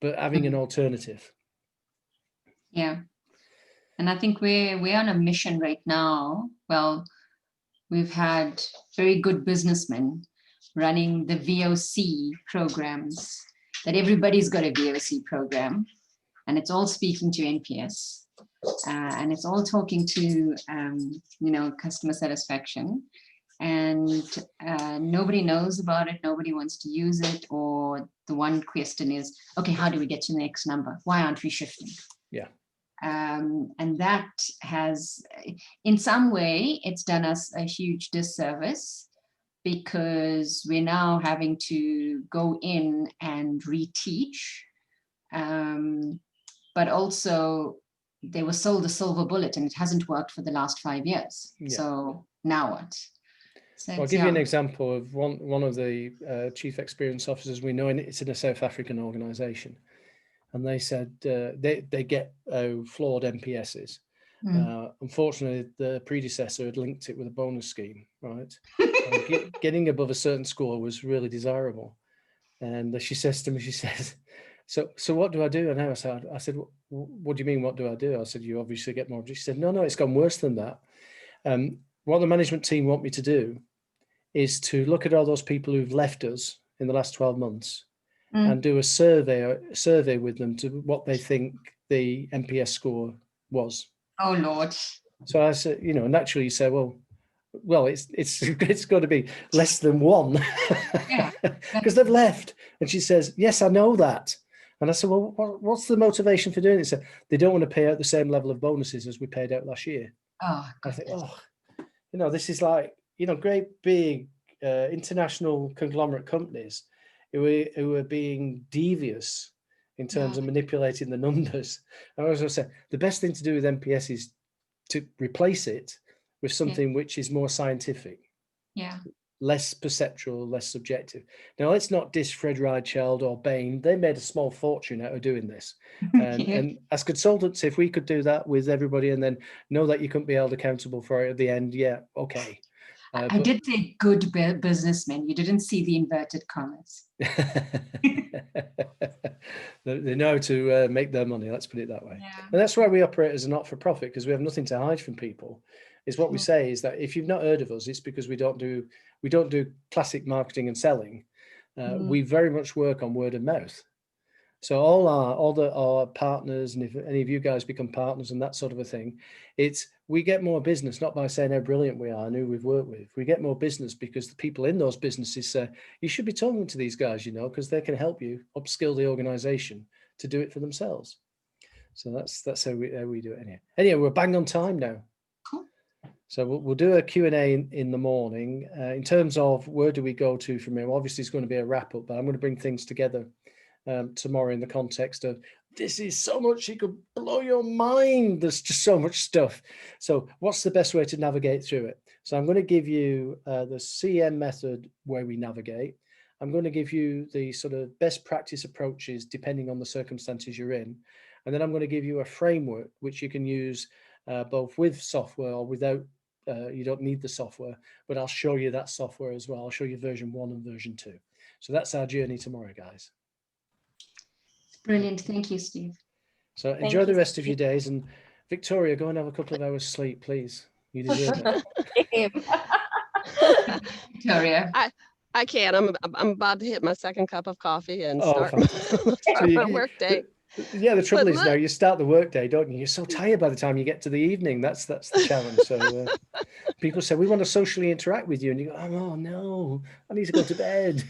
but having an alternative. Yeah. And I think we're on a mission right now. Well, we've had very good businessmen running the VOC programs, that everybody's got a VOC program, and it's all speaking to NPS, and it's all talking to, customer satisfaction. And nobody knows about it. Nobody wants to use it. Or the one question is, okay, how do we get to the next number? Why aren't we shifting? Yeah. And that has, in some way, it's done us a huge disservice, because we're now having to go in and reteach. But also, they were sold a silver bullet, and it hasn't worked for the last 5 years. Yeah. So now what? So I'll give you an example of one of the chief experience officers we know. It's in a South African organization, and they said they get flawed NPSs. Unfortunately, the predecessor had linked it with a bonus scheme, right? Getting above a certain score was really desirable. And she says to me, so what do I do? And I said, what do you mean, what do I do? I said, you obviously get more. She said, no, it's gone worse than that. What the management team want me to do is to look at all those people who've left us in the last 12 months and do a survey with them to what they think the NPS score was. Oh, Lord. So I said, naturally you say, well, it's got to be less than 1 because they've left. And she says, yes, I know that. And I said, well, what's the motivation for doing it? She said, they don't want to pay out the same level of bonuses as we paid out last year. Oh, I think, this is like, great big international conglomerate companies who are being devious in terms of manipulating the numbers. And I was going to say, the best thing to do with NPS is to replace it with something which is more scientific. Yeah. less perceptual, less subjective. Now, let's not diss Fred Reicheld or Bain. They made a small fortune out of doing this. And as consultants, if we could do that with everybody and then know that you couldn't be held accountable for it at the end, yeah, okay. I did say good businessmen. You didn't see the inverted commas. They know how to make their money, let's put it that way. Yeah. And that's why we operate as a not-for-profit, because we have nothing to hide from people. Is what we Sure. say is that if you've not heard of us, it's because we don't do classic marketing and selling. We very much work on word of mouth. So all our partners, and if any of you guys become partners and that sort of a thing, we get more business not by saying how brilliant we are and who we've worked with. We get more business because the people in those businesses say, you should be talking to these guys, you know, because they can help you upskill the organization to do it for themselves. So that's how we do it. Anyway, we're bang on time now. Cool. So we'll do a Q&A in the morning. In terms of where do we go to from here, obviously it's going to be a wrap up, but I'm going to bring things together tomorrow in the context of this is so much, it could blow your mind. There's just so much stuff. So what's the best way to navigate through it? So I'm going to give you the CM method where we navigate. I'm going to give you the sort of best practice approaches depending on the circumstances you're in. And then I'm going to give you a framework which you can use both with software or without. You don't need the software, but I'll show you that software as well. I'll show you version 1 and version 2. So that's our journey tomorrow, guys. Brilliant. Thank you, Steve. So enjoy the rest of your days. And Victoria, go and have a couple of hours sleep, please. You deserve it. Victoria. I can't. I'm about to hit my second cup of coffee and start So my work day. Yeah, the trouble is now you start the work day, don't you? You're so tired by the time you get to the evening. That's the challenge. So people say, we want to socially interact with you. And you go, oh, no, I need to go to bed.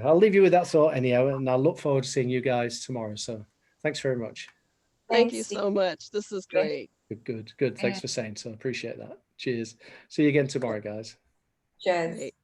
I'll leave you with that thought anyhow. And I'll look forward to seeing you guys tomorrow. So thanks very much. Thank you so much. This is great. Good. Thanks for saying so. I appreciate that. Cheers. See you again tomorrow, guys. Cheers. Great.